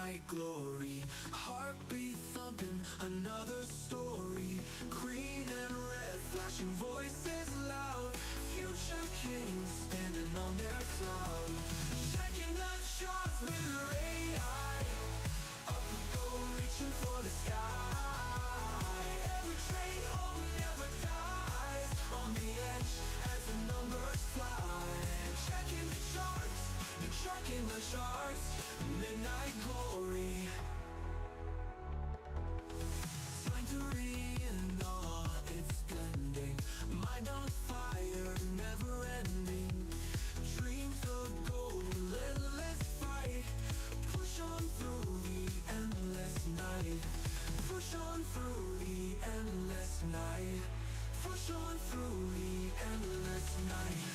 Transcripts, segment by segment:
midnight glory, heartbeat thumping, another story. Green and red, flashing voices loud. Future kings standing on their throne, checking the charts with their AI. Up we go, reaching for the sky. Every train home never dies. On the edge as the numbers fly. Checking the charts, checking the charts. Midnight glory. Time to reinstall, it's blending. Mind on fire, never ending. Dreams of gold, relentless fight. Push on through the endless night. Push on through the endless night. Push on through the endless night.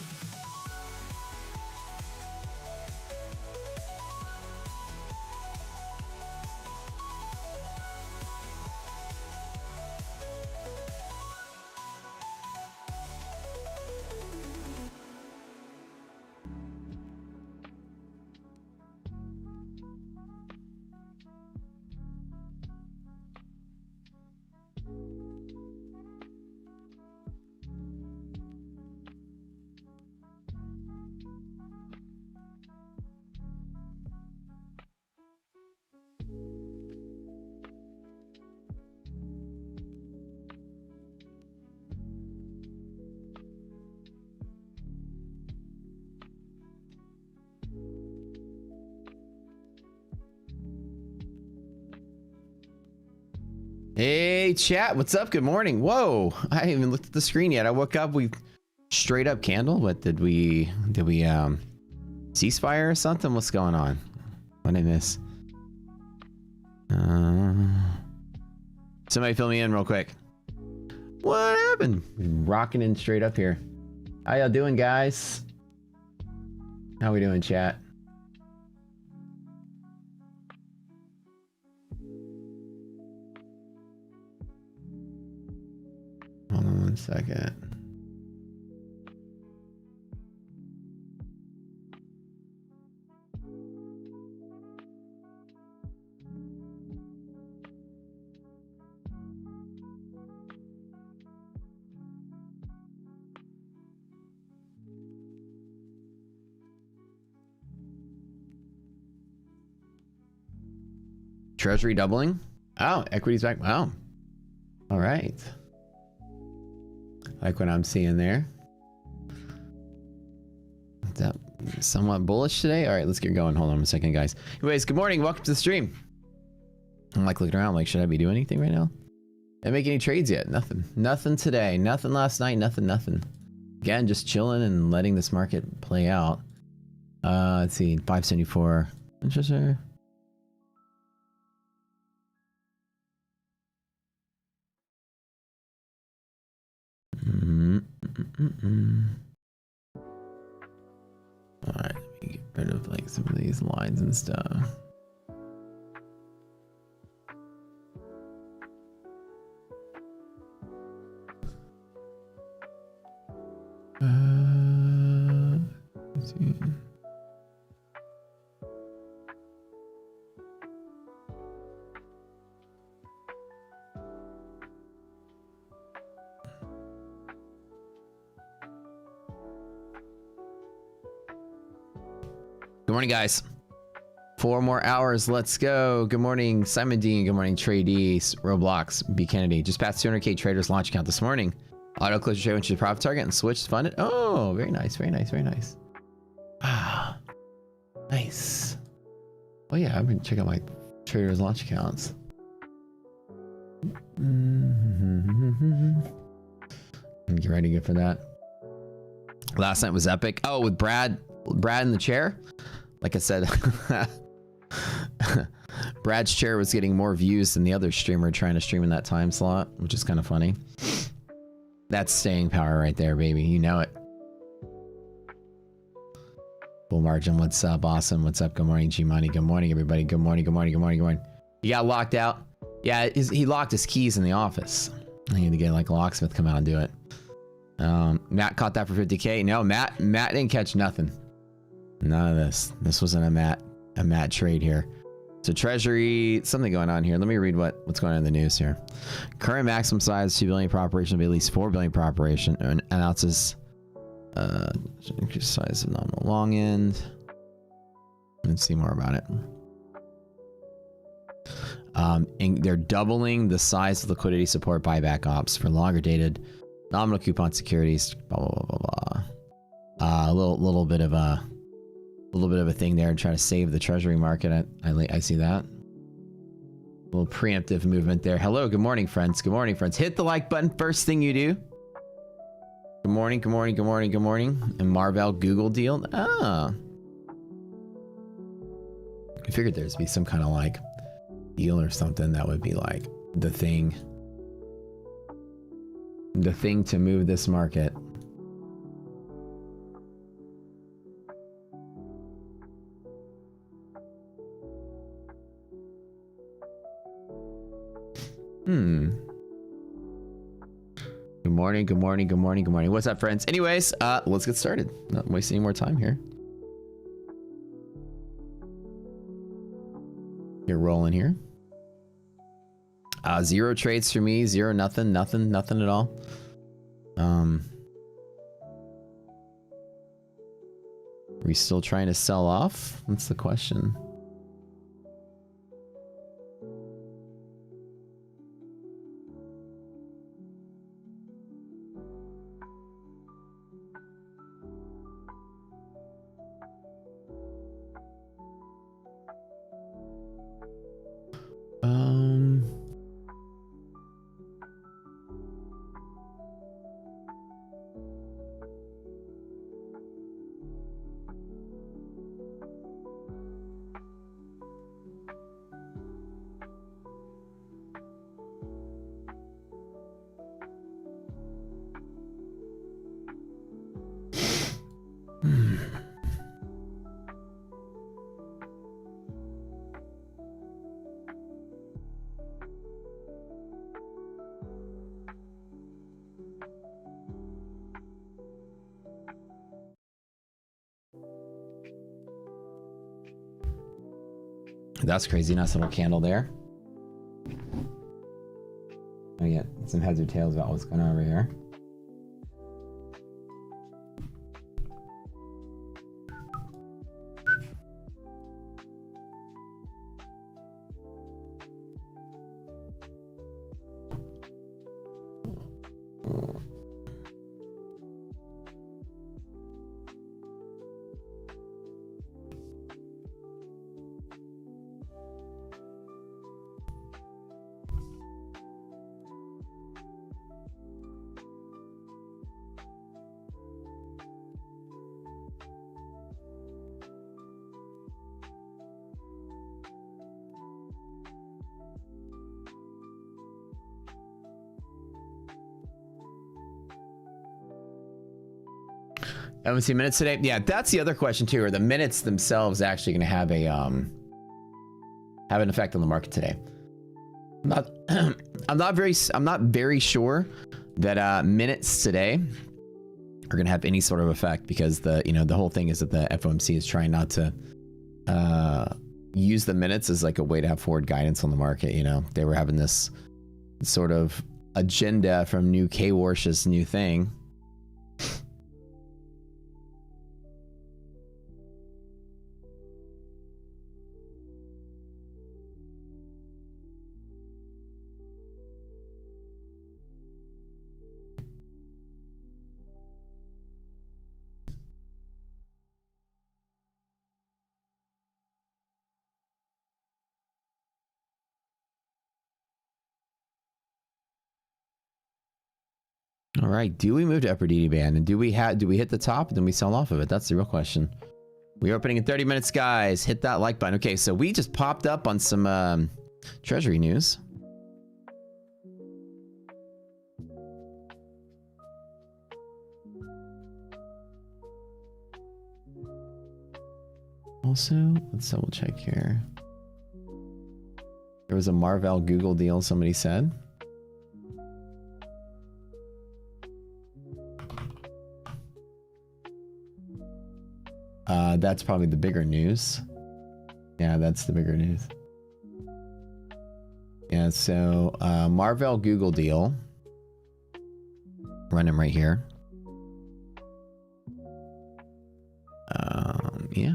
Hey chat, what's up? Good morning. Whoa, I haven't even looked at the screen yet. I woke up, we straight up candle. What did we ceasefire or something? What's going on? What did I miss? Somebody fill me in real quick. What happened? Rocking in straight up here. How y'all doing, guys? How we doing, chat? Hold on 1 second. Treasury doubling? Oh, equity's back. Wow. All right. Like what I'm seeing there. Is that somewhat bullish today? All right, let's get going. Hold on a second, guys. Anyways, good morning. Welcome to the stream. I'm like looking around like, should I be doing anything right now? Didn't make any trades yet. Nothing. Nothing today. Nothing last night. Nothing. Again, just chilling and letting this market play out. Let's see. 574. Interesting. Alright, let me get rid of like some of these lines and stuff. Let's see. Good morning, guys. 4 more hours. Let's go. Good morning, Simon Dean. Good morning, Trey D. Roblox. B. Kennedy. Just passed 200K traders launch account this morning. Auto close your trade went to the profit target and switched funded. Oh, very nice. Very nice. Ah, nice. Oh yeah, I've been checking out my traders launch accounts. Get ready to go for that. Last night was epic. Oh, with Brad in the chair. Like I said, Brad's chair was getting more views than the other streamer trying to stream in that time slot, which is kind of funny. That's staying power right there, baby. You know it. Bull margin, what's up? Awesome. What's up? Good morning, G-Money. Good morning, everybody. Good morning. He got locked out. Yeah, he locked his keys in the office. I need to get like a locksmith come out and do it. Matt caught that for 50K. No, Matt didn't catch nothing. None of this. This wasn't a Matt trade here. So Treasury, something going on here. Let me read what's going on in the news here. Current maximum size 2 billion per operation will be at least 4 billion per operation. And announces increase size of nominal long end. Let's see more about it. And they're doubling the size of liquidity support buyback ops for longer dated nominal coupon securities. Blah blah blah blah blah. A little bit of a thing there to try to save the treasury market. I see that. A little preemptive movement there. Hello, good morning, friends. Good morning, friends. Hit the like button first thing you do. Good morning, good morning, good morning, good morning. And Marvell Google deal. Ah. I figured there'd be some kind of like deal or something that would be like the thing to move this market. Good morning, good morning, good morning, good morning. What's up, friends? Anyways, let's get started. Not wasting any more time here. You're rolling here. 0 trades for me, 0, nothing at all. Are we still trying to sell off? That's the question. That's crazy. Nice little candle there. I get some heads or tails about what's going on over here. I haven't seen minutes today. Yeah, that's the other question too. Are the minutes themselves actually going to have a have an effect on the market today? I'm not very sure that minutes today are going to have any sort of effect, because the whole thing is that the FOMC is trying not to use the minutes as like a way to have forward guidance on the market. You know, they were having this sort of agenda from new K-Warsh's new thing. All right, do we move to upper DD band, and do we hit the top and then we sell off of it? That's the real question. We're opening in 30 minutes, guys. Hit that like button. Okay, so we just popped up on some treasury news. Also, let's double check here. There was a Marvell Google deal, somebody said. That's probably the bigger news. Yeah, that's the bigger news. Yeah, so Marvell Google deal. Run him right here. Yeah.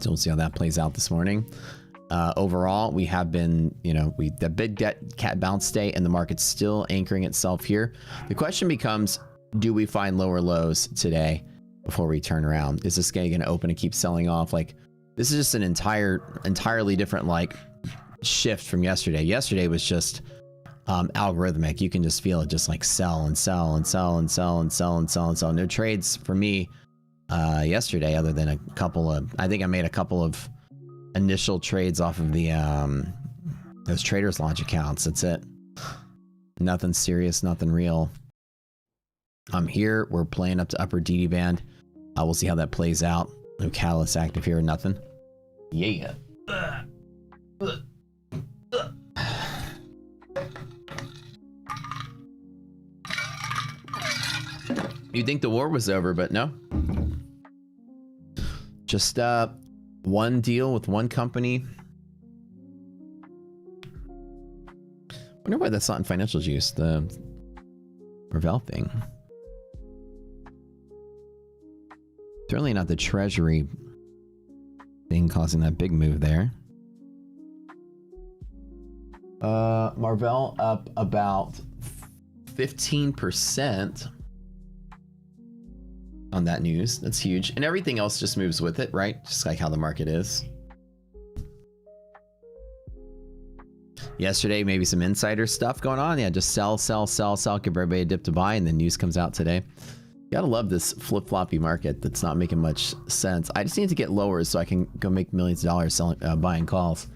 So we'll see how that plays out this morning. Overall, we have been, the big cat bounce day and the market's still anchoring itself here. The question becomes, do we find lower lows today before we turn around? Is this guy going to open and keep selling off? Like, this is just an entirely different, like, shift from yesterday. Yesterday was just algorithmic. You can just feel it just like sell and sell and sell and sell and sell and sell and sell. No trades for me yesterday other than a couple of, I think I made a couple of initial trades off of the those traders launch accounts. That's it. Nothing serious, nothing real. I'm here. We're playing up to upper DD band. We'll see how that plays out. No catalyst active here, nothing. Yeah. You'd think the war was over, but no. Just one deal with one company. Wonder why that's not in financials use, the Marvell thing. Certainly not the treasury thing causing that big move there. Marvell up about 15% on that news. That's huge. And everything else just moves with it, right? Just like how the market is. Yesterday, maybe some insider stuff going on. Yeah, just sell, sell, sell, sell, give everybody a dip to buy, and then news comes out today. Gotta love this flip-floppy market that's not making much sense. I just need to get lower so I can go make millions of dollars selling, buying calls.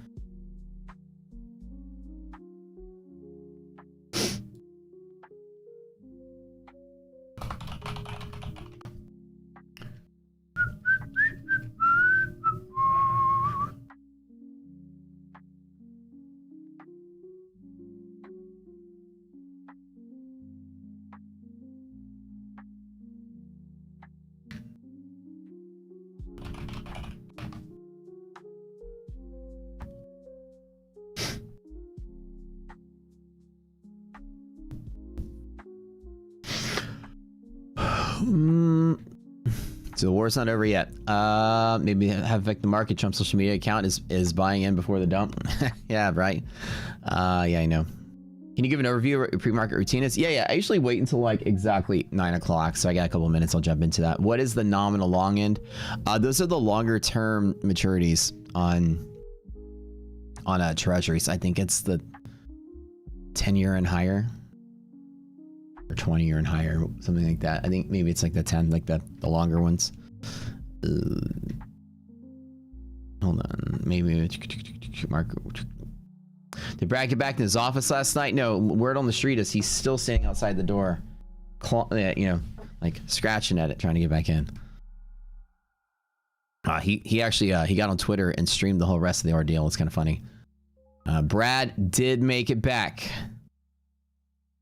So the war's not over yet. Maybe have affect the market. Trump's social media account is buying in before the dump. Yeah, right. Yeah, I know. Can you give an overview of your pre-market routine is? Yeah. I usually wait until like exactly 9 o'clock. So I got a couple of minutes. I'll jump into that. What is the nominal long end? Those are the longer term maturities on treasuries. I think it's the 10-year and higher. Or 20-year and higher, something like that. I think maybe it's like the 10, like the longer ones. Hold on, maybe Mark. Did Brad get back in his office last night? No. Word on the street is he's still standing outside the door, like scratching at it, trying to get back in. He actually he got on Twitter and streamed the whole rest of the ordeal. It's kind of funny. Brad did make it back.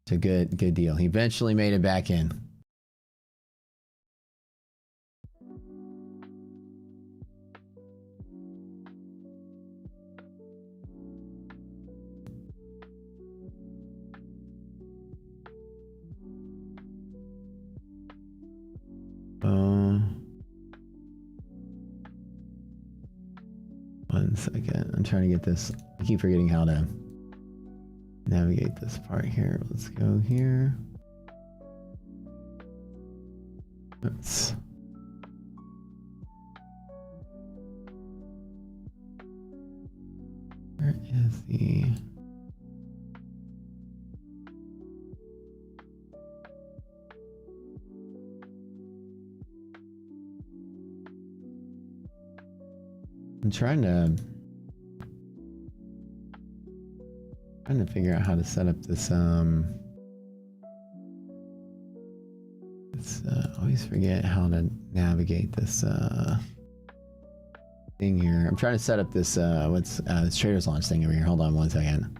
It's a good deal. He eventually made it back in. One second. I'm trying to get this. I keep forgetting how to navigate this part here. Let's go here. Let's. Where is the? I'm trying to figure out how to set up this always forget how to navigate this thing here. I'm trying to set up this this traders launch thing over here. Hold on one second.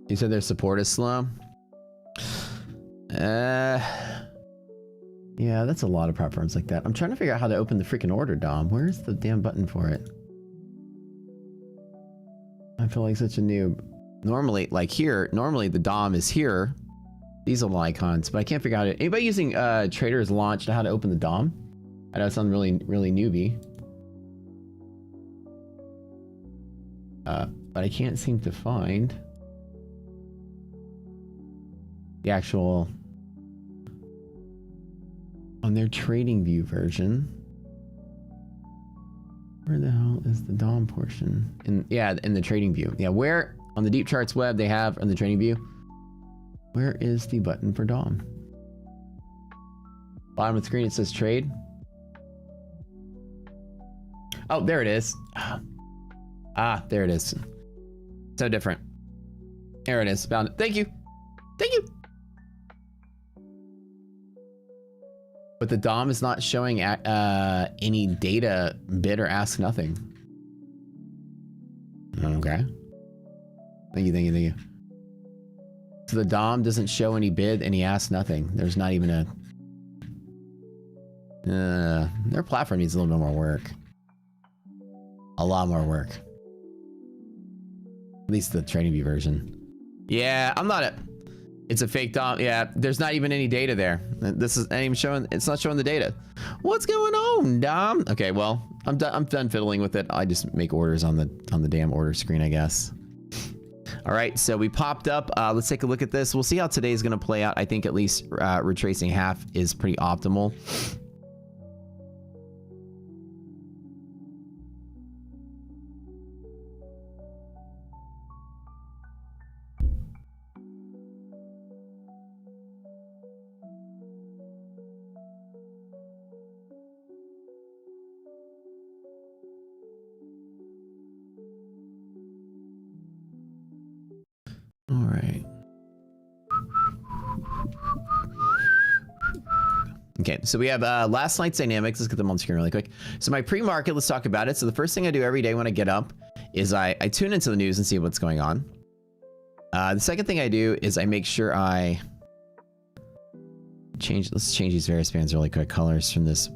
You said their support is slow? Yeah, that's a lot of platforms like that. I'm trying to figure out how to open the freaking order, Dom. Where's the damn button for it? I feel like such a noob. Normally, like here, normally the DOM is here. These are the icons, but I can't figure out it. Anybody using Trader's Launch know how to open the DOM? I know it sounds really newbie. But I can't seem to find the actual on their trading view version. Where the hell is the DOM portion? In the trading view. Yeah, where on the Deep Charts web they have on the trading view. Where is the button for DOM? Bottom of the screen it says trade. Oh, there it is. Ah, there it is. So different. There it is. Found it. Thank you. Thank you. But the DOM is not showing any data bid or ask nothing. Okay. Thank you, thank you, thank you. So the DOM doesn't show any bid and he asks nothing. There's not even a... their platform needs a little bit more work. A lot more work. At least the trading view version. Yeah, I'm not a... It's a fake DOM. Yeah, there's not even any data there. This is not even showing. It's not showing the data. What's going on, DOM? Okay, well, I'm done fiddling with it. I just make orders on the damn order screen, I guess. All right, so we popped up. Let's take a look at this. We'll see how today's gonna play out. I think at least retracing half is pretty optimal. All right. Okay, so we have last night's dynamics. Let's get them on screen really quick. So my pre-market, let's talk about it. So the first thing I do every day when I get up is I tune into the news and see what's going on. The second thing I do is I make sure I change, let's change these various bands really quick. Colors from this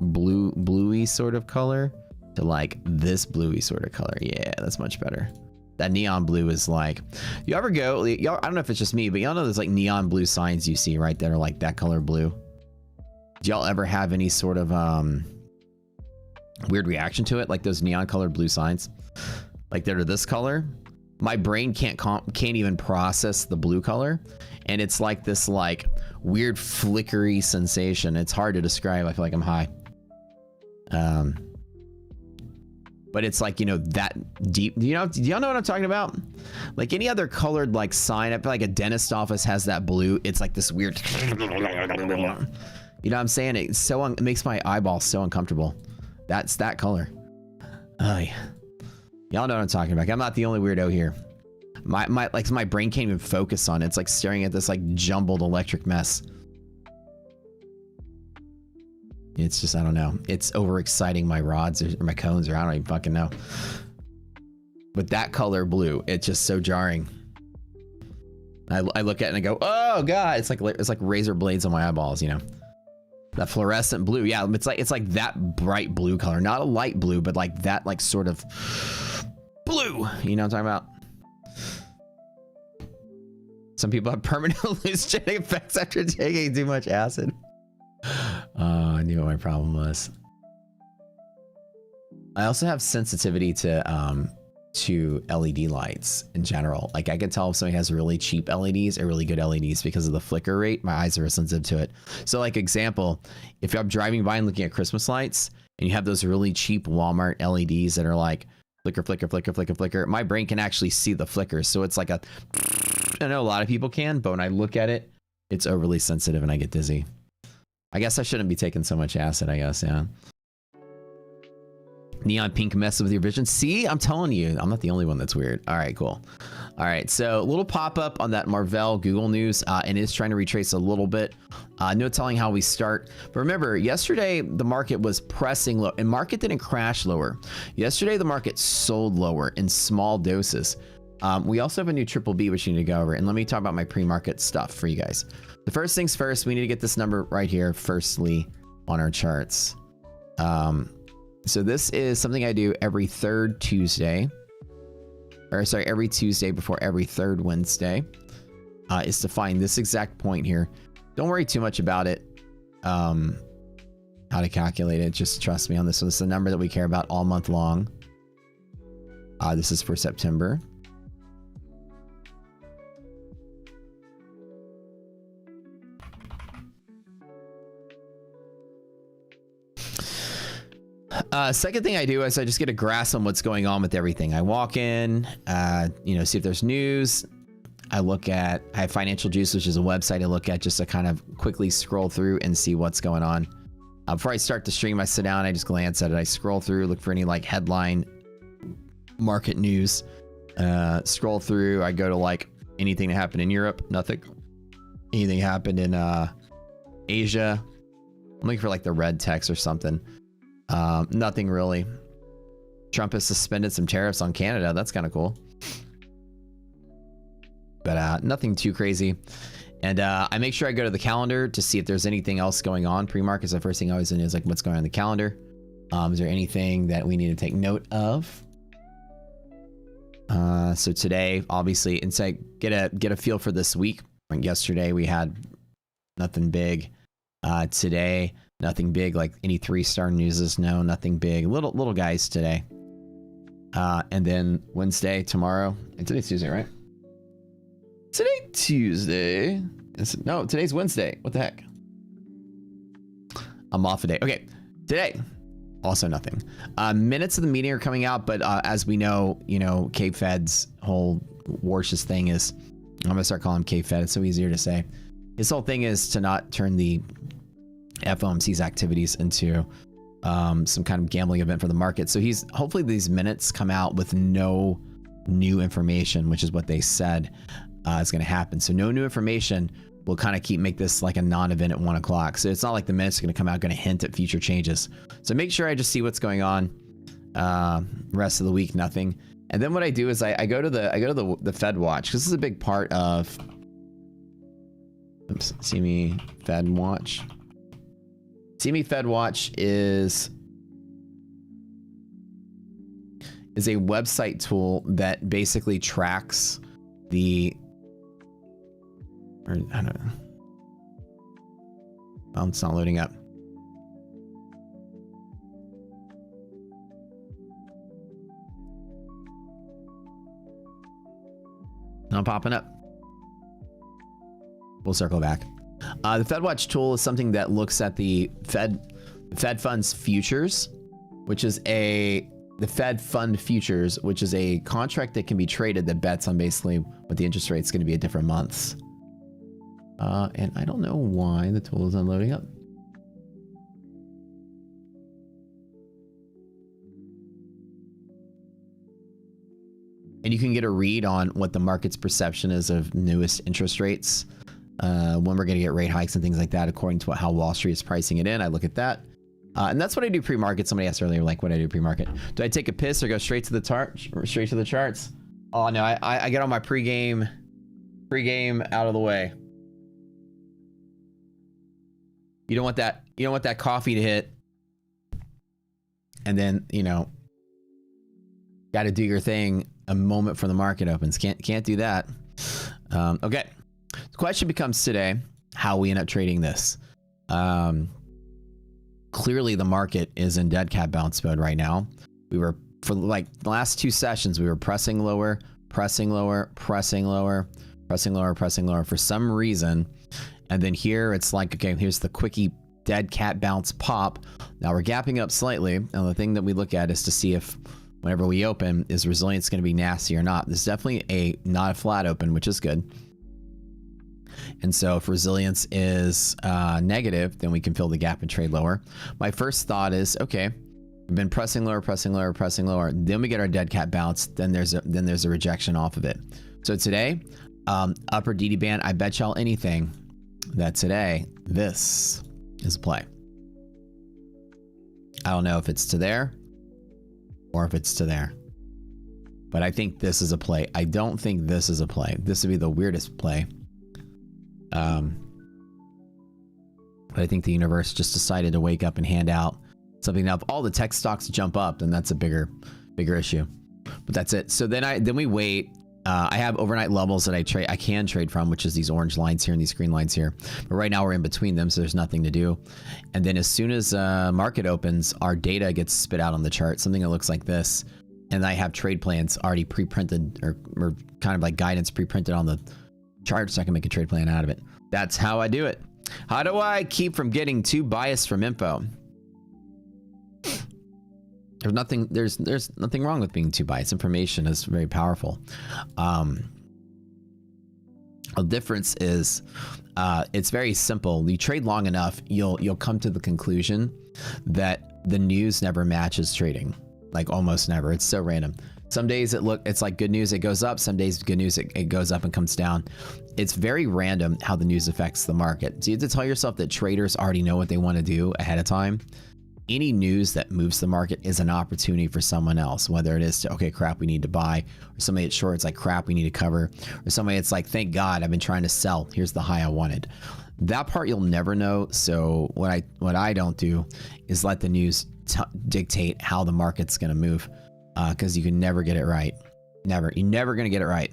bluey sort of color to like this bluey sort of color. Yeah, that's much better. That neon blue is like, you ever go, y'all, I don't know if it's just me, but y'all know there's like neon blue signs you see right that are like that color blue. Do y'all ever have any sort of weird reaction to it? Like those neon colored blue signs, like they're this color. My brain can't even process the blue color. And it's like this like weird flickery sensation. It's hard to describe. I feel like I'm high. But it's like, you know, that deep. Do y'all know what I'm talking about? Like any other colored like sign, I feel like a dentist office has that blue. It's like this weird, you know what I'm saying? It's so it makes my eyeball so uncomfortable. That's that color. Y'all know what I'm talking about. I'm not the only weirdo here. My brain can't even focus on it. It's like staring at this like jumbled electric mess. It's just, I don't know. It's overexciting my rods or my cones, or I don't even fucking know. But that color blue, it's just so jarring. I look at it and I go, oh god, it's like razor blades on my eyeballs, you know. That fluorescent blue, yeah, it's like that bright blue color, not a light blue, but like that like sort of blue. You know what I'm talking about? Some people have permanent hallucinogenic effects after taking too much acid. Oh, I knew what my problem was. I also have sensitivity to LED lights in general. Like I can tell if somebody has really cheap LEDs or really good LEDs because of the flicker rate. My eyes are sensitive to it. So like example, if I'm driving by and looking at Christmas lights and you have those really cheap Walmart LEDs that are like flicker, flicker, flicker, flicker, flicker, my brain can actually see the flickers. So it's like a, I know a lot of people can, but when I look at it, it's overly sensitive and I get dizzy. I guess I shouldn't be taking so much acid, I guess, yeah. Neon pink messes with your vision. See, I'm telling you, I'm not the only one that's weird. All right, cool. All right, so a little pop-up on that Marvell Google News, and is trying to retrace a little bit. No telling how we start. But remember, yesterday the market was pressing low, and market didn't crash lower. Yesterday the market sold lower in small doses. We also have a new triple B which we need to go over, and let me talk about my pre-market stuff for you guys. The first things first, we need to get this number right here, firstly, on our charts. So this is something I do every third Tuesday, or sorry, every Tuesday before every third Wednesday, is to find this exact point here. Don't worry too much about it, how to calculate it. Just trust me on this. So this is the number that we care about all month long. This is for September. Second thing I do is I just get a grasp on what's going on with everything. I walk in, see if there's news. I have Financial Juice, which is a website I look at just to kind of quickly scroll through and see what's going on. Before I start the stream, I sit down, I just glance at it. I scroll through, look for any like headline market news. Scroll through, I go to like anything that happened in Europe, nothing. Anything happened in Asia. I'm looking for like the red text or something. Nothing really. Trump has suspended some tariffs on Canada. That's kind of cool. But nothing too crazy. And I make sure I go to the calendar to see if there's anything else going on. Pre-markets, the first thing I always do is like what's going on in the calendar. Is there anything that we need to take note of? So today, obviously, and say get a feel for this week. Like yesterday, we had nothing big. Today, nothing big, like any 3-star newses. No, nothing big. Little guys today. And then Wednesday, tomorrow, and today's Tuesday, right? Today Tuesday. No, today's Wednesday. What the heck? I'm off a day. Okay, today, also nothing. Minutes of the meeting are coming out, but as we know, Cape Fed's whole Warsh's thing is, I'm gonna start calling him Cape Fed. It's so easier to say. His whole thing is to not turn the FOMC's activities into some kind of gambling event for the market. So hopefully these minutes come out with no new information, which is what they said is going to happen. So no new information will kind of make this like a non-event at 1 o'clock. So it's not like the minutes are going to come out going to hint at future changes. So make sure I just see what's going on. Rest of the week, nothing. And then what I do is I go to the Fed Watch, because this is a big part of. Oops, see me Fed Watch. See me Fed Watch is a website tool that basically tracks I don't know. Oh, it's not loading up. Not popping up. We'll circle back. The FedWatch tool is something that looks at the Fed funds futures, which is the Fed fund futures, which is a contract that can be traded that bets on basically what the interest rate is going to be at different months. And I don't know why the tool is unloading up. And you can get a read on what the market's perception is of newest interest rates, when we're going to get rate hikes and things like that, according to how Wall Street is pricing it in. I look at that. And that's what I do pre-market. Somebody asked earlier, like, what I do pre-market. Do I take a piss or go straight to the charts? Oh no, I get on my pre-game out of the way. You don't want that coffee to hit. And then, got to do your thing a moment before the market opens. Can't do that. Okay. The question becomes today, how we end up trading this. Clearly the market is in dead cat bounce mode right now. We were, for like the last 2 sessions, we were pressing lower, pressing lower, pressing lower, pressing lower, pressing lower for some reason. And then here it's like, okay, here's the quickie dead cat bounce pop. Now we're gapping up slightly. And the thing that we look at is to see if whenever we open, is resilience going to be nasty or not? This is definitely not a flat open, which is good. And so if resilience is negative, then we can fill the gap and trade lower. My first thought is, okay, We've been pressing lower, pressing lower, pressing lower. Then we get our dead cat bounce. Then there's a rejection off of it. So today, upper DD band, I bet y'all anything that today, this is a play. I don't know if it's to there or if it's to there, but I think this is a play. I don't think this is a play. This would be the weirdest play. But I think the universe just decided to wake up and hand out something. Now, if all the tech stocks jump up, then that's a bigger issue. But that's it. So then we wait. I have overnight levels that I can trade from, which is these orange lines here and these green lines here. But right now we're in between them, so there's nothing to do. And then as soon as market opens, our data gets spit out on the chart, something that looks like this. And I have trade plans already pre-printed or kind of like guidance pre-printed on the chart, so I can make a trade plan out of it. That's how I do it. How do I keep from getting too biased from info? There's nothing wrong with being too biased. Information is very powerful. The difference is it's very simple. You trade long enough, you'll come to the conclusion that the news never matches trading. Like almost never. It's so random. Some days it's like good news, it goes up. Some days good news, it goes up and comes down. It's very random how the news affects the market. So you have to tell yourself that traders already know what they want to do ahead of time. Any news that moves the market is an opportunity for someone else, whether it is to, okay, crap, we need to buy, or somebody that's short, it's like, crap, we need to cover, or somebody it's like, thank God, I've been trying to sell. Here's the high I wanted. That part you'll never know. So what I don't do is let the news dictate how the market's going to move, because you can never get it right. Never. You're never going to get it right.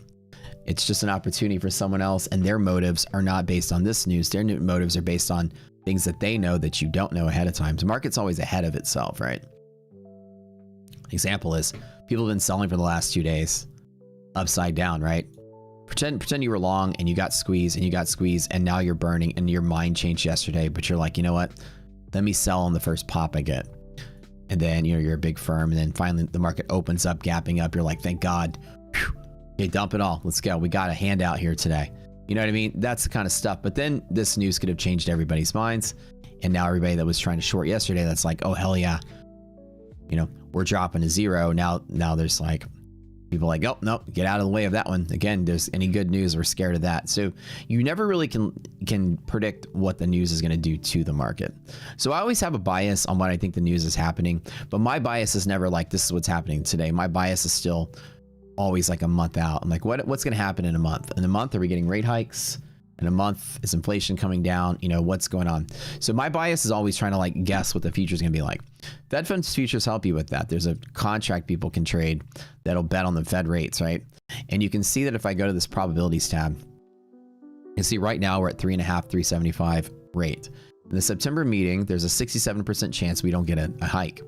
It's just an opportunity for someone else, and their motives are not based on this news. Their motives are based on things that they know that you don't know ahead of time. The market's always ahead of itself, right? Example is people have been selling for the last 2 days upside down, right? Pretend you were long and you got squeezed and now you're burning and your mind changed yesterday, but you're like, you know what? Let me sell on the first pop I get. And then, you're a big firm, and then finally the market opens up, gapping up. You're like, thank God. Whew. Okay, dump it all. Let's go. We got a handout here today. You know what I mean? That's the kind of stuff. But then this news could have changed everybody's minds. And now everybody that was trying to short yesterday, that's like, oh, hell yeah. We're dropping to zero. Now there's like people like, oh, no, get out of the way of that one. Again, there's any good news, we're scared of that. So you never really can predict what the news is going to do to the market. So I always have a bias on what I think the news is happening. But my bias is never like, this is what's happening today. My bias is still always like a month out. I'm like, what's going to happen in a month? In a month, are we getting rate hikes? In a month, is inflation coming down? What's going on? So my bias is always trying to like guess what the future is going to be like. Fed funds futures help you with that. There's a contract people can trade that'll bet on the Fed rates, right? And you can see that if I go to this probabilities tab, you can see right now we're at 3.5, 375 rate. In the September meeting, there's a 67% chance we don't get a hike.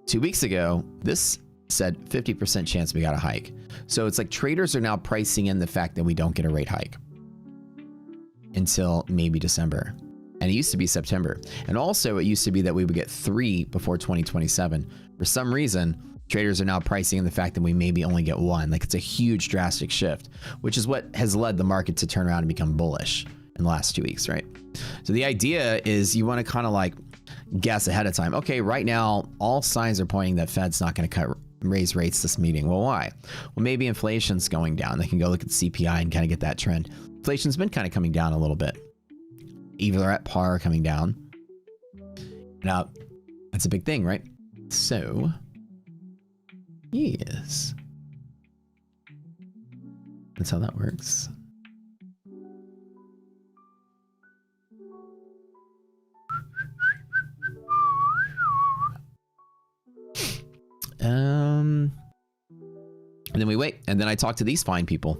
2 weeks ago, this said 50% chance we got a hike. So it's like traders are now pricing in the fact that we don't get a rate hike until maybe December. And it used to be September. And also it used to be that we would get 3 before 2027. For some reason, traders are now pricing in the fact that we maybe only get 1. Like it's a huge drastic shift, which is what has led the market to turn around and become bullish in the last 2 weeks, right? So the idea is you want to kind of like guess ahead of time. Okay, right now, all signs are pointing that Fed's not going to raise rates this meeting. Well, why? Well, maybe inflation's going down. They can go look at the CPI and kind of get that trend. Inflation's been kind of coming down a little bit. Either at par or coming down. Now, that's a big thing, right? So, yes. That's how that works. And then we wait, and then I talk to these fine people.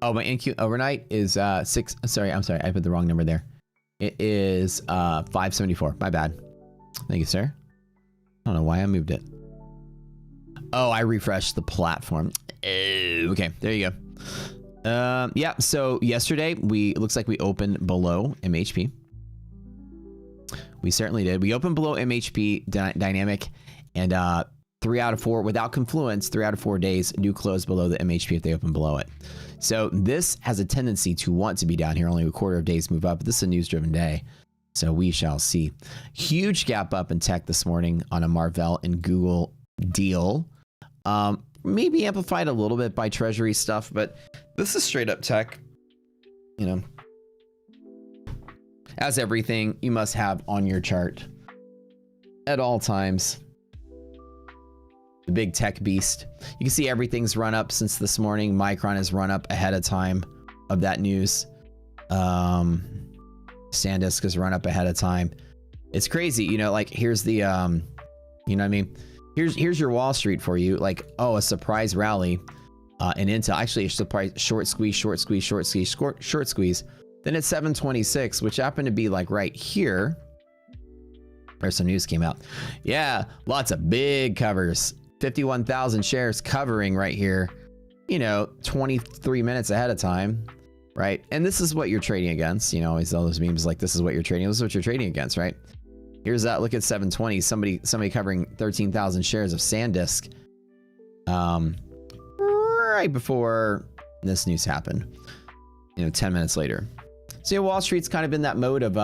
Oh, my NQ overnight is 6. Sorry, I'm sorry, I put the wrong number there. It is 574. My bad. Thank you, sir. I don't know why I moved it. Oh, I refreshed the platform. Okay, there you go. Yeah, so yesterday it looks like we opened below MHP. We certainly did. We opened below MHP dynamic, and 3 out of 4 without confluence. 3 out of 4 days do close below the MHP if they open below it. So this has a tendency to want to be down here. Only a quarter of days move up. But this is a news-driven day. So we shall see. Huge gap up in tech this morning on a Marvell and Google deal. Maybe amplified a little bit by treasury stuff, but this is straight up tech. You know, as everything you must have on your chart at all times. The big tech beast. You can see everything's run up since this morning. Micron has run up ahead of time of that news. SanDisk has run up ahead of time. It's crazy, you know, like here's the, you know what I mean? Here's your Wall Street for you. Like, oh, a surprise rally in Intel. Actually, a surprise short squeeze. Then it's 726, which happened to be like right here where some news came out. Yeah, lots of big covers. 51,000 shares covering right here, you know, 23 minutes ahead of time, right? And this is what you're trading against. You know, always all those memes like this is what you're trading. This is what you're trading against, right? Here's that. Look at 720. Somebody covering 13,000 shares of SanDisk right before this news happened. You know, 10 minutes later. So yeah, Wall Street's kind of in that mode of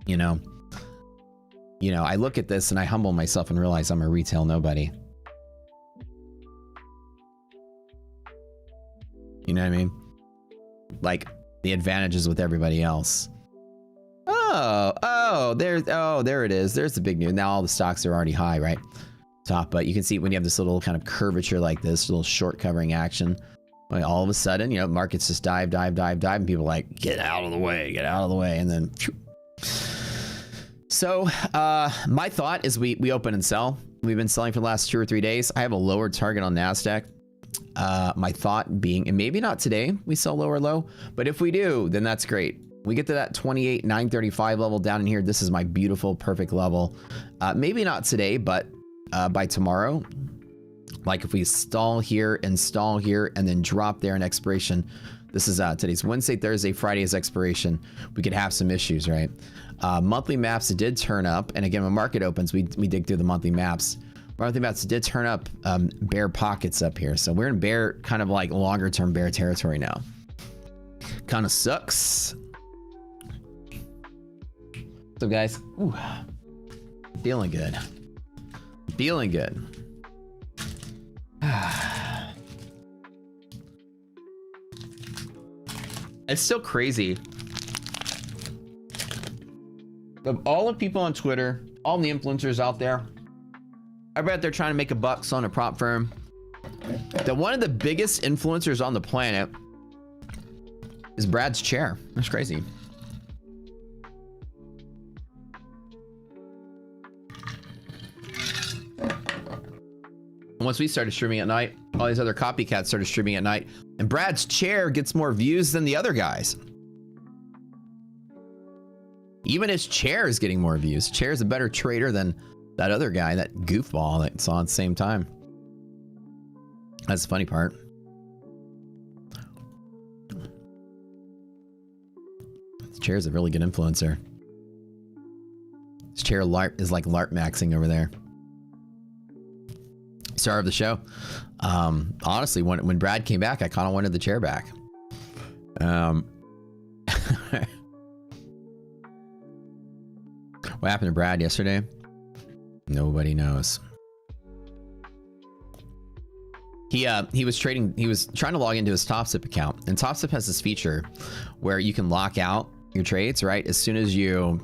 you know, I look at this and I humble myself and realize I'm a retail nobody. You know what I mean? Like the advantages with everybody else. Oh, there it is. There's the big news. Now all the stocks are already high, right? Top, but you can see when you have this little kind of curvature like this, little short covering action, like all of a sudden, you know, markets just dive, and people are like, get out of the way, and then phew. So my thought is we open and sell. We've been selling for the last 2 or 3 days. I have a lower target on NASDAQ. My thought being, and maybe not today, we sell lower low, but if we do, then that's great. We get to that 28,935 level down in here. This is my beautiful, perfect level. Maybe not today, but by tomorrow, like if we stall here, and then drop there in expiration. This is today's Wednesday, Thursday, Friday is expiration. We could have some issues, right? Monthly maps did turn up, and again, when market opens, we dig through the monthly maps. Monthly maps did turn up bear pockets up here, so we're in bear, kind of like longer term bear territory now. Kind of sucks. So guys, ooh, feeling good. It's still crazy. Of all the people on Twitter, all the influencers out there, I bet they're trying to make a buck selling a prop firm, that one of the biggest influencers on the planet is Brad's chair. That's crazy. Once we started streaming at night, all these other copycats started streaming at night, and Brad's chair gets more views than the other guys. Even his chair is getting more views. Chair's a better trader than that other guy, that goofball that saw at the same time. That's the funny part. This chair is a really good influencer. This chair is like LARP maxing over there. Star of the show. Honestly, when Brad came back, I kind of wanted the chair back. What happened to Brad yesterday? Nobody knows. He was trading. He was trying to log into his TopSip account, and TopSip has this feature where you can lock out your trades. Right, as soon as you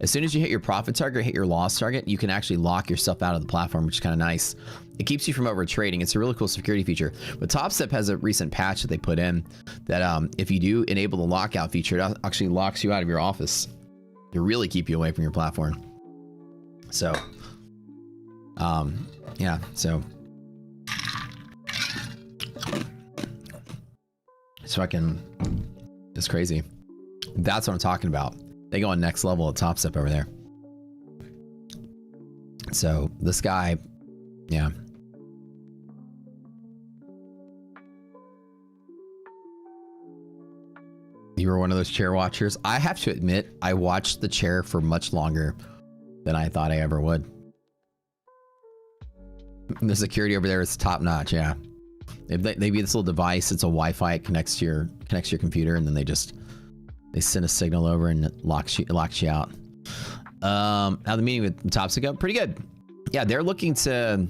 hit your profit target, hit your loss target, you can actually lock yourself out of the platform, which is kind of nice. It keeps you from over trading. It's a really cool security feature. But TopSip has a recent patch that they put in that if you do enable the lockout feature, it actually locks you out of your office to really keep you away from your platform. So, yeah, so it's crazy. That's what I'm talking about. They go on next level at TopSip over there. So this guy, yeah. You were one of those chair watchers. I have to admit, I watched the chair for much longer than I thought I ever would. The security over there is top notch. Yeah, they be this little device. It's a Wi-Fi. It connects to your computer, and then they just They send a signal over and it locks you out. How the meeting with Topsico? Pretty good. Yeah, they're looking to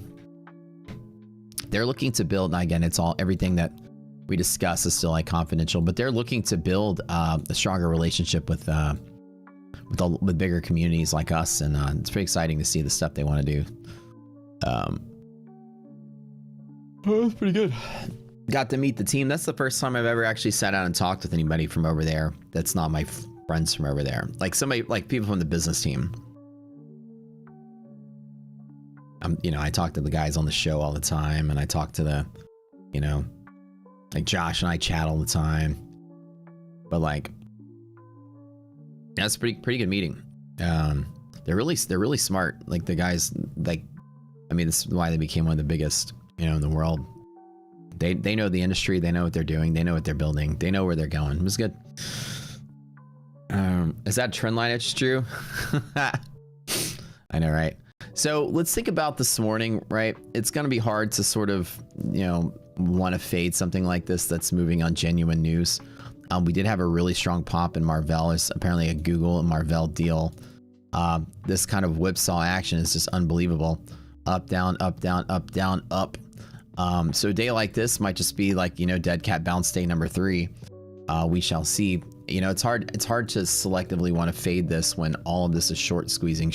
build, and again, it's all, everything that we discuss is still like confidential, but they're looking to build a stronger relationship with bigger communities like us, and it's pretty exciting to see the stuff they want to do. It's pretty good. Got to meet the team. That's the first time I've ever actually sat down and talked with anybody from over there that's not my friends from over there. Like somebody, like people from the business team. You know, I talk to the guys on the show all the time, and I talk to the, you know, like Josh and I chat all the time. But like, that's a pretty good meeting. They're really smart. Like the guys, like, I mean, this is why they became one of the biggest, you know, in the world. They know the industry. They know what they're doing. They know what they're building. They know where they're going. It was good. Is that trend line it's true? I know, right? So let's think about this morning, right? It's going to be hard to sort of, you know, want to fade something like this that's moving on genuine news. We did have a really strong pop in Marvell. It's apparently a Google and Marvell deal. This kind of whipsaw action is just unbelievable. Up, down, up, down, up, down, up. So a day like this might just be like, you know, dead cat bounce day number 3. We shall see. You know, it's hard to selectively want to fade this when all of this is short squeezing.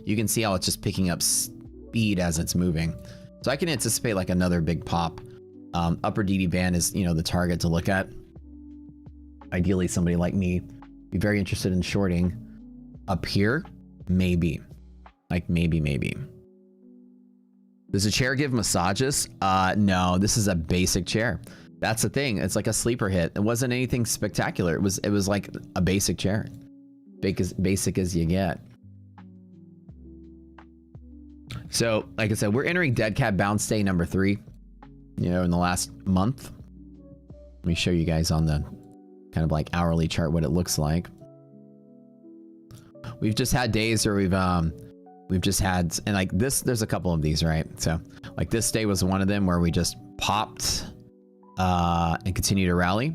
You can see how it's just picking up speed as it's moving. So I can anticipate like another big pop. Upper DD band is, you know, the target to look at. Ideally, somebody like me be very interested in shorting. Up here, maybe. Like maybe. Does a chair give massages? No, this is a basic chair. That's the thing. It's like a sleeper hit. It wasn't anything spectacular. It was like a basic chair. Basic as you get. So, like I said, we're entering dead cat bounce day number 3, you know, in the last month. Let me show you guys on the kind of like hourly chart what it looks like. We've just had days where we've just had, and like this, there's a couple of these, right? So like this day was one of them where we just popped and continued to rally.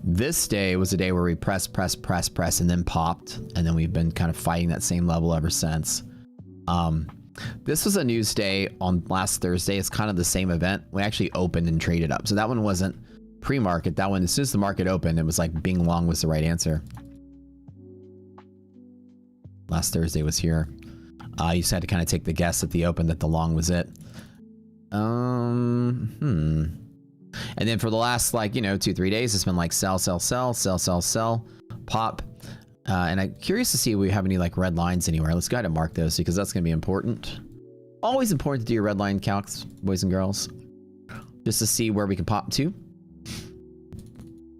This day was a day where we press, and then popped, and then we've been kind of fighting that same level ever since. This was a news day on last Thursday. It's kind of the same event. We actually opened and traded up. So that one wasn't pre-market. That one, as soon as the market opened, it was like being long was the right answer. Last Thursday was here. You just had to kind of take the guess at the open that the long was it. And then for the last, like, you know, 2-3 days, it's been like sell, pop. And I'm curious to see if we have any like red lines anywhere. Let's go ahead and mark those because that's going to be important. Always important to do your red line calcs, boys and girls, just to see where we can pop to.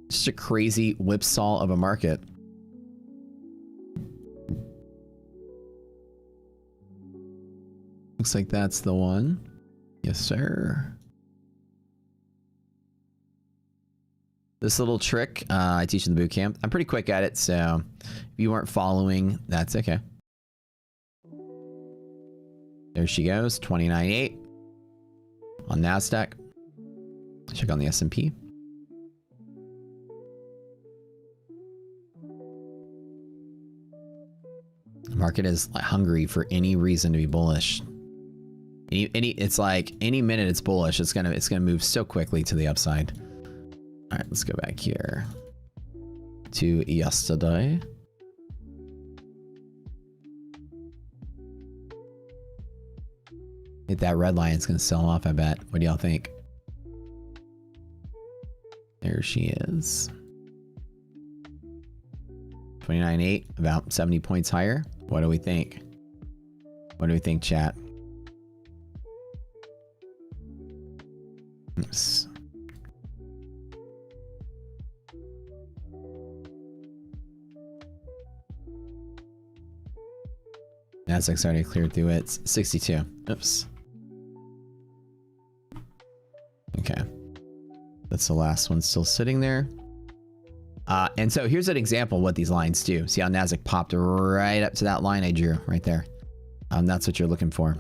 Just a crazy whipsaw of a market. Looks like that's the one. Yes, sir. This little trick I teach in the boot camp. I'm pretty quick at it, so if you weren't following, that's okay. There she goes, 29.8 on NASDAQ. Check on the S&P. The market is hungry for any reason to be bullish. It's like any minute it's bullish, it's gonna move so quickly to the upside. All right, let's go back here to yesterday. Hit that red line, it's gonna sell off, I bet. What do y'all think? There she is. 29.8, about 70 points higher. What do we think? What do we think, chat? Oops. Nasdaq's already cleared through it. It's 62. Oops. Okay. That's the last one still sitting there. And so here's an example of what these lines do. See how Nasdaq popped right up to that line I drew right there. That's what you're looking for.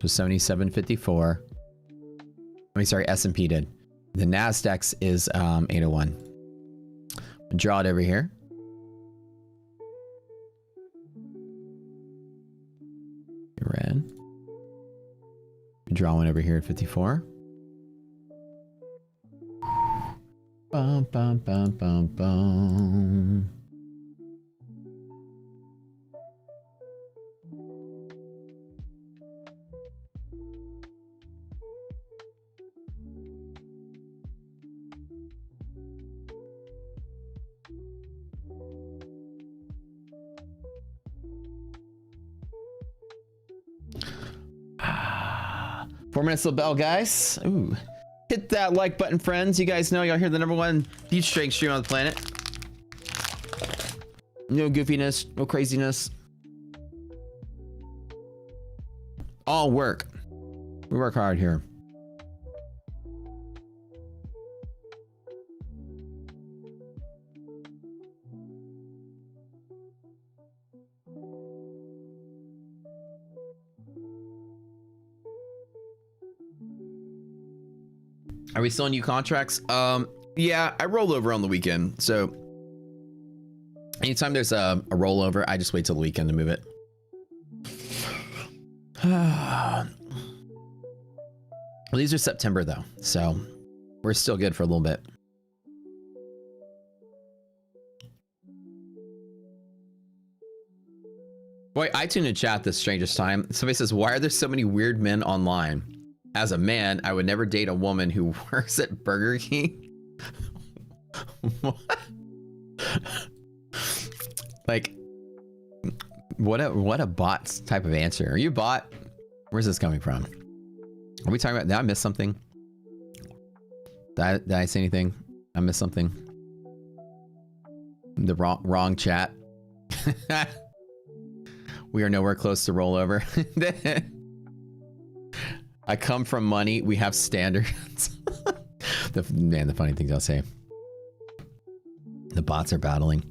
So 77.54. I mean, sorry, S&P did. The Nasdaq's is 801. Draw it over here. Red. Draw one over here at 54. Bum, bum, bum, bum, bum. Ah, 4 minutes till bell, guys. Ooh. Hit that like button, friends. You guys know y'all hear the #1 beach trading stream on the planet. No goofiness, no craziness. All work. We work hard here. Are we still in new contracts? Yeah, I roll over on the weekend. So anytime there's a rollover, I just wait till the weekend to move it. Well, these are September though, so we're still good for a little bit. Boy, I tuned in chat this strangest time. Somebody says, why are there so many weird men online? As a man, I would never date a woman who works at Burger King. What? Like, what a bot type of answer. Are you a bot? Where's this coming from? Are we talking about, did I miss something? Did I say anything? I missed something. The wrong chat. We are nowhere close to rollover. I come from money. We have standards. The funny things I'll say. The bots are battling.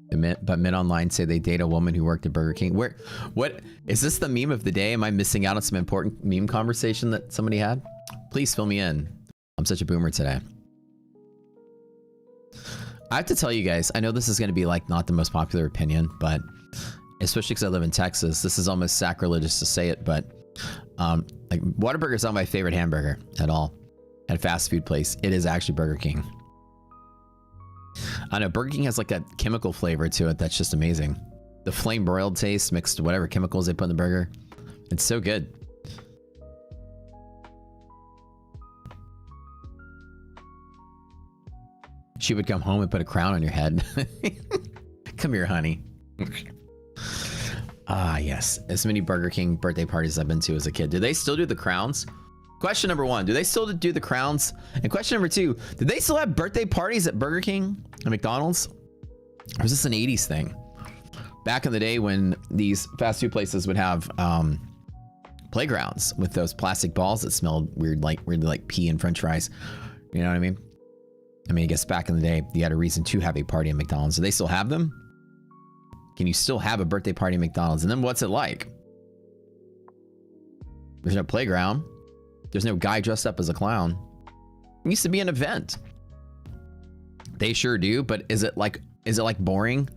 But men online say they date a woman who worked at Burger King. What is this the meme of the day? Am I missing out on some important meme conversation that somebody had? Please fill me in. I'm such a boomer today. I have to tell you guys, I know this is going to be like not the most popular opinion, but especially because I live in Texas, this is almost sacrilegious to say it, but like Whataburger is not my favorite hamburger at all at a fast food place. It is actually Burger King. I know Burger King has like a chemical flavor to it that's just amazing. The flame broiled taste mixed with whatever chemicals they put in the burger. It's so good. She would come home and put a crown on your head. Come here, honey. Ah, yes. As many Burger King birthday parties I've been to as a kid. Do they still do the crowns? Question number 1, do they still do the crowns? And question number 2, did they still have birthday parties at Burger King and McDonald's? Or was this an 80s thing? Back in the day when these fast food places would have playgrounds with those plastic balls that smelled weirdly like pee and french fries. You know what I mean? I guess back in the day, you had a reason to have a party at McDonald's. Do they still have them? Can you still have a birthday party at McDonald's? And then what's it like? There's no playground. There's no guy dressed up as a clown. It used to be an event. They sure do, but is it like boring?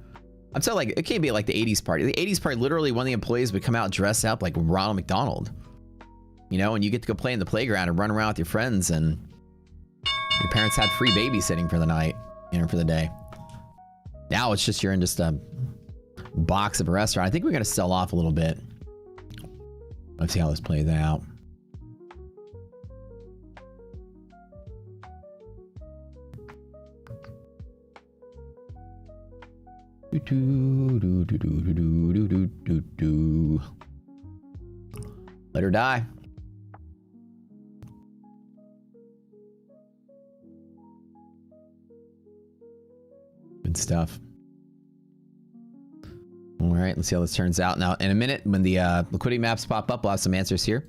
I'm saying like, it can't be like the 80s party. The 80s party, literally one of the employees would come out dressed up like Ronald McDonald. You know, and you get to go play in the playground and run around with your friends, and your parents had free babysitting for the night, you know, for the day. Now it's just, you're in just a box of a restaurant. I think we're going to sell off a little bit. Let's see how this plays out. Let her die. Good stuff. All right, let's see how this turns out. Now, in a minute, when the liquidity maps pop up, we'll have some answers here.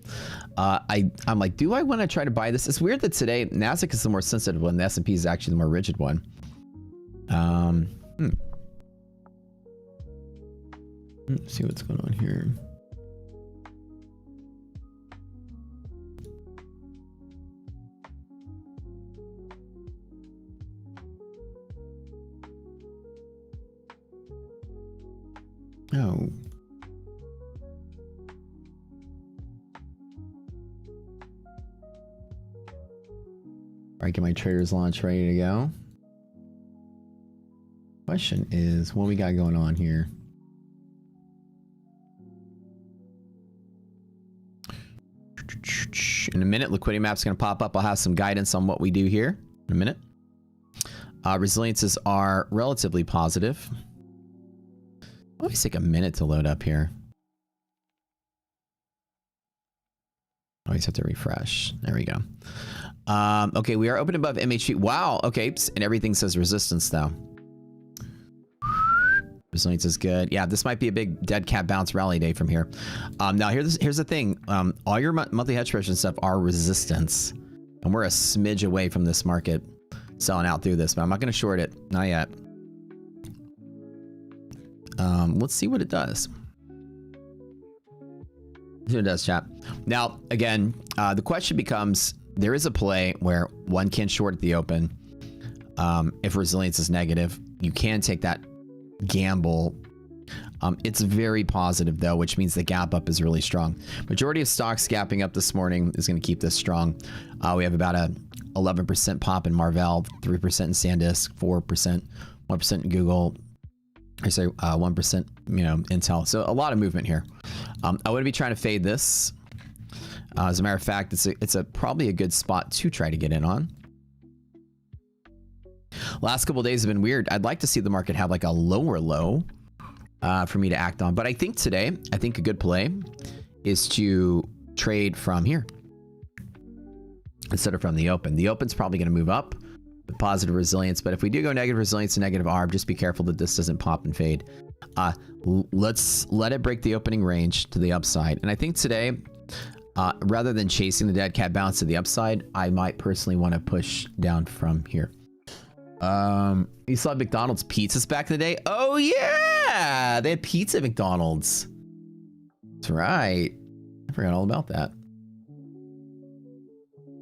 I'm like, do I want to try to buy this? It's weird that today Nasdaq is the more sensitive one. The S&P is actually the more rigid one. Let's see what's going on here. Oh. All right, get my traders launch ready to go. Question is, what we got going on here? In a minute, liquidity map's going to pop up. I'll have some guidance on what we do here in a minute. Resiliences are relatively positive. Always take a minute to load up here. Always have to refresh. There we go. Okay, we are open above MHP. Wow. Okay, and everything says resistance though. Resilience is good. Yeah, this might be a big dead cat bounce rally day from here. Now here's the thing. All your monthly hedge pressure and stuff are resistance, and we're a smidge away from this market selling out through this, but I'm not going to short it. Not yet. Let's see what it does. See what it does, chat. Now, again, the question becomes, there is a play where one can short at the open. If resilience is negative, you can take that gamble. It's very positive though, which means the gap up is really strong. Majority of stocks gapping up this morning is going to keep this strong. We have about a 11% pop in Marvell, 3% in SanDisk, 4%, 1% in Google. I say 1%, Intel. So a lot of movement here. I wouldn't be trying to fade this. As a matter of fact, it's probably a good spot to try to get in on. Last couple of days have been weird. I'd like to see the market have like a lower low for me to act on. But I think today, a good play is to trade from here instead of from the open. The open's probably going to move up with positive resilience. But if we do go negative resilience and negative ARB, just be careful that this doesn't pop and fade. Let's let it break the opening range to the upside. And I think today, rather than chasing the dead cat bounce to the upside, I might personally want to push down from here. You saw McDonald's pizzas back in the day? Oh yeah, they had pizza at McDonald's. That's right. I forgot all about that.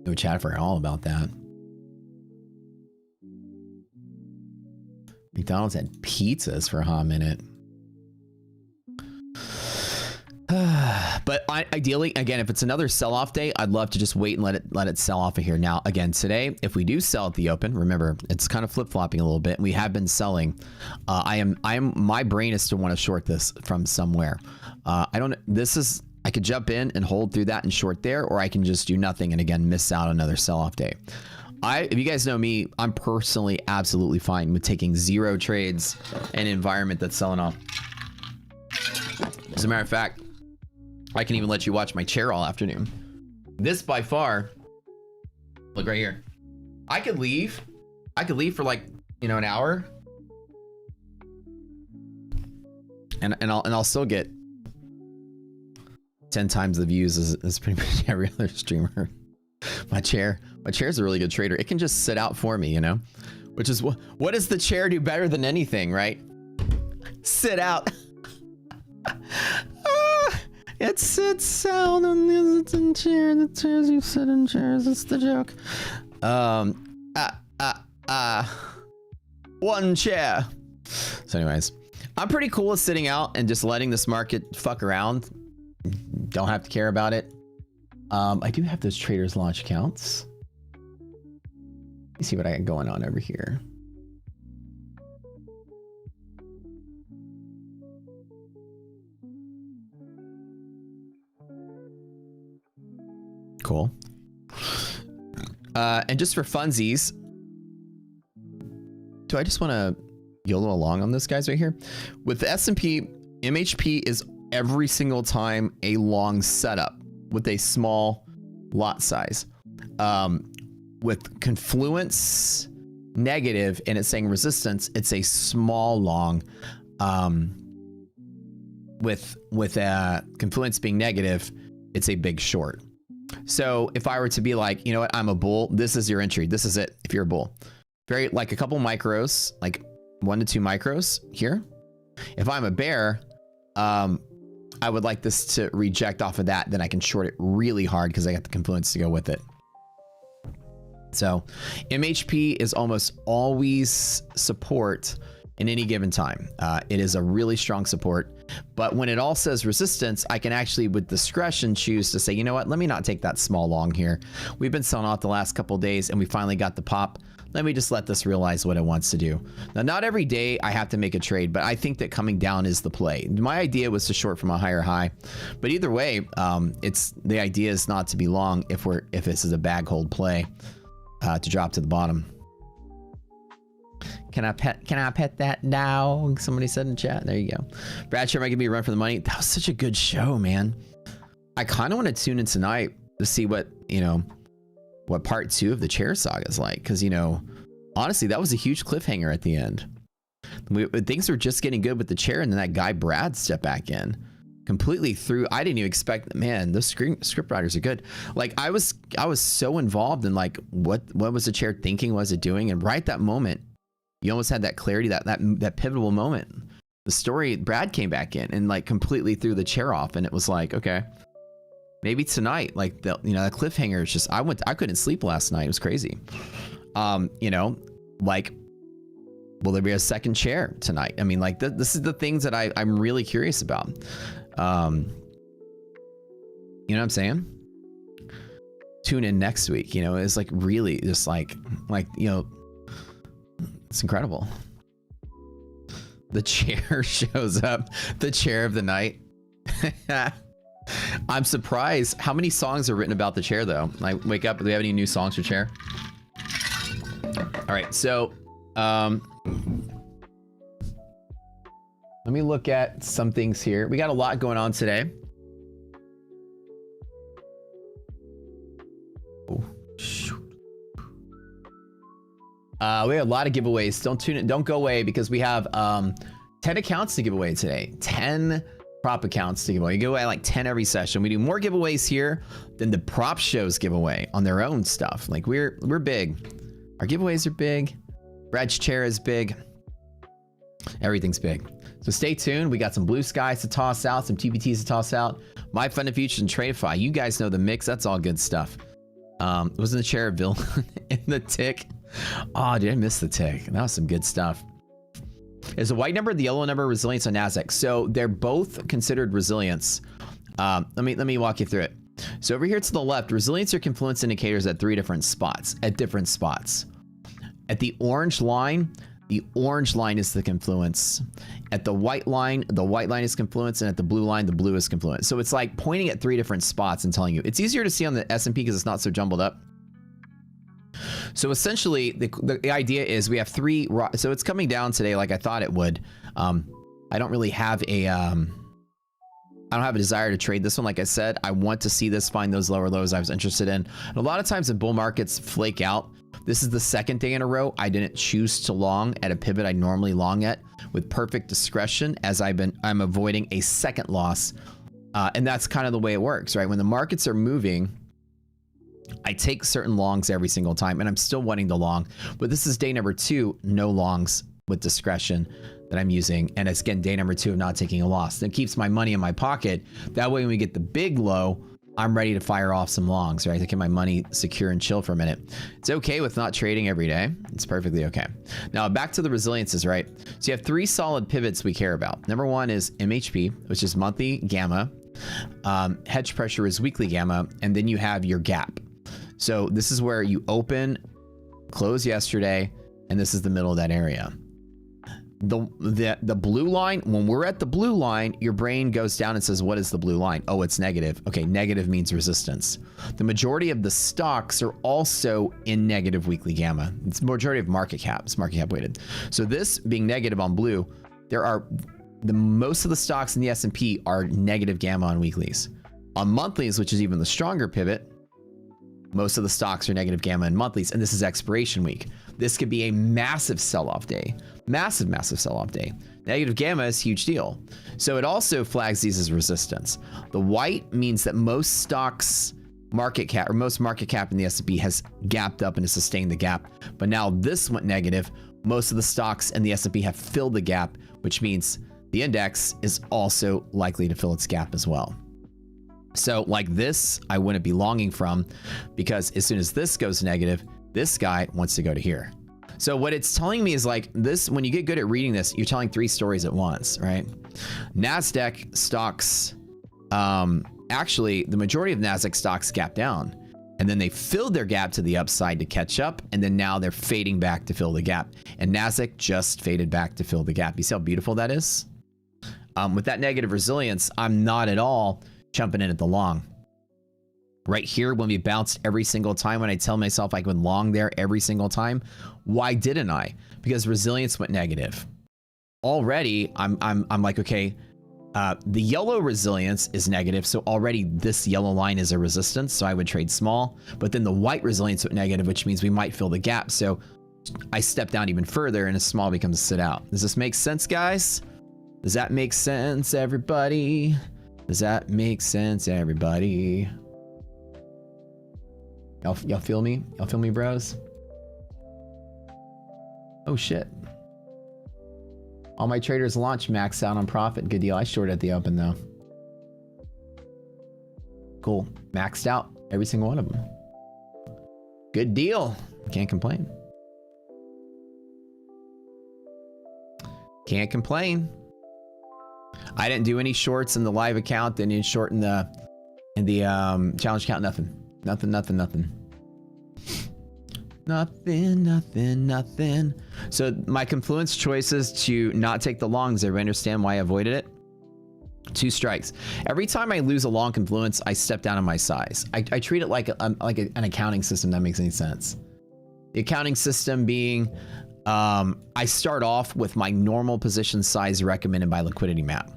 No chat, I forgot all about that. McDonald's had pizzas for a hot minute. But ideally, again, if it's another sell-off day, I'd love to just wait and let it sell off of here. Now, again, today, if we do sell at the open, remember it's kind of flip-flopping a little bit. We have been selling. My brain is to want to short this from somewhere. I could jump in and hold through that and short there, or I can just do nothing and again miss out another sell-off day. If you guys know me, I'm personally absolutely fine with taking 0 trades in an environment that's selling off. As a matter of fact, I can even let you watch my chair all afternoon. This by far, look right here. I could leave for like, an hour. And I'll still get 10 times the views as pretty much every other streamer. My chair's a really good trader. It can just sit out for me, which is what does the chair do better than anything, right? Sit out. It sits out on the chair. The chairs you sit in chairs. It's the joke. One chair. So anyways, I'm pretty cool with sitting out and just letting this market fuck around. Don't have to care about it. I do have those traders launch accounts. Let me see what I got going on over here. Cool. And just for funsies, do I just want to YOLO along on this, guys, right here? With the S&P, MHP is every single time a long setup with a small lot size. With confluence negative and it's saying resistance, it's a small long. With confluence being negative, it's a big short. So if I were to be like, you know what, I'm a bull, this is your entry. This is it. If you're a bull, very like a couple micros, like 1 to 2 micros here. If I'm a bear, I would like this to reject off of that. Then I can short it really hard because I got the confluence to go with it. So MHP is almost always support in any given time. It is a really strong support, but when it all says resistance, I can actually with discretion choose to say, you know what, let me not take that small long here. We've been selling off the last couple of days and we finally got the pop. Let me just let this realize what it wants to do. Now, not every day I have to make a trade, but I think that coming down is the play. My idea was to short from a higher high, but either way, the idea is not to be long if this is a bag hold play to drop to the bottom. Can I pet that now? Somebody said in chat. There you go. Brad Chair might give me a run for the money. That was such a good show, man. I kind of want to tune in tonight to see what, what part 2 of the chair saga is like. Because, honestly, that was a huge cliffhanger at the end. Things were just getting good with the chair, and then that guy Brad stepped back in. Completely through. I didn't even expect, man, those script writers are good. Like I was so involved in like what was the chair thinking, what was it doing? And right at that moment, you almost had that clarity, that pivotal moment. The story, Brad came back in and like completely threw the chair off, and it was like, okay, maybe tonight, like that cliffhanger is just, I couldn't sleep last night. It was crazy. Like, will there be a second chair tonight? I mean, like this is the things that I'm really curious about. You know what I'm saying? Tune in next week. It's like really just like it's incredible. The chair shows up. The chair of the night. I'm surprised. How many songs are written about the chair though? Like wake up. Do we have any new songs for chair? All right. So, let me look at some things here. We got a lot going on today. Oh, shoot. We have a lot of giveaways. Don't tune in. Don't go away because we have 10 accounts to give away today. 10 prop accounts to give away. You give away like 10 every session. We do more giveaways here than the prop shows give away on their own stuff. Like we're big. Our giveaways are big. Brad's chair is big. Everything's big. So stay tuned. We got some blue skies to toss out, some TPTs to toss out. My Fund of Futures and Tradeify. You guys know the mix. That's all good stuff. Wasn't the chair of Bill in the tick? Oh, dude, I missed the tick. That was some good stuff. Is the white number the yellow number resilience on NASDAQ? So they're both considered resilience. Let me walk you through it. So over here to the left, resilience or confluence indicators at different spots. At the orange line is the confluence. At the white line is confluence, and at the blue is confluence. So it's like pointing at 3 different spots and telling you. It's easier to see on the S&P because it's not so jumbled up. So essentially, the idea is we have 3. So it's coming down today like I thought it would. I don't really have a I don't have a desire to trade this one. Like I said, I want to see this find those lower lows I was interested in. And a lot of times in bull markets flake out. This is the second day in a row I didn't choose to long at a pivot I normally long at with perfect discretion, as I'm avoiding a second loss. And that's kind of the way it works, right? When the markets are moving, I take certain longs every single time, and I'm still wanting the long. But this is day number 2, no longs with discretion that I'm using. And it's again, day number 2 of not taking a loss. That keeps my money in my pocket. That way, when we get the big low, I'm ready to fire off some longs, right? To get my money secure and chill for a minute. It's okay with not trading every day. It's perfectly okay. Now back to the resiliences, right? So you have 3 solid pivots we care about. Number 1 is MHP, which is monthly gamma. Hedge pressure is weekly gamma. And then you have your gap. So this is where you open, close yesterday, and this is the middle of that area. The blue line, when we're at the blue line, your brain goes down and says, what is the blue line? Oh, it's negative. Okay, negative means resistance. The majority of the stocks are also in negative weekly gamma. It's the majority of market cap. It's market cap weighted. So this being negative on blue, most of the stocks in the S&P are negative gamma on weeklies. On monthlies, which is even the stronger pivot, most of the stocks are negative gamma in monthlies, and this is expiration week. This could be a massive sell-off day. Massive sell-off day. Negative gamma is a huge deal. So it also flags these as resistance. The white means that most stocks market cap, or most market cap in the S&P has gapped up and has sustained the gap. But now this went negative. Most of the stocks in the S&P have filled the gap, which means the index is also likely to fill its gap as well. So like this, I wouldn't be longing from, because as soon as this goes negative, this guy wants to go to here. So what it's telling me is like this, when you get good at reading this, you're telling 3 stories at once, right? NASDAQ stocks, actually the majority of NASDAQ stocks gap down, and then they filled their gap to the upside to catch up, and then now they're fading back to fill the gap. And NASDAQ just faded back to fill the gap. You see how beautiful that is? With that negative resilience, I'm not at all jumping in at the long. Right here, when we bounced every single time, when I tell myself I would long there every single time, why didn't I? Because resilience went negative. Already, I'm like, okay, the yellow resilience is negative, so already this yellow line is a resistance, so I would trade small. But then the white resilience went negative, which means we might fill the gap, so I step down even further and a small becomes a sit out. Does this make sense, guys? Does that make sense, everybody? Does that make sense, everybody? Y'all feel me? Y'all feel me, bros? Oh shit. All my traders launch maxed out on profit. Good deal. I shorted at the open though. Cool. Maxed out every single one of them. Good deal. Can't complain. Can't complain. I didn't do any shorts in the live account, didn't even short in the challenge account. Nothing. Nothing. So my confluence choices to not take the longs, everybody understand why I avoided it? 2 strikes. Every time I lose a long confluence, I step down in my size. I treat it like an accounting system that makes any sense. The accounting system being, I start off with my normal position size recommended by liquidity map.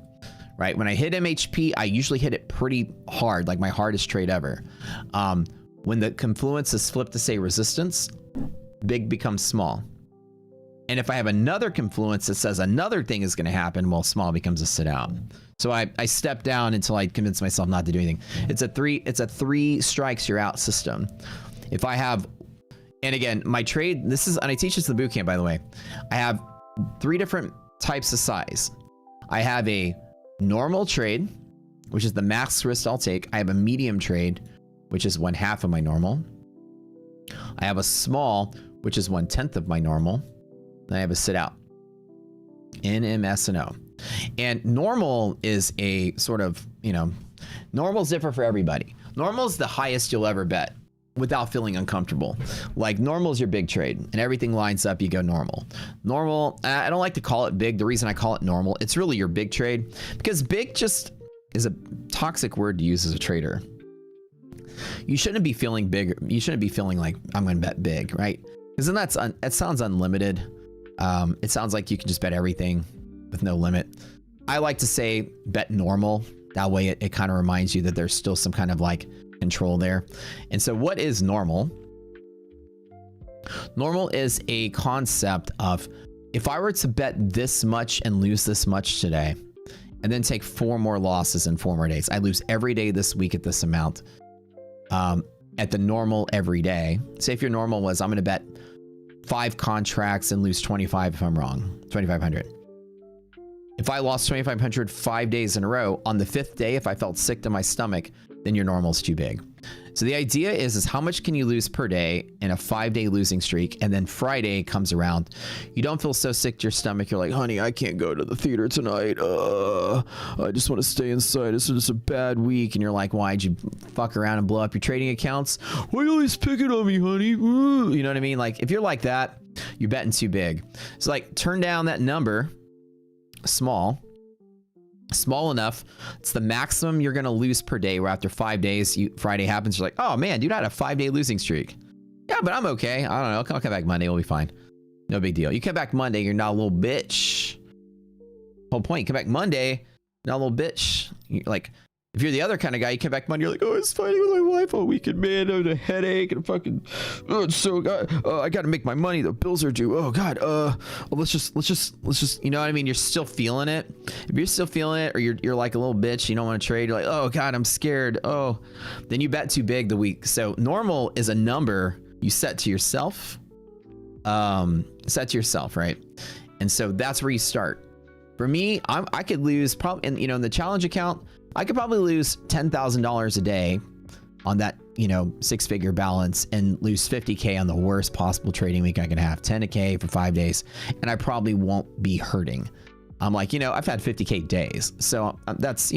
Right? When I hit MHP, I usually hit it pretty hard, like my hardest trade ever. When the confluence is flipped to say resistance, big becomes small. And if I have another confluence that says another thing is going to happen, well, small becomes a sit out. So I step down until I convince myself not to do anything. It's a 3 strikes you're out system. If I have, and again, my trade, this is, and I teach this in the boot camp, by the way, I have 3 different types of size. I have a normal trade, which is the max risk I'll take. I have a medium trade, which is 1/2 of my normal. I have a small, which is 1/10 of my normal. Then I have a sit out. N, M, S, and O. And normal is a sort of, normal is different for everybody. Normal is the highest you'll ever bet without feeling uncomfortable. Like normal is your big trade and everything lines up, you go normal. Normal, I don't like to call it big. The reason I call it normal, it's really your big trade, because big just is a toxic word to use as a trader. You shouldn't be feeling big. You shouldn't be feeling like I'm going to bet big, right? Because then that sounds unlimited. It sounds like you can just bet everything with no limit. I like to say bet normal. That way it kind of reminds you that there's still some kind of like control there. And so what is normal? Normal is a concept of, if I were to bet this much and lose this much today, and then take 4 more losses in 4 more days, I lose every day this week at this amount. At the normal every day. Say if your normal was, I'm going to bet 5 contracts and lose 25 if I'm wrong, 2,500. If I lost 2,500 5 days in a row, on the 5th day, if I felt sick to my stomach, then your normal is too big. So the idea is how much can you lose per day in a 5-day losing streak? And then Friday comes around, you don't feel so sick to your stomach. You're like, honey, I can't go to the theater tonight. I just want to stay inside. This is just a bad week. And you're like, why'd you fuck around and blow up your trading accounts? Why you always picking on me, honey? You know what I mean? Like if you're like that, you're betting too big. So like turn down that number, small enough. It's the maximum you're going to lose per day, where after 5 days, Friday happens. You're like, oh man, dude, I had a 5-day losing streak. Yeah, but I'm okay. I don't know. I'll come back Monday. We'll be fine. No big deal. You come back Monday, you're not a little bitch. Whole point, you come back Monday, not a little bitch. You're like, if you're the other kind of guy, you come back Monday, you're like, oh, I was fighting with my wife all weekend, man. I had a headache and fucking, it's so God, I got to make my money. The bills are due. Oh God. Let's just, you know what I mean? You're still feeling it. If you're still feeling it, or you're like a little bitch, you don't want to trade. You're like, oh God, I'm scared. Oh, then you bet too big the week. So normal is a number you set to yourself. Right? And so that's where you start. For me, I could lose probably, in the challenge account, I could probably lose $10,000 a day on that, 6-figure balance and lose 50K on the worst possible trading week I could have, 10K for 5 days. And I probably won't be hurting. I'm like, I've had 50K days. So that's,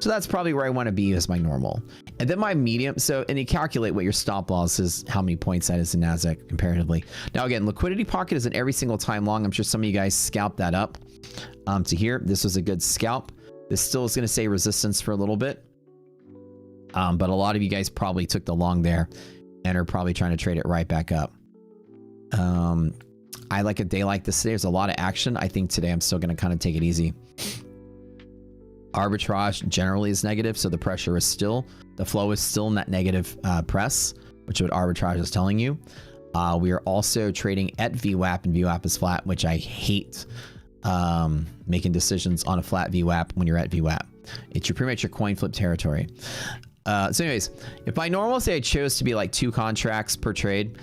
so that's probably where I want to be as my normal. And then my medium. So, and you calculate what your stop loss is, how many points that is in NASDAQ comparatively. Now, again, liquidity pocket is an every single time long. I'm sure some of you guys scalped that up to here. This was a good scalp. This still is going to say resistance for a little bit. But a lot of you guys probably took the long there and are probably trying to trade it right back up. I like a day like this today. There's a lot of action. I think today I'm still going to kind of take it easy. Arbitrage generally is negative, so the pressure is still, the flow is still in that negative press, which is what arbitrage is telling you. We are also trading at VWAP, and VWAP is flat, which I hate making decisions on a flat VWAP when you're at VWAP. It's pretty much your coin flip territory. So anyways, if my normal, say I chose to be like 2 contracts per trade,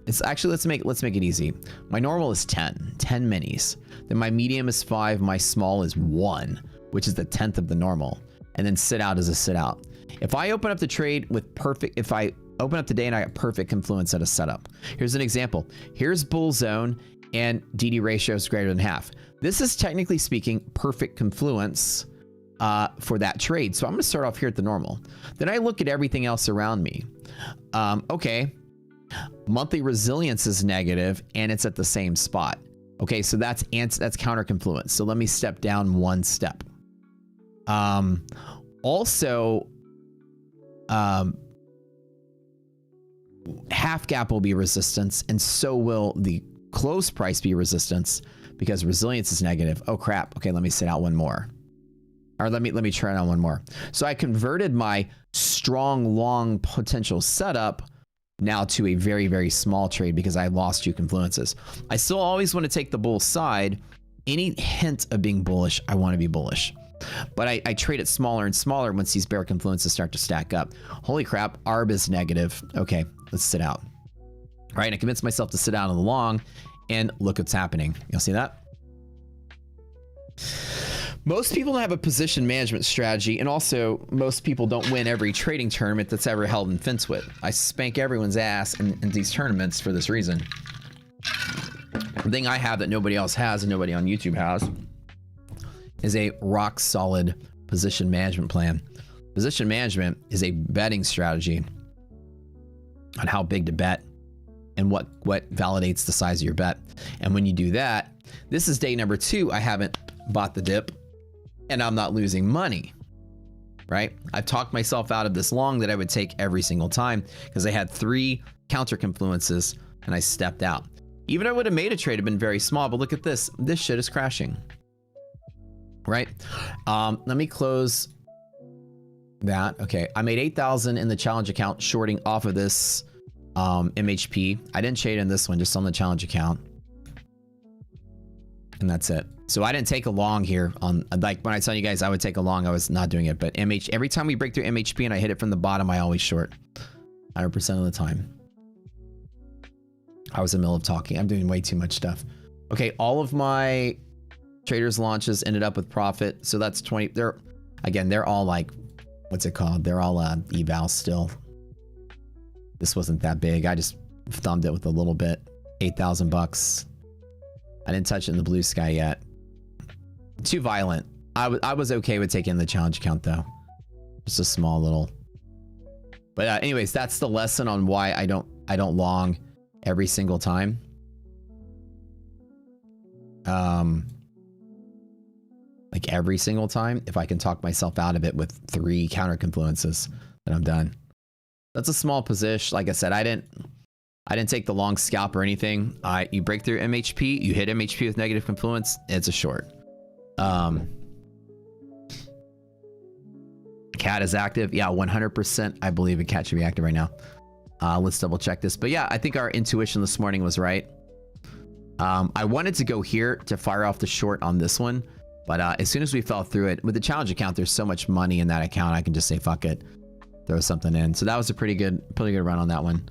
it's actually, let's make it easy. My normal is 10 minis. Then my medium is 5, my small is 1, which is the 10th of the normal. And then sit out is a sit out. If I open up the trade with perfect, if I open up the day and I got perfect confluence at a setup. Here's an example. Here's bull zone and DD ratio is greater than half. This is technically speaking perfect confluence for that trade. So I'm gonna start off here at the normal. Then I look at everything else around me. Okay, monthly resilience is negative and it's at the same spot. Okay, so that's counter confluence. So let me step down 1 step. Also, half gap will be resistance, and so will the close price be resistance because resilience is negative. Oh crap. Okay, let me sit out 1 more. Or let me try it on 1 more. So I converted my strong long potential setup now to a very, very small trade because I lost 2 confluences. I still always want to take the bull side. Any hint of being bullish, I want to be bullish. But I trade it smaller and smaller once these bear confluences start to stack up. Holy crap, ARB is negative. Okay, let's sit out. All right, I convinced myself to sit out on the long and look what's happening. You'll see that? Most people don't have a position management strategy, and also most people don't win every trading tournament that's ever held in FinSwit. I spank everyone's ass in these tournaments for this reason. The thing I have that nobody else has and nobody on YouTube has is a rock solid position management plan. Position management is a betting strategy on how big to bet and what validates the size of your bet. And when you do that, this is day number 2. I haven't bought the dip and I'm not losing money, right? I've talked myself out of this long that I would take every single time because I had 3 counter confluences and I stepped out. Even if I would have made a trade, have been very small, but look at this. This shit is crashing, right? Let me close that. Okay, I made 8,000 in the challenge account shorting off of this MHP. I didn't trade in this one, just on the challenge account. And that's it. So I didn't take a long here on, like when I tell you guys I would take a long, I was not doing it. But every time we break through MHP and I hit it from the bottom, I always short 100% of the time. I was in the middle of talking. I'm doing way too much stuff. Okay, all of my traders launches ended up with profit. So that's 20. They're all like, what's it called? They're all eval still. This wasn't that big. I just thumbed it with a little bit. 8,000 bucks. I didn't touch it in the blue sky yet. Too violent. I was okay with taking the challenge account though. Just a small little. But anyways, that's the lesson on why I don't long every single time. Like every single time, if I can talk myself out of it with 3 counter confluences, then I'm done. That's a small position. Like I said, I didn't take the long scalp or anything. You break through MHP, you hit MHP with negative confluence, it's a short. Cat is active. Yeah, 100%. I believe a cat should be active right now. Let's double check this. But yeah, I think our intuition this morning was right. I wanted to go here to fire off the short on this one. But as soon as we fell through it, with the challenge account, there's so much money in that account, I can just say, fuck it. Throw something in. So that was a pretty good run on that one.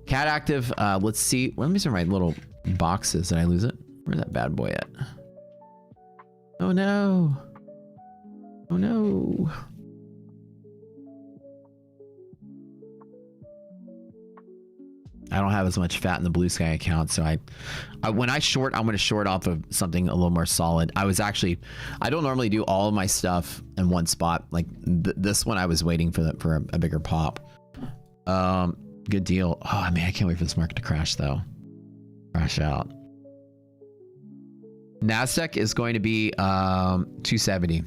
Cat active. Let's see. Let me see my little boxes. Did I lose it? Where's that bad boy at? Oh no. Oh no. I don't have as much fat in the Blue Sky account, so I when I short, I'm going to short off of something a little more solid. I don't normally do all of my stuff in one spot. Like this one, I was waiting for a bigger pop. Good deal. Oh man, I can't wait for this market to crash though. Crash out. Nasdaq is going to be 270.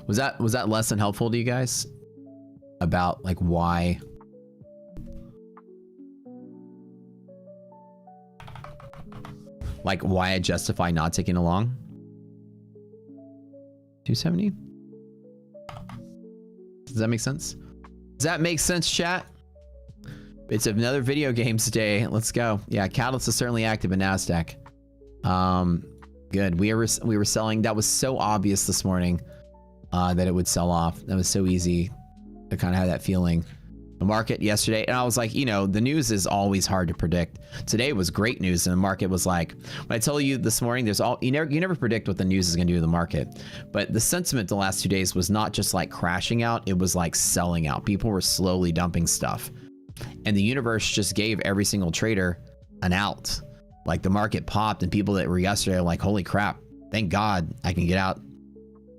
Was that less than helpful to you guys? About like why I justify not taking along 270. Does that make sense? Does that make sense, chat? It's another video games day. Let's go. Yeah, Catalyst is certainly active in Nasdaq. Good. We were selling. That was so obvious this morning that it would sell off. That was so easy. I kind of had that feeling. The market yesterday, and I was like, you know, the news is always hard to predict. Today was great news, and the market was like, when I tell you this morning, you never predict what the news is going to do to the market. But the sentiment the last 2 days was not just like crashing out, it was like selling out. People were slowly dumping stuff, and the universe just gave every single trader an out. Like the market popped, and people that were yesterday are like, holy crap, thank God I can get out a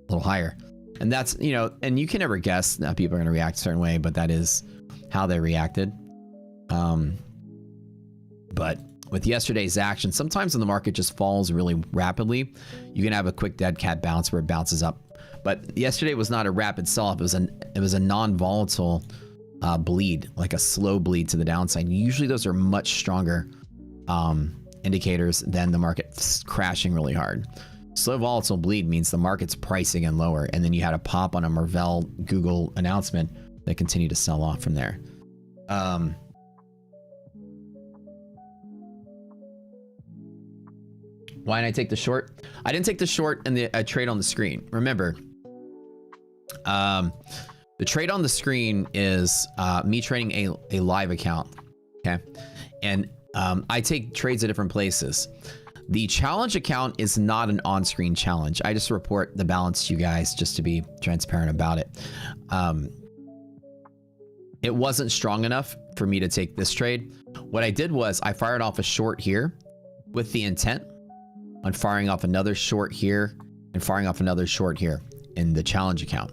little higher. And that's, you know, and you can never guess that people are going to react a certain way, but that is how they reacted. But with yesterday's action, sometimes when the market just falls really rapidly, you can have a quick dead cat bounce where it bounces up. But yesterday was not a rapid sell-off. It was a non-volatile bleed, like a slow bleed to the downside. Usually those are much stronger indicators than the market crashing really hard. Slow volatile bleed means the market's pricing in lower, and then you had a pop on a Marvell Google announcement that continued to sell off from there. Why didn't I take the short? I didn't take the short in the trade on the screen. Remember, the trade on the screen is me trading a live account, okay? And I take trades at different places. The challenge account is not an on-screen challenge. I just report the balance to you guys just to be transparent about it. It wasn't strong enough for me to take this trade. What I did was I fired off a short here with the intent on firing off another short here and firing off another short here in the challenge account.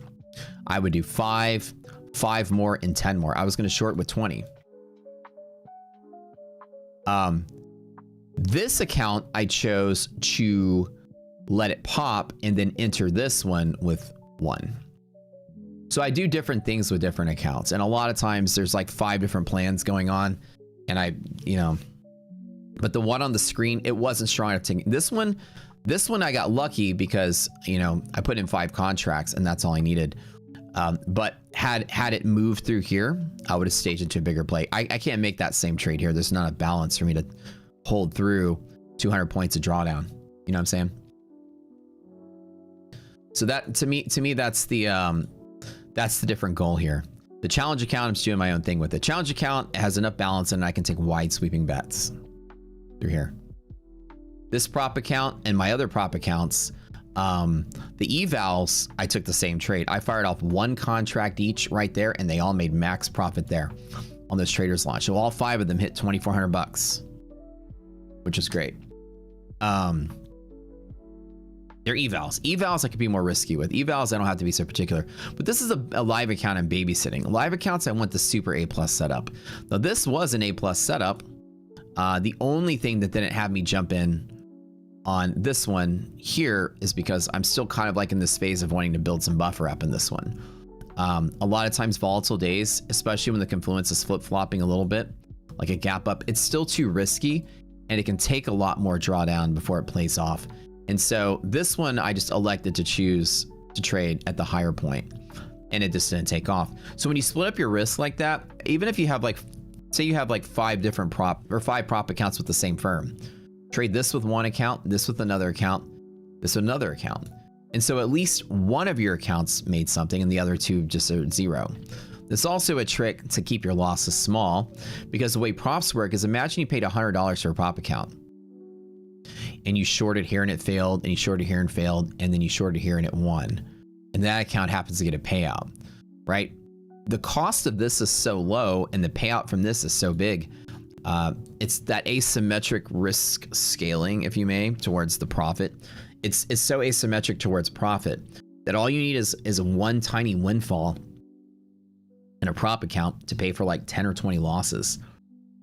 I would do 5 more, and 10 more. I was going to short with 20. This account, I chose to let it pop and then enter this one with 1. So I do different things with different accounts. And a lot of times there's like 5 different plans going on. And but the one on the screen, it wasn't strong enough to this one I got lucky because, I put in 5 contracts and that's all I needed. But had it moved through here, I would have staged it to a bigger play. I can't make that same trade here. There's not a balance for me to hold through 200 points of drawdown. You know what I'm saying? So that to me that's the different goal here. The challenge account, I'm just doing my own thing with it. Challenge account has enough balance and I can take wide sweeping bets through here. This prop account and my other prop accounts, the evals, I took the same trade. I fired off 1 contract each right there, and they all made max profit there on this traders launch. So all 5 of them hit 2,400 bucks, which is great. They're evals. Evals I could be more risky with. Evals I don't have to be so particular. But this is a live account I'm babysitting. Live accounts I want the super A+ setup. Now this was an A+ setup. The only thing that didn't have me jump in on this one here is because I'm still kind of like in this phase of wanting to build some buffer up in this one. A lot of times volatile days, especially when the confluence is flip-flopping a little bit, like a gap up, it's still too risky and it can take a lot more drawdown before it plays off. And so this one, I just elected to choose to trade at the higher point, and it just didn't take off. So when you split up your risk like that, even if you have say you have 5 different prop accounts with the same firm, trade this with one account, this with another account, this with another account. And so at least one of your accounts made something and the other 2 just are 0. There's also a trick to keep your losses small, because the way props work is, imagine you paid $100 for a prop account. and you shorted here and it failed, and you shorted here and failed, and then you shorted here and it won, and that account happens to get a payout, right? The cost of this is so low and the payout from this is so big. It's that asymmetric risk scaling, if you may, towards the profit. It's so asymmetric towards profit that all you need is one tiny windfall in a prop account to pay for like 10 or 20 losses,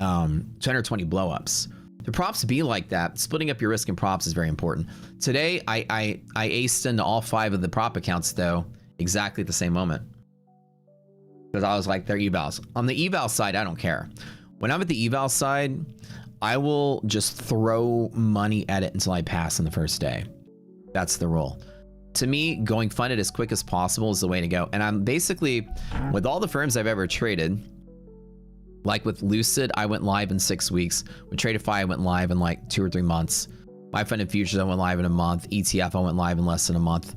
10 or 20 blowups. The props be like that. Splitting up your risk in props is very important. Today, I aced into all 5 of the prop accounts though, exactly at the same moment. Because I was like, they're evals. On the eval side, I don't care. When I'm at the eval side, I will just throw money at it until I pass on the first day. That's the rule. To me, going funded as quick as possible is the way to go. And I'm basically, with all the firms I've ever traded, like with Lucid, I went live in 6 weeks. With Tradeify, I went live in like 2 or 3 months. My Funded Futures, I went live in a month. ETF, I went live in less than a month.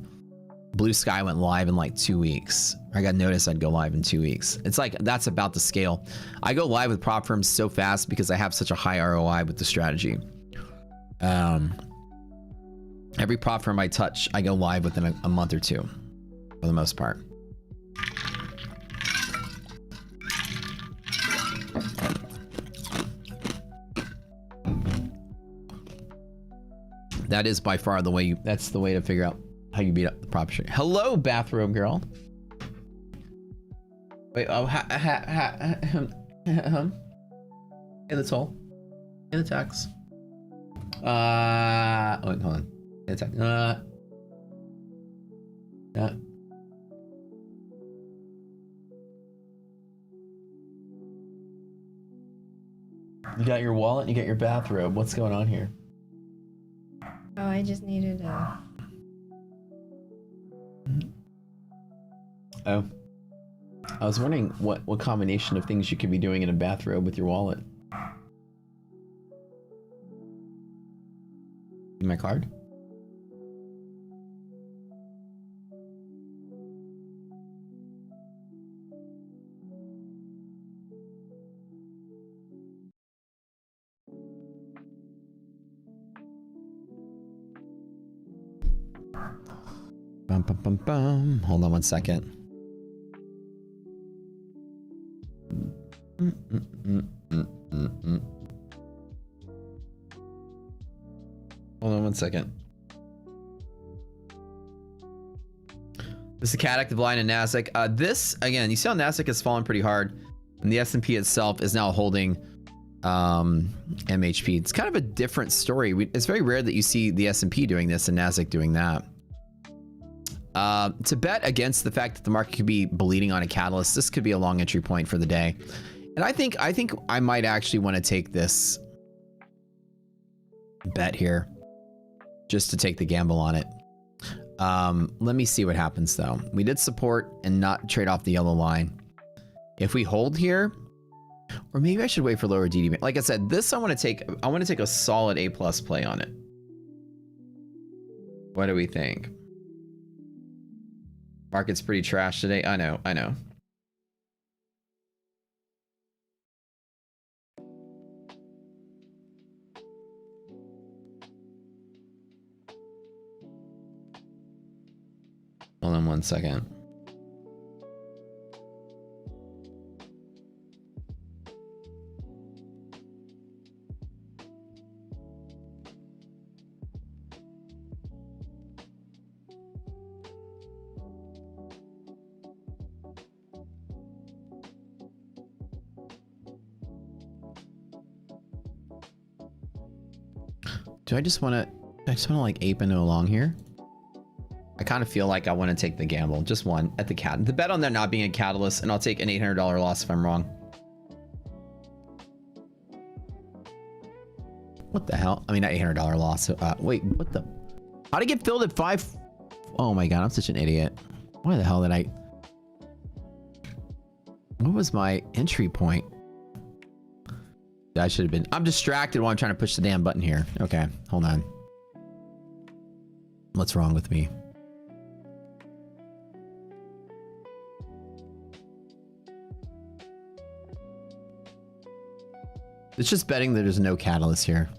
Blue Sky went live in like 2 weeks. I got notice I'd go live in 2 weeks. It's like, that's about the scale. I go live with prop firms so fast because I have such a high ROI with the strategy. Every prop firm I touch, I go live within a month or 2, for the most part. That is by far the way that's the way to figure out how you beat up the prop trade. Hello, bathrobe girl. Wait, oh, in the toll. In the tax. Wait, hold on. In the tax. Yeah. You got your wallet and you got your bathrobe. What's going on here? Oh, I just needed a... Oh. I was wondering what combination of things you could be doing in a bathrobe with your wallet. My card? Bum, bum, bum, bum. Hold on one second. Hold on one second. This is the cat active line in NASDAQ. This, again, you see how NASDAQ has fallen pretty hard, and the S&P itself is now holding MHP. It's kind of a different story. It's very rare that you see the S&P doing this and NASDAQ doing that. To bet against the fact that the market could be bleeding on a catalyst, this could be a long entry point for the day. And I think I might actually want to take this bet here just to take the gamble on it. Let me see what happens though. We did support and not trade off the yellow line. If we hold here, or maybe I should wait for lower DD. Like I said, this I want to take a solid A+ play on it. What do we think? Market's pretty trash today. I know. Hold on one second. Do I just want to like ape into along here? I kind of feel like I want to take the gamble. Just one at the cat. The bet on there not being a catalyst, and I'll take an $800 loss if I'm wrong. What the hell? I mean, not $800 loss. Wait, what the? How'd it get filled at 5? Oh my God, I'm such an idiot. Why the hell did I? What was my entry point? I should have been. I'm distracted while I'm trying to push the damn button here. Okay, hold on. What's wrong with me? It's just betting that there's no catalyst here.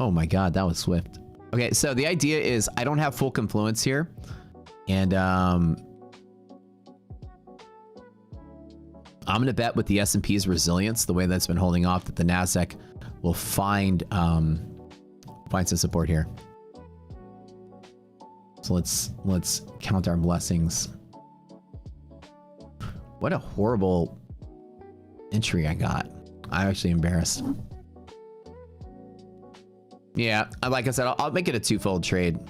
Oh my God, that was swift. Okay, so the idea is I don't have full confluence here. And I'm going to bet with the S&P's resilience, the way that's been holding off, that the NASDAQ will find some support here. So let's count our blessings. What a horrible entry I got. I'm actually embarrassed. Yeah, like I said, I'll make it a twofold trade.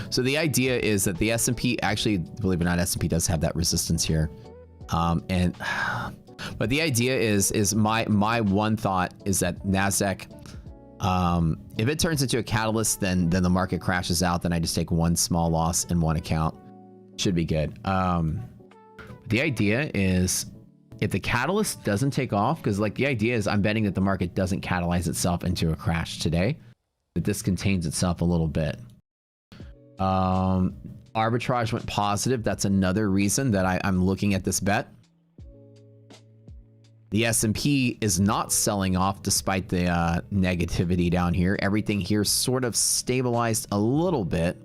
So the idea is that the S&P, actually, believe it or not, S&P does have that resistance here. But the idea is my one thought is that NASDAQ, if it turns into a catalyst, then the market crashes out. Then I just take one small loss in one account. Should be good. The idea is if the catalyst doesn't take off, because like the idea is I'm betting that the market doesn't catalyze itself into a crash today, that this contains itself a little bit. Arbitrage went positive. That's another reason that I'm looking at this bet. The S&P is not selling off despite the negativity down here. Everything here sort of stabilized a little bit.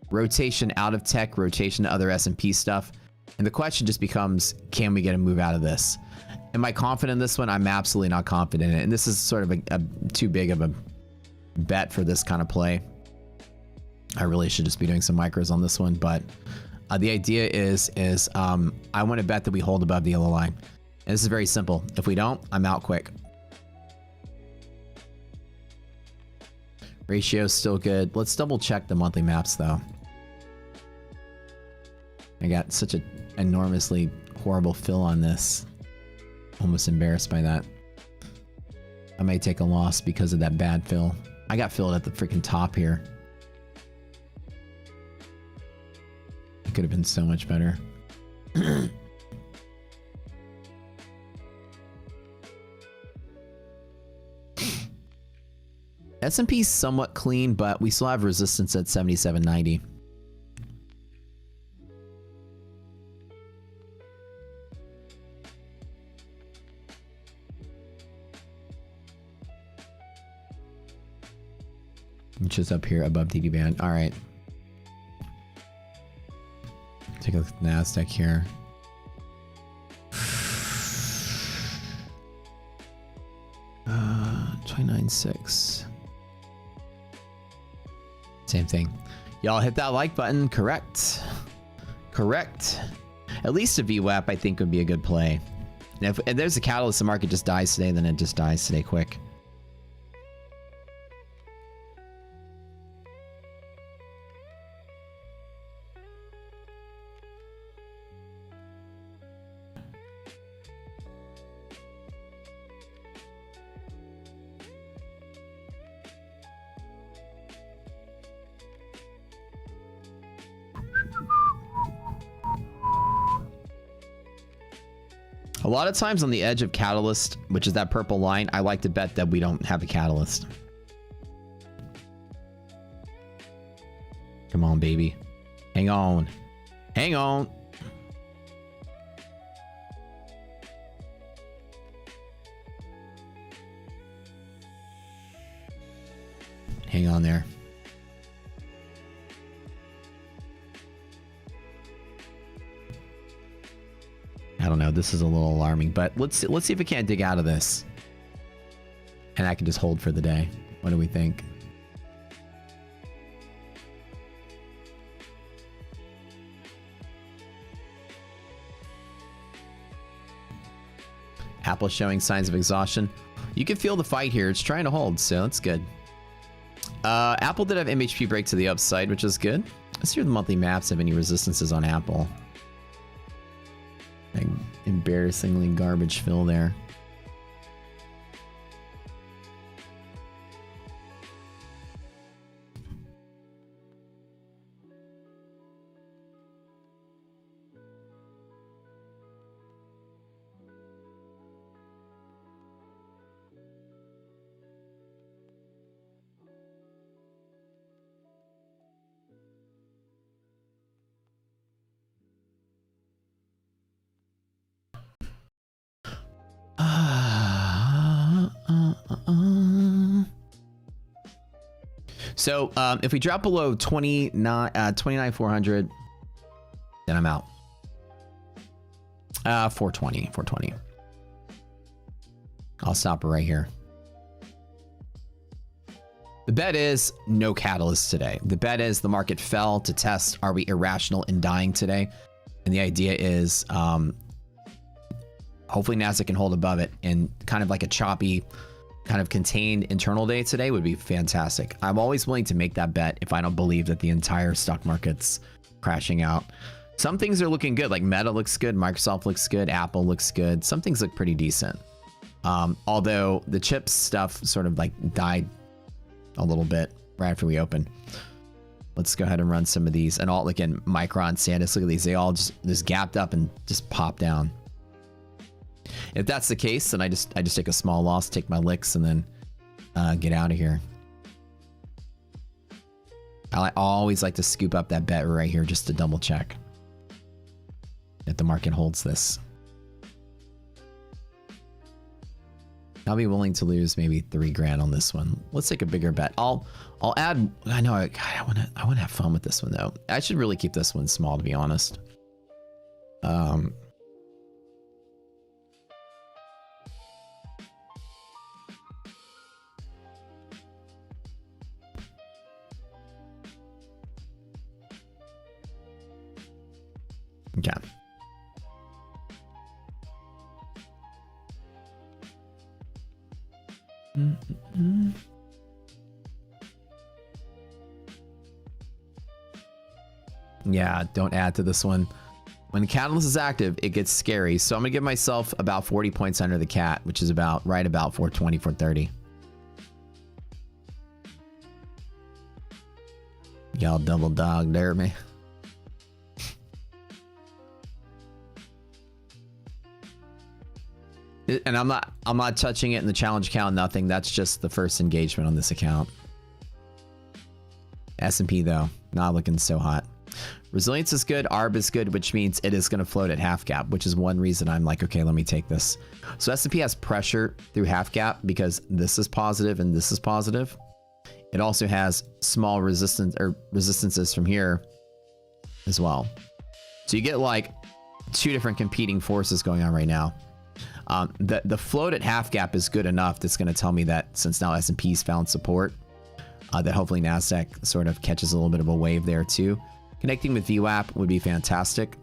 Rotation out of tech, rotation to other S&P stuff. And the question just becomes, can we get a move out of this? Am I confident in this one? I'm absolutely not confident in it. And this is sort of a too big of a bet for this kind of play. I really should just be doing some micros on this one. But the idea is I want to bet that we hold above the yellow line. And this is very simple. If we don't, I'm out quick. Ratio is still good. Let's double check the monthly maps though. I got such an enormously horrible fill on this. Almost embarrassed by that. I may take a loss because of that bad fill. I got filled at the freaking top here. It could have been so much better. S&P's somewhat clean, but we still have resistance at 77.90. Which is up here above DD band. All right. Take a look at the NASDAQ here. Uh, 29.6. Same thing. Y'all hit that like button. Correct. Correct. At least a VWAP I think would be a good play. And if there's a catalyst, the market just dies today, then it just dies today quick. A lot of times on the edge of catalyst, which is that purple line, I like to bet that we don't have a catalyst. Come on, baby. Hang on. Hang on. Hang on there. I don't know. This is a little alarming, but let's see if we can't dig out of this. And I can just hold for the day. What do we think? Apple showing signs of exhaustion. You can feel the fight here. It's trying to hold, so that's good. Apple did have MHP break to the upside, which is good. Let's see if the monthly maps have any resistances on Apple. Like, embarrassingly garbage fill there. So if we drop below 29,400, then I'm out. 420. I'll stop right here. The bet is no catalyst today. The bet is the market fell to test, are we irrational in dying today? And the idea is hopefully Nasdaq can hold above it, and kind of like a choppy, kind of contained internal day today would be fantastic. I'm always willing to make that bet if I don't believe that the entire stock market's crashing out. Some things are looking good, like Meta looks good, Microsoft looks good, Apple looks good. Some things look pretty decent. Although the chips stuff sort of like died a little bit right after we opened. Let's go ahead and run some of these. And all, again, Micron, Sandisk, look at these. They all just gapped up and just popped down. If that's the case, then I just take a small loss, take my licks, and then get out of here. I always like to scoop up that bet right here just to double check if the market holds this. I'll be willing to lose maybe 3 grand on this one. Let's take a bigger bet. I'll add. I know. I want to have fun with this one though. I should really keep this one small, to be honest. Okay. Yeah, don't add to this one. When Catalyst is active, it gets scary. So I'm gonna give myself about 40 points under the cat, which is about right about 420, 430. Y'all double dog dare me. And I'm not touching it in the challenge account, nothing. That's just the first engagement on this account. S&P though, not looking so hot. Resilience is good, ARB is good, which means it is going to float at half gap, which is one reason I'm like, okay, let me take this. So S&P has pressure through half gap because this is positive and this is positive. It also has small resistance or resistances from here as well. So you get like 2 different competing forces going on right now. The float at half gap is good enough. That's going to tell me that since now S&P's found support, that hopefully Nasdaq sort of catches a little bit of a wave there too. Connecting with VWAP would be fantastic.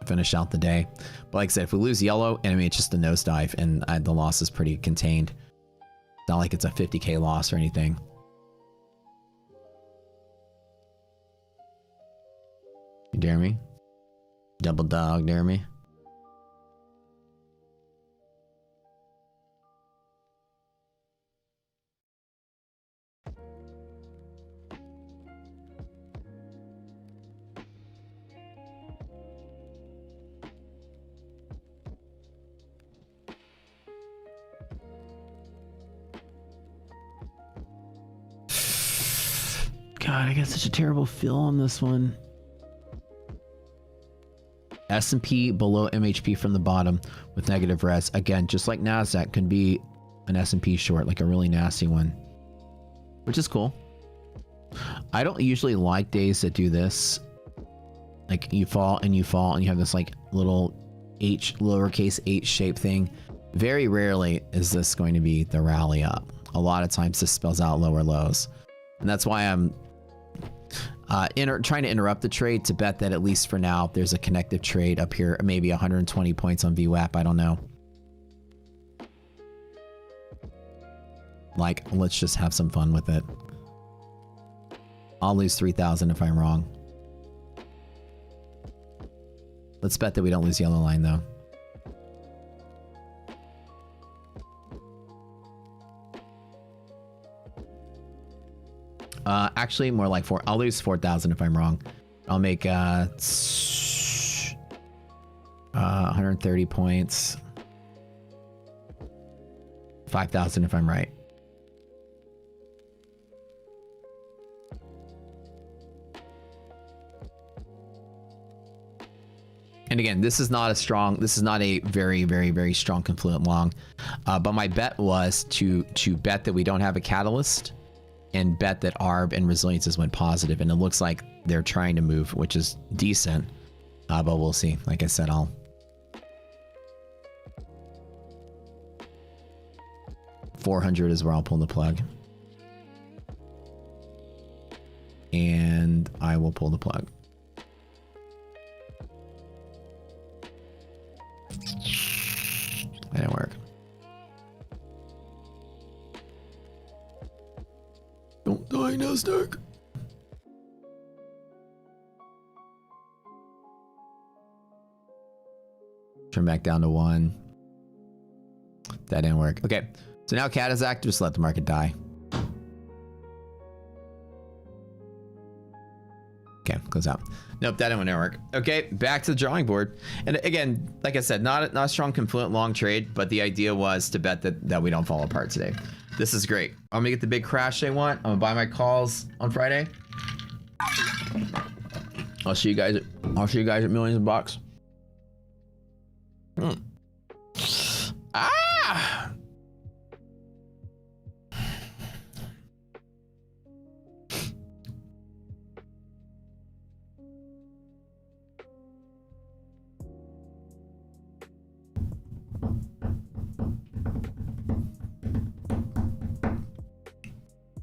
Finish out the day. But like I said, if we lose yellow, I mean, it's just a nosedive and the loss is pretty contained. It's not like it's a 50K loss or anything. You dare me? Double dog dare me? God, I got such a terrible feel on this one. S&P below MHP from the bottom with negative res. Again, just like Nasdaq, could be an S&P short, like a really nasty one, which is cool. I don't usually like days that do this. Like you fall and you have this like little H, lowercase h shape thing. Very rarely is this going to be the rally up. A lot of times this spells out lower lows. And that's why I'm trying to interrupt the trade to bet that at least for now there's a connective trade up here, maybe 120 points on VWAP. I don't know. Like, let's just have some fun with it. I'll lose 3,000 if I'm wrong. Let's bet that we don't lose yellow line though. Actually, more like 4. I'll lose 4,000 if I'm wrong. I'll make 130 points. 5,000 if I'm right. And again, this is not a very, very, very strong confluent long. But my bet was to bet that we don't have a catalyst and bet that ARB and resiliences went positive, and it looks like they're trying to move, which is decent, but we'll see. Like I said, 400 is where I'll pull the plug, and I will pull the plug. That didn't work. Don't die, Nasdaq. Turn back down to 1. That didn't work. Okay, so now cat is active. Just let the market die. Okay, close out. Nope, that didn't work. Okay, back to the drawing board. And again, like I said, not a strong confluent long trade, but the idea was to bet that we don't fall apart today. This is great. I'm gonna get the big crash I want. I'm gonna buy my calls on Friday. I'll see you guys at millions of bucks. Ah!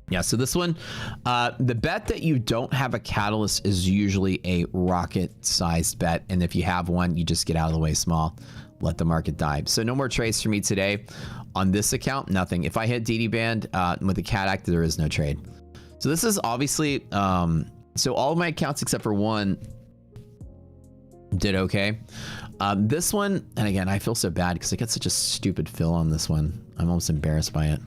Yeah, so this one, the bet that you don't have a catalyst is usually a rocket-sized bet, and if you have one, you just get out of the way small, let the market die. So no more trades for me today. On this account, nothing. If I hit DD band with the cat act, there is no trade. So this is obviously, so all of my accounts except for one did okay. This one, and again, I feel so bad because I got such a stupid fill on this one. I'm almost embarrassed by it.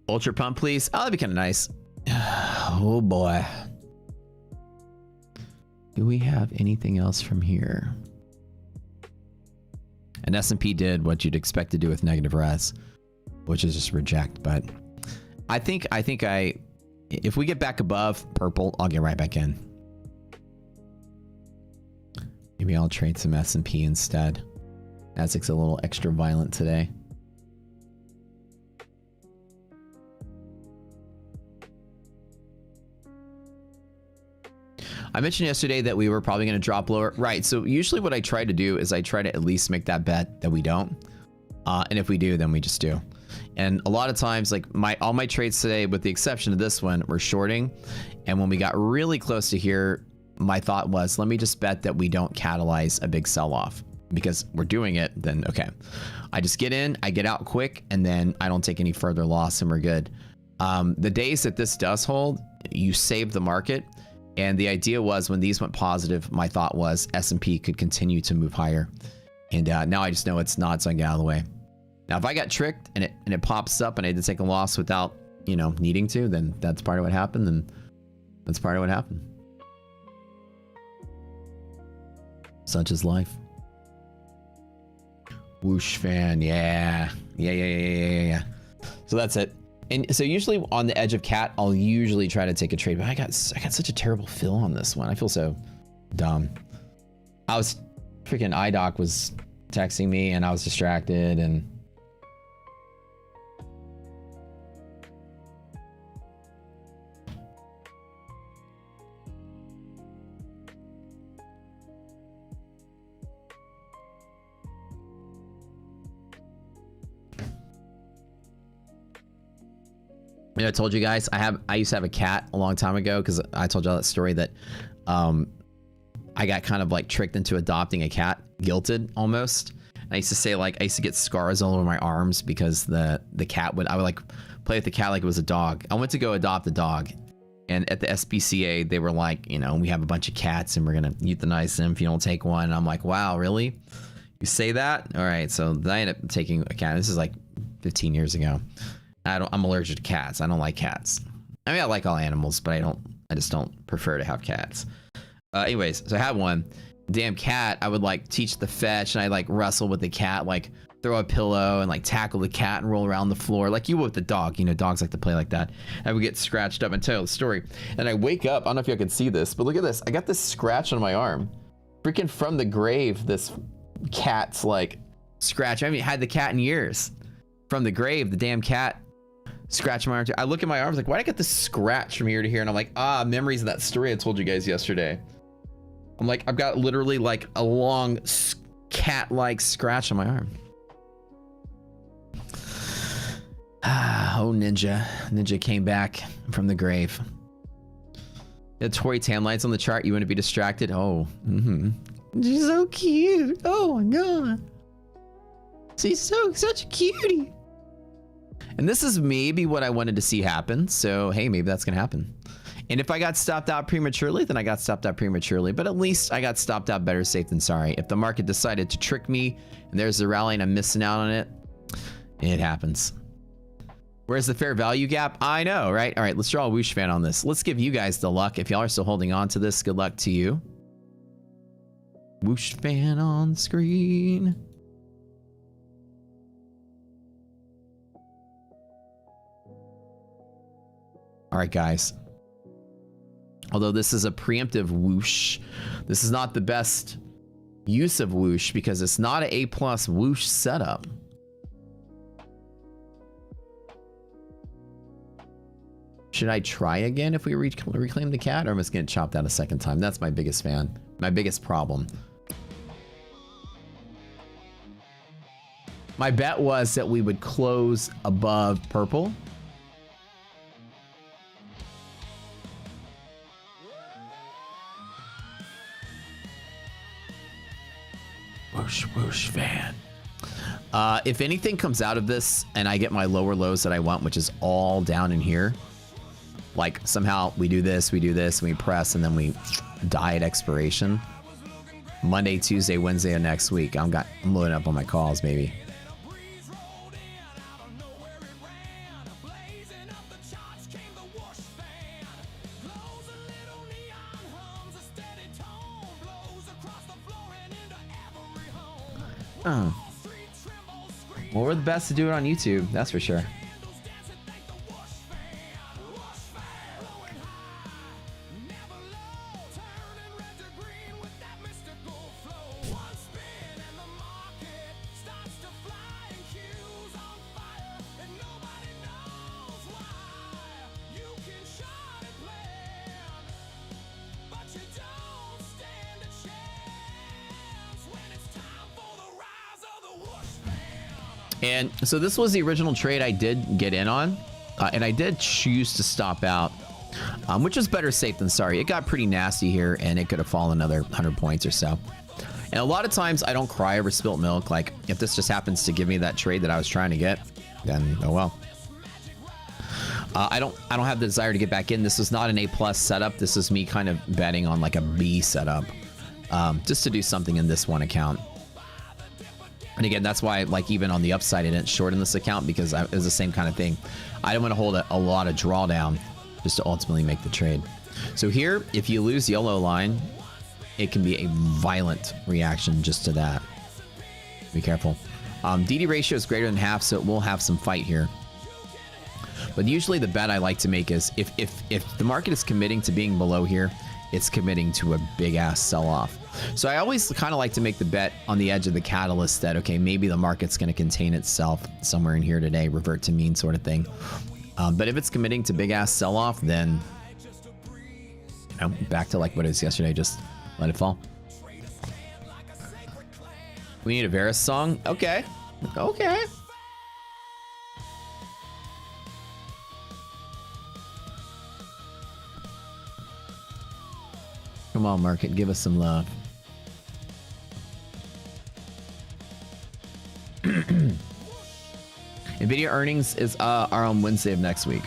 Ultra pump, please. Oh, that'd be kind of nice. Oh boy. Do we have anything else from here? And S&P did what you'd expect to do with negative res, which is just reject. But I think if we get back above purple, I'll get right back in. Maybe I'll trade some S&P instead. Nasdaq's a little extra violent today. I mentioned yesterday that we were probably going to drop lower. Right. So usually what I try to do is I try to at least make that bet that we don't. And if we do, then we just do. And a lot of times, like all my trades today, with the exception of this one, we're shorting. And when we got really close to here, my thought was, let me just bet that we don't catalyze a big sell-off, because we're doing it. Then, okay, I just get in, I get out quick, and then I don't take any further loss and we're good. The days that this does hold, you save the market. And the idea was when these went positive, my thought was S&P could continue to move higher. And now I just know it's not, so I can get out of the way. Now, if I got tricked and it pops up and I had to take a loss without, needing to, then that's part of what happened. And that's part of what happened. Such is life. Whoosh fan. Yeah. Yeah. So that's it. And so usually on the edge of cat, I'll usually try to take a trade, but I got such a terrible fill on this one. I feel so dumb. Freaking iDoc was texting me and I was distracted and I told you guys I used to have a cat a long time ago, because I told y'all that story that I got kind of like tricked into adopting a cat, guilted almost. And I used to say, like, I used to get scars all over my arms because the cat I would like play with the cat like it was a dog. I went to go adopt a dog, and at the SPCA they were like, we have a bunch of cats and we're gonna euthanize them if you don't take one. And I'm like, wow, really? You say that? All right. So then I ended up taking a cat. This is like 15 years ago. I'm allergic to cats. I don't like cats. I mean, I like all animals, but I just don't prefer to have cats. Anyways, so I had one, damn cat, I would like teach the fetch and I like wrestle with the cat, like throw a pillow and like tackle the cat and roll around the floor like you would with the dog. You know, dogs like to play like that. I would get scratched up and tell the story. And I wake up, I don't know if y'all can see this, but look at this. I got this scratch on my arm. Freaking from the grave, this cat's like scratch. I haven't had the cat in years. From the grave, the damn cat scratched my arm too. I look at my arms like, why did I get this scratch from here to here? And I'm like, memories of that story I told you guys yesterday. I'm like, I've got literally like a long cat-like scratch on my arm. Oh, Ninja. Ninja came back from the grave. The Tori tan lights on the chart. You wouldn't be distracted. Oh, she's so cute. Oh my god. She's such a cutie. And this is maybe what I wanted to see happen. So, hey, maybe that's gonna happen. And if I got stopped out prematurely, then I got stopped out prematurely. But at least I got stopped out better safe than sorry. If the market decided to trick me and there's a rally and I'm missing out on it, it happens. Where's the fair value gap? I know, right? All right, let's draw a whoosh fan on this. Let's give you guys the luck. If y'all are still holding on to this, good luck to you. Whoosh fan on the screen. All right, guys. Although this is a preemptive whoosh, this is not the best use of whoosh because it's not an A+ whoosh setup. Should I try again if we reclaim the cat, or am I just gonna chop that a second time? That's my biggest problem. My bet was that we would close above purple. Whoosh, whoosh, fan. If anything comes out of this and I get my lower lows that I want, which is all down in here, like somehow we do this, and we press, and then we die at expiration. Monday, Tuesday, Wednesday of next week. I'm loading up on my calls, baby. Well, we're the best to do it on YouTube, that's for sure. And so this was the original trade I did get in on, and I did choose to stop out, which is better safe than sorry. It got pretty nasty here, and it could have fallen another 100 points or so. And a lot of times I don't cry over spilt milk. Like if this just happens to give me that trade that I was trying to get, then oh well. I don't have the desire to get back in. This is not an A+ setup. This is me kind of betting on like a B setup, just to do something in this one account. And again, that's why, like, even on the upside, I didn't short in this account because it was the same kind of thing. I don't want to hold a lot of drawdown just to ultimately make the trade. So here, if you lose yellow line, it can be a violent reaction just to that. Be careful. DD ratio is greater than half, so it will have some fight here. But usually the bet I like to make is if the market is committing to being below here, it's committing to a big-ass sell-off. So I always kind of like to make the bet on the edge of the catalyst that, okay, maybe the market's going to contain itself somewhere in here today, revert to mean sort of thing. But if it's committing to big-ass sell-off, then, you know, back to like what it was yesterday, just let it fall. We need a Varus song? Okay. Okay. Come on, market, give us some love. Nvidia earnings are on Wednesday of next week.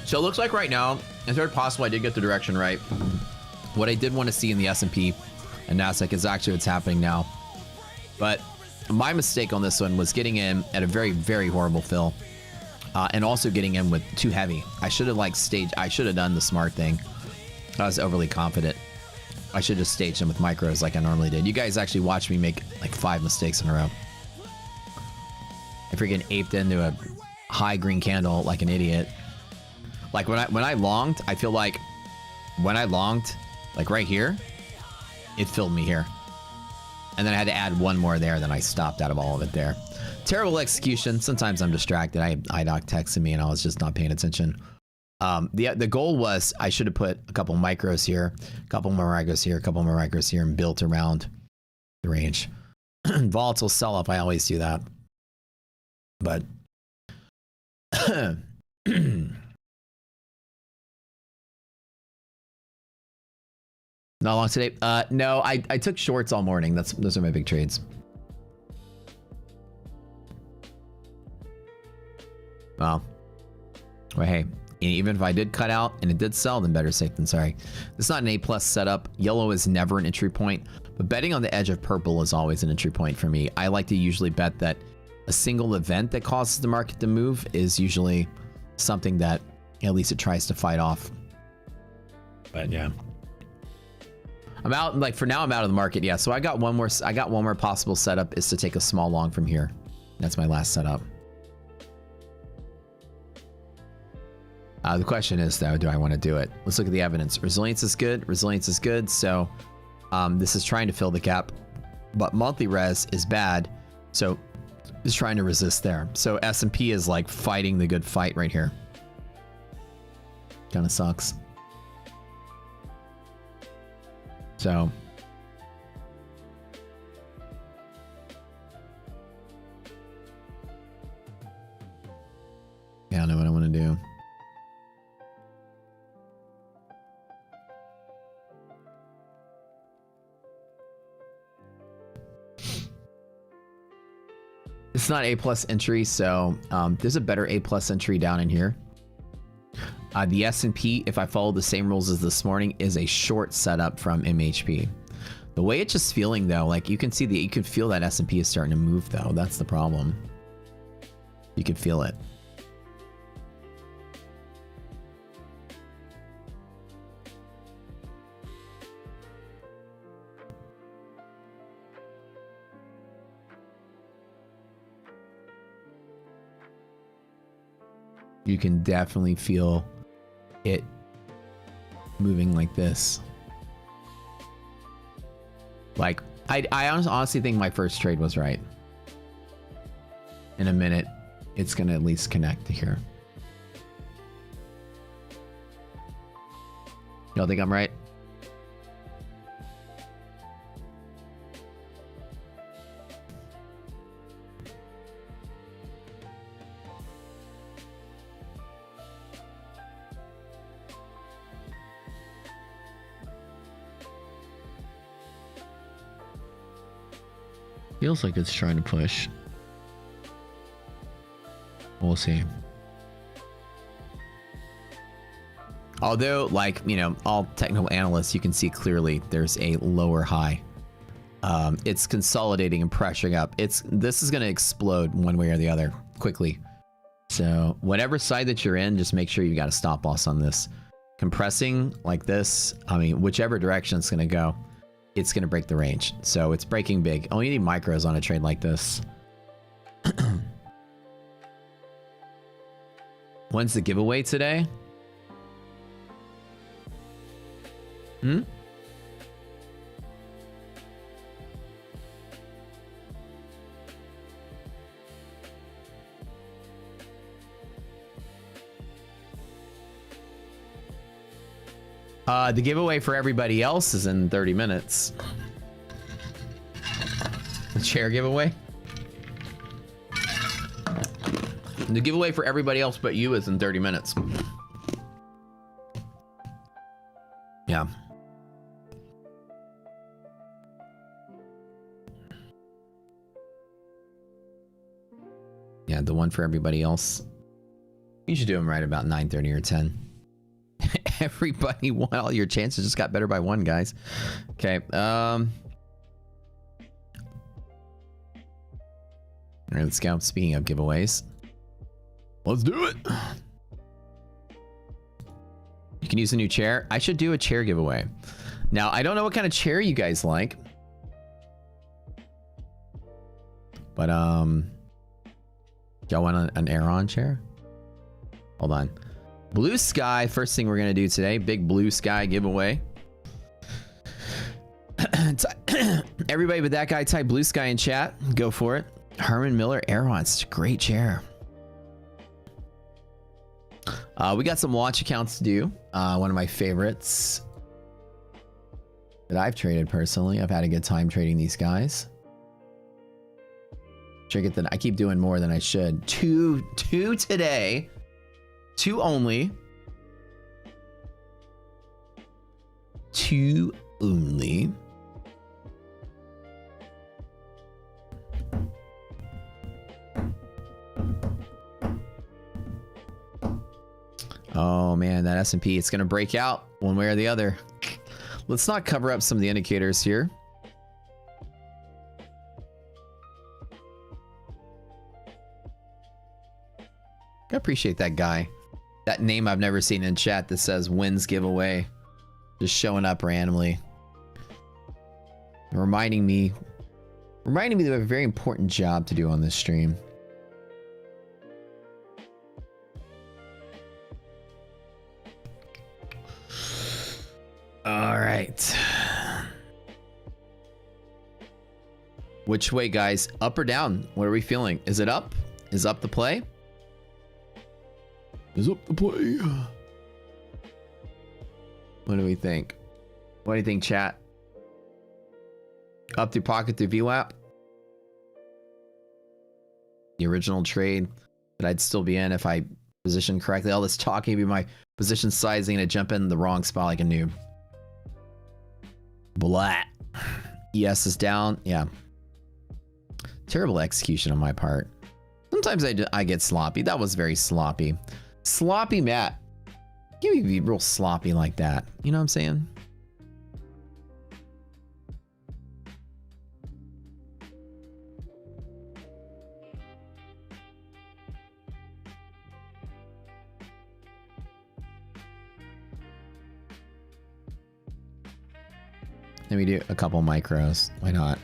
So it looks like right now, it's very possible I did get the direction right. What I did want to see in the S&P and NASDAQ is actually what's happening now. But my mistake on this one was getting in at a very, very horrible fill. and also getting in with too heavy. I should have like staged. I should have done the smart thing. I was overly confident. I should have just staged them with micros like I normally did. You guys actually watched me make like 5 mistakes in a row. I freaking aped into a high green candle like an idiot. Like when I longed, I feel like when I longed, like right here, it filled me here. And then I had to add one more there, then I stopped out of all of it there. Terrible execution. Sometimes I'm distracted. IDOC texted me and I was just not paying attention. The goal was I should have put a couple micros here, a couple more micros here, a couple more micros here, and built around the range. Volatile sell-off, I always do that. But not long today. No, I took shorts all morning. Those are my big trades. Well, hey, even if I did cut out and it did sell, then better safe than sorry. It's not an A+ setup. Yellow is never an entry point, but betting on the edge of purple is always an entry point for me. I like to usually bet that a single event that causes the market to move is usually something that at least it tries to fight off. But yeah. I'm out, like for now I'm out of the market. Yeah, so I got one more possible setup is to take a small long from here. That's my last setup. The question is though, do I want to do it? Let's look at the evidence. Resilience is good. Resilience is good. So this is trying to fill the gap, but monthly res is bad. So it's trying to resist there. So S&P is like fighting the good fight right here. Kind of sucks. So yeah, I don't know what I want to do. It's not A+ entry, so there's a better A+ entry down in here. The S&P, if I follow the same rules as this morning, is a short setup from MHP. The way it's just feeling though, like you can see you can feel that S&P is starting to move though. That's the problem. You can feel it. You can definitely feel it moving like this. Like, I honestly think my first trade was right. In a minute, it's gonna at least connect to here. Y'all think I'm right? Feels like it's trying to push. We'll see. Although, like, you know, all technical analysts, you can see clearly there's a lower high. It's consolidating and pressuring up. This is going to explode one way or the other quickly. So whatever side that you're in, just make sure you got a stop loss on this. Compressing like this, I mean, whichever direction it's going to go, it's going to break the range. So it's breaking big. Only need micros on a trade like this. When's the giveaway today? The giveaway for everybody else is in 30 minutes. The chair giveaway? The giveaway for everybody else but you is in 30 minutes. Yeah. Yeah, the one for everybody else. You should do them right about 9:30 or 10. Everybody won. All your chances just got better by one, guys. Okay. All right, let's go. Speaking of giveaways. Let's do it. You can use a new chair. I should do a chair giveaway. Now, I don't know what kind of chair you guys like. But, y'all want an Aeron chair? Hold on. Blue sky, first thing we're going to do today. Big blue sky giveaway. Everybody but that guy type blue sky in chat. Go for it. Herman Miller Aeron. It's a great chair. We got some launch accounts to do. One of my favorites that I've traded personally. I've had a good time trading these guys. Check it. I keep doing more than I should. Two today. 2 only. 2 only. Oh man, that S&P, it's gonna break out one way or the other. Let's not cover up some of the indicators here. I appreciate that guy. That name I've never seen in chat that says wins giveaway. Just showing up randomly. Reminding me that I have a very important job to do on this stream. All right. Which way, guys? Up or down? What are we feeling? Is it up? Is up the play? Is up the play? What do we think? What do you think, chat? Up through pocket through VWAP? The original trade that I'd still be in if I positioned correctly. All this talking be my position sizing to jump in the wrong spot like a noob. Blah. ES is down. Yeah. Terrible execution on my part. Sometimes I get sloppy. That was very sloppy. Sloppy Matt. Give me be real sloppy like that. You know what I'm saying? Let me do a couple micros. Why not?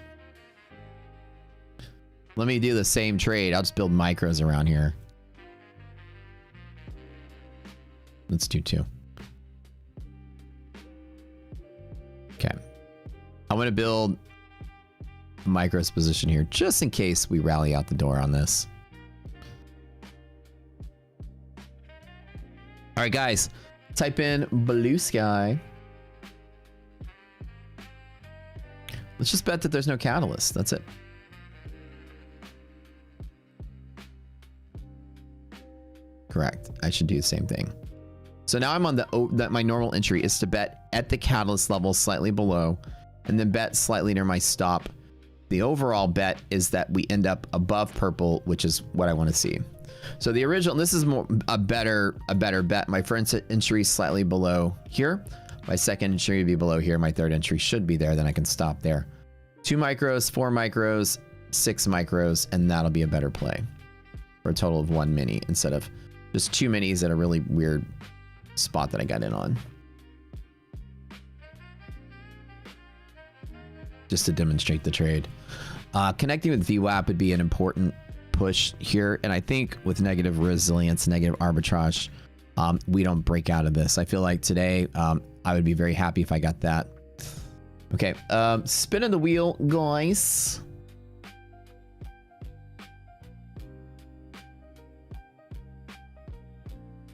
Let me do the same trade. I'll just build micros around here. Let's do 2. Okay. I'm going to build a micros position here just in case we rally out the door on this. All right, guys. Type in blue sky. Let's just bet that there's no catalyst. That's it. Correct. I should do the same thing. So now I'm on that my normal entry is to bet at the catalyst level slightly below and then bet slightly near my stop. The overall bet is that we end up above purple, which is what I want to see. So the original, this is more a better bet. My first entry is slightly below here. My second entry would be below here. My third entry should be there. Then I can stop there. 2 micros, 4 micros, 6 micros, and that'll be a better play for a total of 1 mini instead of just 2 minis at a really weird spot that I got in on. Just to demonstrate the trade. Connecting with VWAP would be an important push here. And I think with negative resilience, negative arbitrage, we don't break out of this. I feel like today, I would be very happy if I got that. Okay, spinning the wheel, guys.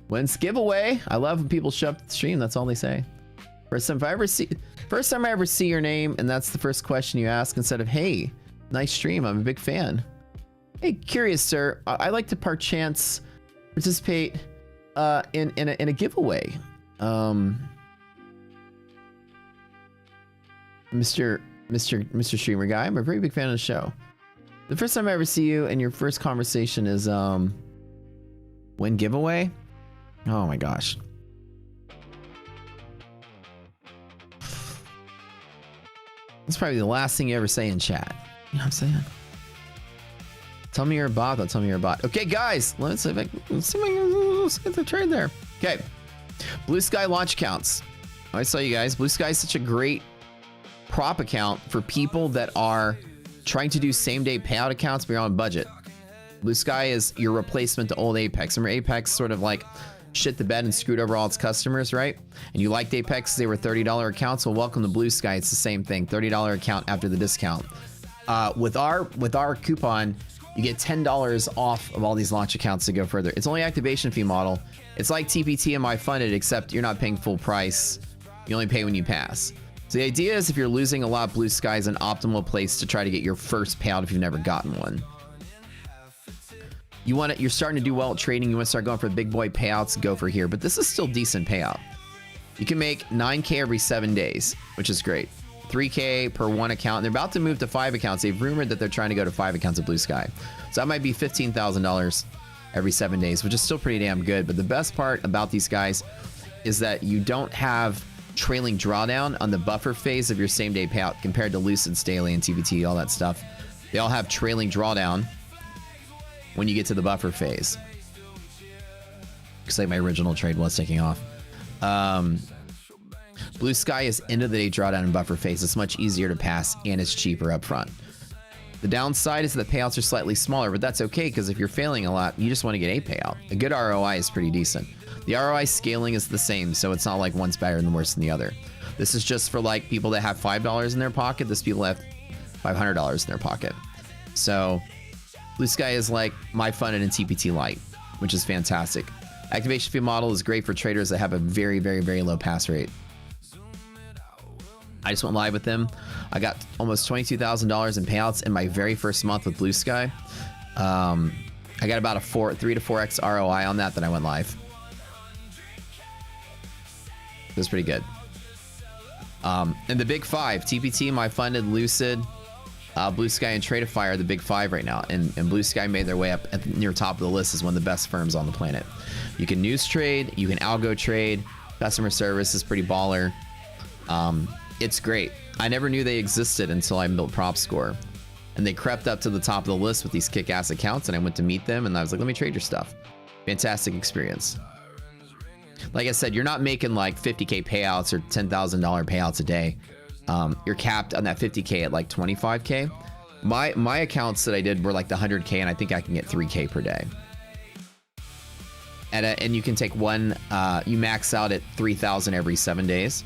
Wins giveaway. I love when people show up to the stream. That's all they say. First time I ever see your name, and that's the first question you ask instead of, "Hey, nice stream. I'm a big fan." Hey, curious sir. I like to participate in a giveaway. Mr. Streamer Guy, I'm a very big fan of the show. The first time I ever see you and your first conversation is win giveaway? Oh my gosh. That's probably the last thing you ever say in chat. You know what I'm saying? Tell me you're a bot. Though. Tell me you're a bot. Okay, guys, let's see if I let's get the trade there. Okay, Blue Sky launch accounts. I saw you guys. Blue Sky is such a great prop account for people that are trying to do same-day payout accounts, but you're on budget. Blue Sky is your replacement to old Apex. Remember, Apex sort of like shit the bed and screwed over all its customers, right? And you liked Apex, they were $30 accounts. Well, welcome to Blue Sky. It's the same thing, $30 account after the discount. With our coupon, you get $10 off of all these launch accounts to go further. It's only activation fee model. It's like TPT and My Funded, except you're not paying full price. You only pay when you pass. So the idea is if you're losing a lot, Blue Sky is an optimal place to try to get your first payout if you've never gotten one. You're starting to do well at trading. You want to start going for big boy payouts, go for here. But this is still decent payout. You can make 9K every 7 days, which is great. 3K per one account. They're about to move to 5 accounts. They've rumored that they're trying to go to 5 accounts of Blue Sky. So that might be $15,000 every 7 days, which is still pretty damn good. But the best part about these guys is that you don't have trailing drawdown on the buffer phase of your same day payout compared to Lucid's daily and TBT, all that stuff. They all have trailing drawdown when you get to the buffer phase. Looks like my original trade was taking off. Blue Sky is end of the day drawdown and buffer phase. It's much easier to pass and it's cheaper up front. The downside is that the payouts are slightly smaller, but that's okay because if you're failing a lot, you just want to get a payout. A good ROI is pretty decent. The ROI scaling is the same, so it's not like one's better than worse than the other. This is just for like people that have $5 in their pocket. This people have $500 in their pocket. So Blue Sky is like My Funded and TPT Lite, which is fantastic. Activation fee model is great for traders that have a very, very, very low pass rate. I just went live with them. I got almost $22,000 in payouts in my very first month with Blue Sky. I got about a 3 to 4x ROI on that I went live. It was pretty good. And the big 5, TPT, My Funded, Lucid, Blue Sky, and Tradeify are the big 5 right now. And Blue Sky made their way up at the near top of the list as one of the best firms on the planet. You can news trade, you can algo trade, customer service is pretty baller. It's great. I never knew they existed until I built Prop Score. And they crept up to the top of the list with these kick-ass accounts, and I went to meet them, and I was like, let me trade your stuff. Fantastic experience. Like I said, you're not making like 50K payouts or $10,000 payouts a day. You're capped on that 50K at like 25K. My accounts that I did were like the 100K, and I think I can get 3K per day. And you can take one, you max out at 3,000 every 7 days.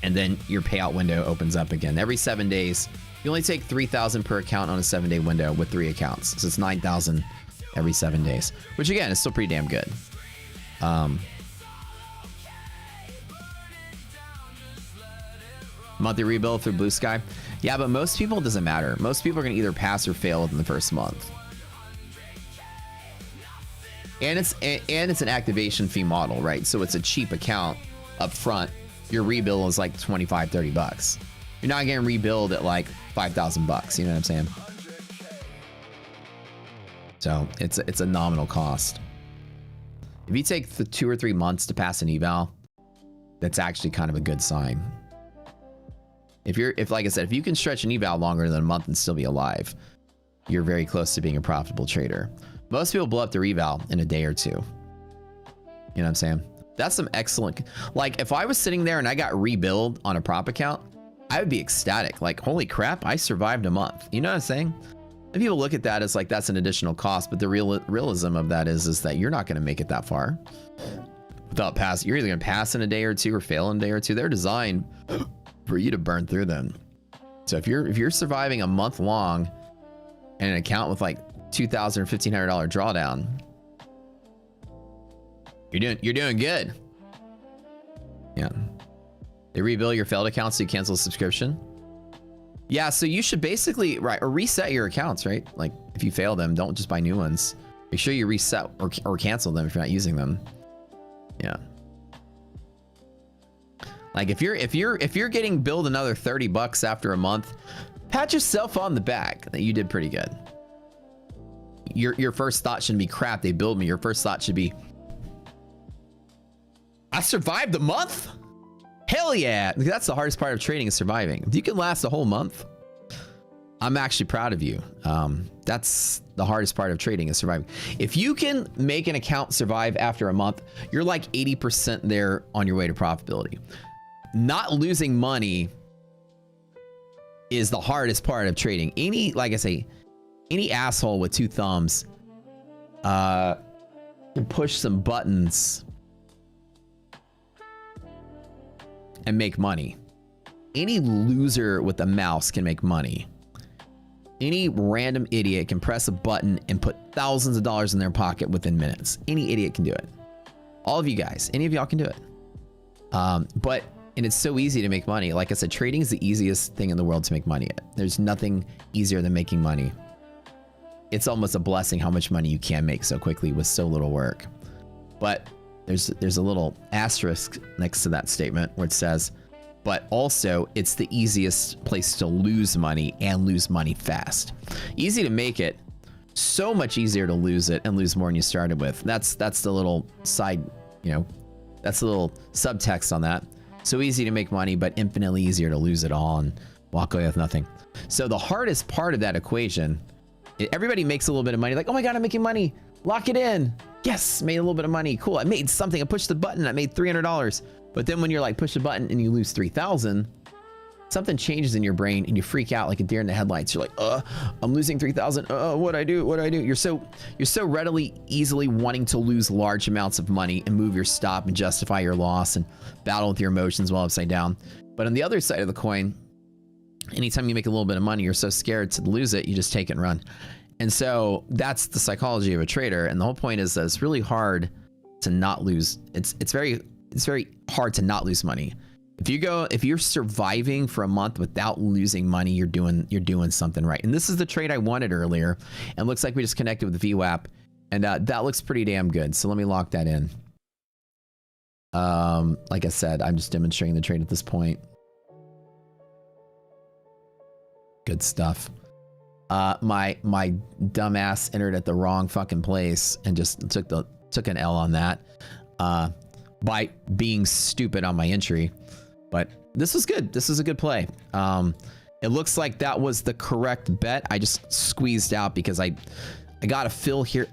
And then your payout window opens up again. Every 7 days, you only take 3,000 per account on a 7-day window with 3 accounts. So it's 9,000 every 7 days, which again is still pretty damn good. Monthly rebuild through Blue Sky. Yeah, but most people, it doesn't matter. Most people are going to either pass or fail within the first month. And it's an activation fee model, right? So it's a cheap account up front. Your rebuild is like 25, 30 bucks. You're not going to rebuild at like 5,000 bucks. You know what I'm saying? So it's a nominal cost. If you take the 2 or 3 months to pass an eval, that's actually kind of a good sign. If like I said, if you can stretch an eval longer than a month and still be alive, you're very close to being a profitable trader. Most people blow up their eval in a day or 2. You know what I'm saying? That's some excellent, like if I was sitting there and I got rebuild on a prop account, I would be ecstatic. Like, holy crap, I survived a month. You know what I'm saying? And people look at that as like, that's an additional cost. But the realism of that is that you're not going to make it that far without passing. You're either going to pass in a day or 2 or fail in a day or 2. They're designed for you to burn through them. So if you're surviving a month long and an account with like $2,000 or $1,500 drawdown, you're doing good. Yeah. They rebuild your failed accounts so you cancel a subscription. Yeah, so you should basically, right, or reset your accounts, right? Like if you fail them, don't just buy new ones. Make sure you reset or cancel them if you're not using them. Yeah. Like if you're getting billed another 30 bucks after a month, pat yourself on the back that you did pretty good. Your first thought shouldn't be crap, they billed me. Your first thought should be, I survived the month? Hell yeah. That's the hardest part of trading, is surviving. If you can last a whole month, I'm actually proud of you. That's the hardest part of trading, is surviving. If you can make an account survive after a month, you're like 80% there on your way to profitability. Not losing money is the hardest part of trading. Like I say, any asshole with two thumbs can push some buttons and make money. Any loser with a mouse can make money. Any random idiot can press a button and put thousands of dollars in their pocket within minutes. Any idiot can do it. All of you guys, any of y'all can do it. And it's so easy to make money. Like I said, trading is the easiest thing in the world to make money at. There's nothing easier than making money. It's almost a blessing how much money you can make so quickly with so little work. But there's a little asterisk next to that statement where it says, but also it's the easiest place to lose money and lose money fast. Easy to make it, so much easier to lose it and lose more than you started with. That's the little side, that's a little subtext on that. So easy to make money, but infinitely easier to lose it all and walk away with nothing. So the hardest part of that equation, everybody makes a little bit of money, like, oh my God, I'm making money. Lock it in. Yes, made a little bit of money. Cool. I made something. I pushed the button. I made $300. But then when you're like, push the button and you lose 3,000, something changes in your brain and you freak out like a deer in the headlights. You're like, I'm losing 3,000. What'd I do? What'd I do? You're so readily, easily wanting to lose large amounts of money and move your stop and justify your loss and battle with your emotions while upside down. But on the other side of the coin, anytime you make a little bit of money, you're so scared to lose it, you just take it and run. And so that's the psychology of a trader. And the whole point is that it's really hard to not lose. It's very hard to not lose money. If you're surviving for a month without losing money, you're doing something right. And this is the trade I wanted earlier. And looks like we just connected with the VWAP, and that looks pretty damn good. So let me lock that in. Like I said, I'm just demonstrating the trade at this point. Good stuff. My dumbass entered at the wrong fucking place and just took an L on that by being stupid on my entry. But this was good. This is a good play. It looks like that was the correct bet. I just squeezed out because I got a fill here.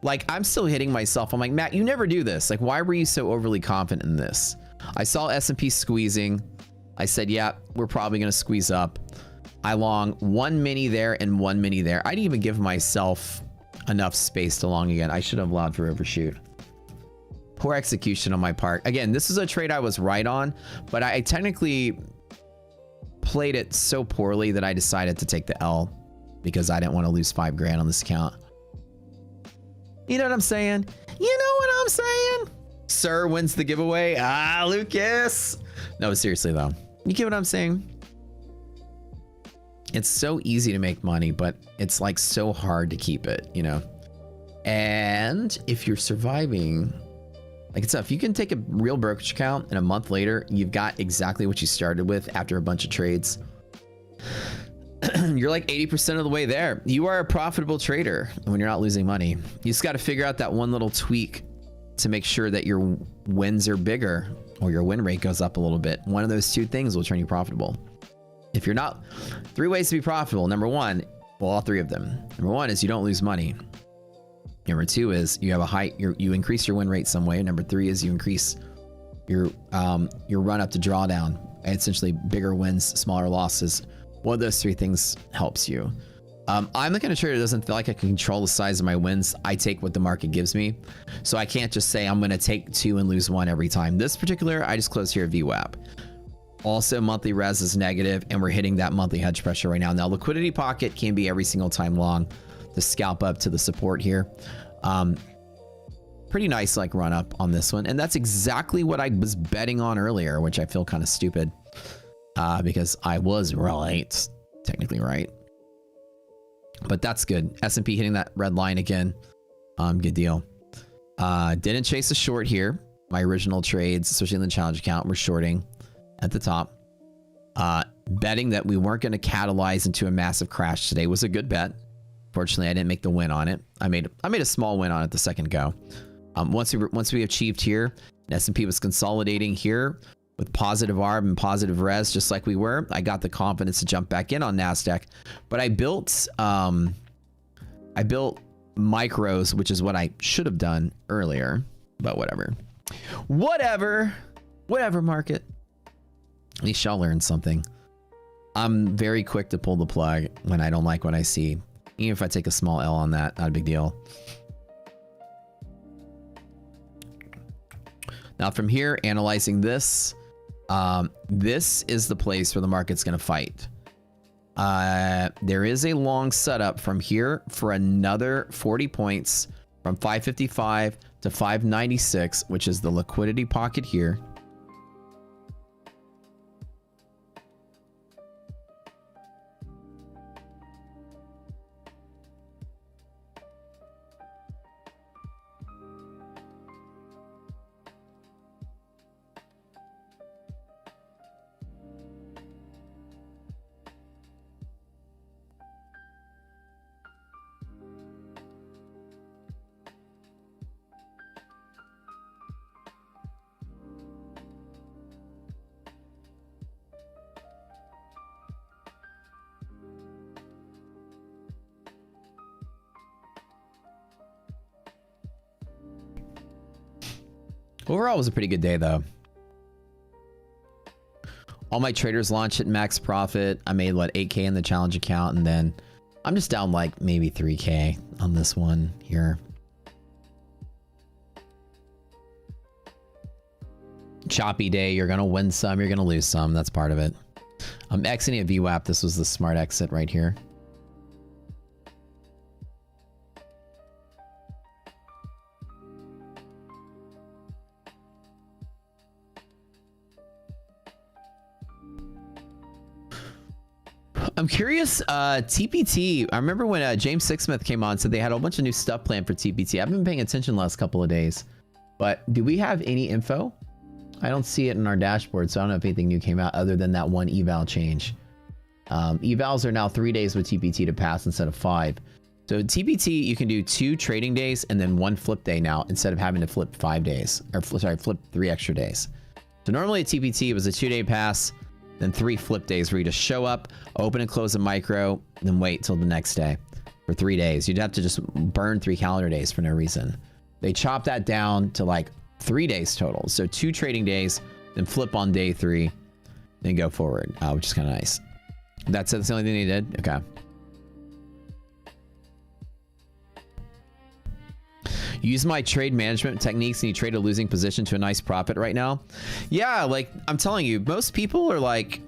Like, I'm still hitting myself. I'm like, Matt, you never do this. Like, why were you so overly confident in this? I saw S&P squeezing. I said, yeah, we're probably going to squeeze up. I long one mini there and one mini there. I didn't even give myself enough space to long again. I should have allowed for overshoot. Poor execution on my part. Again, this is a trade I was right on, but I technically played it so poorly that I decided to take the L because I didn't want to lose $5 grand on this account. You know what I'm saying? You know what I'm saying? Sir wins the giveaway. Ah, Lucas. No, seriously though. You get what I'm saying? It's so easy to make money, but it's like so hard to keep it, you know? And if you're surviving, like it's tough. You can take a real brokerage account and a month later, you've got exactly what you started with after a bunch of trades. You're like 80% of the way there. You are a profitable trader when you're not losing money. You just got to figure out that one little tweak to make sure that your wins are bigger or your win rate goes up a little bit. One of those two things will turn you profitable. If you're not, 3 ways to be profitable. Number one, well, all 3 of them. Number one is you don't lose money. Number 2 is you have a you increase your win rate some way. Number 3 is you increase your run up to drawdown. And essentially bigger wins, smaller losses. One of those 3 things helps you. I'm the kind of trader that doesn't feel like I can control the size of my wins. I take what the market gives me. So I can't just say I'm going to take 2 and lose 1 every time. This particular, I just closed here at VWAP. Also, monthly res is negative, and we're hitting that monthly hedge pressure right now. Now, liquidity pocket can be every single time long to scalp up to the support here. Pretty nice like run up on this one. And that's exactly what I was betting on earlier, which I feel kind of stupid because I was right, technically right. But that's good. S&P hitting that red line again. Good deal. Didn't chase a short here. My original trades, especially in the challenge account, were shorting at the top. Betting that we weren't going to catalyze into a massive crash today was a good bet. Fortunately, I didn't make the win on it. I made a small win on it the second go. Once we achieved here, and S&P was consolidating here, with positive ARB and positive res, just like we were. I got the confidence to jump back in on NASDAQ, but I built micros, which is what I should have done earlier, but whatever. Whatever, market. At least y'all learned something. I'm very quick to pull the plug when I don't like what I see. Even if I take a small L on that, not a big deal. Now from here, analyzing this, this is the place where the market's going to fight. There is a long setup from here for another 40 points from 555 to 596, which is the liquidity pocket here. Overall, it was a pretty good day, though. All my traders launched at max profit. I made, what, 8K in the challenge account, and then I'm just down like maybe 3K on this one here. Choppy day. You're going to win some. You're going to lose some. That's part of it. I'm exiting a VWAP. This was the smart exit right here. I'm curious, TPT, I remember when James Sixsmith came on, said they had a whole bunch of new stuff planned for TPT. I've been paying attention the last couple of days, but do we have any info? I don't see it in our dashboard, so I don't know if anything new came out other than that one eval change. Evals are now 3 days with TPT to pass instead of 5. So TPT, you can do 2 trading days and then 1 flip day now instead of having to flip 5 days, or sorry, flip 3 extra days. So normally at TPT, it was a 2-day pass, then 3 flip days where you just show up, open and close a micro, then wait till the next day for 3 days. You'd have to just burn 3 calendar days for no reason. They chopped that down to like 3 days total. So 2 trading days, then flip on day 3, then go forward, which is kind of nice. That's the only thing they did? Okay. Use my trade management techniques and you trade a losing position to a nice profit right now. Yeah, like I'm telling you, most people are like,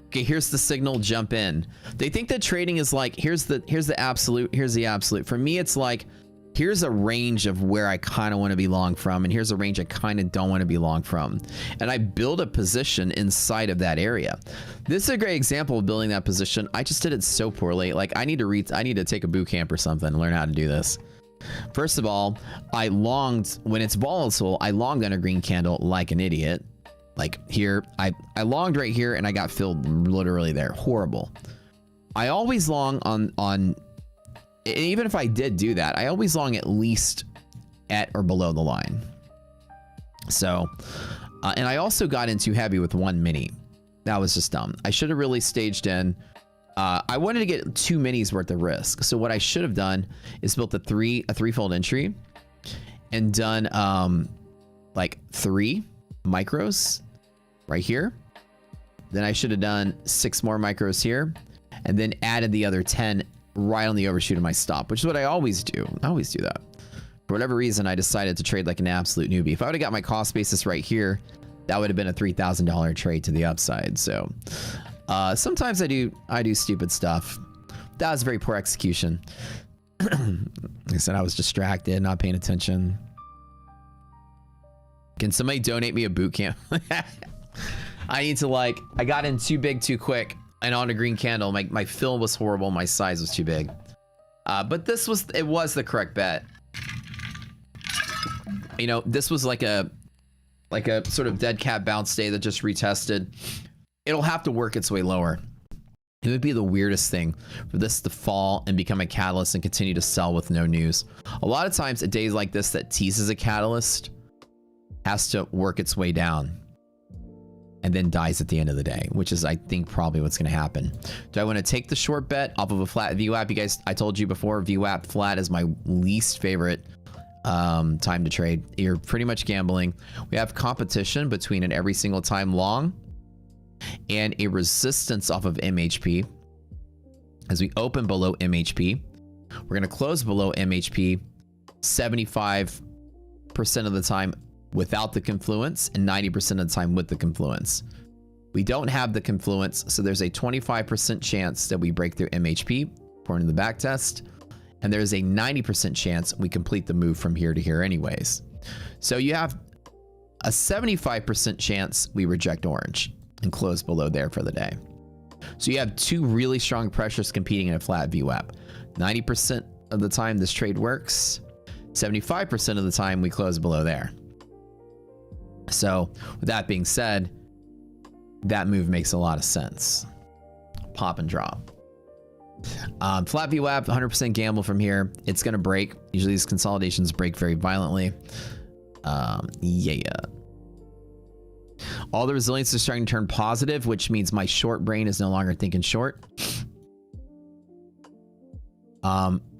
okay, here's the signal, jump in. They think that trading is like, here's the absolute, here's the absolute. For me, it's like, here's a range of where I kind of want to be long from, and here's a range I kind of don't want to be long from. And I build a position inside of that area. This is a great example of building that position. I just did it so poorly. Like I need to take a boot camp or something and learn how to do this. First of all, I longed, when it's volatile, I longed on a green candle like an idiot. Like here, I longed right here and I got filled literally there. Horrible. I always long on even if I did do that, I always long at least at or below the line. So, and I also got in too heavy with 1 mini. That was just dumb. I should have really staged in. I wanted to get 2 minis worth of risk. So what I should have done is built a threefold entry and done like 3 micros right here. Then I should have done 6 more micros here and then added the other 10 right on the overshoot of my stop, which is what I always do. I always do that. For whatever reason, I decided to trade like an absolute newbie. If I would have got my cost basis right here, that would have been a $3,000 trade to the upside. So sometimes I do stupid stuff. That was very poor execution. Like I said, I was distracted, not paying attention. Can somebody donate me a boot camp? I need to like, I got in too big too quick and on a green candle. My fill was horrible. My size was too big. But it was the correct bet. You know, this was like a sort of dead cat bounce day that just retested. It'll have to work its way lower. It would be the weirdest thing for this to fall and become a catalyst and continue to sell with no news. A lot of times, a day like this that teases a catalyst has to work its way down. and then dies at the end of the day, which is, I think, probably what's going to happen. Do I want to take the short bet off of a flat VWAP? You guys, I told you before, VWAP flat is my least favorite time to trade. You're pretty much gambling. We have competition between an every single time long and a resistance off of MHP. As we open below MHP, we're going to close below MHP 75% of the time without the confluence and 90% of the time with the confluence. We don't have the confluence, so there's a 25% chance that we break through MHP according to the back test, and there's a 90% chance we complete the move from here to here anyways. So you have a 75% chance we reject orange and close below there for the day. So you have two really strong pressures competing in a flat VWAP. 90% of the time this trade works, 75% of the time we close below there. So with that being said, that move makes a lot of sense. Pop and drop. Flat VWAP, 100% gamble from here. It's going to break. Usually these consolidations break very violently. Yeah. All the resilience is starting to turn positive, which means my short brain is no longer thinking short.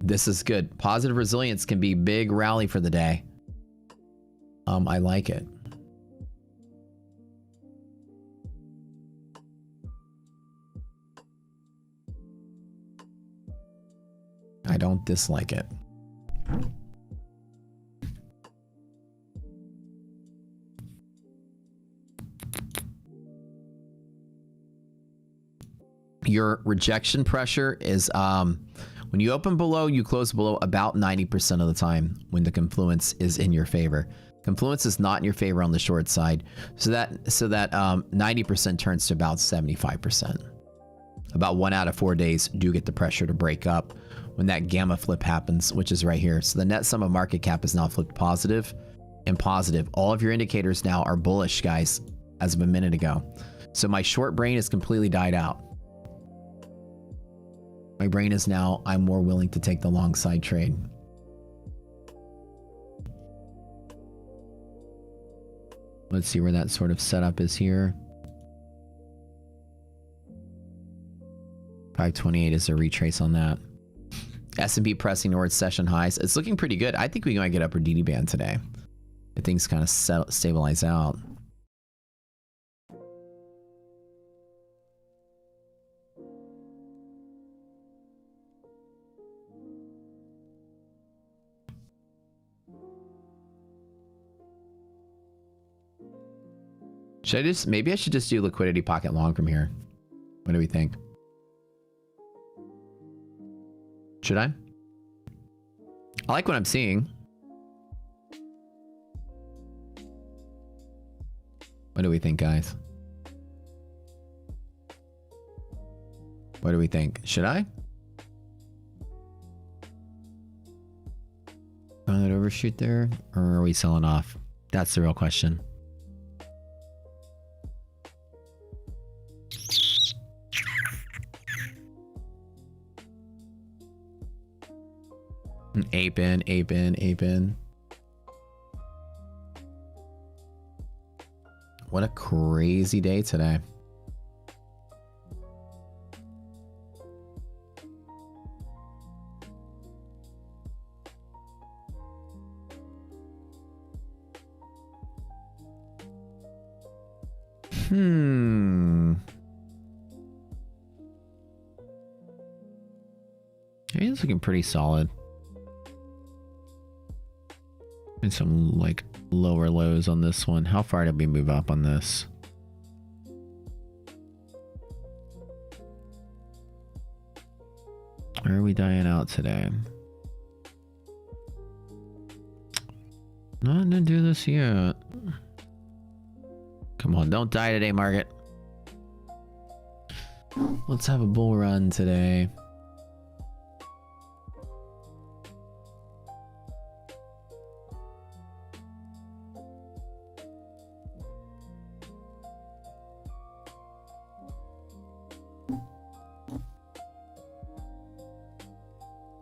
This is good. Positive resilience can be big rally for the day. I like it. I don't dislike it. Your rejection pressure is when you open below, you close below about 90% of the time when the confluence is in your favor. Confluence is not in your favor on the short side, so that 90% turns to about 75%. About 1 out of 4 days do get the pressure to break up when that gamma flip happens, which is right here. So the net sum of market cap is now flipped positive and positive. All of your indicators now are bullish, guys, as of a minute ago. So my short brain is completely died out. My brain is now, I'm more willing to take the long side trade. Let's see where that sort of setup is here. 528 is a retrace on that. S&P pressing towards session highs. It's looking pretty good. I think we might get upper DD band today. If things kind of stabilize out. Should I just, maybe I should just do liquidity pocket long from here. What do we think? Should I? I like what I'm seeing. What do we think, guys? What do we think? Should I? Gonna let it overshoot there? Or are we selling off? That's the real question. Ape in, ape in, ape in. What a crazy day today. It's looking pretty solid. And some like lower lows on this one. How far did we move up on this? Where are we dying out today? Not gonna do this yet. Come on, don't die today, market. Let's have a bull run today.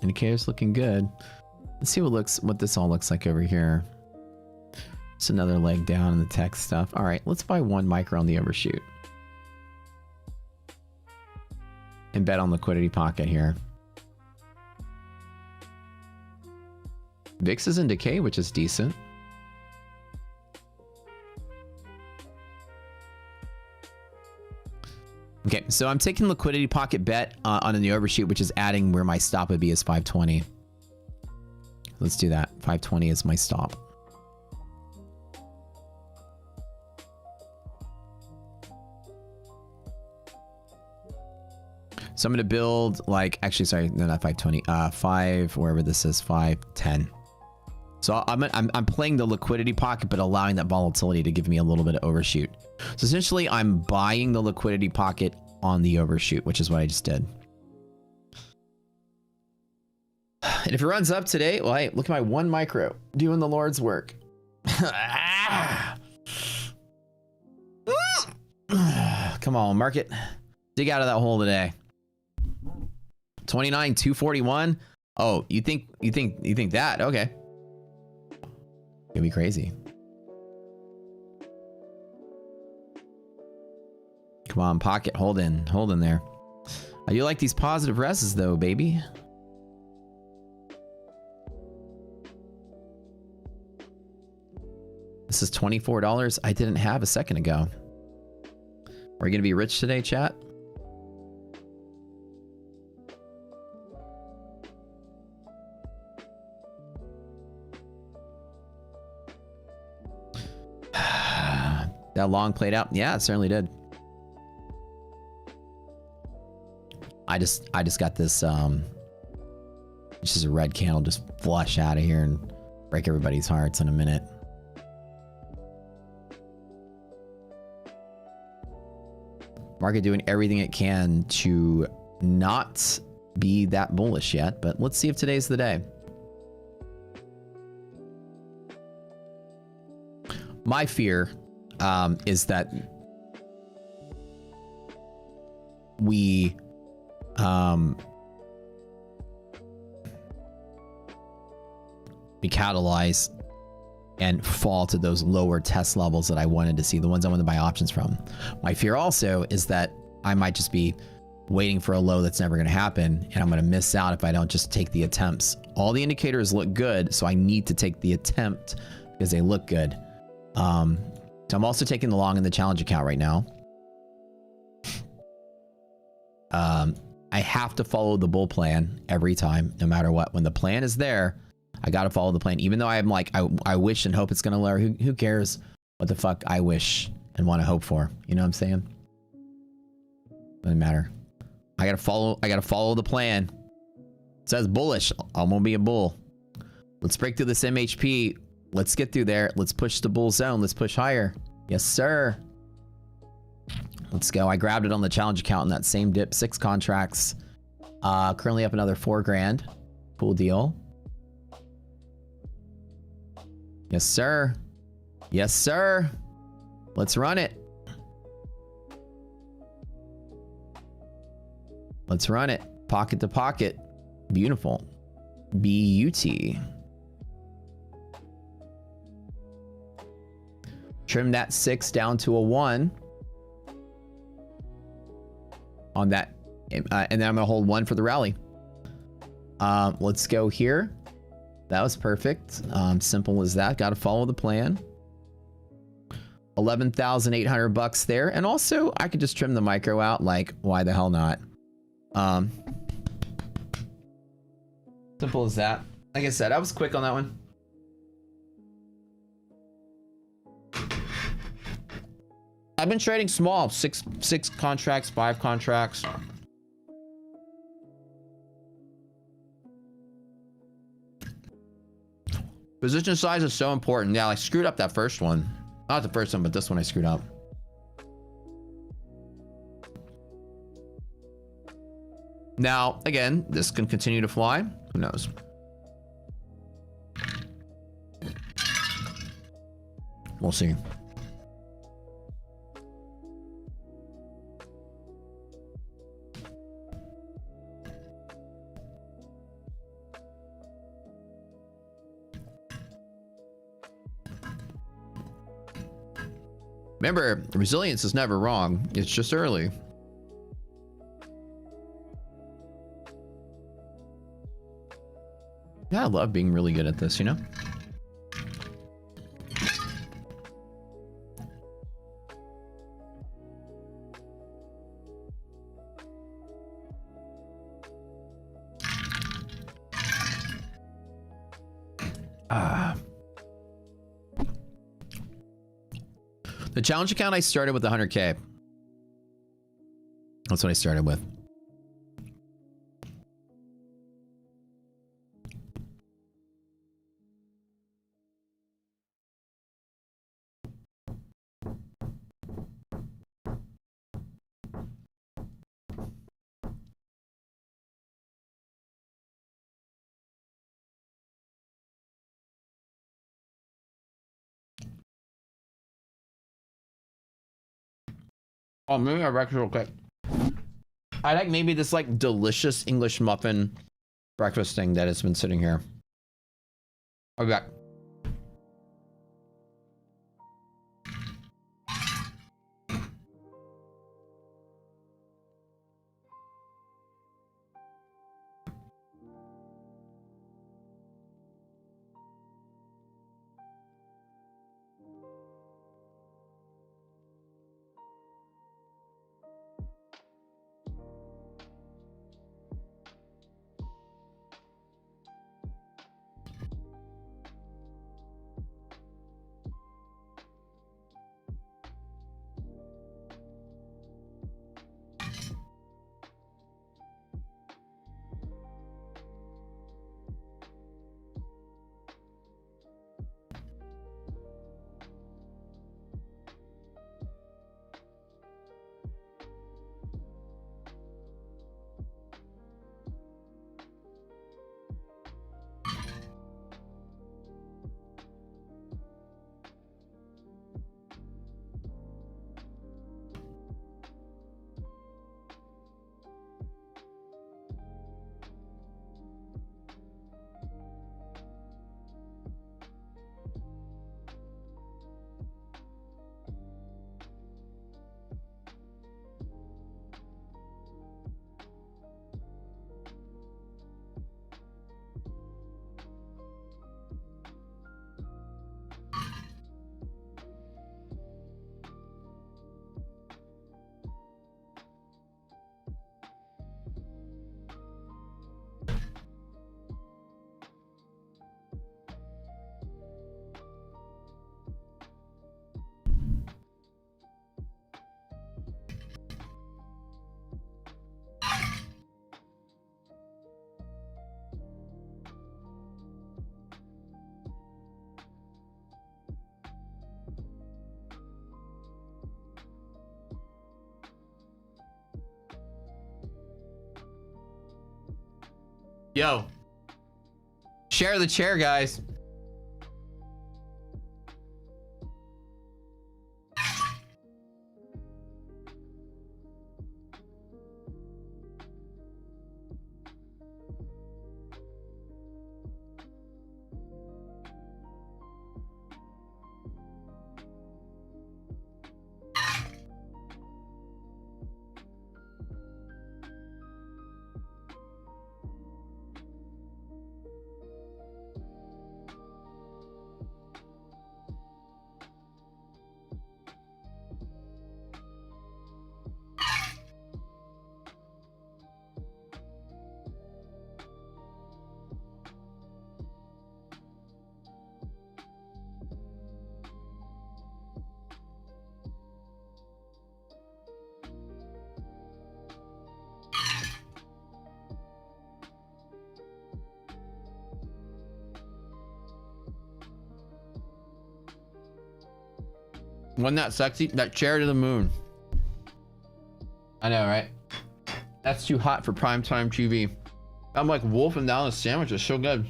Indicator's looking good. Let's see what this all looks like over here. Just another leg down in the tech stuff. All right, let's buy 1 micro on the overshoot. And bet on liquidity pocket here. VIX is in decay, which is decent. Okay, so I'm taking liquidity pocket bet on the overshoot, which is adding where my stop would be is 520. Let's do that. 520 is my stop. So I'm going to build like, actually, sorry, no, not 520, 5, wherever this is, 510. So I'm playing the liquidity pocket, but allowing that volatility to give me a little bit of overshoot. So essentially, I'm buying the liquidity pocket on the overshoot, which is what I just did. And if it runs up today, well, hey, look at my 1 micro doing the Lord's work. Come on, market. Dig out of that hole today. 29,241. Oh, you think that? Okay. It'd be crazy. Come on, pocket, hold in there. I do like these positive reses though, baby. This is $24 I didn't have a second ago. Are we gonna be rich today, chat? That long played out. Yeah, it certainly did. I just got this it's just a red candle just flush out of here and break everybody's hearts in a minute. Market doing everything it can to not be that bullish yet, but let's see if today's the day. My fear is that we catalyze and fall to those lower test levels that I wanted to see, the ones I wanted to buy options from. My fear also is that I might just be waiting for a low that's never going to happen, and I'm going to miss out if I don't just take the attempts. All the indicators look good, so I need to take the attempt because they look good. So I'm also taking the long in the challenge account right now. I have to follow the bull plan every time, no matter what. When the plan is there, I got to follow the plan. Even though I'm like, I wish and hope it's going to lower. Who cares what the fuck I wish and want to hope for? You know what I'm saying? Doesn't matter. I got to follow the plan. It says bullish. I'm going to be a bull. Let's break through this MHP. Let's get through there. Let's push the bull zone. Let's push higher. Yes, sir. Let's go. I grabbed it on the challenge account in that same dip. 6 contracts. Currently up another 4 grand. Cool deal. Yes, sir. Yes, sir. Let's run it. Let's run it. Pocket to pocket. Beautiful. B-U-T. Trim that 6 down to a 1 on that, and then I'm gonna hold 1 for the rally. Let's go here. That was perfect. Simple as that. Got to follow the plan. 11,800 bucks there, and also I could just trim the micro out. Like, why the hell not? Simple as that. Like I said, I was quick on that one. I've been trading small, six contracts, 5 contracts. Position size is so important. Yeah, I screwed up that first one. Not the first one, but this one I screwed up. Now, again, this can continue to fly. Who knows? We'll see. Remember, resilience is never wrong. It's just early. Yeah, I love being really good at this, you know? The challenge account I started with 100K. That's what I started with. Oh, maybe a breakfast real quick. I like maybe this like delicious English muffin breakfast thing that has been sitting here. I'll be back. Yo, share the chair, guys. Wasn't that sexy? That chair to the moon. I know, right? That's too hot for primetime TV. I'm like wolfing down a sandwich. It's so good.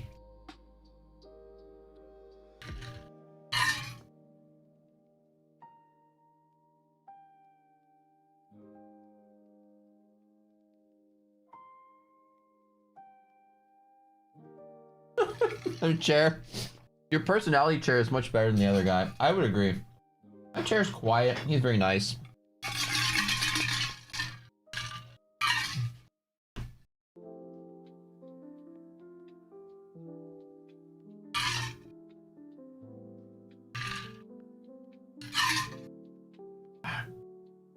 Chair. Your personality chair is much better than the other guy. I would agree. That chair's quiet. He's very nice.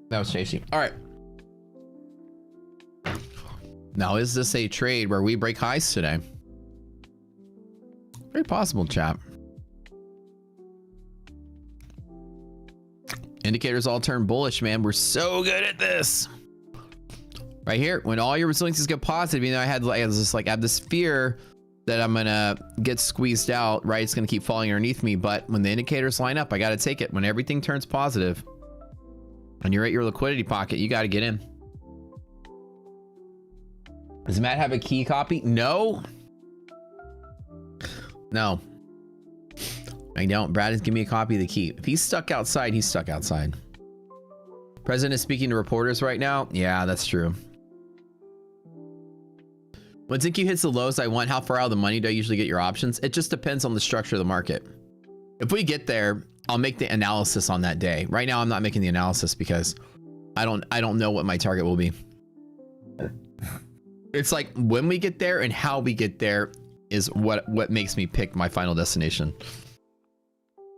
That was tasty. All right. Now, is this a trade where we break highs today? Very possible, chat. Indicators all turn bullish, man. We're so good at this. Right here, when all your resiliencies go positive, you know, I have this fear that I'm gonna get squeezed out, right? It's gonna keep falling underneath me. But when the indicators line up, I gotta take it. When everything turns positive, and you're at your liquidity pocket, you gotta get in. Does Matt have a key copy? No. No. I don't. Brad is giving me a copy of the key. If he's stuck outside, he's stuck outside. President is speaking to reporters right now. Yeah, that's true. When ZQ hits the lows I want, how far out of the money do I usually get your options? It just depends on the structure of the market. If we get there, I'll make the analysis on that day. Right now, I'm not making the analysis because I don't know what my target will be. It's like when we get there and how we get there is what makes me pick my final destination.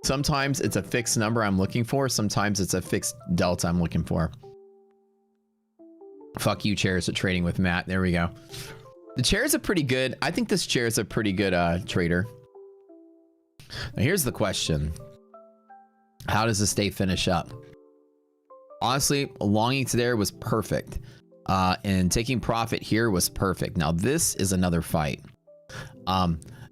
Sometimes it's a fixed number I'm looking for. Sometimes it's a fixed delta I'm looking for. Fuck you, chairs at trading with Matt. There we go. The chairs are pretty good. I think this chair is a pretty good trader. Now here's the question. How does this day finish up? Honestly, longing to there was perfect. And taking profit here was perfect. Now this is another fight.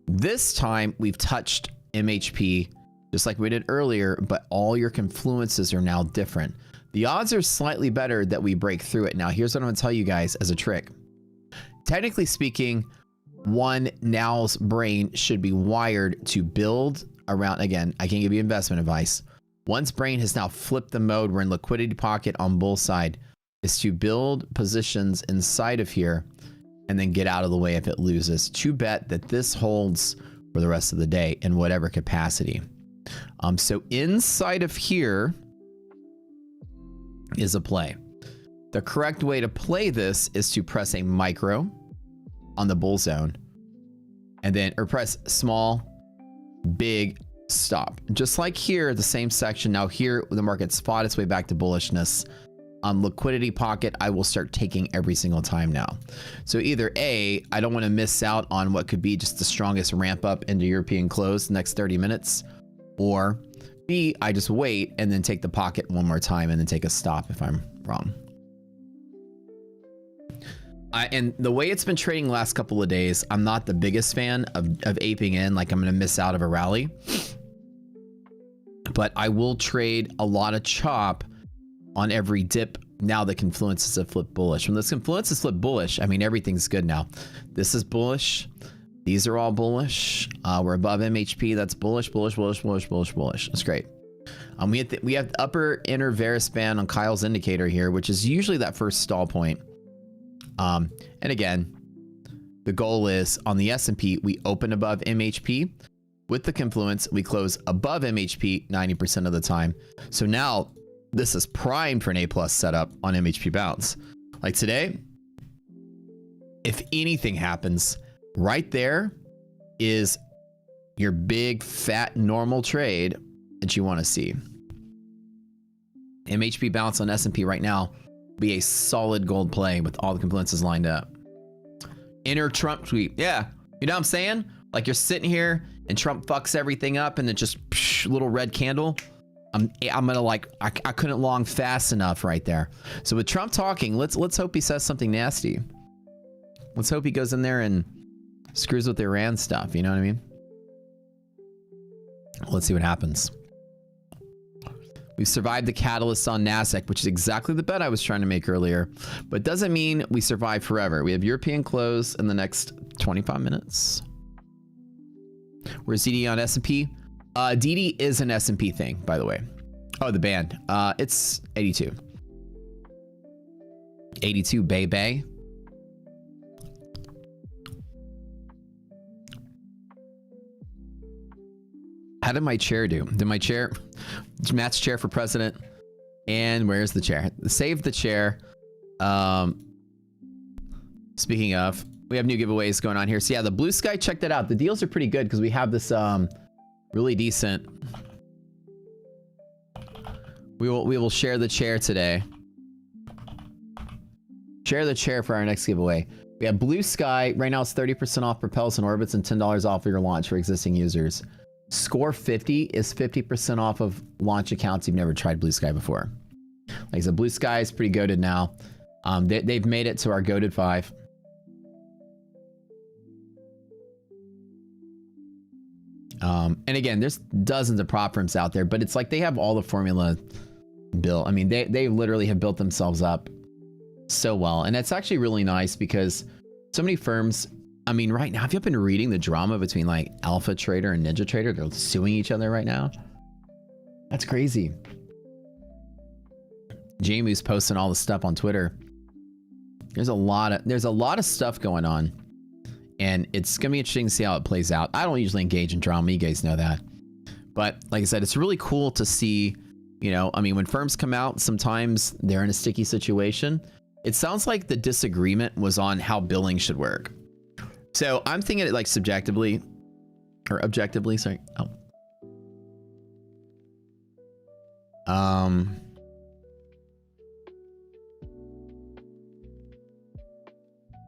This time we've touched MHP just like we did earlier, but all your confluences are now different. The odds are slightly better that we break through it. Now here's what I'm gonna tell you guys as a trick. Technically speaking, one now's brain should be wired to build around, again, I can't give you investment advice. One's brain has now flipped the mode, we're in liquidity pocket on bull side, is to build positions inside of here and then get out of the way if it loses, to bet that this holds for the rest of the day in whatever capacity. So inside of here is a play. The correct way to play this is to press a micro on the bull zone and then, or press small, big, stop. Just like here, the same section. Now here, the market's fought its way back to bullishness. On liquidity pocket, I will start taking every single time now. So either A, I don't want to miss out on what could be just the strongest ramp up into European close the next 30 minutes, or B, I just wait and then take the pocket one more time and then take a stop if I'm wrong. And the way it's been trading the last couple of days, I'm not the biggest fan of aping in, like I'm going to miss out of a rally. But I will trade a lot of chop on every dip now the confluences have flipped bullish. When this confluence is flipped bullish, I mean, everything's good now. This is bullish. These are all bullish. We're above MHP. That's bullish, bullish, bullish, bullish, bullish, bullish. That's great. We have the upper inner Varus band on Kyle's indicator here, which is usually that first stall point. And again, the goal is on the S&P, we open above MHP. With the confluence, we close above MHP 90% of the time. So now this is primed for an A+ setup on MHP bounce. Like today, if anything happens, right there is your big fat normal trade that you want to see. MHP bounce on S&P right now be a solid gold play with all the confluences lined up. Inner Trump tweet. Yeah. You know what I'm saying? Like you're sitting here and Trump fucks everything up and it just little red candle. I'm gonna like, I couldn't long fast enough right there. So with Trump talking, let's hope he says something nasty. Let's hope he goes in there and screws with Iran stuff. You know what I mean? Let's see what happens. We've survived the catalyst on NASDAQ, which is exactly the bet I was trying to make earlier, but doesn't mean we survive forever. We have European close in the next 25 minutes. Where's DD on S&P? DD is an S&P thing, by the way. Oh, the band. It's 82. 82, baby. How did my chair do? Did my chair, Matt's chair for president? And where's the chair? Save the chair. Speaking of, we have new giveaways going on here. So yeah, the Blue Sky, check that out. The deals are pretty good because we have this really decent. We will share the chair today. Share the chair for our next giveaway. We have Blue Sky. Right now it's 30% off propels and orbits and $10 off your launch for existing users. Score 50 is 50% off of launch accounts you've never tried Blue Sky before. Like I said, Blue Sky is pretty goated now. They've made it to our goated 5. And again, there's dozens of prop firms out there, but it's like they have all the formula built. I mean, they literally have built themselves up so well. And it's actually really nice because so many firms, I mean, right now, have you been reading the drama between like Alpha Trader and Ninja Trader? They're suing each other right now. That's crazy. Jamie's posting all the stuff on Twitter. There's a lot of stuff going on. And it's going to be interesting to see how it plays out. I don't usually engage in drama. You guys know that. But like I said, it's really cool to see, you know, I mean, when firms come out, sometimes they're in a sticky situation. It sounds like the disagreement was on how billing should work. So I'm thinking it like subjectively or objectively, sorry.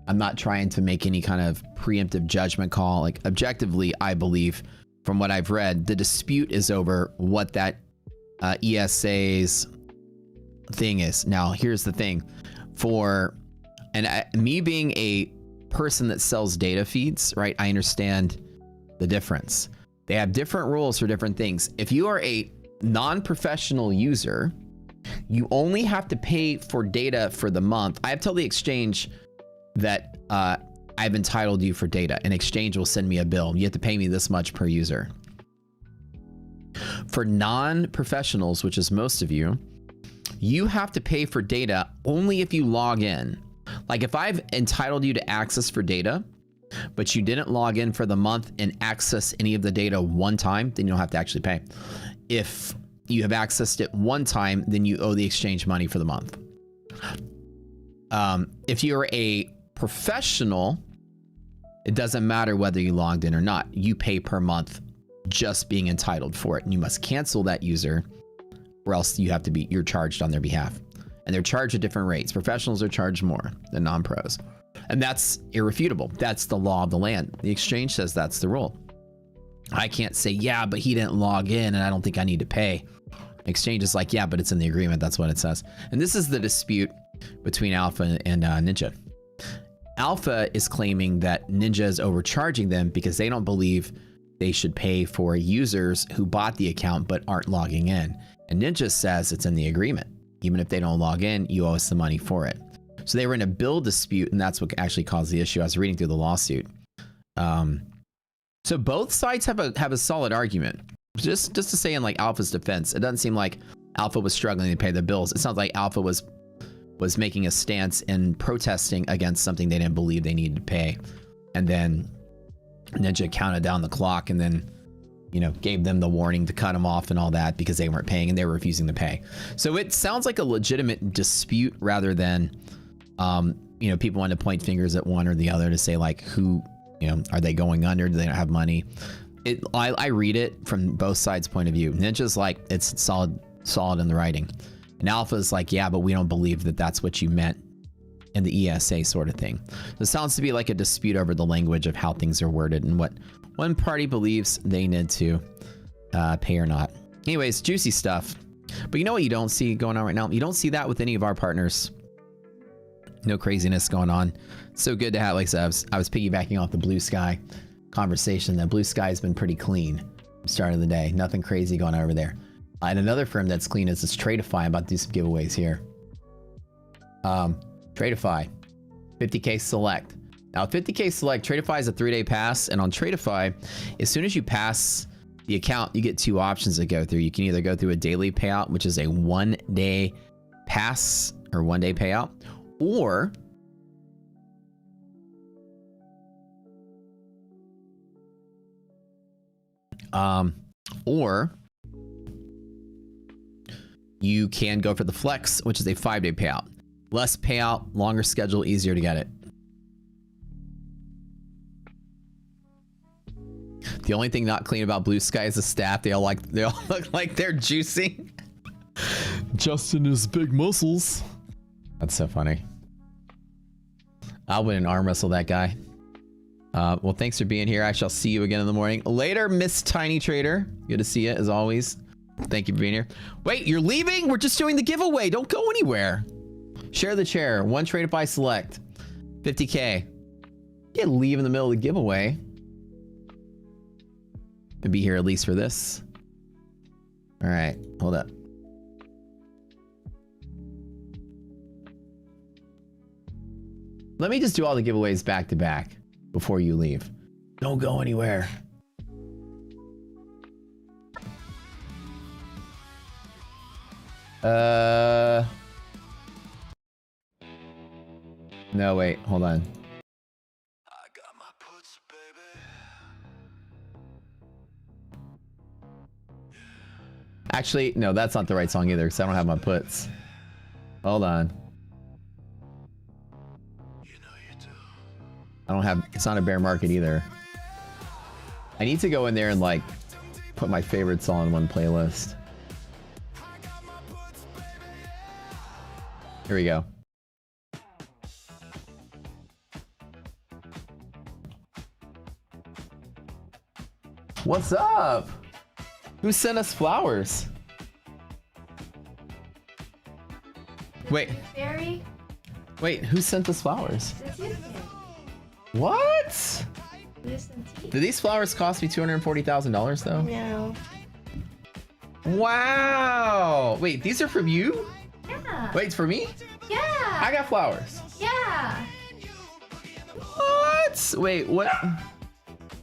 I'm not trying to make any kind of preemptive judgment call. Like objectively, I believe from what I've read, the dispute is over what that ESA's thing is. Now, here's the thing. Me being a person that sells data feeds, right? I understand the difference. They have different rules for different things. If you are a non-professional user, you only have to pay for data for the month. I have to tell the exchange that I've entitled you for data. An exchange will send me a bill. You have to pay me this much per user. For non-professionals, which is most of you, you have to pay for data only if you log in. Like if I've entitled you to access for data, but you didn't log in for the month and access any of the data one time, then you don't have to actually pay. If you have accessed it one time, then you owe the exchange money for the month. If you're a professional, it doesn't matter whether you logged in or not. You pay per month just being entitled for it. And you must cancel that user or else you're charged on their behalf. And they're charged at different rates. Professionals are charged more than non-pros. And that's irrefutable. That's the law of the land. The exchange says that's the rule. I can't say, yeah, but he didn't log in and I don't think I need to pay. Exchange is like, yeah, but it's in the agreement. That's what it says. And this is the dispute between Alpha and Ninja. Alpha is claiming that Ninja is overcharging them because they don't believe they should pay for users who bought the account but aren't logging in. And Ninja says it's in the agreement. Even if they don't log in, you owe us the money for it. So they were in a bill dispute, and that's what actually caused the issue. I was reading through the lawsuit. So both sides have a solid argument. Just to say in like Alpha's defense, it doesn't seem like Alpha was struggling to pay the bills. It sounds like Alpha was making a stance and protesting against something they didn't believe they needed to pay. And then Ninja counted down the clock and then, you know, gave them the warning to cut them off and all that because they weren't paying and they were refusing to pay. So it sounds like a legitimate dispute rather than, you know, people want to point fingers at one or the other to say like, who, you know, are they going under? Do they not have money? I read it from both sides' point of view. Ninja's like, it's solid in the writing. And Alpha's like, yeah, but we don't believe that that's what you meant in the ESA sort of thing. So it sounds to be like a dispute over the language of how things are worded and what one party believes they need to pay or not. Anyways, juicy stuff. But you know what you don't see going on right now? You don't see that with any of our partners. No craziness going on. So good to have, like I said, I was piggybacking off the Blue Sky conversation. That Blue Sky has been pretty clean from the start of the day. Nothing crazy going on over there. And another firm that's clean is this Tradeify. I'm about to do some giveaways here. Tradeify, 50K Select. Now 50K Select, Tradeify is a 3-day pass. And on Tradeify, as soon as you pass the account, you get 2 options to go through. You can either go through a daily payout, which is a 1-day pass or 1-day payout, or Or you can go for the flex, which is a 5-day payout. Less payout, longer schedule, easier to get it. The only thing not clean about Blue Sky is the stat. They all look like they're juicing. Justin is big muscles. That's so funny. I'll win an arm wrestle that guy. Well, thanks for being here. I shall see you again in the morning. Later, Miss Tiny Trader. Good to see you as always. Thank you for being here. Wait, you're leaving? We're just doing the giveaway. Don't go anywhere. Share the chair. One trade if I select. 50K. You can't leave in the middle of the giveaway. To be here at least for this. All right, hold up. Let me just do all the giveaways back to back before you leave. Don't go anywhere. No, wait, hold on. I got my puts, baby. Actually, no, that's not the right song either because I don't have my puts. Hold on. You know you do. I don't have, it's not a bear market either. I need to go in there and like put my favorites all in one playlist. Here we go. What's up? Who sent us flowers? Wait. Barry? Wait, who sent us flowers? That's you. What? Listen to Did these flowers cost me $240,000 though? No. Wow. Wait, these are from you? Yeah. Wait, it's for me? Yeah. I got flowers. Yeah. What? Wait, what?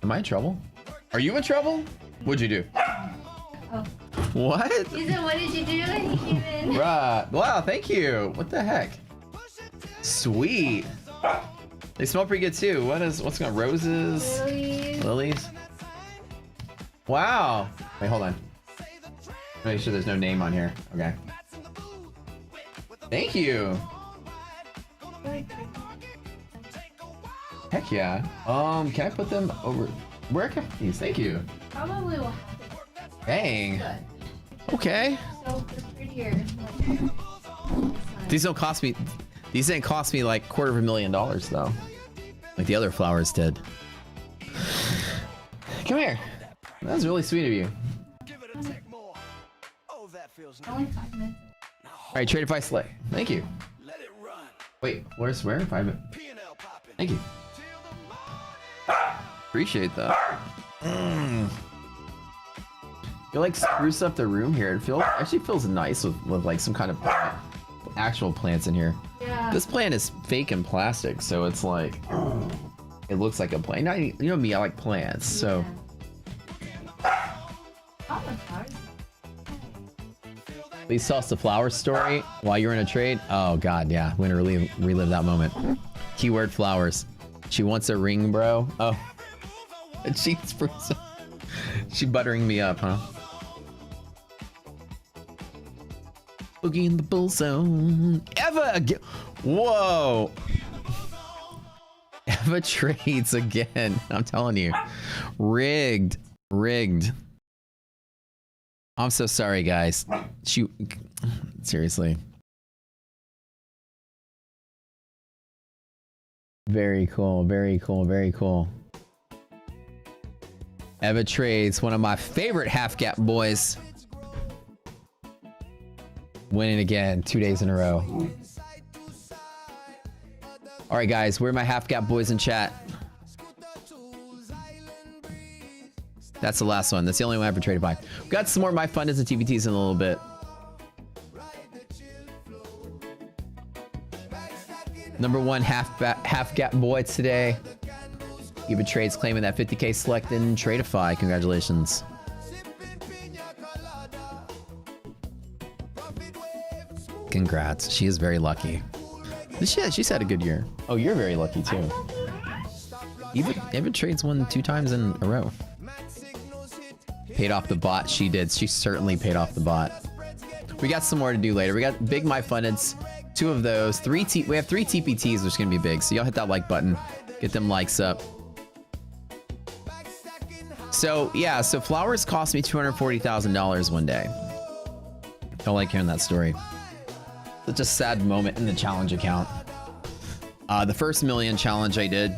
Am I in trouble? Are you in trouble? What'd you do? Oh. What? He said, what did you do? And he came in. Right. Wow, thank you. What the heck? Sweet. They smell pretty good too. What's going on? Roses? Lilies. Lilies? Wow. Wait, hold on. Make sure there's no name on here. Okay. Thank you. Heck yeah. Can I put them over? Where can I put these? Thank you. Probably will have to Dang. good. Okay. So they're prettier. These don't cost me. These didn't cost me like $250,000 though, like the other flowers did. Come here. That was really sweet of you. Only 5 minutes. All right, trade if I slay. Thank you. Wait, where's where? 5 minutes. Thank you. Appreciate that. It like spruce up the room here. It actually feels nice with like some kind of actual plants in here. Yeah. This plant is fake and plastic, so it's like it looks like a plant. Not, you know me, I like plants, so. All the flowers. Please tell us the flower story while you're in a trade. Oh god, yeah, we're gonna relive that moment. Keyword flowers. She wants a ring, bro. Oh, she buttering me up, huh? Boogie in the bull zone. Eva again. Whoa. Eva trades again. I'm telling you. Rigged. I'm so sorry, guys. Shoot. Seriously. Very cool. Eva trades, one of my favorite half gap boys. Winning again 2 days in a row. All right, guys, where are my half gap boys in chat? That's the last one. That's the only one I ever traded by. We've got some more My Fun Is and TBTs in a little bit. Number one half gap boy today. Eva Trades claiming that 50K select in Tradeify. Congratulations. Congrats. She is very lucky. She's had a good year. Oh, you're very lucky too. Eva Trades won 2 times in a row. paid off the bot. She did. She certainly paid off the bot. We got some more to do later. We got big my fundeds, 2 of those, we have 3 TPTs, which is gonna be big. So y'all hit that like button, get them likes up. So yeah, so flowers cost me $240,000 one day. I like hearing that story. Such a sad moment in the challenge account. The first million challenge I did,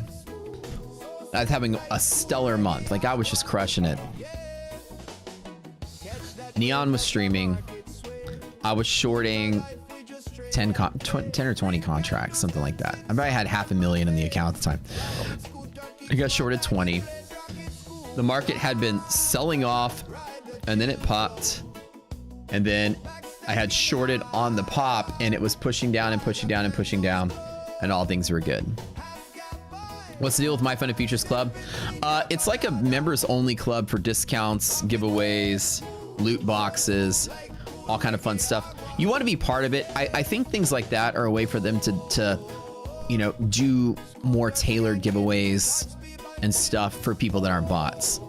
I was having a stellar month. Like I was just crushing it. Neon was streaming. I was shorting 10 or 20 contracts, something like that. I probably had $500,000 in the account at the time. I got shorted 20. The market had been selling off and then it popped. And then I had shorted on the pop and it was pushing down and pushing down and pushing down and all things were good. What's the deal with My Fun and Futures Club? It's like a members only club for discounts, giveaways, loot boxes, all kind of fun stuff. You want to be part of it. I think things like that are a way for them to you know, do more tailored giveaways and stuff for people that aren't bots.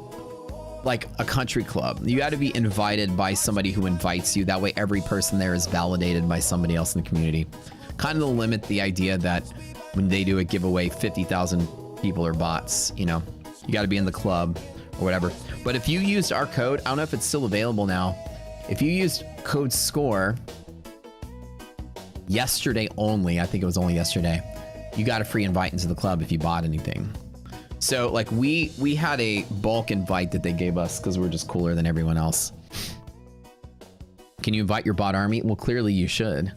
Like a country club, you got to be invited by somebody who invites you. That way every person there is validated by somebody else in the community. Kind of limit the idea that when they do a giveaway, 50,000 people are bots. You know, you got to be in the club or whatever. But if you used our code, I don't know if it's still available now. If you used code SCORE yesterday only, I think it was only yesterday, you got a free invite into the club if you bought anything. So like we had a bulk invite that they gave us because we're just cooler than everyone else. Can you invite your bot army? Well, clearly you should.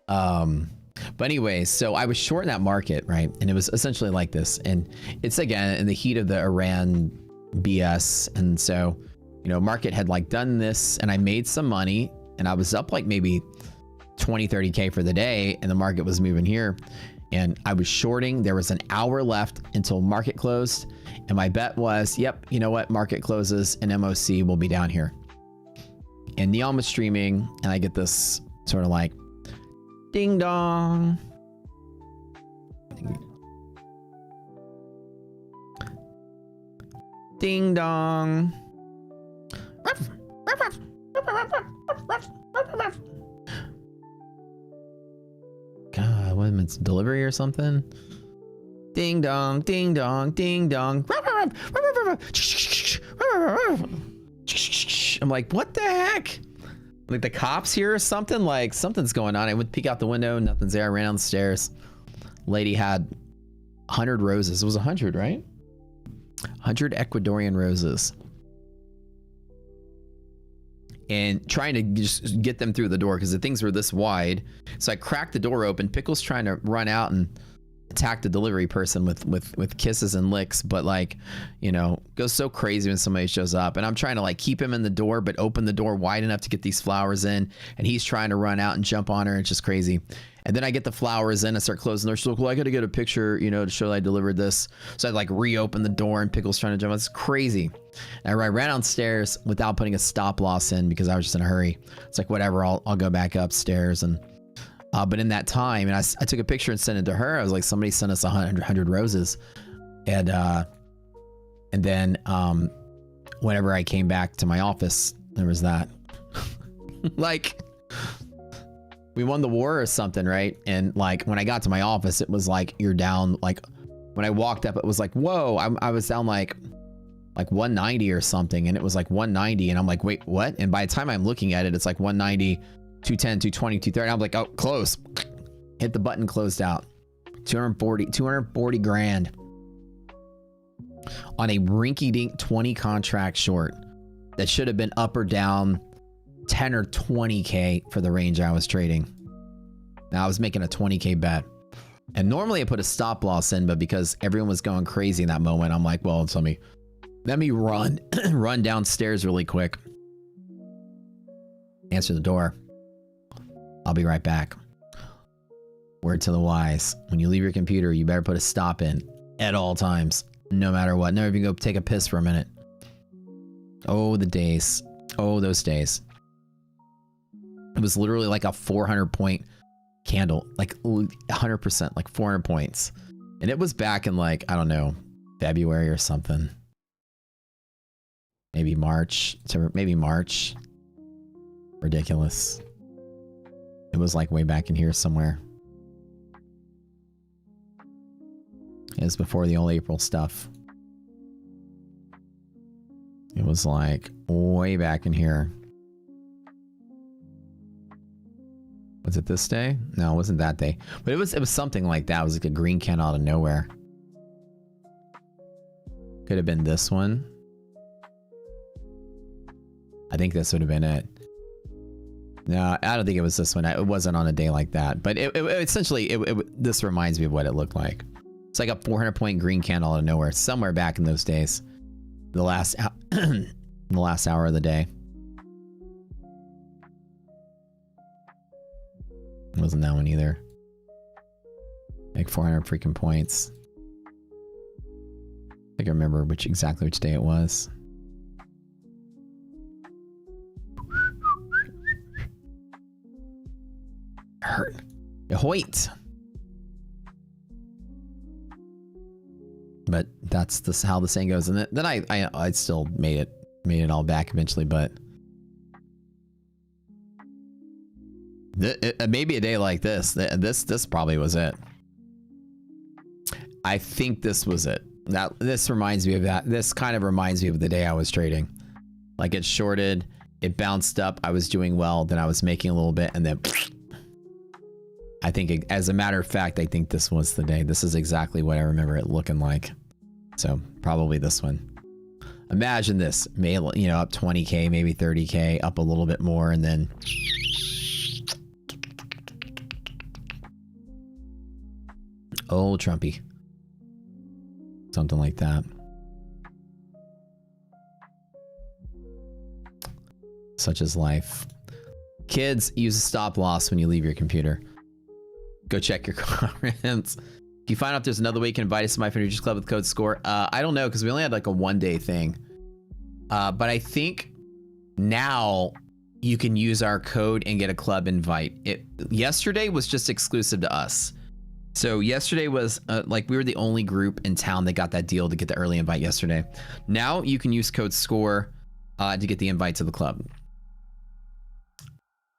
But anyways, so I was short in that market, right? And it was essentially like this. And it's again in the heat of the Iran BS. And so, you know, market had like done this and I made some money and I was up like maybe 20, 30K for the day and the market was moving here. And I was shorting. There was an hour left until market closed. And my bet was, yep, you know what? Market closes and MOC will be down here. And Neon was streaming and I get this sort of like ding dong. Ding dong. God, what, it's delivery or something? Ding dong, ding dong, ding dong. I'm like, what the heck? Like the cops here or something? Like something's going on. I would peek out the window, nothing's there. I ran down the stairs. Lady had 100 roses. It was 100, right? 100 Ecuadorian roses. And trying to just get them through the door because the things were this wide. So I cracked the door open. Pickle's trying to run out and attack the delivery person with kisses and licks, but like, you know, goes so crazy when somebody shows up. And I'm trying to like keep him in the door, but open the door wide enough to get these flowers in. And he's trying to run out and jump on her. It's just crazy. And then I get the flowers in, I start closing the door. She's like, well, I got to get a picture, you know, to show that I delivered this. So I like reopen the door and Pickle's trying to jump. It's crazy. And I ran downstairs without putting a stop loss in because I was just in a hurry. It's like, whatever, I'll go back upstairs. And but in that time, and I took a picture and sent it to her. I was like, somebody sent us 100 roses. And then whenever I came back to my office, there was that. Like, we won the war or something, right? And like when I got to my office, it was like, you're down. Like when I walked up, it was like, whoa, I was down like 190 or something. And it was like 190. And I'm like, wait, what? And by the time I'm looking at it, it's like 190, 210, 220, 230. I'm like, oh, close. Hit the button, closed out. 240 grand on a rinky-dink 20 contract short that should have been up or down 10 or 20K for the range I was trading. Now I was making a 20K bet. And normally I put a stop loss in, but because everyone was going crazy in that moment, I'm like, well, let me run, run downstairs really quick. Answer the door. I'll be right back. Word to the wise. When you leave your computer, you better put a stop in at all times, no matter what. Never even go take a piss for a minute. Oh, the days. Oh, those days. It was literally like a 400 point candle, like 100%, like 400 points. And it was back in like, I don't know, February or something. maybe March to maybe March. Ridiculous. It was like way back in here somewhere. It was before the old April stuff. It was like way back in here. Was it this day? No, it wasn't that day. But it was something like that. It was like a green can out of nowhere. Could have been this one. I think this would have been it. No, I don't think it was this one. It wasn't on a day like that. But essentially, this reminds me of what it looked like. It's like a 400-point green candle out of nowhere, somewhere back in those days. The last, the last hour of the day. It wasn't that one either. Like 400 freaking points. I think I remember exactly which day it was. Hurt. Hoit. But that's how the saying goes. And then I still made it all back eventually, but maybe a day like this probably was it. I think this was it. Now this reminds me of that. This kind of reminds me of the day I was trading. Like it shorted, it bounced up, I was doing well, then I was making a little bit, and then I think, as a matter of fact, I think this was the day. This is exactly what I remember it looking like. So probably this one. Imagine this, up 20K, maybe 30K, up a little bit more, and then old Trumpy. Something like that. Such is life. Kids, use a stop loss when you leave your computer. Go check your comments. If you find out there's another way you can invite us to My Futures Club with code SCORE, I don't know, because we only had like a one-day thing. But I think now you can use our code and get a club invite. Yesterday was just exclusive to us. So yesterday was like we were the only group in town that got that deal to get the early invite yesterday. Now you can use code SCORE to get the invite to the club.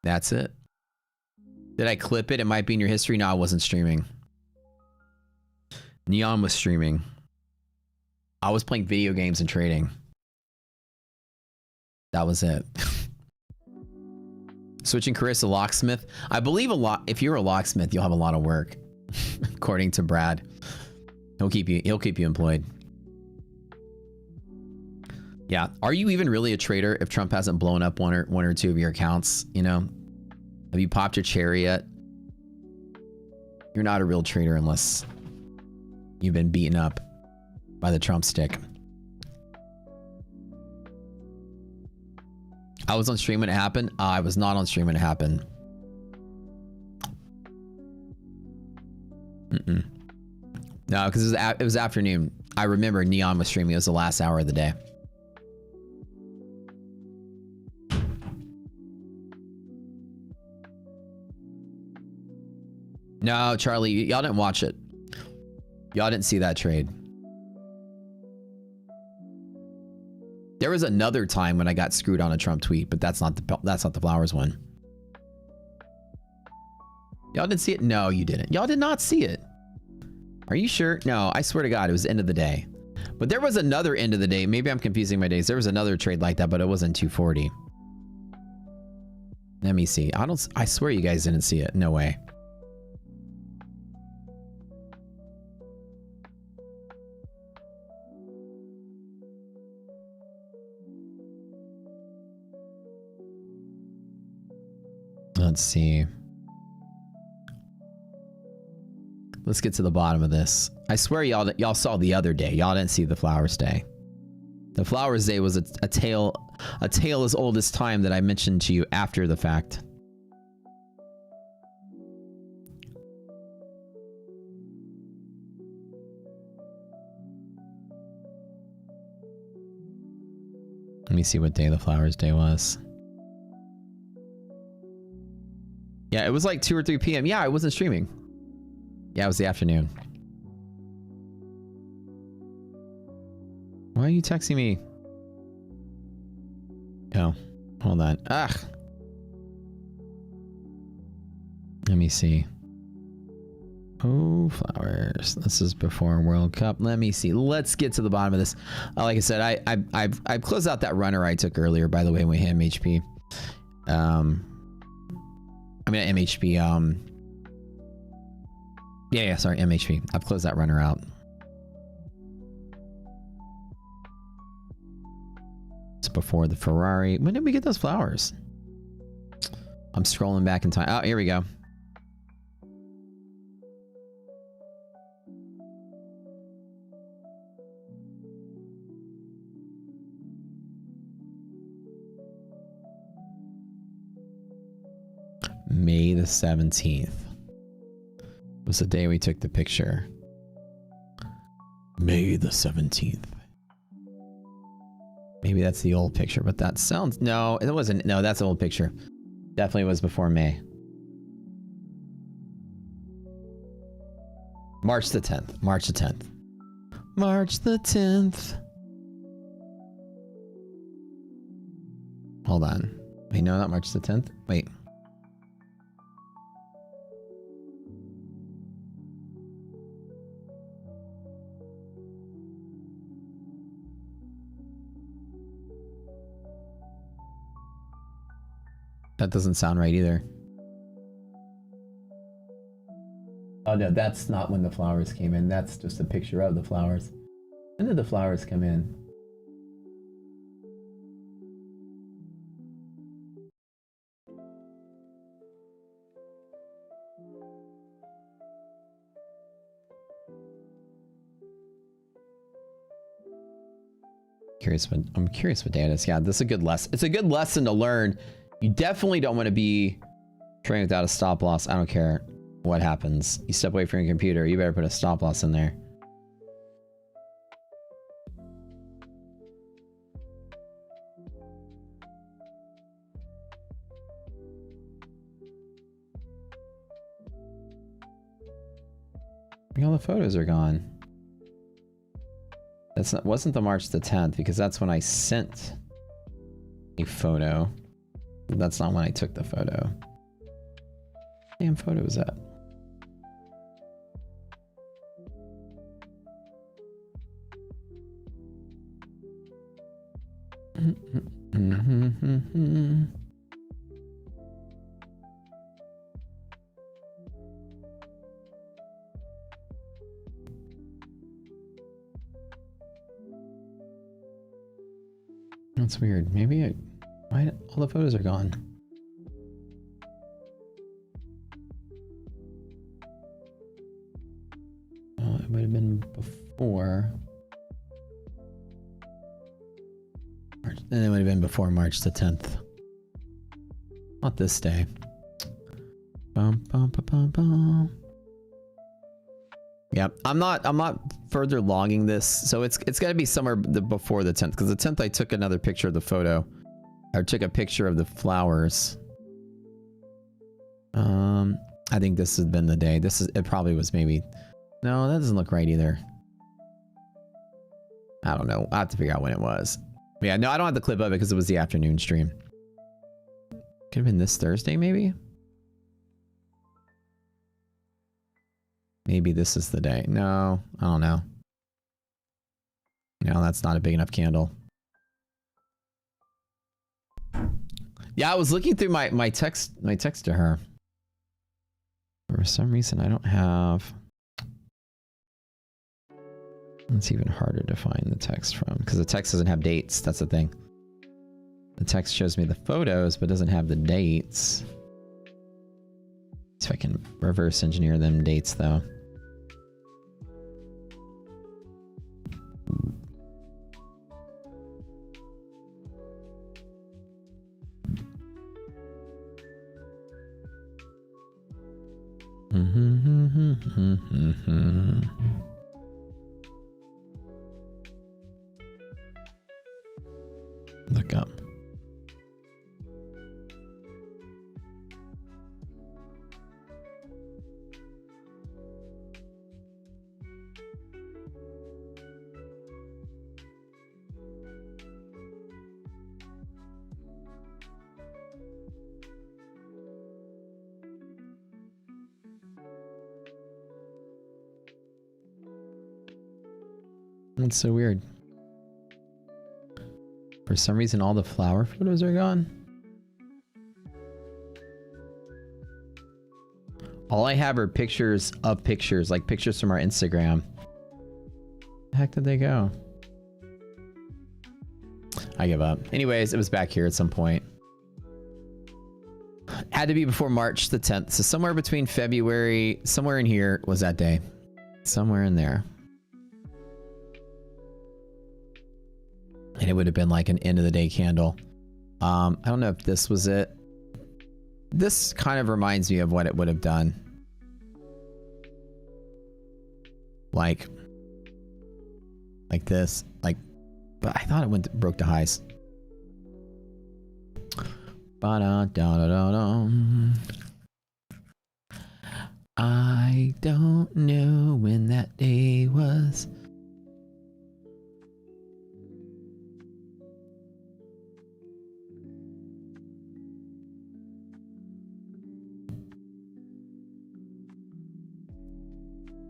That's it. Did I clip it? It might be in your history. No, I wasn't streaming. Neon was streaming. I was playing video games and trading. That was it. Switching careers to locksmith. I believe if you're a locksmith, you'll have a lot of work. According to Brad. He'll keep you employed. Yeah. Are you even really a trader if Trump hasn't blown up one or two of your accounts? You know? Have you popped your cherry yet? You're not a real trader unless you've been beaten up by the Trump stick. I was on stream when it happened. I was not on stream when it happened. No, because it was afternoon. I remember Neon was streaming. It was the last hour of the day. No, Charlie, y'all didn't watch it. Y'all didn't see that trade. There was another time when I got screwed on a Trump tweet, but that's not the flowers one. Y'all didn't see it? No, you didn't. Y'all did not see it. Are you sure? No, I swear to God, it was the end of the day. But there was another end of the day. Maybe I'm confusing my days. There was another trade like that, but it wasn't 240. Let me see. I swear you guys didn't see it. No way. Let's see. Let's get to the bottom of this. I swear y'all saw the other day. Y'all didn't see the Flowers Day. The Flowers Day was a tale as old as time that I mentioned to you after the fact. Let me see what day the Flowers Day was. Yeah, it was like 2 or 3 p.m. Yeah, I wasn't streaming. Yeah, it was the afternoon. Why are you texting me? Oh, hold on. Ugh. Let me see. Oh, flowers. This is before World Cup. Let me see. Let's get to the bottom of this. Like I said, I've closed out that runner I took earlier, by the way, when we hit MHP. I mean, MHP. Yeah, sorry, MHP. I've closed that runner out. It's before the Ferrari. When did we get those flowers? I'm scrolling back in time. Oh, here we go. May the 17th was the day we took the picture. May the 17th. Maybe that's the old picture, but that sounds... No, it wasn't. No, that's the old picture. Definitely was before May. March the 10th. March the 10th. March the 10th. Hold on. Wait, no, not March the 10th. Wait. That doesn't sound right either. Oh no, that's not when the flowers came in. That's just a picture of the flowers. When did the flowers come in? I'm curious what day it is. Yeah, this is a good lesson. It's a good lesson to learn. You definitely don't want to be trading without a stop loss. I don't care what happens. You step away from your computer, you better put a stop loss in there. All the photos are gone. Wasn't the March the 10th, because that's when I sent a photo. That's not when I took the photo. Damn photo was that? That's weird. Maybe why all the photos are gone? It would have been before March. Then it would have been before March the 10th. Not this day. Bum, bum, bum, bum, bum. Yeah, I'm not further logging this, so it's got to be somewhere before the 10th, because the 10th I took another picture of the photo, or took a picture of the flowers. I think this has been the day. It probably was maybe. No, that doesn't look right either. I don't know. I have to figure out when it was. But yeah, no, I don't have the clip of it because it was the afternoon stream. Could have been this Thursday, maybe. Maybe this is the day. No, I don't know. No, that's not a big enough candle. Yeah, I was looking through my text to her. For some reason, I don't have. It's even harder to find the text from, because the text doesn't have dates. That's the thing. The text shows me the photos, but doesn't have the dates. See if I can reverse engineer them dates, though. Look up. That's so weird. For some reason, all the flower photos are gone. All I have are pictures of pictures, like pictures from our Instagram. Where the heck did they go? I give up. Anyways, it was back here at some point. Had to be before March the 10th. So somewhere between February, somewhere in here was that day. Somewhere in there. And it would have been like an end of the day candle. I don't know if this was it. This kind of reminds me of what it would have done. Like this. But I thought it broke the highs. Ba-da-da-da-da-da. I don't know when that day was.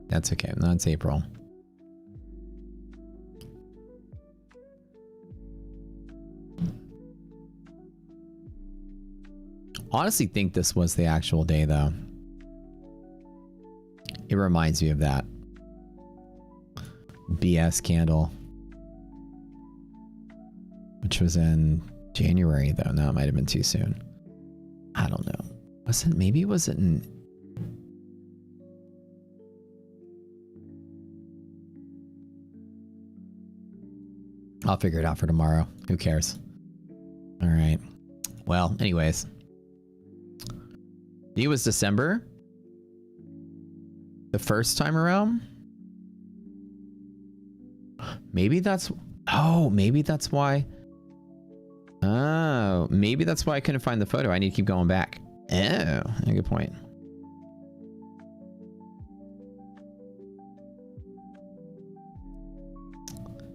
That's okay. No, it's April. Honestly think this was the actual day though. It reminds me of that. BS candle. Which was in January though. No, it might have been too soon. I don't know. Maybe it wasn't in... I'll figure it out for tomorrow. Who cares? All right. Well, anyways. It was December. The first time around. Maybe that's... Oh, maybe that's why... Oh, maybe that's why I couldn't find the photo. I need to keep going back. Oh, yeah, good point.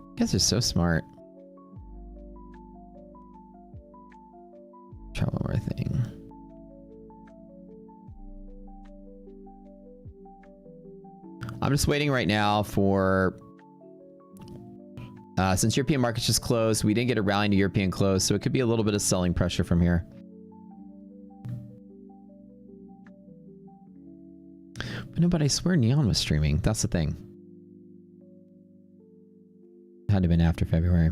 You guys are so smart. Try one more thing. I'm just waiting right now for... since European markets just closed, we didn't get a rally into European close, so it could be a little bit of selling pressure from here. But no, but I swear Neon was streaming. That's the thing. It had to have been after February.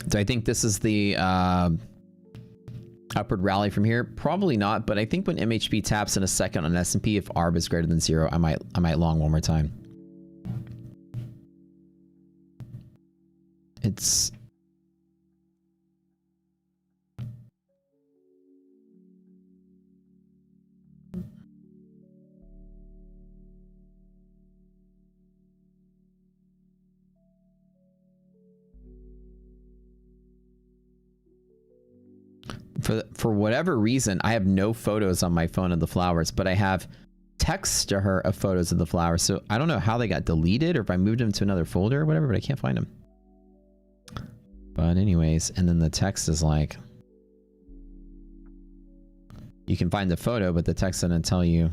Do I think this is the upward rally from here? Probably not, but I think when MHP taps in a second on S&P, if ARB is greater than 0, I might long one more time. It's... For whatever reason, I have no photos on my phone of the flowers, but I have text to her of photos of the flowers. So I don't know how they got deleted or if I moved them to another folder or whatever, but I can't find them. But anyways, and then the text is like, you can find the photo, but the text doesn't tell you.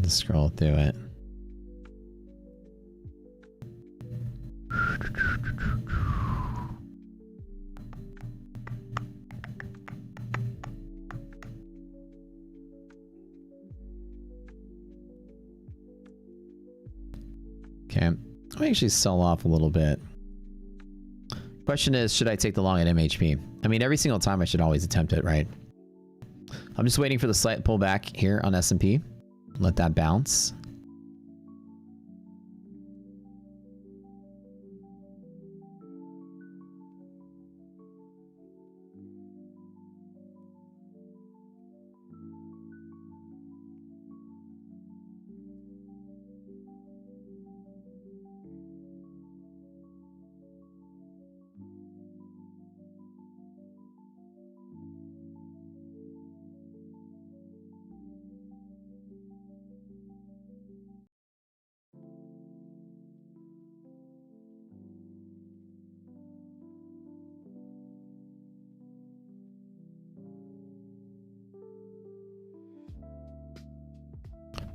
Just scroll through it. Okay, let me actually sell off a little bit. Question is, should I take the long at MHP? I mean, every single time I should always attempt it, right? I'm just waiting for the slight pullback here on S&P. Let that bounce.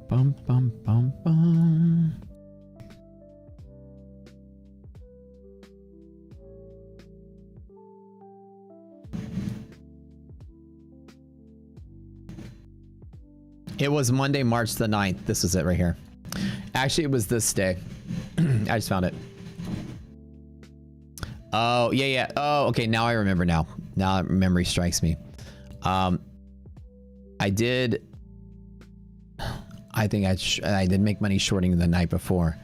Bum, bum, bum, bum. It was Monday, March the 9th. This is it right here. Actually, it was this day. I just found it. Oh, yeah, yeah. Oh, okay. Now I remember now. Now memory strikes me. I think I did make money shorting the night before.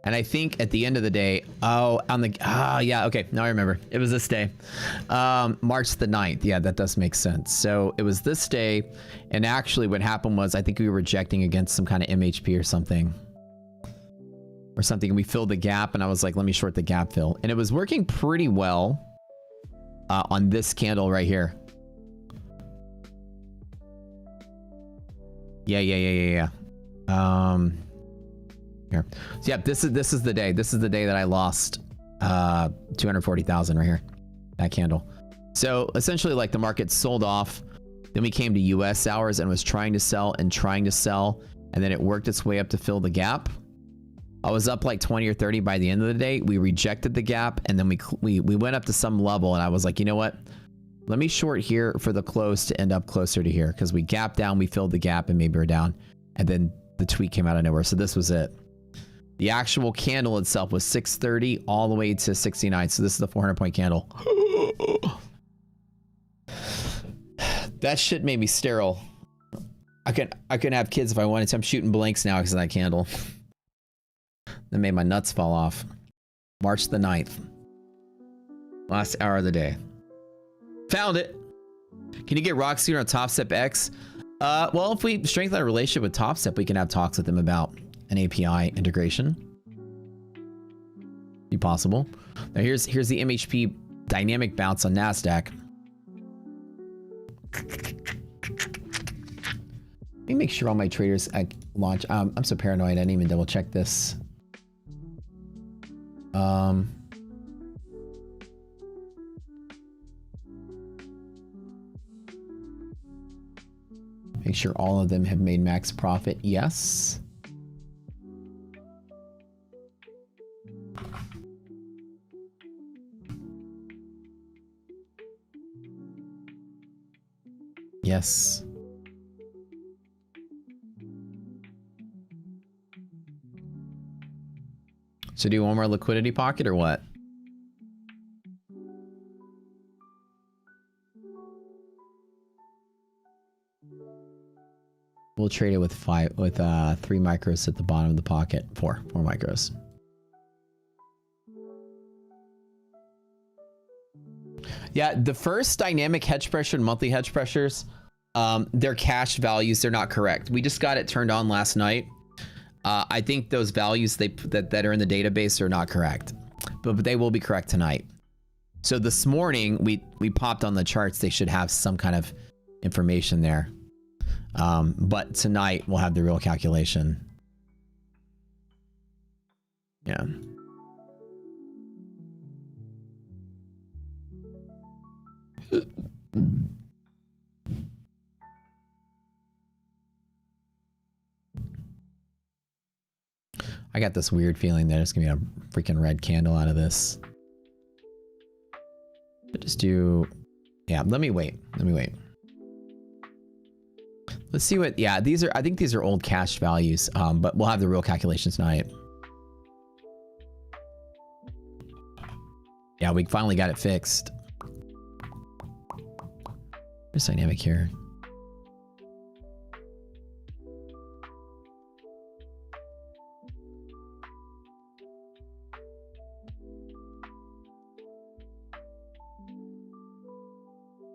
And I think at the end of the day, yeah, okay, now I remember. It was this day, March the 9th. Yeah, that does make sense. So it was this day, and actually what happened was I think we were rejecting against some kind of MHP or something. And we filled the gap, and I was like, let me short the gap fill. And it was working pretty well on this candle right here. Yeah. Here. So yeah, this is the day. This is the day that I lost 240,000 right here. That candle. So essentially, like, the market sold off. Then we came to US hours and was trying to sell, and then it worked its way up to fill the gap. I was up like 20 or 30 by the end of the day. We rejected the gap, and then we went up to some level, and I was like, you know what? Let me short here for the close to end up closer to here, because we gapped down, we filled the gap, and maybe we're down. And then the tweet came out of nowhere. So this was it. The actual candle itself was 630 all the way to 69. So this is the 400-point candle. That shit made me sterile. I couldn't have kids if I wanted to. I'm shooting blanks now because of that candle. That made my nuts fall off. March the 9th. Last hour of the day. Found it. Can you get Roxy on Top Step X? Well, if we strengthen our relationship with Top Step, we can have talks with them about an API integration. Be possible. Now here's the MHP dynamic bounce on NASDAQ. Let me make sure all my traders at launch. I'm so paranoid. I didn't even double check this. Make sure all of them have made max profit. Yes. Yes. So do you want more liquidity pocket or what? We'll trade it with 3 micros at the bottom of the pocket. 4 micros. Yeah, the first dynamic hedge pressure and monthly hedge pressures, their cash values, they're not correct. We just got it turned on last night. I think those values that are in the database are not correct, but they will be correct tonight. So this morning we popped on the charts. They should have some kind of information there. But tonight we'll have the real calculation. Yeah. I got this weird feeling that it's gonna be a freaking red candle out of this. But just do, yeah, let me wait. Let's see what, yeah, I think these are old cash values, but we'll have the real calculations tonight. Yeah, we finally got it fixed. There's dynamic here.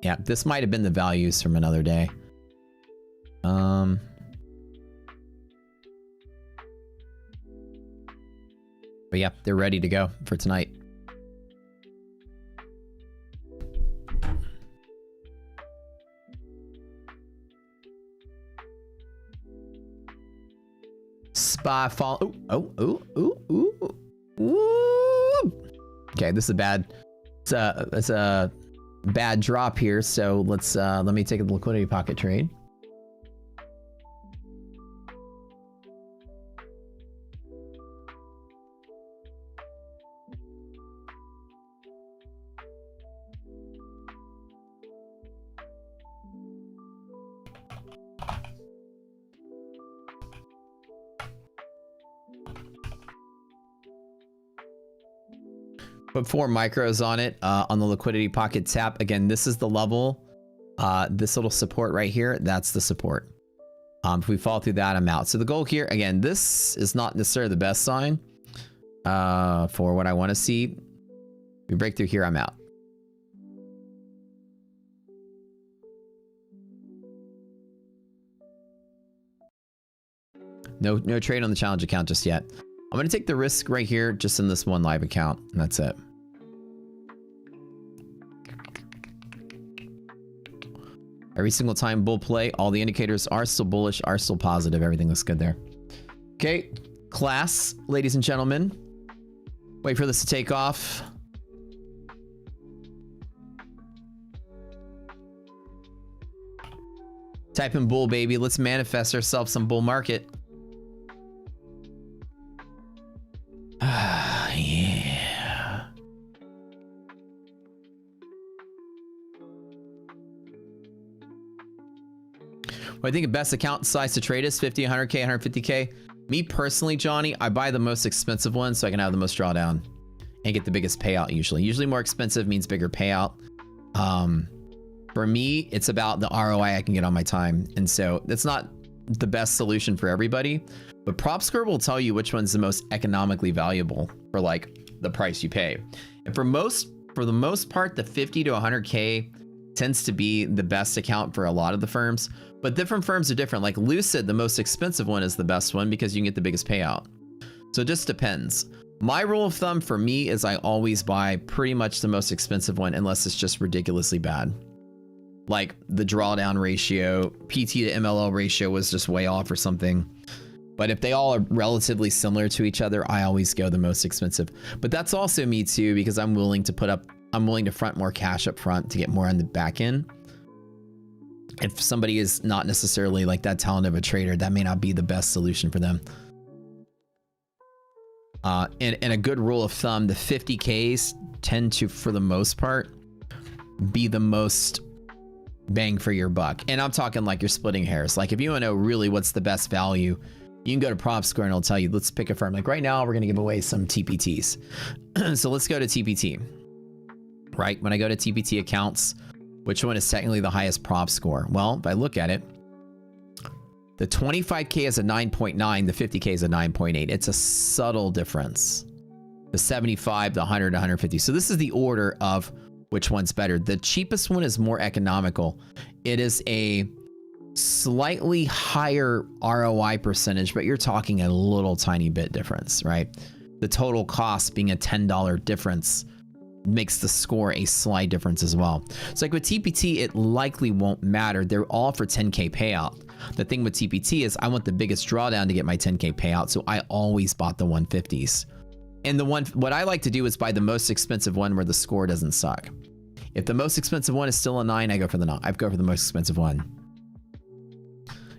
Yeah, this might have been the values from another day. But yeah, they're ready to go for tonight. Spy fall. Ooh. Okay, this is a bad. It's a bad drop here. So let me take a liquidity pocket trade. Put 4 micros on it on the liquidity pocket tap. Again, this is the level. This little support right here, that's the support. If we fall through that, I'm out. So the goal here, again, this is not necessarily the best sign for what I want to see. If we break through here, I'm out. No trade on the challenge account just yet. I'm going to take the risk right here, just in this one live account, and that's it. Every single time bull play, all the indicators are still bullish, are still positive. Everything looks good there. Okay, class, ladies and gentlemen. Wait for this to take off. Type in bull, baby. Let's manifest ourselves some bull market. Yeah. Well, I think the best account size to trade is 50, 100K, 150K. Me personally, Johnny, I buy the most expensive one so I can have the most drawdown and get the biggest payout usually. Usually more expensive means bigger payout. For me, it's about the ROI I can get on my time. And so that's not the best solution for everybody, but PropScore will tell you which one's the most economically valuable for like the price you pay. And for the most part, the 50 to 100K tends to be the best account for a lot of the firms, but different firms are different. Like Lucid, the most expensive one is the best one because you can get the biggest payout. So it just depends. My rule of thumb for me is I always buy pretty much the most expensive one unless it's just ridiculously bad. Like the drawdown ratio, PT to MLL ratio was just way off or something. But if they all are relatively similar to each other, I always go the most expensive. But that's also me too, because I'm willing to front more cash up front to get more on the back end. If somebody is not necessarily like that talented of a trader, that may not be the best solution for them. And a good rule of thumb, the 50Ks tend to, for the most part, be the most bang for your buck. And I'm talking like you're splitting hairs. Like if you want to know really what's the best value, you can go to PropScore and it'll tell you, let's pick a firm. Like right now, we're going to give away some TPTs. So let's go to TPT. Right? When I go to TPT accounts, which one is technically the highest PropScore? Well, if I look at it, the 25K is a 9.9, the 50K is a 9.8. It's a subtle difference. The 75, the 100, 150. So this is the order of which one's better. The cheapest one is more economical. It is a slightly higher ROI percentage, but you're talking a little tiny bit difference, right? The total cost being a $10 difference makes the score a slight difference as well. So like with TPT, it likely won't matter. They're all for 10K payout. The thing with TPT is I want the biggest drawdown to get my 10K payout, so I always bought the 150s. And what I like to do is buy the most expensive one where the score doesn't suck. If the most expensive one is still a 9, I go for the 9. I go for the most expensive one.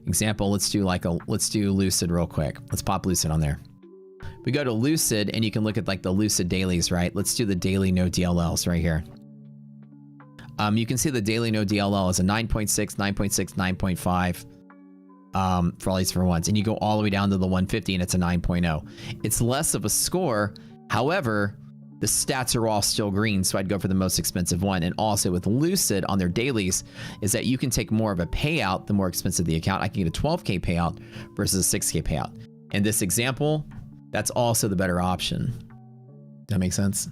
Example, let's do Lucid real quick. Let's pop Lucid on there. We go to Lucid and you can look at like the Lucid dailies, right? Let's do the daily no DLLs right here. You can see the daily no DLL is a 9.6, 9.6, 9.5 for all these for ones. And you go all the way down to the 150 and it's a 9.0. It's less of a score. However, the stats are all still green, so I'd go for the most expensive one. And also with Lucid on their dailies is that you can take more of a payout the more expensive the account. I can get a 12K payout versus a 6K payout. In this example, that's also the better option. That makes sense?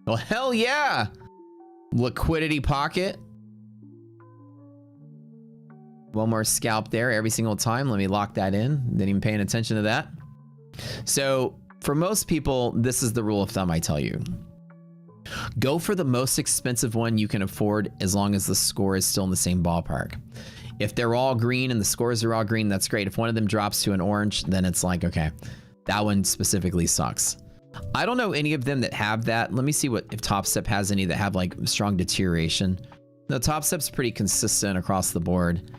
Well, hell yeah! Liquidity pocket. One more scalp there every single time. Let me lock that in. Didn't even paying attention to that. So for most people, this is the rule of thumb I tell you. Go for the most expensive one you can afford as long as the score is still in the same ballpark. If they're all green and the scores are all green, that's great. If one of them drops to an orange, then it's like, okay, that one specifically sucks. I don't know any of them that have that. Let me see if Top Step has any that have like strong deterioration. No, Top Step's pretty consistent across the board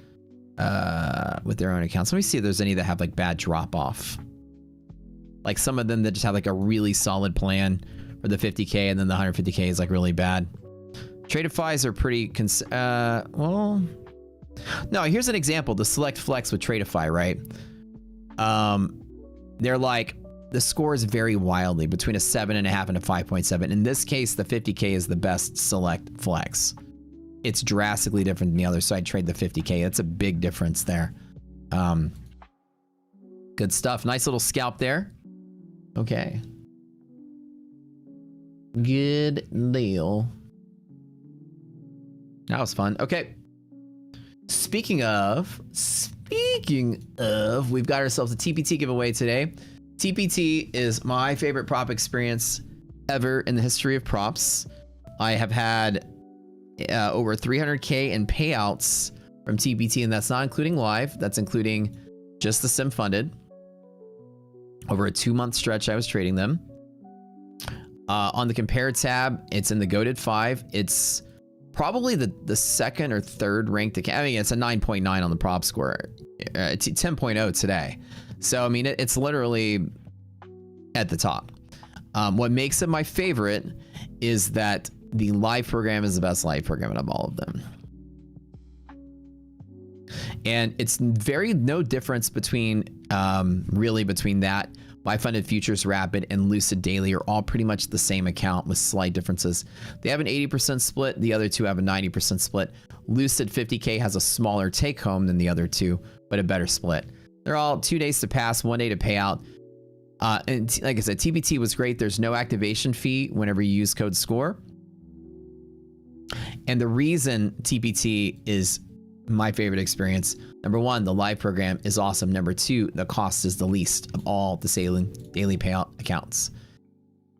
with their own accounts. Let me see if there's any that have like bad drop off. Like some of them that just have like a really solid plan for the 50K and then the 150K is like really bad. Tradeifys are pretty, well, no, here's an example. The Select Flex with Tradeify, right? They're like the scores vary wildly between a 7.5 and a 5.7. In this case, the 50K is the best select flex. It's drastically different than the other, so I trade the 50K. That's a big difference there. Good stuff. Nice little scalp there. Okay. Good deal. That was fun. Okay. Speaking of, we've got ourselves a TPT giveaway today. TPT is my favorite prop experience ever in the history of props. I have had over 300K in payouts from TPT, and that's not including live. That's including just the sim funded. Over a 2-month stretch, I was trading them. On the compare tab, it's in the goated 5. It's probably the second or third ranked account. I mean, it's a 9.9 on the prop score. It's 10.0 today. So, I mean, it's literally at the top. What makes it my favorite is that the live program is the best live program of all of them. And it's no difference between, really between that. My Funded Futures Rapid and Lucid Daily are all pretty much the same account with slight differences. They have an 80% split. The other two have a 90% split. Lucid 50K has a smaller take home than the other two, but a better split. They're all 2 days to pass, 1 day to pay out. And like I said, TPT was great. There's no activation fee whenever you use code SCORE. And the reason TPT is my favorite experience, number one, the live program is awesome. Number two, the cost is the least of all the daily payout accounts.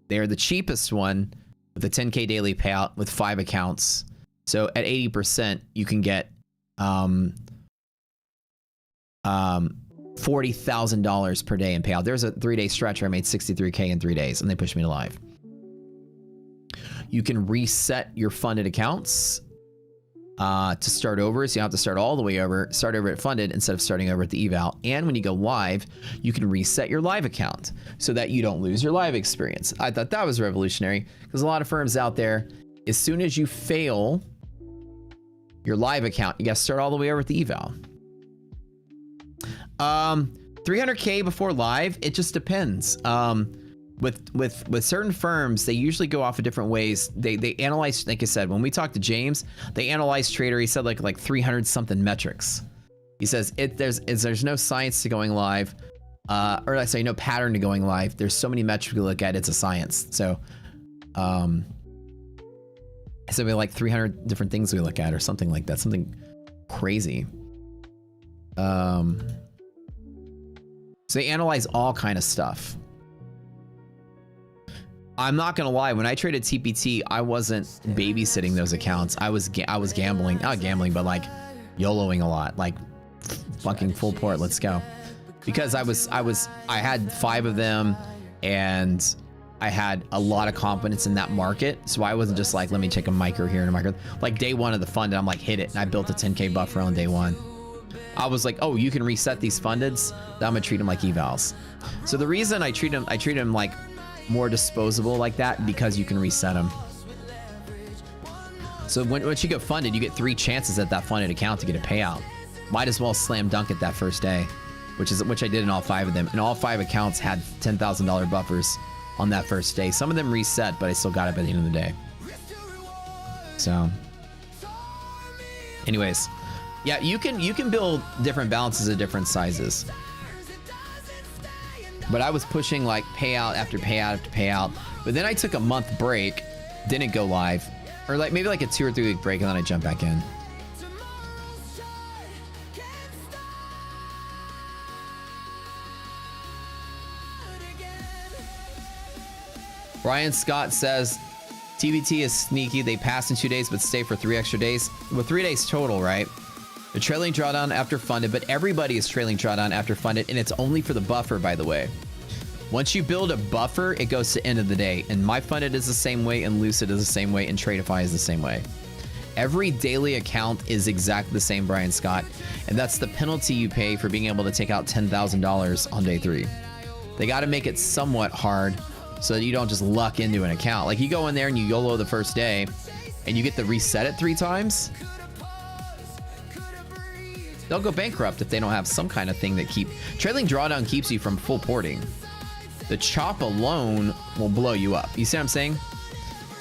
They're the cheapest one with a 10K daily payout with 5 accounts. So at 80%, you can get $40,000 per day in payout. There's a 3-day stretch where I made 63K in 3 days, and they pushed me to live. You can reset your funded accounts to start over, so you don't have to start all the way over. Start over at funded instead of starting over at the eval. And when you go live, you can reset your live account so that you don't lose your live experience. I thought that was revolutionary because a lot of firms out there, as soon as you fail your live account, you got to start all the way over at the eval. 300K before live, it just depends. With certain firms, they usually go off of different ways. They analyze, like I said, when we talked to James, they analyzed Trader. He said like 300 something metrics. He says there's no science to going live, or I say no pattern to going live. There's so many metrics we look at. It's a science. So, so we like 300 different things we look at, or something like that. Something crazy. So they analyze all kind of stuff. I'm not gonna lie, when I traded TPT, I wasn't babysitting those accounts. I was gambling, not gambling, but like YOLOing a lot, like fucking full port, let's go. Because I had 5 of them, and I had a lot of confidence in that market. So I wasn't just like, let me take a micro here and a micro. Like day one of the fund, and I'm like, hit it. And I built a 10K buffer on day one. I was like, oh, you can reset these fundeds. Now I'm gonna treat them like evals. So the reason I treat them like more disposable like that, because you can reset them. So once you get funded, you get 3 chances at that funded account to get a payout. Might as well slam dunk it that first day, which I did in all 5 of them. And all 5 accounts had $10,000 buffers on that first day. Some of them reset, but I still got it by the end of the day. So, anyways, yeah, you can build different balances of different sizes. But I was pushing like payout after payout after payout. But then I took a month break, didn't go live, or like maybe like a 2 or 3 week break, and then I jumped back in. Brian Scott says, TBT is sneaky. They pass in 2 days, but stay for 3 extra days. Well, 3 days total, right? The trailing drawdown after funded, but everybody is trailing drawdown after funded, and it's only for the buffer, by the way. Once you build a buffer, it goes to end of the day, and my funded is the same way, and Lucid is the same way, and Tradeify is the same way. Every daily account is exactly the same, Brian Scott, and that's the penalty you pay for being able to take out $10,000 on day 3. They got to make it somewhat hard so that you don't just luck into an account. Like you go in there and you YOLO the first day, and you get to reset it 3 times. They'll go bankrupt if they don't have some kind of thing that trailing drawdown keeps you from full porting. The chop alone will blow you up. You see what I'm saying?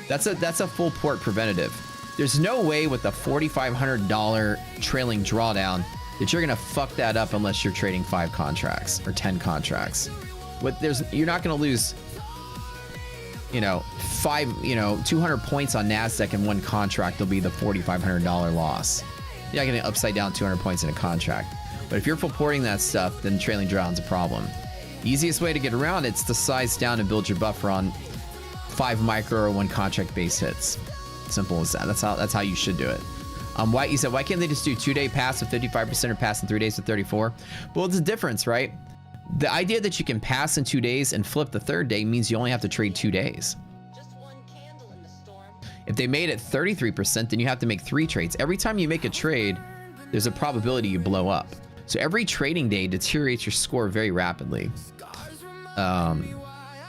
That's a full port preventative. There's no way with a $4,500 trailing drawdown that you're gonna fuck that up unless you're trading 5 contracts or 10 contracts. You're not gonna lose, you know, 200 points on NASDAQ in one contract will be the $4,500 loss. You're not gonna upside down 200 points in a contract. But if you're full porting that stuff, then trailing drawdown's a problem. The easiest way to get around it's to size down and build your buffer on 5 micro or 1 contract base hits. Simple as that. That's how you should do it. You said why can't they just do 2-day pass with 55% or pass in 3 days with 34? Well, it's a difference, right? The idea that you can pass in 2 days and flip the 3rd day means you only have to trade 2 days. Just one candle in the storm. If they made it 33%, then you have to make 3 trades. Every time you make a trade, there's a probability you blow up. So every trading day deteriorates your score very rapidly.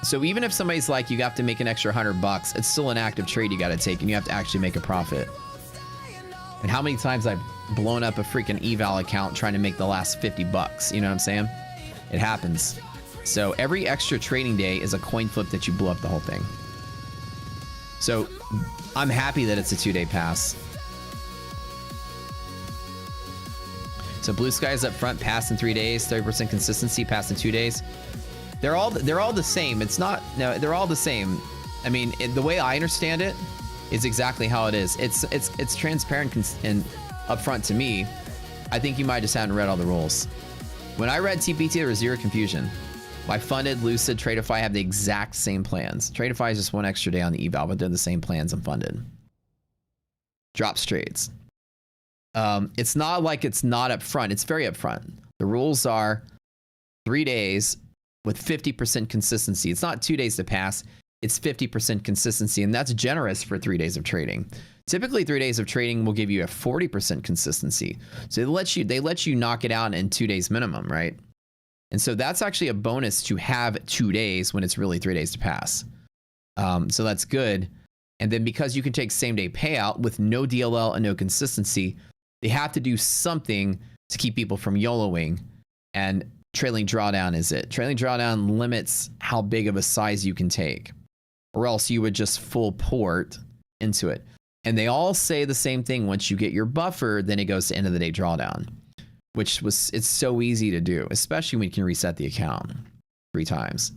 So even if somebody's like, you have to make an extra $100, it's still an active trade you got to take, and you have to actually make a profit. And how many times I've blown up a freaking eval account trying to make the last $50? You know what I'm saying? It happens. So every extra trading day is a coin flip that you blow up the whole thing. So I'm happy that it's a 2-day pass. So blue sky is up front, pass in 3 days, 30% consistency, pass in 2 days. They're all the same. It's not, no, they're all the same. I mean, the way I understand it is exactly how it is. It's transparent and upfront to me. I think you might just haven't read all the rules. When I read TPT, there was zero confusion. My funded, Lucid, Tradeify have the exact same plans. Tradeify is just 1 extra day on the eval, but they're the same plans on funded. Drops trades. It's not like it's not upfront. It's very upfront. The rules are 3 days with 50% consistency. It's not 2 days to pass. It's 50% consistency, and that's generous for 3 days of trading. Typically, 3 days of trading will give you a 40% consistency. So they let you knock it out in 2 days minimum, right? And so that's actually a bonus to have 2 days when it's really 3 days to pass. So that's good. And then because you can take same day payout with no DLL and no consistency, they have to do something to keep people from YOLOing. And trailing drawdown is it. Trailing drawdown limits how big of a size you can take, or else you would just full port into it. And they all say the same thing. Once you get your buffer, then it goes to end of the day drawdown, it's so easy to do, especially when you can reset the account 3 times.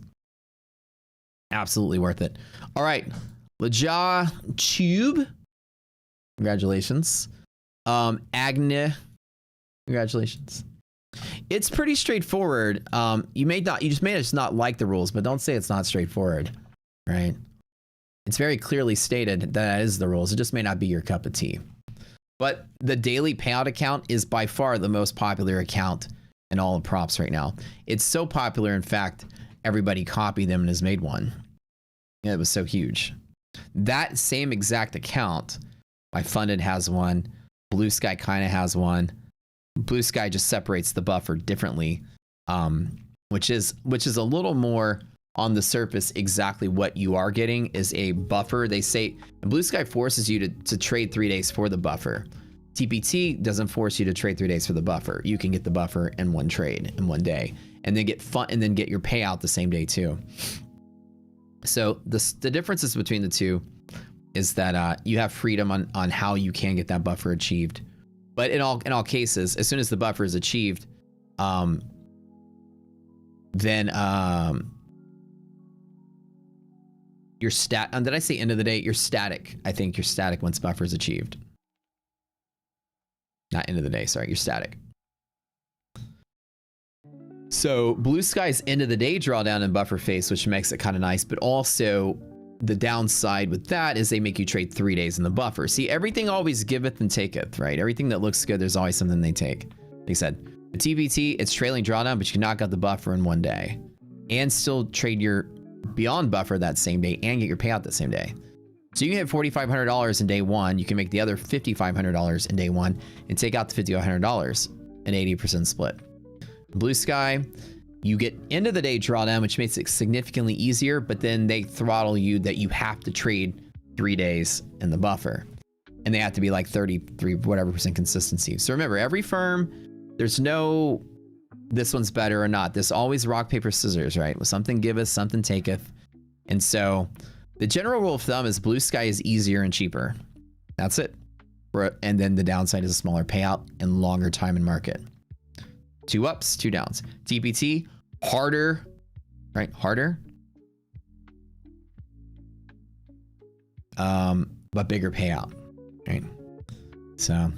Absolutely worth it. All right. Laja Tube. Congratulations. Agne. Congratulations. It's pretty straightforward. You just may just not like the rules, but don't say it's not straightforward, right? It's very clearly stated that is the rules. It just may not be your cup of tea. But the daily payout account is by far the most popular account in all of props right now. It's so popular, in fact, everybody copied them and has made one. Yeah, it was so huge. That same exact account, my funded has one. Blue Sky kind of has one. Blue Sky just separates the buffer differently, which is a little more on the surface. Exactly what you are getting is a buffer. They say Blue Sky forces you to trade 3 days for the buffer. TPT doesn't force you to trade 3 days for the buffer. You can get the buffer in 1 trade in 1 day, and then get your payout the same day too. So the differences between the two is that you have freedom on how you can get that buffer achieved. But in all cases, as soon as the buffer is achieved, then your did I say end of the day? You're static. I think you're static once buffer is achieved. Not end of the day, sorry, you're static. So Blue Sky's end of the day drawdown and buffer face, which makes it kind of nice, but also the downside with that is they make you trade 3 days in the buffer. See, everything always giveth and taketh, right? Everything that looks good, there's always something they take. Like I said, the TPT, it's trailing drawdown, but you can knock out the buffer in 1 day and still trade your beyond buffer that same day and get your payout that same day. So you can hit $4,500 in day 1. You can make the other $5,500 in day 1 and take out the $5,500, an 80% split. Blue Sky, you get end of the day drawdown, which makes it significantly easier, but then they throttle you that you have to trade 3 days in the buffer. And they have to be like 33 whatever % consistency. So remember, every firm, there's no this one's better or not. This always rock, paper, scissors, right? Something giveth, something taketh. And so the general rule of thumb is blue sky is easier and cheaper. That's it. And then the downside is a smaller payout and longer time in market. 2 ups, 2 downs. TPT, harder, right? Harder. But bigger payout, right? So,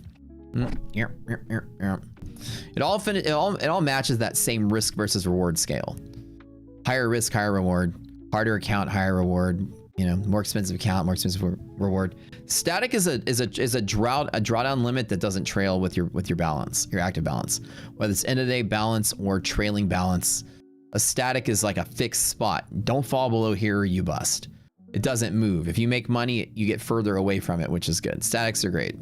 it all matches that same risk versus reward scale. Higher risk, higher reward. Harder account, higher reward. You know, more expensive account, more expensive reward. Static is a drawdown limit that doesn't trail with your balance, your active balance. Whether it's end of day balance or trailing balance, a static is like a fixed spot. Don't fall below here or you bust. It doesn't move. If you make money, you get further away from it, which is good. Statics are great.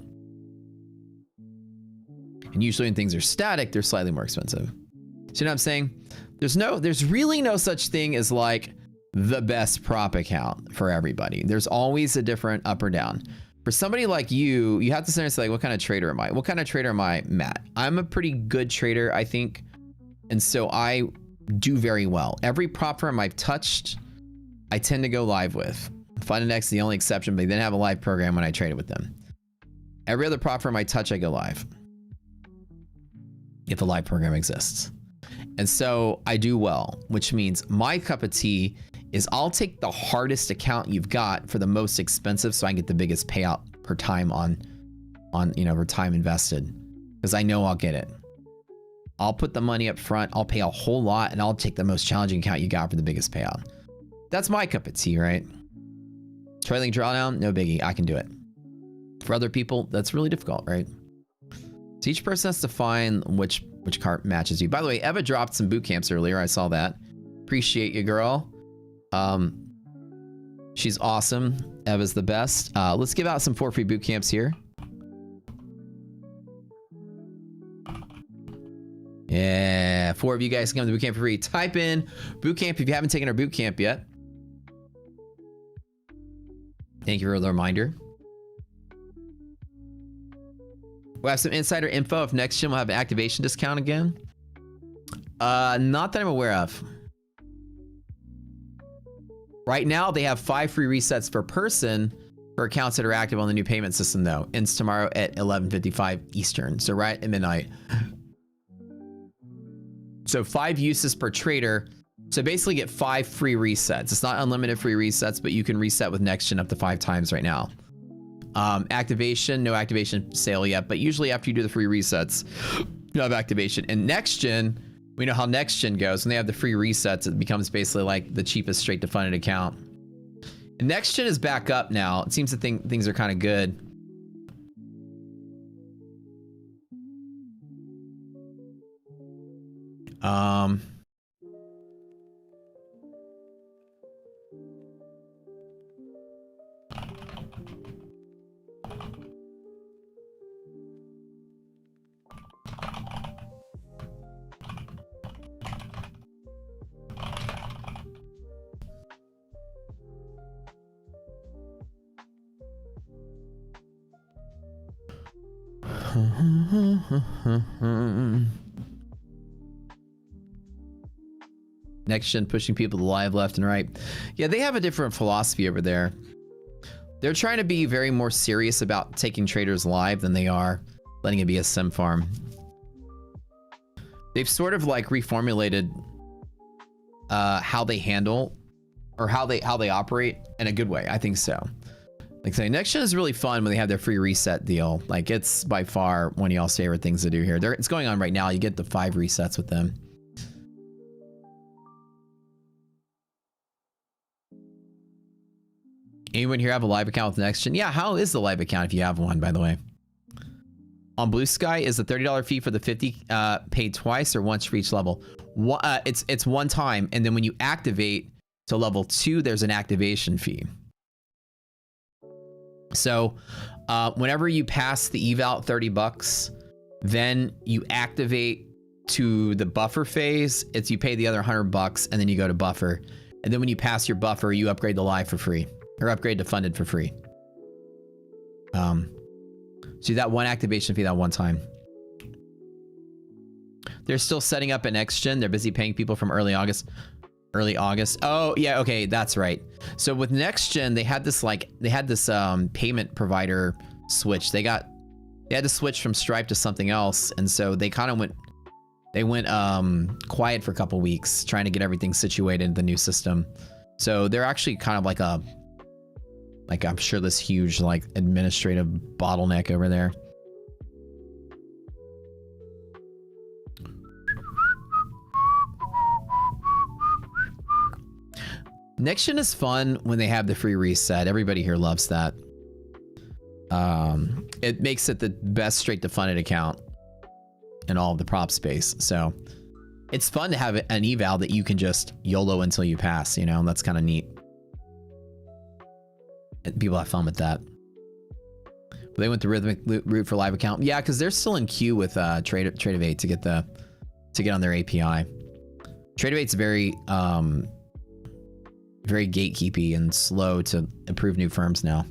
And usually when things are static, they're slightly more expensive. So you know what I'm saying? There's really no such thing as like the best prop account for everybody. There's always a different up or down. For somebody like you have to sit there and say, like, what kind of trader am I? What kind of trader am I, Matt? I'm a pretty good trader, I think. And so I do very well. Every prop firm I've touched, I tend to go live with. Fundanex is the only exception, but they didn't have a live program when I traded with them. Every other prop firm I touch, I go live. If a live program exists. And so I do well, which means my cup of tea is I'll take the hardest account you've got for the most expensive so I can get the biggest payout per time on per time invested. Because I know I'll get it. I'll put the money up front, I'll pay a whole lot, and I'll take the most challenging account you got for the biggest payout. That's my cup of tea, right? Trailing drawdown, no biggie, I can do it. For other people, that's really difficult, right? So each person has to find which card matches you. By the way, Eva dropped some boot camps earlier, I saw that. Appreciate you, girl. She's awesome. Eva's the best. Let's give out some for free boot camps here. Yeah, 4 of you guys can come to boot camp for free. Type in boot camp if you haven't taken our boot camp yet. Thank you for the reminder. We'll have some insider info if next gen will have an activation discount again. Not that I'm aware of. Right now, they have 5 free resets per person for accounts that are active on the new payment system, though. Ends tomorrow at 11:55 Eastern, so right at midnight. So 5 uses per trader. So basically get 5 free resets. It's not unlimited free resets, but you can reset with next gen up to 5 times right now. Activation, no activation sale yet, but usually after you do the free resets, you have activation. And next gen, we know how next gen goes. When they have the free resets, it becomes basically like the cheapest straight to funded account. And next gen is back up now. It seems that things are kind of good. Next gen pushing people to live left and right. Yeah, they have a different philosophy over there. They're trying to be very more serious about taking traders live than they are letting it be a sim farm. They've sort of like reformulated how they handle or how they operate in a good way. I think so. Like saying next gen is really fun when they have their free reset deal. Like it's by far one of y'all's favorite things to do here. It's going on right now. You get the 5 resets with them. Anyone here have a live account with next gen? Yeah, how is the live account if you have one, by the way? On Blue Sky, is the $30 fee for the 50 paid twice or once for each level? It's one time, and then when you activate to level 2, there's an activation fee. So whenever you pass the eval at $30, then you activate to the buffer phase. It's you pay the other $100 and then you go to buffer. And then when you pass your buffer, you upgrade to live for free or upgrade to funded for free. So that one activation fee, that one time. They're still setting up an next gen. They're busy paying people from early August. Early August. Oh yeah, okay, that's right. So with next gen, they had this payment provider switch. They had to switch from Stripe to something else, and so they kind of went quiet for a couple weeks trying to get everything situated in the new system. So they're actually kind of like I'm sure this huge like administrative bottleneck over there. Next gen is fun when they have the free reset. Everybody here loves that. It makes it the best straight to funded account in all of the prop space. So it's fun to have an eval that you can just YOLO until you pass, you know, and that's kind of neat. And people have fun with that. But they went the rhythmic route for live account. Yeah, because they're still in queue with Trade8 to get on their API. Trade8's very gatekeepy and slow to approve new firms now.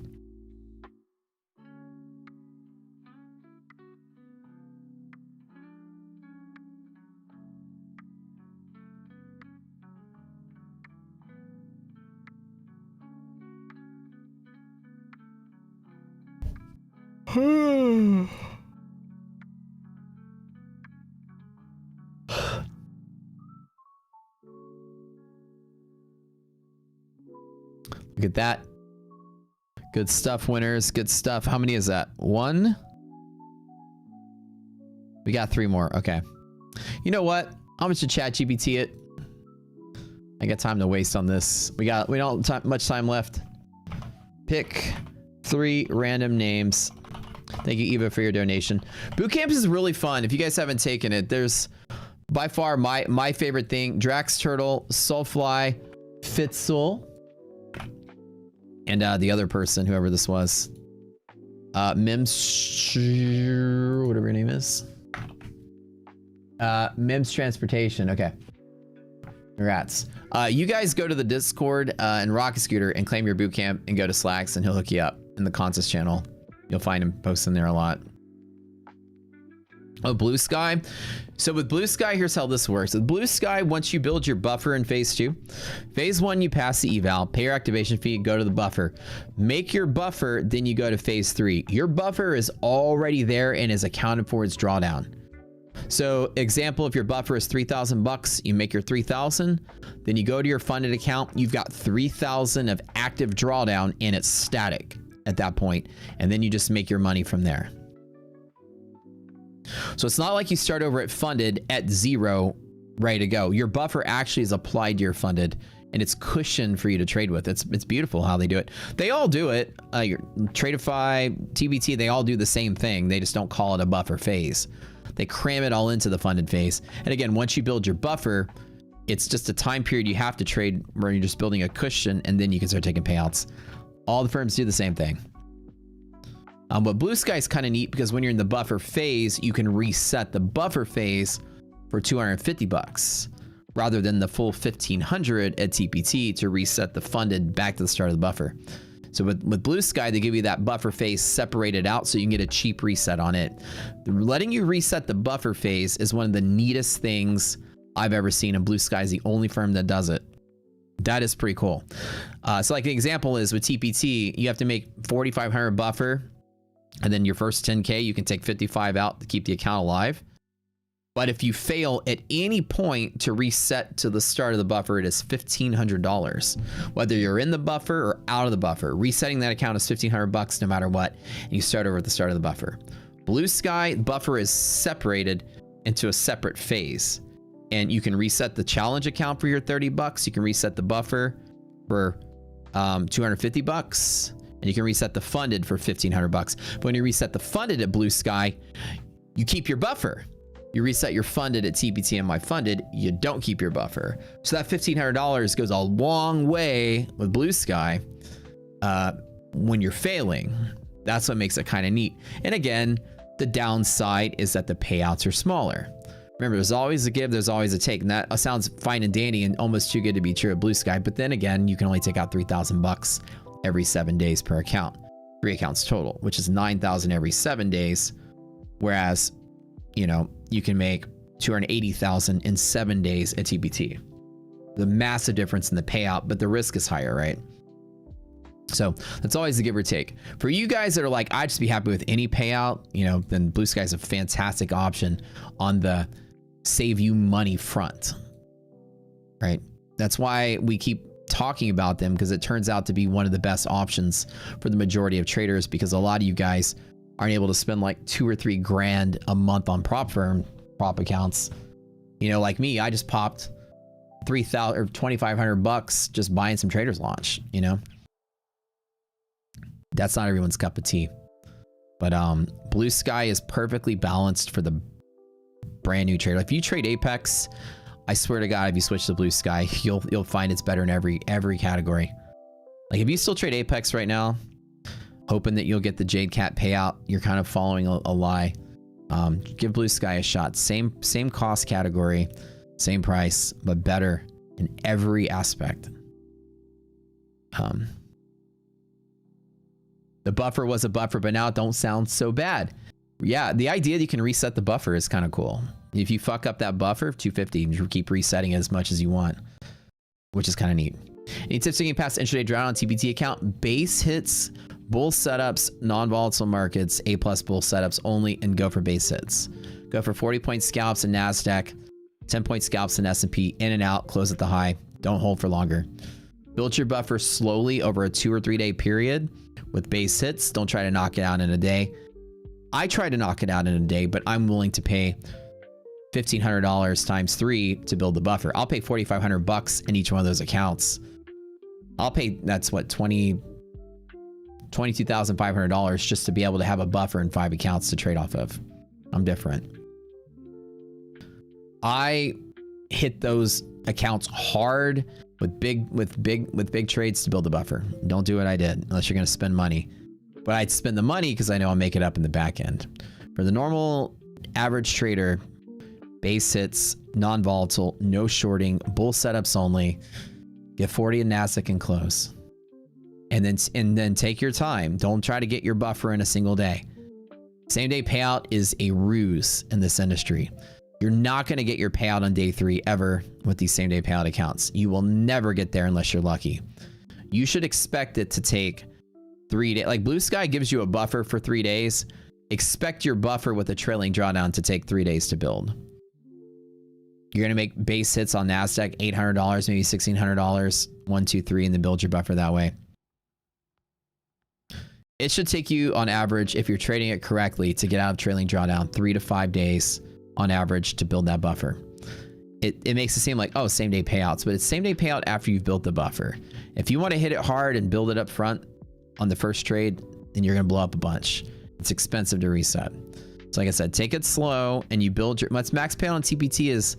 Look at that. Good stuff, winners. Good stuff. How many is that? 1? We got 3 more. Okay. You know what? I'm going to chat GPT it. I got time to waste on this. We don't have much time left. Pick 3 random names. Thank you, Eva, for your donation. Bootcamp is really fun. If you guys haven't taken it, there's by far my favorite thing. Drax Turtle, Soulfly, Fitzel, and the other person, whoever this was. Mims, whatever your name is. Mims Transportation. Okay. Congrats. You guys go to the Discord and Rocket Scooter and claim your bootcamp and go to Slacks and he'll hook you up in the contest channel. You'll find him posting there a lot. Oh, Blue Sky. So with Blue Sky, here's how this works. With Blue Sky, once you build your buffer in phase 2, phase 1, you pass the eval, pay your activation fee, go to the buffer, make your buffer, then you go to phase 3. Your buffer is already there and is accounted for its drawdown. So example, if your buffer is $3,000, you make your 3,000, then you go to your funded account, you've got 3,000 of active drawdown and it's static at that point, and then you just make your money from there. So it's not like you start over at funded at 0, ready to go. Your buffer actually is applied to your funded, and it's cushioned for you to trade with. It's beautiful how they do it. They all do it. Your Tradeify, TBT, they all do the same thing. They just don't call it a buffer phase. They cram it all into the funded phase. And again, once you build your buffer, it's just a time period you have to trade where you're just building a cushion, and then you can start taking payouts. All the firms do the same thing. But Blue Sky is kind of neat because when you're in the buffer phase, you can reset the buffer phase for $250 rather than the full 1,500 at TPT to reset the funded back to the start of the buffer. So with Blue Sky, they give you that buffer phase separated out so you can get a cheap reset on it. Letting you reset the buffer phase is one of the neatest things I've ever seen, and Blue Sky is the only firm that does it. That is pretty cool. So like the example is with TPT, you have to make 4,500 buffer, and then your first 10K, you can take 55 out to keep the account alive. But if you fail at any point to reset to the start of the buffer, it is $1,500. Whether you're in the buffer or out of the buffer, resetting that account is $1,500 no matter what, and you start over at the start of the buffer. Blue Sky, buffer is separated into a separate phase. And you can reset the challenge account for your $30. You can reset the buffer for $250. And you can reset the funded for $1,500. But when you reset the funded at Blue Sky, you keep your buffer. You reset your funded at TPT and My Funded, you don't keep your buffer. So that $1,500 goes a long way with Blue Sky when you're failing. That's what makes it kind of neat. And again, the downside is that the payouts are smaller. Remember, there's always a give, there's always a take. And that sounds fine and dandy and almost too good to be true at Blue Sky. But then again, you can only take out $3,000 every 7 days per account. 3 accounts total, which is $9,000 every 7 days. Whereas, you know, you can make 280,000 in 7 days at TPT. The massive difference in the payout, but the risk is higher, right? So that's always the give or take. For you guys that are like, I'd just be happy with any payout, you know, then Blue Sky is a fantastic option on the save you money front, right? That's why we keep talking about them, because it turns out to be one of the best options for the majority of traders, because a lot of you guys aren't able to spend like 2 or 3 grand a month on prop accounts. You know, like me, I just popped 3,000 or 2,500 bucks just buying some Traders Launch, you know. That's not everyone's cup of tea. But Blue Sky is perfectly balanced for the brand new trader. If you trade Apex, I swear to God, if you switch to Blue Sky, you'll find it's better in every category. Like if you still trade Apex right now, hoping that you'll get the Jade Cat payout, you're kind of following a lie. Give Blue Sky a shot. Same cost category, same price, but better in every aspect. The buffer was a buffer, but now it don't sound so bad. Yeah, the idea that you can reset the buffer is kind of cool. If you fuck up that buffer, 250, you keep resetting it as much as you want, which is kind of neat. Any tips to getting past intraday drawdown on TPT account? Base hits, bull setups, non-volatile markets, A+ bull setups only, and go for base hits. Go for 40-point scalps in NASDAQ, 10-point scalps in S&P, in and out, close at the high. Don't hold for longer. Build your buffer slowly over a 2 or 3 day period with base hits. Don't try to knock it out in a day. I try to knock it out in a day, but I'm willing to pay $1,500 times 3 to build the buffer. I'll pay 4,500 bucks in each one of those accounts. I'll pay, that's what, $22,500 just to be able to have a buffer in 5 accounts to trade off of. I'm different. I hit those accounts hard with big trades to build the buffer. Don't do what I did unless you're going to spend money. But I'd spend the money because I know I'll make it up in the back end. For the normal average trader, base hits, non-volatile, no shorting, bull setups only. Get 40 in NASDAQ and close. And then take your time. Don't try to get your buffer in a single day. Same day payout is a ruse in this industry. You're not going to get your payout on day 3 ever with these same day payout accounts. You will never get there unless you're lucky. You should expect it to take 3 days. Like Blue Sky gives you a buffer for 3 days. Expect your buffer with a trailing drawdown to take 3 days to build. You're going to make base hits on NASDAQ, $800, maybe $1,600, 1, 2, 3, and then build your buffer that way. It should take you on average, if you're trading it correctly, to get out of trailing drawdown 3 to 5 days on average to build that buffer. It makes it seem like, oh, same day payouts, but it's same day payout after you've built the buffer. If you want to hit it hard and build it up front on the first trade, then you're going to blow up a bunch. It's expensive to reset. So like I said, take it slow and you build your, what's max payout on TPT is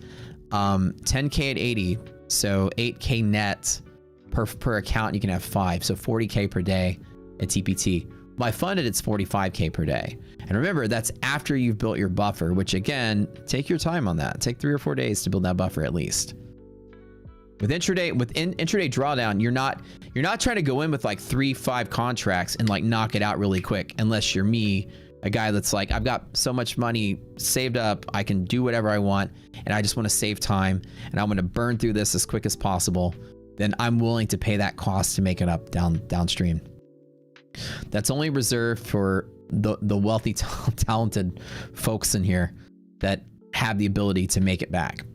10K at 80. So 8K net per account. You can have 5. So 40K per day at TPT. My funded, it's 45K per day. And remember, that's after you've built your buffer, which again, take your time on that. Take 3 or 4 days to build that buffer at least. Within intraday drawdown, you're not trying to go in with like 3-5 contracts and like knock it out really quick, unless you're me, a guy that's like, I've got so much money saved up, I can do whatever I want, and I just want to save time, and I'm going to burn through this as quick as possible. Then I'm willing to pay that cost to make it up downstream. That's only reserved for the wealthy, talented folks in here that have the ability to make it back.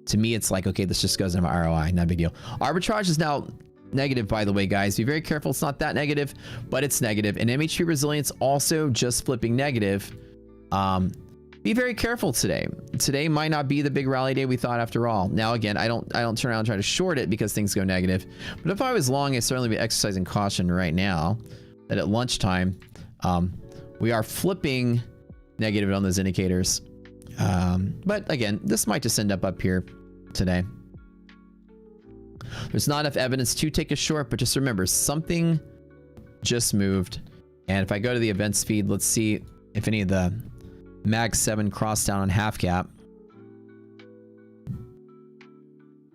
To me, it's like, okay, this just goes into my ROI, not a big deal. Arbitrage is now negative, by the way, guys. Be very careful. It's not that negative, but it's negative. And MHP resilience also just flipping negative. Be very careful today. Today might not be the big rally day we thought after all. Now, again, I don't turn around and try to short it because things go negative. But if I was long, I'd certainly be exercising caution right now that at lunchtime, we are flipping negative on those indicators. But again, this might just end up here today. There's not enough evidence to take a short, but just remember, something just moved. And if I go to the events feed, let's see if any of the Mag 7 crossed down on half cap.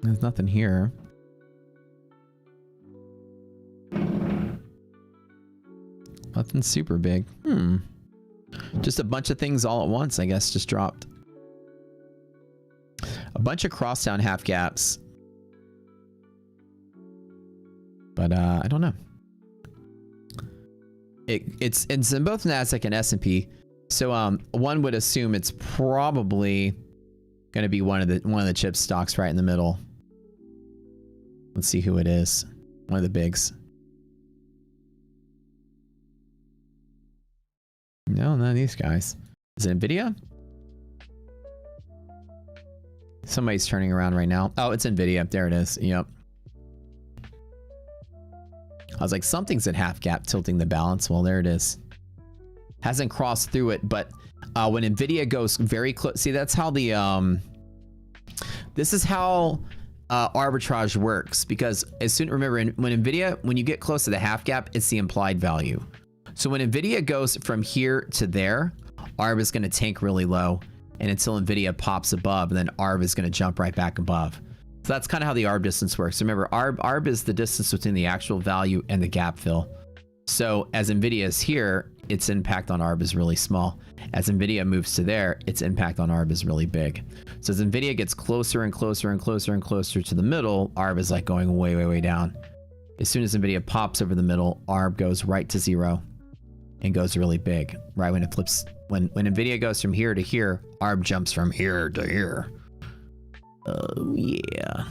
There's nothing here. Nothing super big. Just a bunch of things all at once, I guess, just dropped. bunch of crosstown half gaps. But I don't know. It's in both NASDAQ and S&P. So one would assume it's probably going to be one of the chip stocks right in the middle. Let's see who it is. One of the bigs. No, none of these guys. Is it Nvidia? Somebody's turning around right now. Oh, it's Nvidia. There it is. Yep. I was like, something's at half gap tilting the balance. Well, there it is. Hasn't crossed through it, but when Nvidia goes very close, see, that's how the this is how arbitrage works, because as soon, remember, when Nvidia, when you get close to the half gap, it's the implied value. So when Nvidia goes from here to there, ARB is going to tank really low, and until Nvidia pops above, and then ARB is going to jump right back above. So that's kind of how the ARB distance works. Remember, ARB is the distance between the actual value and the gap fill. So as Nvidia is here, its impact on ARB is really small. As Nvidia moves to there, its impact on ARB is really big. So as Nvidia gets closer and closer and closer and closer to the middle, ARB is like going way, way, way down. As soon as Nvidia pops over the middle, ARB goes right to zero and goes really big. Right when it flips, when Nvidia goes from here to here, ARB jumps from here to here. Oh yeah.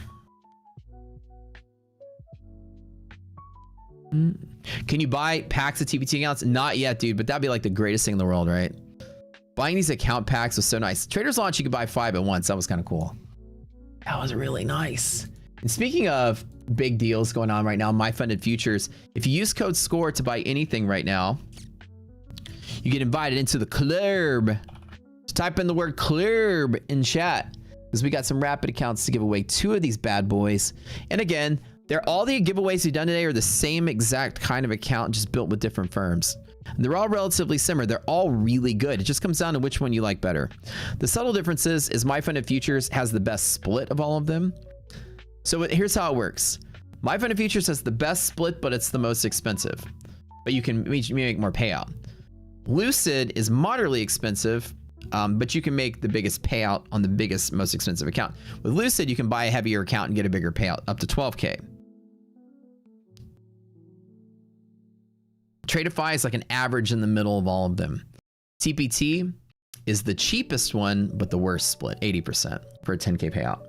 Can you buy packs of TPT accounts? Not yet, dude, but that'd be like the greatest thing in the world, right? Buying these account packs was so nice. Traders Launch, you could buy 5 at once. That was kind of cool. That was really nice. And speaking of big deals going on right now, My Funded Futures, if you use code SCORE to buy anything right now, you get invited into the club. So type in the word club in chat, because we got some rapid accounts to give away 2 of these bad boys. And again, all the giveaways we've done today are the same exact kind of account, just built with different firms. And they're all relatively similar. They're all really good. It just comes down to which one you like better. The subtle differences is My Funded Futures has the best split of all of them. So here's how it works. My Funded Futures has the best split, but it's the most expensive. But you can make more payout. Lucid is moderately expensive, but you can make the biggest payout on the biggest, most expensive account. With Lucid, you can buy a heavier account and get a bigger payout, up to 12K. Tradeify is like an average in the middle of all of them. TPT is the cheapest one, but the worst split, 80% for a 10K payout.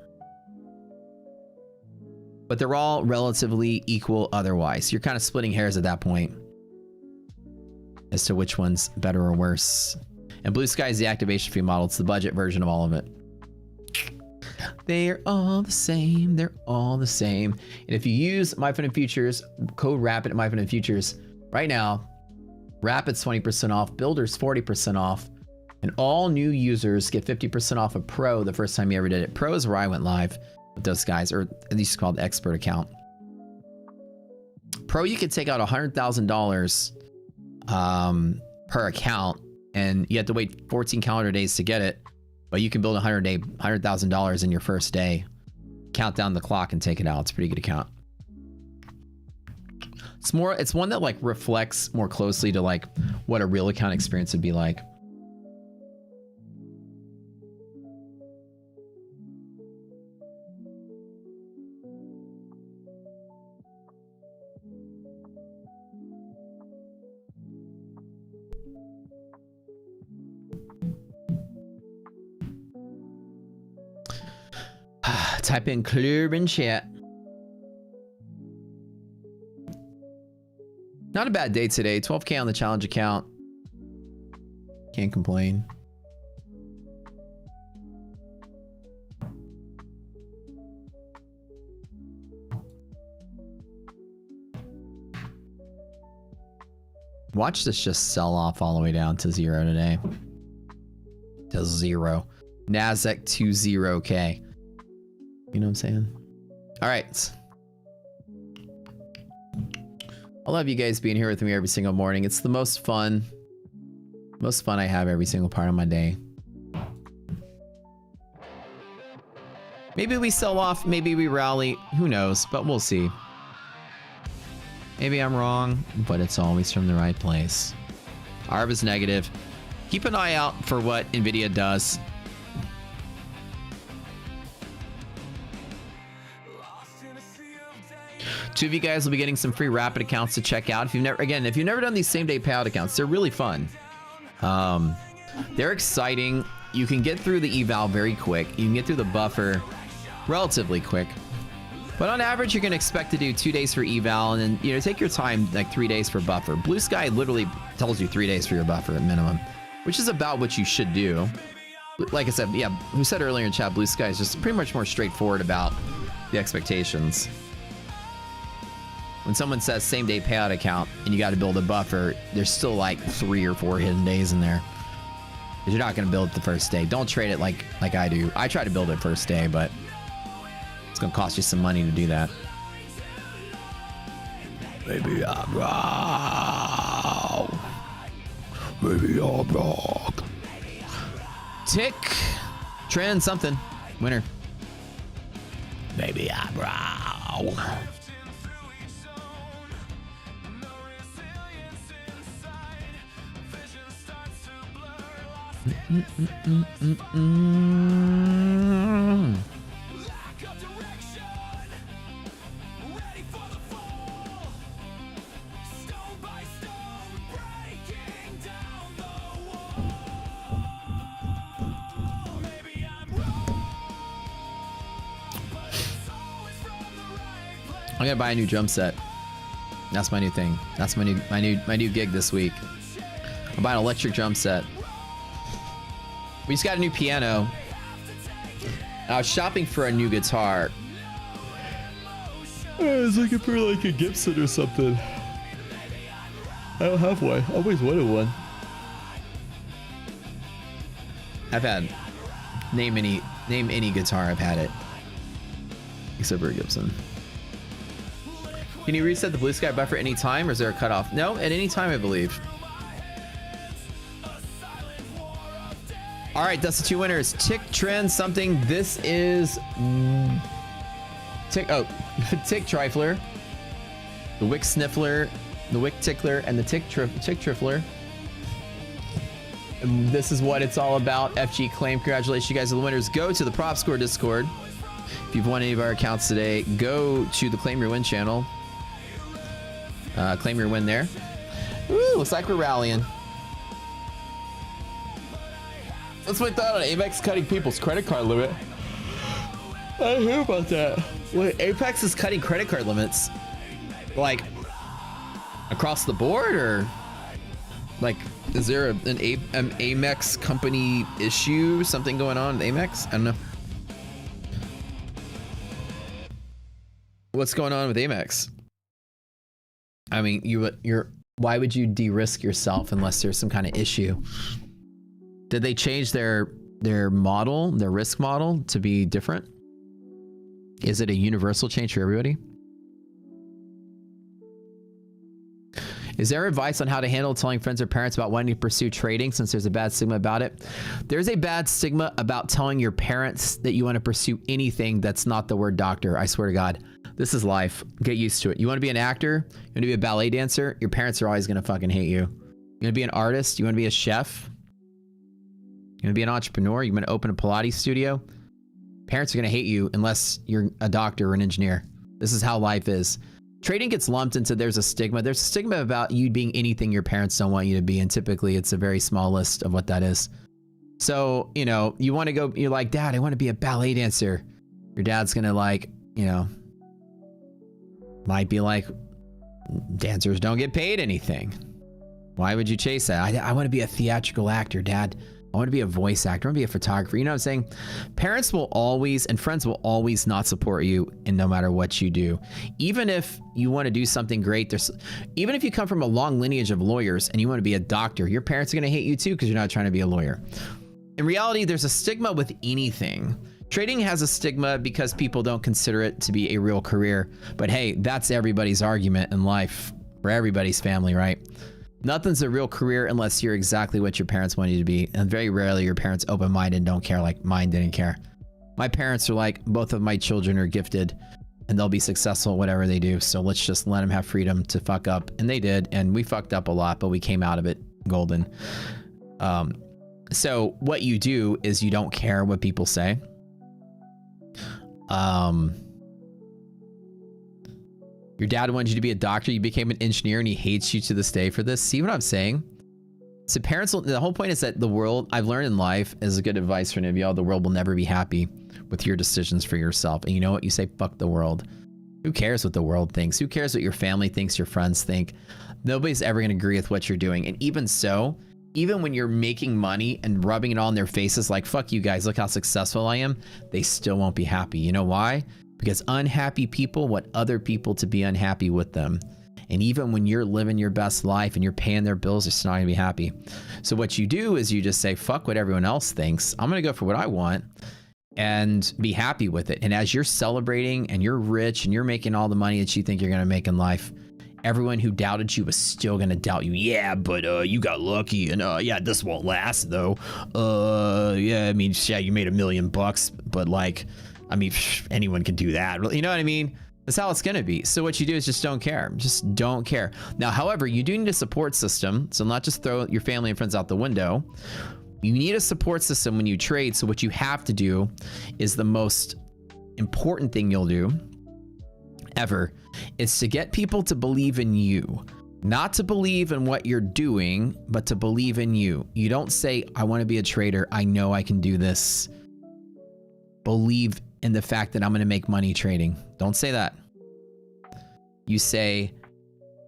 But they're all relatively equal otherwise. You're kind of splitting hairs at that point as to which one's better or worse. And Blue Sky is the activation fee model. It's the budget version of all of it. They're all the same. They're all the same. And if you use My Funded Futures, code RAPID at My Funded Futures, right now, Rapid's 20% off, Builder's 40% off, and all new users get 50% off of Pro the first time you ever did it. Pro is where I went live with those guys, or at least called Expert account. Pro, you could take out $100,000 per account, and you have to wait 14 calendar days to get it, but you can build $100,000 in your first day, count down the clock and take it out. It's a pretty good account. It's one that like reflects more closely to like what a real account experience would be like. Type in club in chat. Not a bad day today. 12K on the challenge account. Can't complain. Watch this just sell off all the way down to 0 today. To 0. NASDAQ to 0K. You know what I'm saying? All right. I love you guys being here with me every single morning. It's the most fun I have every single part of my day. Maybe we sell off, maybe we rally, who knows, but we'll see. Maybe I'm wrong, but it's always from the right place. ARB is negative. Keep an eye out for what Nvidia does. Two of you guys will be getting some free rapid accounts to check out. If you've never done these same day payout accounts, they're really fun. They're exciting. You can get through the eval very quick. You can get through the buffer relatively quick. But on average, you're going to expect to do 2 days for eval and then, you know, take your time, like 3 days for buffer. Blue Sky literally tells you 3 days for your buffer at minimum, which is about what you should do. Like I said, yeah, who said earlier in chat, Blue Sky is just pretty much more straightforward about the expectations. When someone says same day payout account and you got to build a buffer, there's still like 3 or 4 hidden days in there. Because you're not going to build it the first day. Don't trade it like I do. I try to build it first day, but it's going to cost you some money to do that. Maybe I'm wrong. Maybe I'm wrong. Tick. Trend something. Winner. Maybe I'm wrong. I'm gonna buy a new drum set. That's my new thing. That's my new gig this week. I'm buying an electric drum set. We just got a new piano. I was shopping for a new guitar. I was looking for like a Gibson or something. I don't have one. I always wanted one. I've had name any guitar. I've had it, except for a Gibson. Can you reset the Blue Sky buffer any time, or is there a cutoff? No, at any time, I believe. All right, that's the 2 winners. Tick Trend something. This is Tick Trifler, the Wick Sniffler, the Wick Tickler, and the Tick Trifler. And this is what it's all about. FG Claim. Congratulations, you guys are the winners. Go to the Prop Score Discord. If you've won any of our accounts today, go to the Claim Your Win channel. Claim your win there. Woo, looks like we're rallying. What's my thought on Apex cutting people's credit card limit? I hear about that. Wait, Apex is cutting credit card limits, like across the board, or like is there an Amex company issue? Something going on with Amex? I don't know. What's going on with Amex? I mean, why would you de-risk yourself unless there's some kind of issue? Did they change their model, their risk model to be different? Is it a universal change for everybody? Is there advice on how to handle telling friends or parents about wanting to pursue trading since there's a bad stigma about it? There's a bad stigma about telling your parents that you want to pursue anything that's not the word doctor. I swear to God. This is life. Get used to it. You want to be an actor? You want to be a ballet dancer? Your parents are always going to fucking hate you. You want to be an artist? You want to be a chef? You want to be an entrepreneur? You want to open a Pilates studio? Parents are going to hate you unless you're a doctor or an engineer. This is how life is. Trading gets lumped into there's a stigma. There's a stigma about you being anything your parents don't want you to be, and typically it's a very small list of what that is. So, you know, you want to go, you're like, Dad, I want to be a ballet dancer. Your dad's going to like, you know, might be like, dancers don't get paid anything. Why would you chase that? I want to be a theatrical actor, Dad. I want to be a voice actor. I want to be a photographer. You know what I'm saying? Parents will always, and friends will always not support you in no matter what you do. Even if you want to do something great, even if you come from a long lineage of lawyers and you want to be a doctor, your parents are going to hate you too because you're not trying to be a lawyer. In reality, there's a stigma with anything. Trading has a stigma because people don't consider it to be a real career. But hey, that's everybody's argument in life for everybody's family, right? Nothing's a real career unless you're exactly what your parents want you to be. And very rarely your parents open-minded and don't care like mine didn't care. My parents are like, both of my children are gifted and they'll be successful at whatever they do. So let's just let them have freedom to fuck up. And they did. And we fucked up a lot, but we came out of it golden. So what you do is you don't care what people say. Your dad wanted you to be a doctor. You became an engineer and he hates you to this day for this. See what I'm saying? So parents, the whole point is that the world, I've learned in life, is a good advice for any of y'all, the world will never be happy with your decisions for yourself. And you know what? You say, fuck the world. Who cares what the world thinks? Who cares what your family thinks, your friends think? Nobody's ever going to agree with what you're doing. And even so, even when you're making money and rubbing it all in their faces like, fuck you guys, look how successful I am, they still won't be happy. You know why? Because unhappy people want other people to be unhappy with them. And even when you're living your best life and you're paying their bills, they're still not gonna be happy. So what you do is you just say, fuck what everyone else thinks. I'm gonna go for what I want and be happy with it. And as you're celebrating and you're rich and you're making all the money that you think you're gonna make in life, everyone who doubted you was still gonna doubt you. Yeah, but you got lucky, and yeah, this won't last though. Yeah, I mean, yeah, you made $1 million, but like, I mean, anyone can do that. You know what I mean? That's how it's gonna be. So what you do is just don't care. Just don't care. Now, however, you do need a support system. So not just throw your family and friends out the window. You need a support system when you trade. So what you have to do is the most important thing you'll do ever is to get people to believe in you. Not to believe in what you're doing, but to believe in you. You don't say, I want to be a trader. I know I can do this. Believe in the fact that I'm going to make money trading. Don't say that. You say,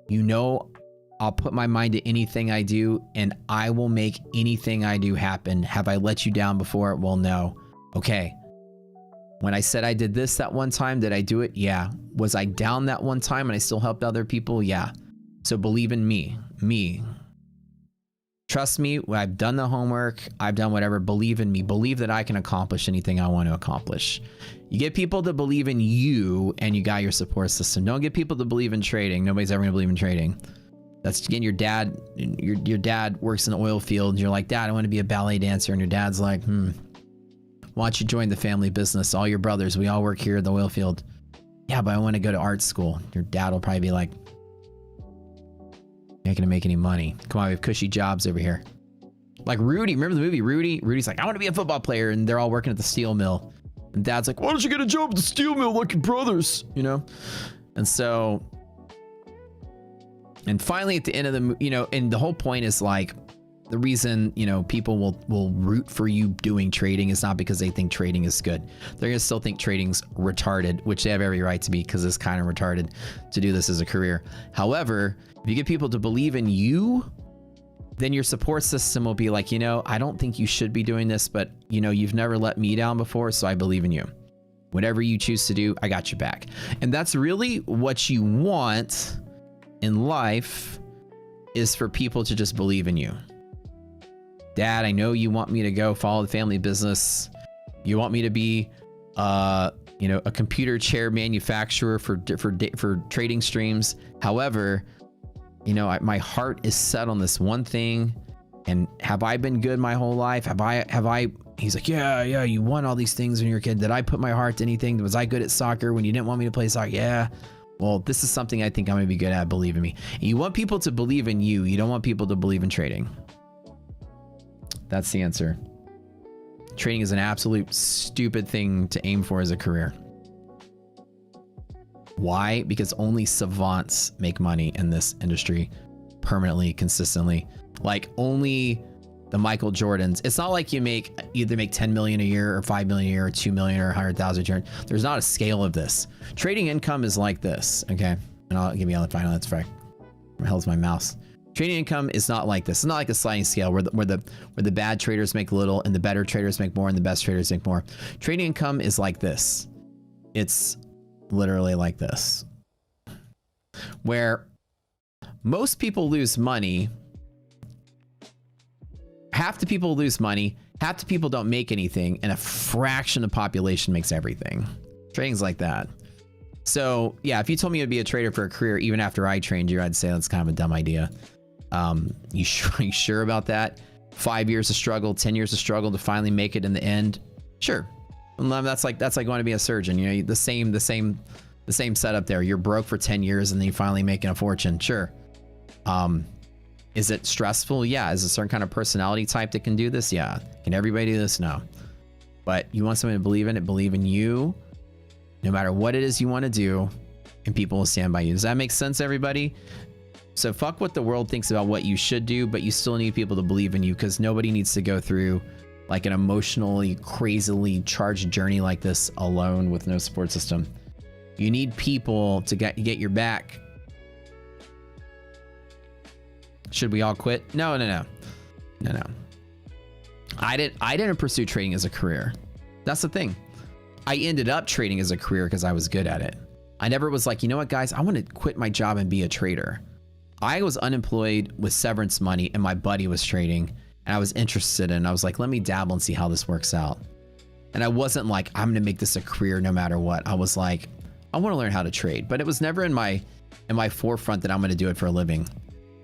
you know, I'll put my mind to anything I do and I will make anything I do happen. Have I let you down before? Well, no. Okay. When I said I did this that one time, did I do it? Yeah. Was I down that one time and I still helped other people? Yeah. So believe in me. Trust me, I've done the homework, I've done whatever, believe in me. Believe that I can accomplish anything I want to accomplish. You get people to believe in you and you got your support system. Don't get people to believe in trading. Nobody's ever gonna believe in trading. That's, again, your dad works in the oil field and you're like, Dad, I want to be a ballet dancer. And your dad's like, why don't you join the family business? All your brothers, we all work here at the oil field. Yeah, but I want to go to art school. Your dad will probably be like, ain't gonna make any money. Come on, we have cushy jobs over here. Like Rudy, remember the movie Rudy? Rudy's like, I want to be a football player, and they're all working at the steel mill. And Dad's like, why don't you get a job at the steel mill like your brothers? You know? And so, and finally at the end of the, you know, and the whole point is like, the reason, you know, people will root for you doing trading is not because they think trading is good. They're gonna still think trading's retarded, which they have every right to be because it's kind of retarded to do this as a career. However, if you get people to believe in you, then your support system will be like, you know, I don't think you should be doing this, but you know, you've never let me down before, so I believe in you. Whatever you choose to do, I got your back. And that's really what you want in life, is for people to just believe in you. Dad, I know you want me to go follow the family business. You want me to be, you know, a computer chair manufacturer for trading streams. However, you know, my heart is set on this one thing. And have I been good my whole life? Have I, he's like, yeah, you won all these things when you were a kid. Did I put my heart to anything? Was I good at soccer when you didn't want me to play soccer? Yeah. Well, this is something I think I'm gonna be good at, believe in me. And you want people to believe in you. You don't want people to believe in trading. That's the answer. Trading is an absolute stupid thing to aim for as a career. Why? Because only savants make money in this industry permanently, consistently. Like only the Michael Jordans. It's not like you either make 10 million a year or 5 million a year or 2 million or 100,000 a year. There's not a scale of this. Trading income is like this. Okay. And I'll give you all the final. That's right. Where the hell's my mouse? Trading income is not like this. It's not like a sliding scale where the bad traders make little and the better traders make more and the best traders make more. Trading income is like this. It's literally like this. Where most people lose money. Half the people lose money. Half the people don't make anything. And a fraction of the population makes everything. Trading's like that. So yeah, if you told me you'd be a trader for a career, even after I trained you, I'd say that's kind of a dumb idea. You sure about that? 5 years of struggle, 10 years of struggle to finally make it in the end? Sure. That's like going to be a surgeon. You know, the same setup there. You're broke for 10 years and then you're finally making a fortune. Sure. Is it stressful? Yeah. Is a certain kind of personality type that can do this? Yeah. Can everybody do this? No. But you want someone to believe in it, believe in you. No matter what it is you want to do, and people will stand by you. Does that make sense, everybody? So fuck what the world thinks about what you should do, but you still need people to believe in you, because nobody needs to go through like an emotionally, crazily charged journey like this alone with no support system. You need people to get your back. Should we all quit? No. I didn't pursue trading as a career. That's the thing. I ended up trading as a career because I was good at it. I never was like, you know what, guys, I want to quit my job and be a trader. I was unemployed with severance money, and my buddy was trading, and I was interested in. I was like, let me dabble and see how this works out. And I wasn't like, I'm gonna make this a career no matter what. I was like, I want to learn how to trade, but it was never in my forefront that I'm gonna do it for a living.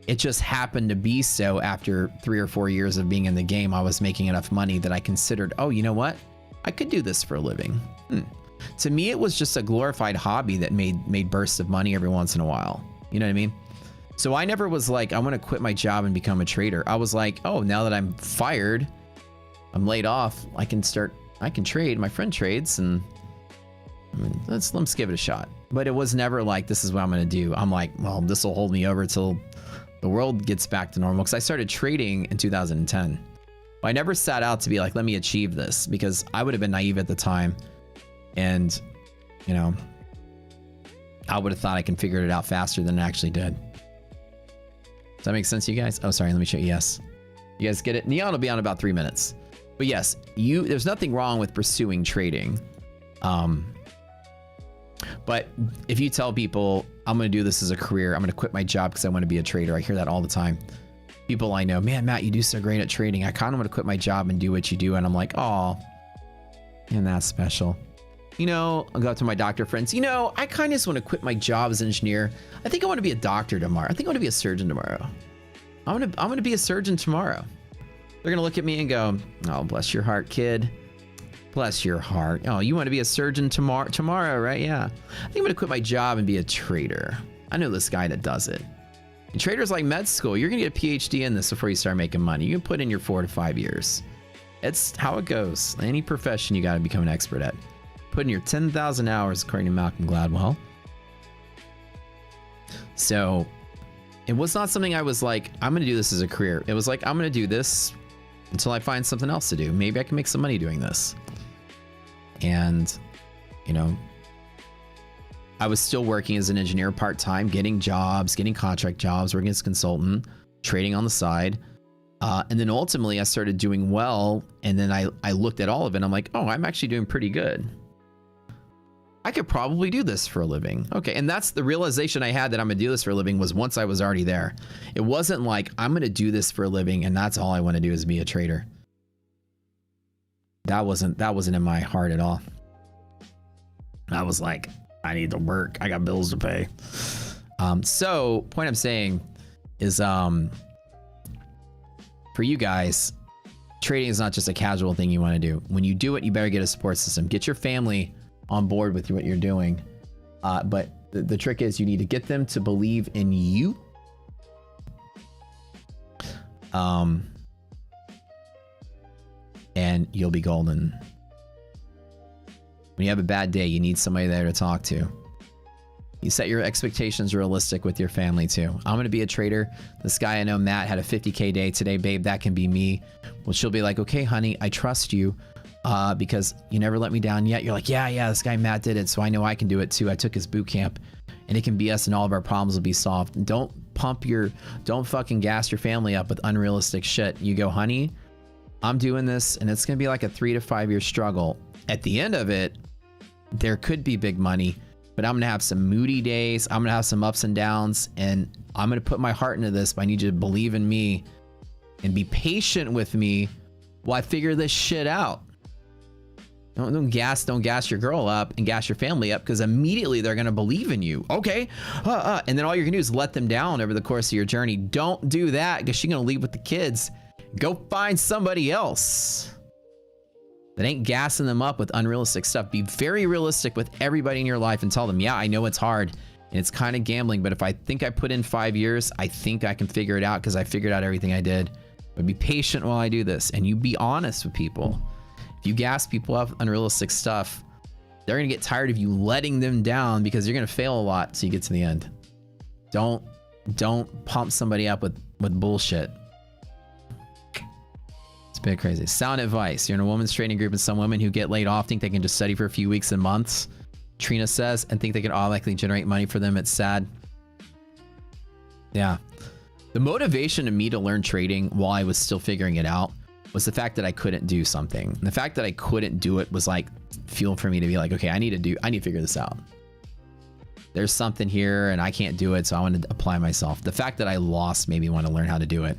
It just happened to be so after 3 or 4 years of being in the game, I was making enough money that I considered, oh, you know what? I could do this for a living. To me, it was just a glorified hobby that made bursts of money every once in a while. You know what I mean? So I never was like, I want to quit my job and become a trader. I was like, oh, now that I'm fired, I'm laid off, I can trade. My friend trades, and I mean, let's give it a shot. But it was never like, this is what I'm going to do. I'm like, well, this will hold me over till the world gets back to normal. Because I started trading in 2010. But I never sat out to be like, let me achieve this, because I would have been naive at the time. And, you know, I would have thought I can figure it out faster than I actually did. Does that make sense to you guys? Oh, sorry. Let me show you. Yes. You guys get it? Neon will be on about 3 minutes. But yes, there's nothing wrong with pursuing trading. But if you tell people, I'm going to do this as a career, I'm going to quit my job because I want to be a trader. I hear that all the time. People I know, man, Matt, you do so great at trading. I kind of want to quit my job and do what you do. And I'm like, oh, and that's special. You know, I'll go up to my doctor friends. You know, I kind of just want to quit my job as an engineer. I think I want to be a doctor tomorrow. I think I want to be a surgeon tomorrow. I'm gonna be a surgeon tomorrow. They're gonna look at me and go, oh, bless your heart, kid. Bless your heart. Oh, you want to be a surgeon tomorrow, right? Yeah. I think I'm gonna quit my job and be a trader. I know this guy that does it. And traders like med school, you're gonna get a PhD in this before you start making money. You can put in your 4 to 5 years. It's how it goes. Any profession you got to become an expert at. Put in your 10,000 hours, according to Malcolm Gladwell. So it was not something I was like, I'm going to do this as a career. It was like, I'm going to do this until I find something else to do. Maybe I can make some money doing this. And, you know, I was still working as an engineer part-time, getting jobs, getting contract jobs, working as a consultant, trading on the side. And then ultimately I started doing well. And then I looked at all of it and I'm like, oh, I'm actually doing pretty good. I could probably do this for a living. Okay. And that's the realization I had that I'm gonna do this for a living was once I was already there. It wasn't like I'm gonna do this for a living and that's all I want to do is be a trader. That wasn't in my heart at all. I was like, I need to work. I got bills to pay. So point I'm saying is, for you guys, trading is not just a casual thing you want to do. When you do it, you better get a support system. Get your family on board with what you're doing. But the trick is you need to get them to believe in you. And you'll be golden. When you have a bad day, you need somebody there to talk to. You set your expectations realistic with your family too. I'm going to be a trader. This guy I know, Matt, had a 50K day today. Babe, that can be me. Well, she'll be like, okay, honey, I trust you because you never let me down yet. You're like, yeah, this guy Matt did it, so I know I can do it too. I took his boot camp and it can be us and all of our problems will be solved. Don't fucking gas your family up with unrealistic shit. You go, honey, I'm doing this and it's going to be like a 3 to 5 year struggle. At the end of it, there could be big money. But I'm going to have some moody days. I'm going to have some ups and downs. And I'm going to put my heart into this. But I need you to believe in me and be patient with me while I figure this shit out. Don't gas your girl up and gas your family up because immediately they're going to believe in you. Okay. And then all you're going to do is let them down over the course of your journey. Don't do that because she's going to leave with the kids. Go find somebody else that ain't gassing them up with unrealistic stuff. Be very realistic with everybody in your life and tell them, yeah, I know it's hard and it's kind of gambling, but if I think I put in 5 years, I think I can figure it out because I figured out everything I did. But be patient while I do this and you be honest with people. If you gas people up with unrealistic stuff, They're gonna get tired of you letting them down because you're gonna fail a lot so you get to the end. Don't pump somebody up with bullshit. It's a bit crazy. Sound advice. You're in a women's training group and some women who get laid off think they can just study for a few weeks and months, Trina says, and think they can automatically generate money for them. It's sad. Yeah. The motivation of me to learn trading while I was still figuring it out was the fact that I couldn't do something. And the fact that I couldn't do it was like fuel for me to be like, okay, I need to figure this out. There's something here and I can't do it, so I want to apply myself. The fact that I lost made me want to learn how to do it.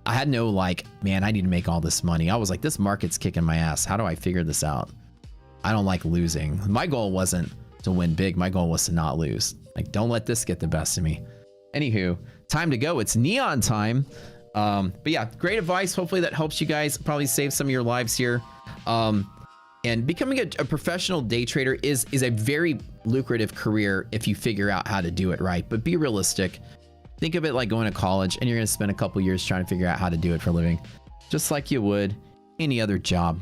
I had no like, man, I need to make all this money. I was like, this market's kicking my ass. How do I figure this out? I don't like losing. My goal wasn't to win big. My goal was to not lose. Like, don't let this get the best of me. Anywho, time to go. It's neon time. But yeah, great advice. Hopefully that helps you guys. Probably save some of your lives here. And becoming a professional day trader is a very lucrative career if you figure out how to do it right. But be realistic. Think of it like going to college and you're going to spend a couple years trying to figure out how to do it for a living, just like you would any other job.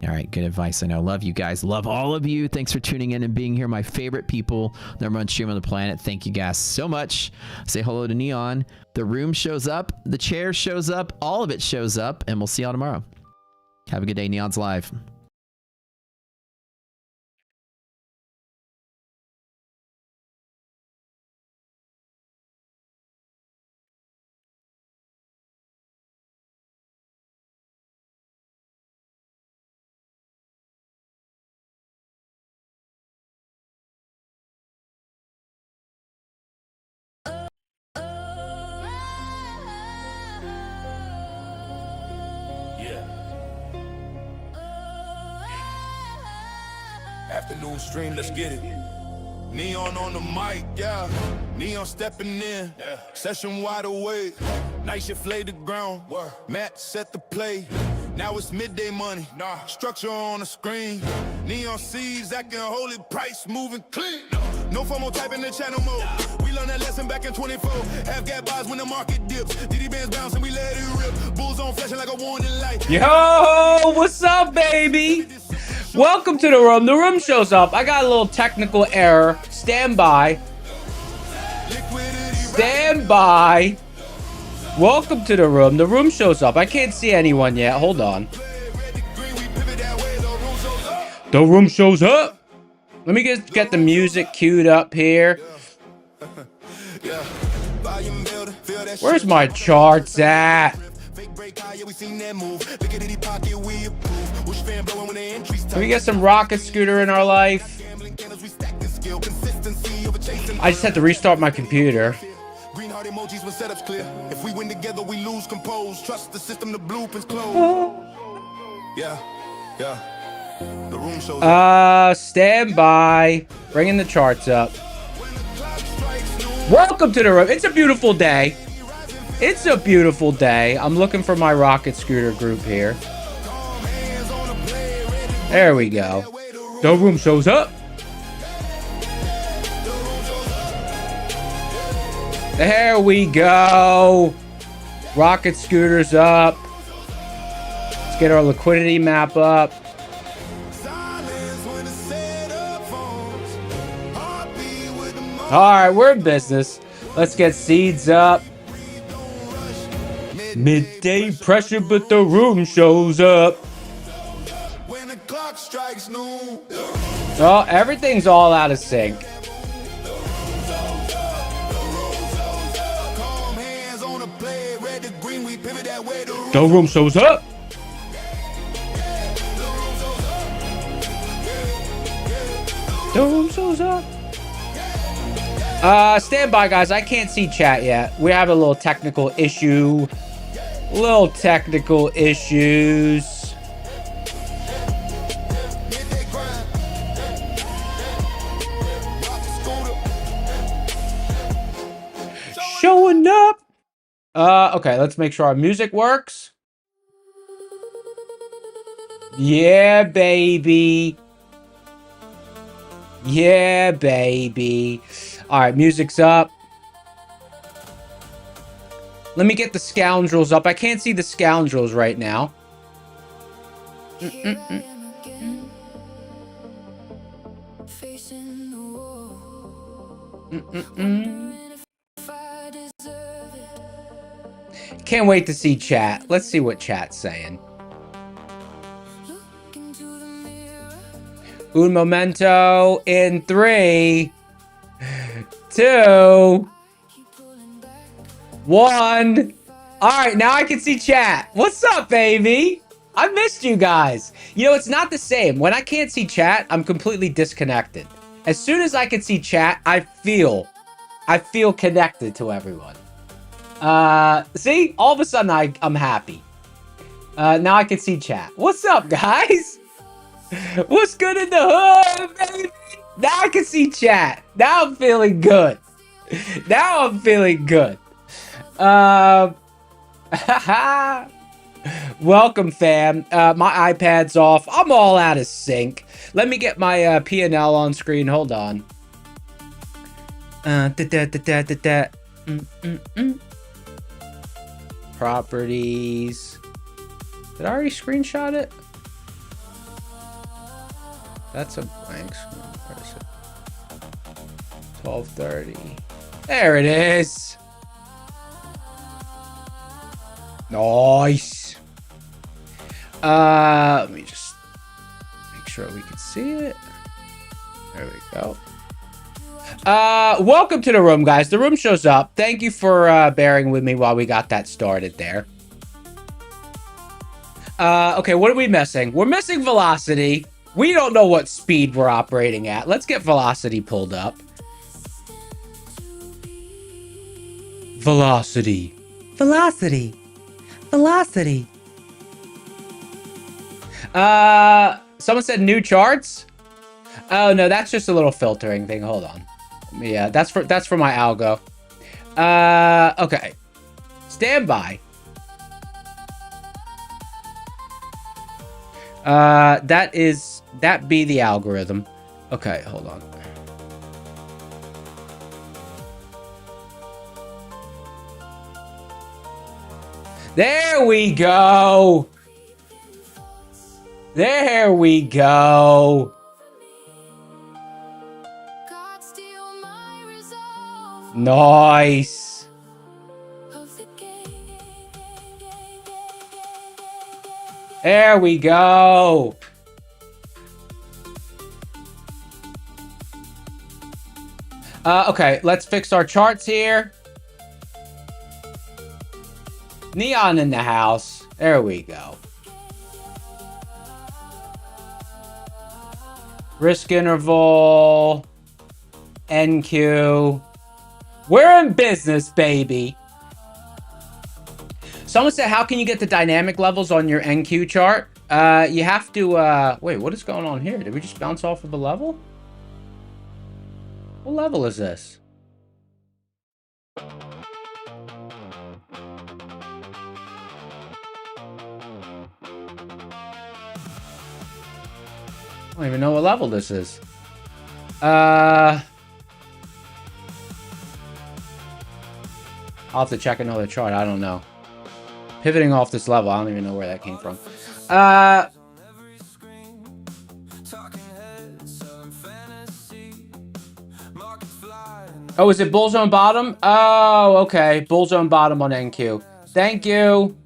All right, good advice. I know. Love you guys. Love all of you. Thanks for tuning in and being here. My favorite people, number one stream on the planet. Thank you guys so much. Say hello to Neon. The room shows up. The chair shows up. All of it shows up. And we'll see y'all tomorrow. Have a good day. Neon's live. Afternoon stream, let's get it. Neon on the mic, yeah. Neon stepping in, session wide awake. Night shift lay the ground, Matt set the play. Now it's midday money, structure on the screen. Neon seeds acting holy, price moving clean. No FOMO type in the channel mode. We learned that lesson back in 24. Half gap buys when the market dips. DD bands bounce and we let it rip. Bulls on flashing like a warning light. Yo, what's up, baby? Welcome to the room. The room shows up. I got a little technical error. Stand by. Stand by. Welcome to the room. The room shows up. I can't see anyone yet. Hold on. The room shows up. Let me get the music queued up here. Where's my charts at? Can we get some rocket scooter in our life? I just had to restart my computer. Green heart emojis when setup's clear. If we win together, we lose compose. Trust the system, the blueprints close. Yeah. The room shows Stand by. Bringing the charts up. Welcome to the room. It's a beautiful day. It's a beautiful day. I'm looking for my rocket scooter group here. There we go. The room shows up. There we go. Rocket scooters up. Let's get our liquidity map up. All right, we're in business. Let's get seeds up. Midday pressure, but the room shows up. Oh, everything's all out of sync. The room shows up. The room shows up. Stand by, guys. I can't see chat yet. We have a little technical issue. Little technical issues. Showing up. Okay, let's make sure our music works. Yeah, baby. Yeah, baby. All right, music's up. Let me get the scoundrels up. I can't see the scoundrels right now. Can't wait to see chat. Let's see what chat's saying. Un momento in 3, 2, 1. All right, now I can see chat. What's up, baby? I missed you guys. You know, it's not the same. When I can't see chat, I'm completely disconnected. As soon as I can see chat, I feel connected to everyone. See? All of a sudden, I'm happy. Now I can see chat. What's up, guys? What's good in the hood, baby? Now I can see chat. Now I'm feeling good. Now I'm feeling good. Welcome, fam. My iPad's off. I'm all out of sync. Let me get my P&L on screen. Hold on. Properties. Did I already screenshot it? That's a blank screen. Where is it? 12:30. There it is. Nice. Let me just make sure we can see it. There we go. Welcome to the room, guys. The room shows up. Thank you for bearing with me while we got that started there. Okay, what are we missing? We're missing velocity. We don't know what speed we're operating at. Let's get velocity pulled up. Velocity. Velocity. Velocity. Someone said new charts. Oh no, that's just a little filtering thing. Hold on. Yeah, that's for my algo. Okay. Stand by. That be the algorithm. Okay, hold on. There we go. There we go. Nice. There we go. Okay, let's fix our charts here. Neon in the house. There we go. Risk interval. NQ. We're in business, baby. Someone said, how can you get the dynamic levels on your NQ chart? You have to, wait, what is going on here? Did we just bounce off of a level? What level is this? I don't even know what level this is. I'll have to check another chart. I don't know. Pivoting off this level, I don't even know where that came from. Oh, is it bull zone bottom? Oh, okay. Bull zone bottom on NQ. Thank you.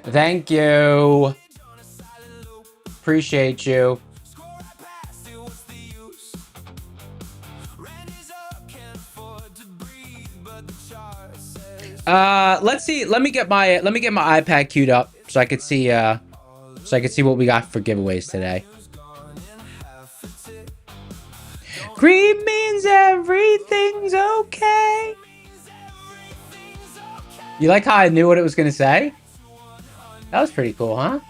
Thank you. Appreciate you. Let's see. Let me get my iPad queued up so I could see what we got for giveaways today. Green means everything's okay. You like how I knew what it was gonna say? That was pretty cool, huh?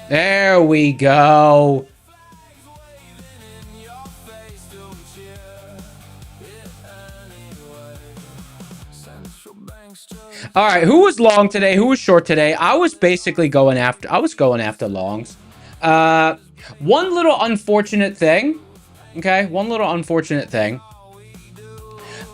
There we go. All right, who was long today? Who was short today? I was basically going after longs. One little unfortunate thing. Okay, one little unfortunate thing.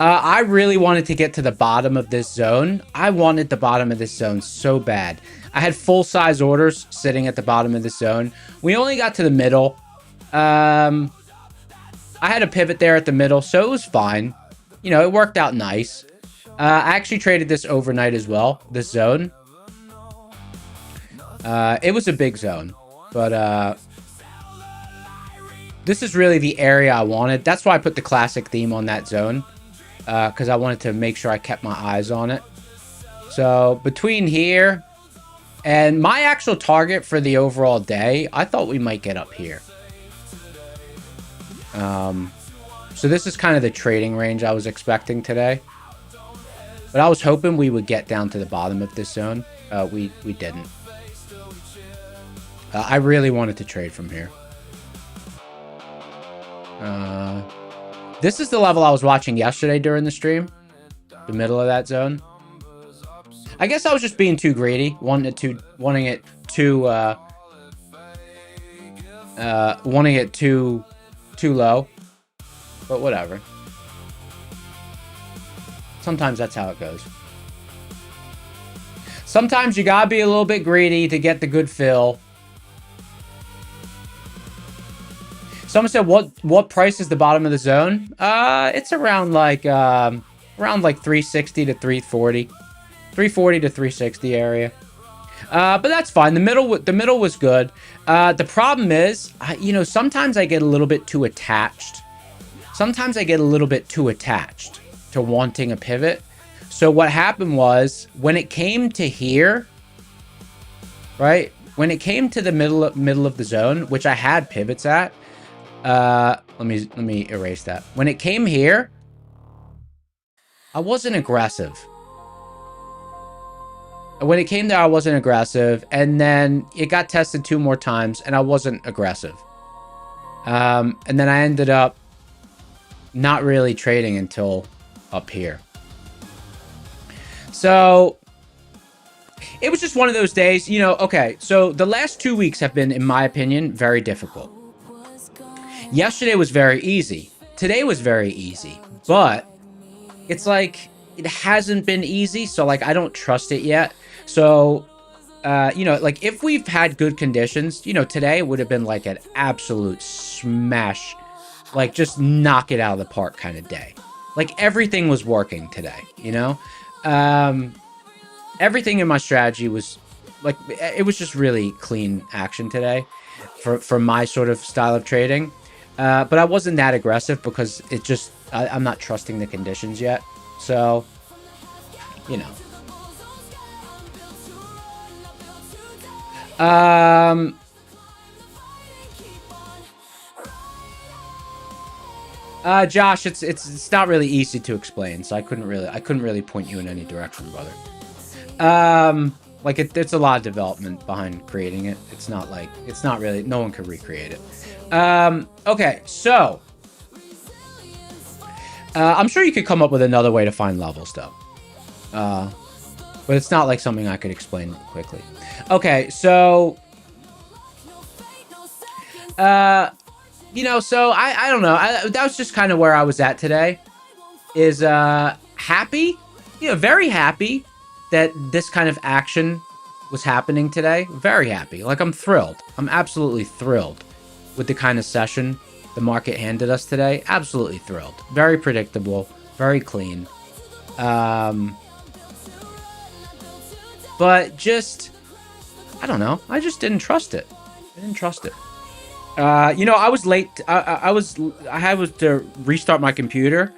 I really wanted to get to the bottom of this zone. I wanted the bottom of this zone so bad. I had full-size orders sitting at the bottom of this zone. We only got to the middle. I had a pivot there at the middle, so it was fine. You know, it worked out nice. I actually traded this overnight as well, this zone. It was a big zone, but this is really the area I wanted. That's why I put the classic theme on that zone, because I wanted to make sure I kept my eyes on it. So between here and my actual target for the overall day, I thought we might get up here. So this is kind of the trading range I was expecting today. But I was hoping we would get down to the bottom of this zone. We didn't. I really wanted to trade from here. This is the level I was watching yesterday during the stream. The middle of that zone. I guess I was just being too greedy, wanting it too low. But whatever. Sometimes that's how it goes. Sometimes you gotta be a little bit greedy to get the good fill. Someone said, what price is the bottom of the zone? It's around like 360 to 340. 340 to 360 area. But that's fine. The middle was good. The problem is, you know, sometimes I get a little bit too attached. Sometimes I get a little bit too attached to wanting a pivot. So what happened was, when it came to here, right? When it came to the middle of the zone, which I had pivots at, let me erase that. When it came here, I wasn't aggressive. When it came there, I wasn't aggressive, and then it got tested 2 more times, and I wasn't aggressive. And then I ended up not really trading until up here. So it was just one of those days, you know. Okay, so the last 2 weeks have been, in my opinion, very difficult. Yesterday was very easy. Today was very easy, but it's like it hasn't been easy, so like I don't trust it yet. So you know, like if we've had good conditions, you know, today would have been like an absolute smash, like just knock it out of the park kind of day. Like everything was working today, you know. Everything in my strategy was like, it was just really clean action today for my sort of style of trading. But I wasn't that aggressive because it just, I'm not trusting the conditions yet. So, you know. Josh, it's not really easy to explain, so I couldn't really point you in any direction, brother. Like it's a lot of development behind creating it. It's not really, no one can recreate it. Okay, so I'm sure you could come up with another way to find levels though. But it's not like something I could explain quickly. Okay, so you know, so I don't know. That was just kind of where I was at today. Is happy, you know, very happy that this kind of action was happening today. Very happy. Like I'm thrilled. I'm absolutely thrilled with the kind of session the market handed us today. Absolutely thrilled. Very predictable. Very clean. But just, I don't know. I just didn't trust it. I didn't trust it. You know, I was late. I had to restart my computer.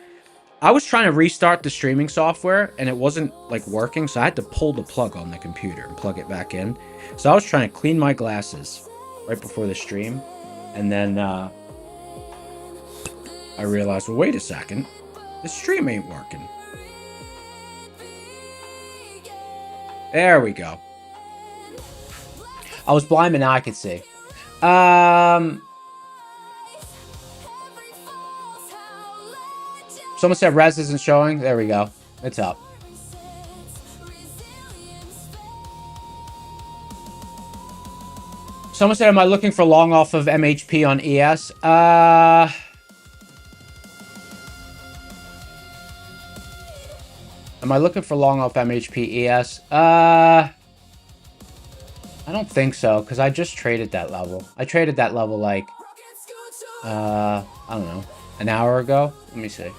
I was trying to restart the streaming software and it wasn't like working, so I had to pull the plug on the computer and plug it back in. So I was trying to clean my glasses right before the stream, and then I realized, well, wait a second, the stream ain't working. There we go. I was blind, but now I could see. Someone said res isn't showing. There we go. It's up. Someone said, am I looking for long off of MHP on ES? Am I looking for long off MHP ES? I don't think so, because I just traded that level. I traded that level like, I don't know, an hour ago. Let me see.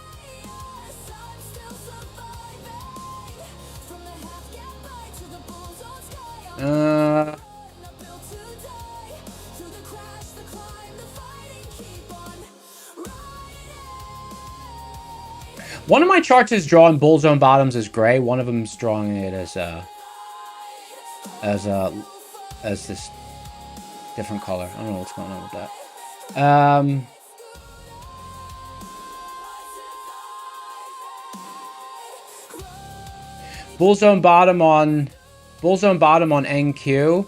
One of my charts is drawing bull zone bottoms as gray. One of them is drawing it as this different color. I don't know what's going on with that. Bull zone bottom on NQ.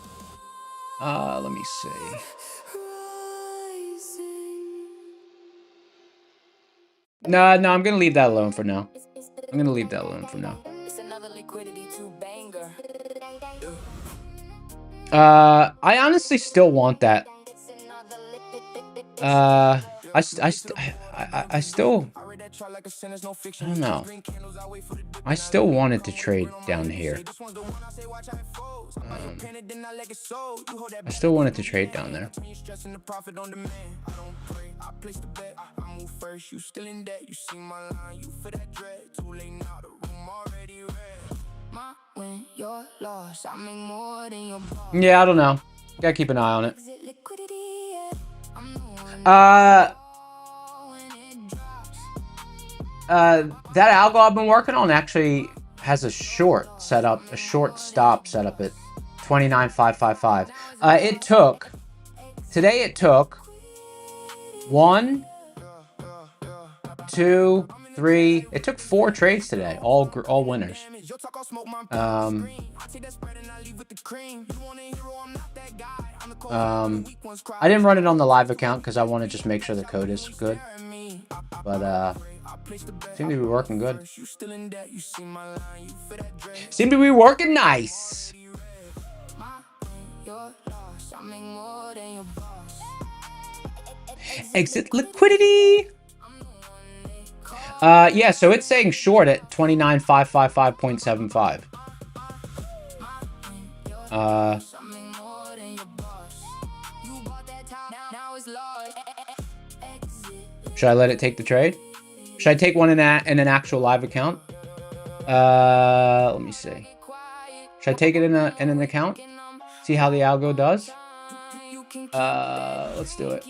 Let me see. No, I'm gonna leave that alone for now. I honestly still want that. I still, I don't know. I still wanted to trade down here. I still wanted to trade down there. Yeah, I don't know. Gotta keep an eye on it. That algo I've been working on actually has a short setup, a short stop set up at 29,555. Today it took 1, 2, 3. It took 4 trades today, all winners. I didn't run it on the live account because I want to just make sure the code is good. But seem to be working good. Seem to be working nice. Exit liquidity. Yeah, so it's saying short at 29,555.75. Should I let it take the trade? Should I take one in an actual live account? Let me see. Should I take it in an account? See how the algo does? Let's do it.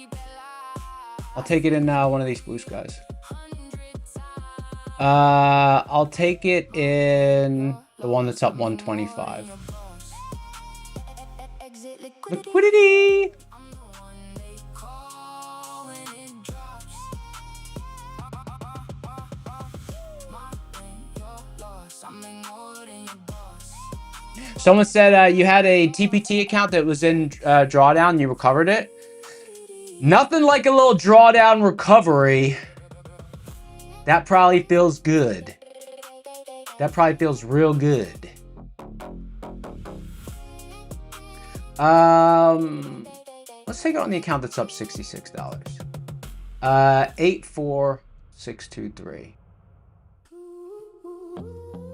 I'll take it in one of these blue skies. I'll take it in the one that's up 125. Liquidity! Someone said you had a TPT account that was in drawdown and you recovered it. Nothing like a little drawdown recovery. That probably feels good. That probably feels real good. Let's take it on the account that's up $66. 84623.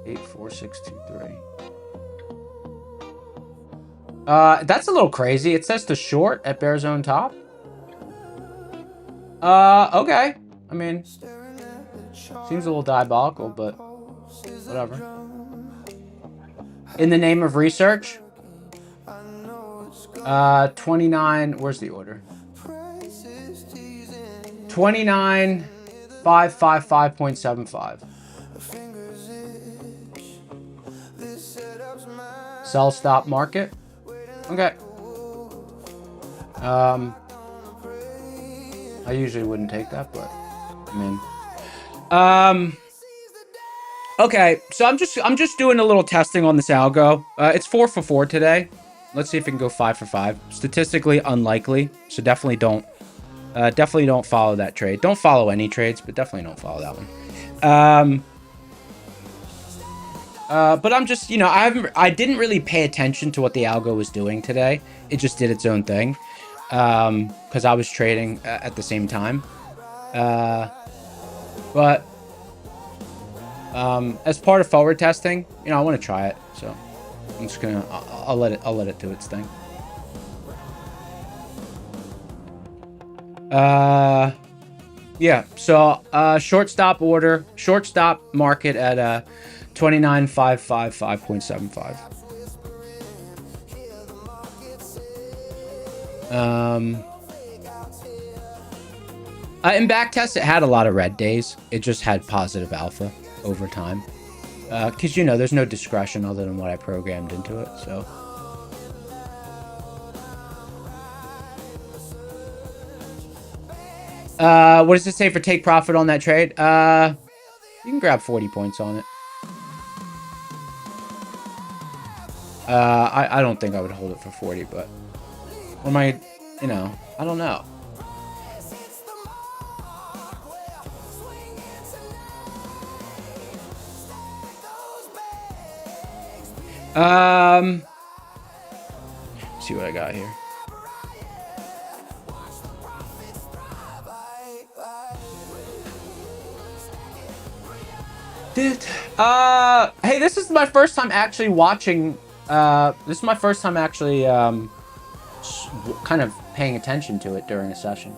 84623. That's a little crazy. It says to short at bear zone top. Okay. I mean, seems a little diabolical, but whatever. In the name of research. 29. Where's the order? 29,555.75. Sell stop market. Okay. I usually wouldn't take that, but I mean, okay. So I'm just doing a little testing on this algo. It's 4 for 4 today. Let's see if it can go 5 for 5. Statistically unlikely, so definitely don't follow that trade. Don't follow any trades, but definitely don't follow that one. But I'm just, I didn't really pay attention to what the algo was doing today. It just did its own thing. Because I was trading at the same time. But As part of forward testing, you know, I want to try it. So I'm just gonna, I'll let it do its thing. Yeah. So shortstop market at 29,555.75. In back test, it had a lot of red days. It just had positive alpha over time. Because, you know, there's no discretion other than what I programmed into it, so. What does it say for take profit on that trade? You can grab 40 points on it. I don't think I would hold it for 40, but... What am I... You know, I don't know. Let's see what I got here. Hey, this is my first time actually watching, this is my first time actually, kind of paying attention to it during a session.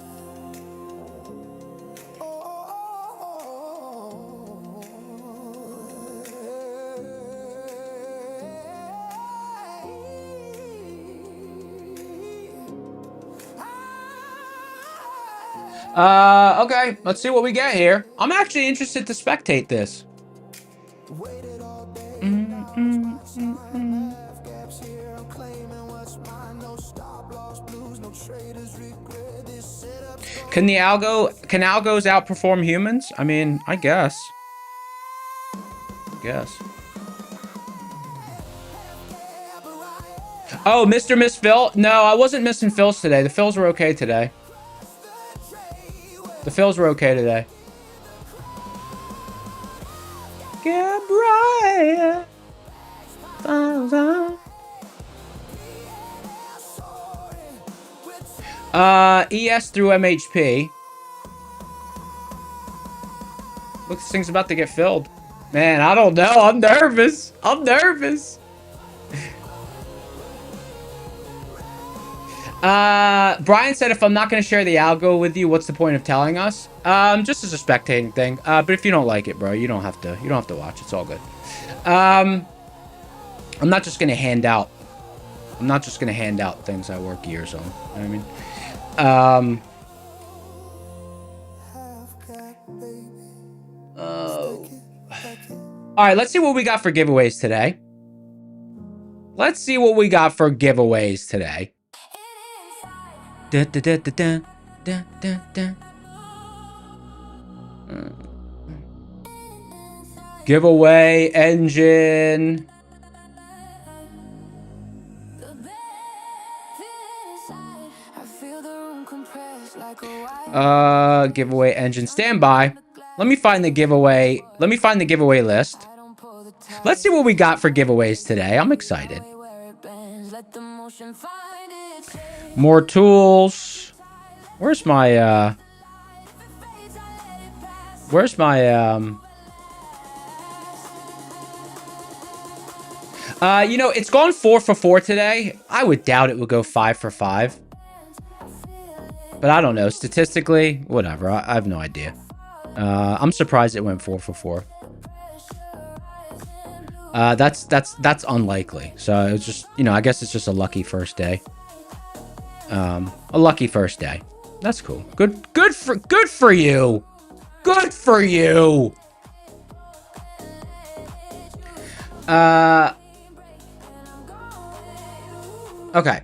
Okay, let's see what we get here. I'm actually interested to spectate this. Can algos outperform humans? I mean, I guess. Oh, Mr. Miss Phil? No, I wasn't missing Phils today. The Phils were okay today. Gabriel. ES through MHP. Look, this thing's about to get filled. Man, I don't know. I'm nervous. Brian said if I'm not going to share the algo with you, what's the point of telling us? Just as a spectating thing. But if you don't like it, bro, you don't have to watch. It's all good. I'm not just going to hand out things I work years on. You know what I mean? All right, let's see what we got for giveaways today. Giveaway engine. Giveaway engine standby. Let me find the giveaway list. Let's see what we got for giveaways today. I'm excited. More tools. Where's my you know, it's gone 4 for 4 today. I would doubt it would go 5 for 5. But I don't know. Statistically, whatever. I have no idea. I'm surprised it went 4 for 4. That's unlikely. So it's just, you know, I guess it's just a lucky first day. A lucky first day. That's cool. Good for you. Okay.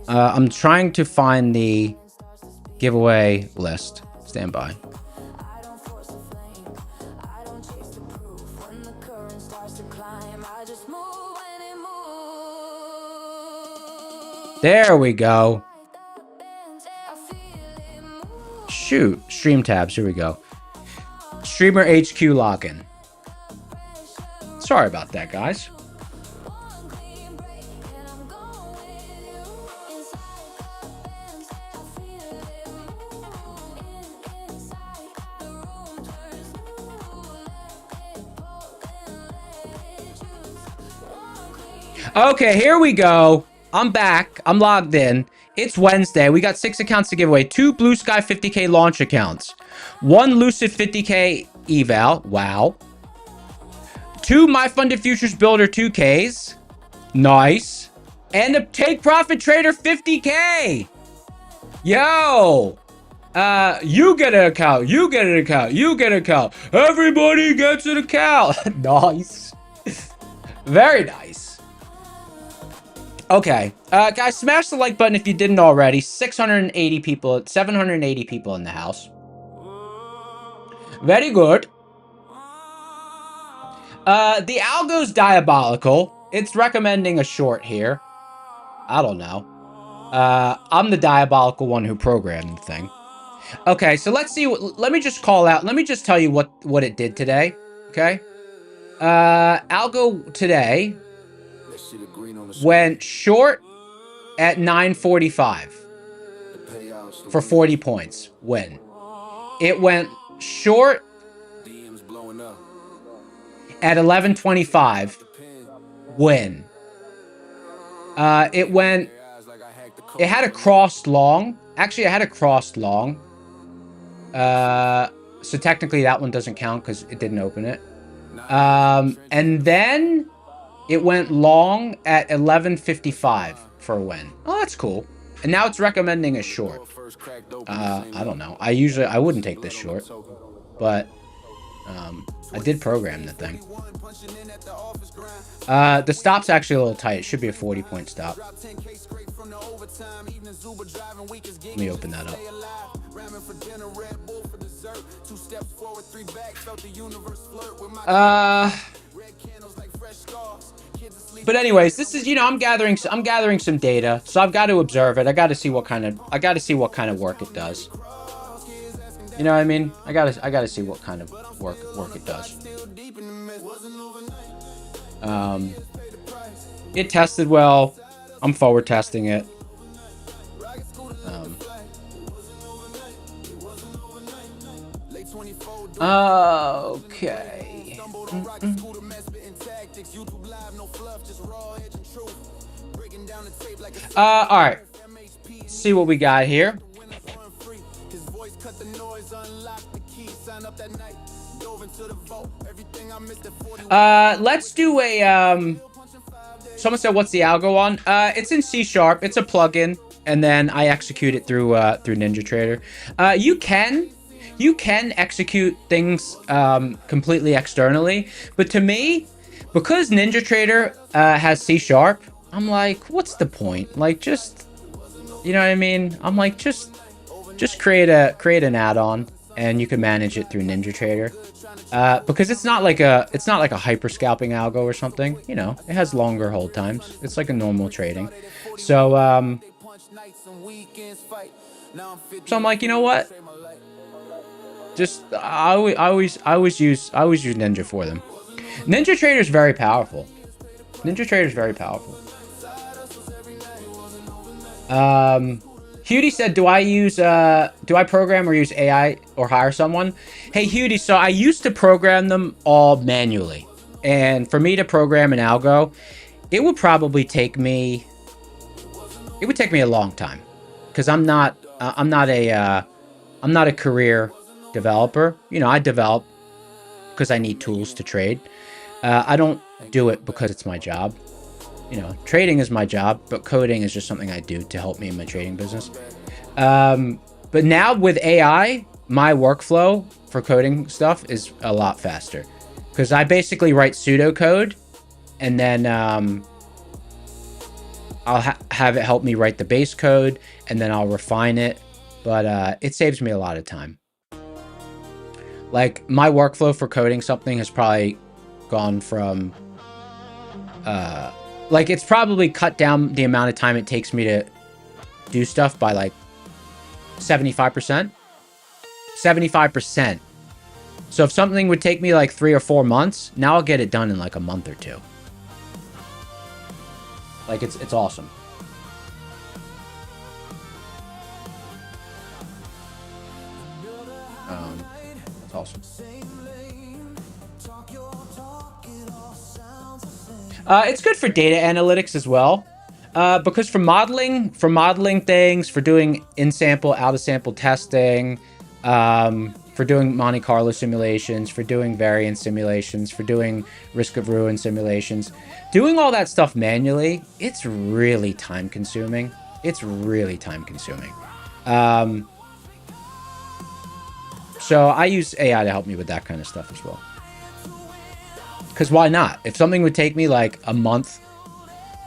I'm trying to find the giveaway list. Stand by. There we go. Shoot. Stream tabs. Here we go. Streamer HQ login. Sorry about that, guys. Okay, here we go. I'm back. I'm logged in. It's Wednesday. We got 6 accounts to give away. 2 Blue Sky 50K launch accounts. 1 Lucid 50K eval. Wow. 2 My Funded Futures Builder 2Ks. Nice. And a Take Profit Trader 50K. Yo. You get an account. You get an account. You get an account. Everybody gets an account. Nice. Very nice. Okay. Guys, smash the like button if you didn't already. 680 people, 780 people in the house. Very good. The algo's diabolical. It's recommending a short here. I don't know. I'm the diabolical one who programmed the thing. Okay, so let's see. Let me just call out. Let me just tell you what it did today. Okay. Algo today went short at 9:45 for 40 points. Win. It went short at 11:25. Win. It had a crossed long. Actually, I had a crossed long. So technically that one doesn't count because it didn't open it. And then it went long at 11:55 for a win. Oh, that's cool. And now it's recommending a short. I don't know. I wouldn't take this short, but I did program the thing. The stop's actually a little tight. It should be a 40-point stop. Let me open that up. But anyways, this is, you know, I'm gathering some data, so I've got to observe it. I got to see what kind of work it does. You know what I mean? I gotta see what kind of work it does. It tested well. I'm forward testing it. Okay. All right. See what we got here. Let's do a someone said, what's the algo on? It's in C#. It's a plugin, and then I execute it through NinjaTrader. You can execute things completely externally, but to me, because NinjaTrader has C#, I'm like, what's the point? Like, just, you know what I mean? I'm like, just create an add-on, and you can manage it through NinjaTrader. Because it's not like a hyper scalping algo or something, you know, it has longer hold times. It's like a normal trading. So I'm like, you know what? Just I always use Ninja for them. NinjaTrader is very powerful. NinjaTrader is very powerful. Hudie said, do I program or use AI or hire someone? Hey, Hudie, so I used to program them all manually. And for me to program an algo, it would probably take me a long time. Because I'm not a career developer. You know, I develop because I need tools to trade. I don't do it because it's my job. You know, trading is my job, but coding is just something I do to help me in my trading business. But now with AI, my workflow for coding stuff is a lot faster. Because I basically write pseudocode, and then I'll have it help me write the base code, and then I'll refine it. But it saves me a lot of time. Like, my workflow for coding something has probably gone from... like, it's probably cut down the amount of time it takes me to do stuff by, like, 75%. 75%. So if something would take me, like, 3 or 4 months, now I'll get it done in, like, a month or 2. Like, it's awesome. It's awesome. It's good for data analytics as well. Because for modeling things, for doing in-sample, out-of-sample testing, for doing Monte Carlo simulations, for doing variance simulations, for doing risk of ruin simulations, doing all that stuff manually, it's really time-consuming. It's really time-consuming. So I use AI to help me with that kind of stuff as well. Because why not? If something would take me like a month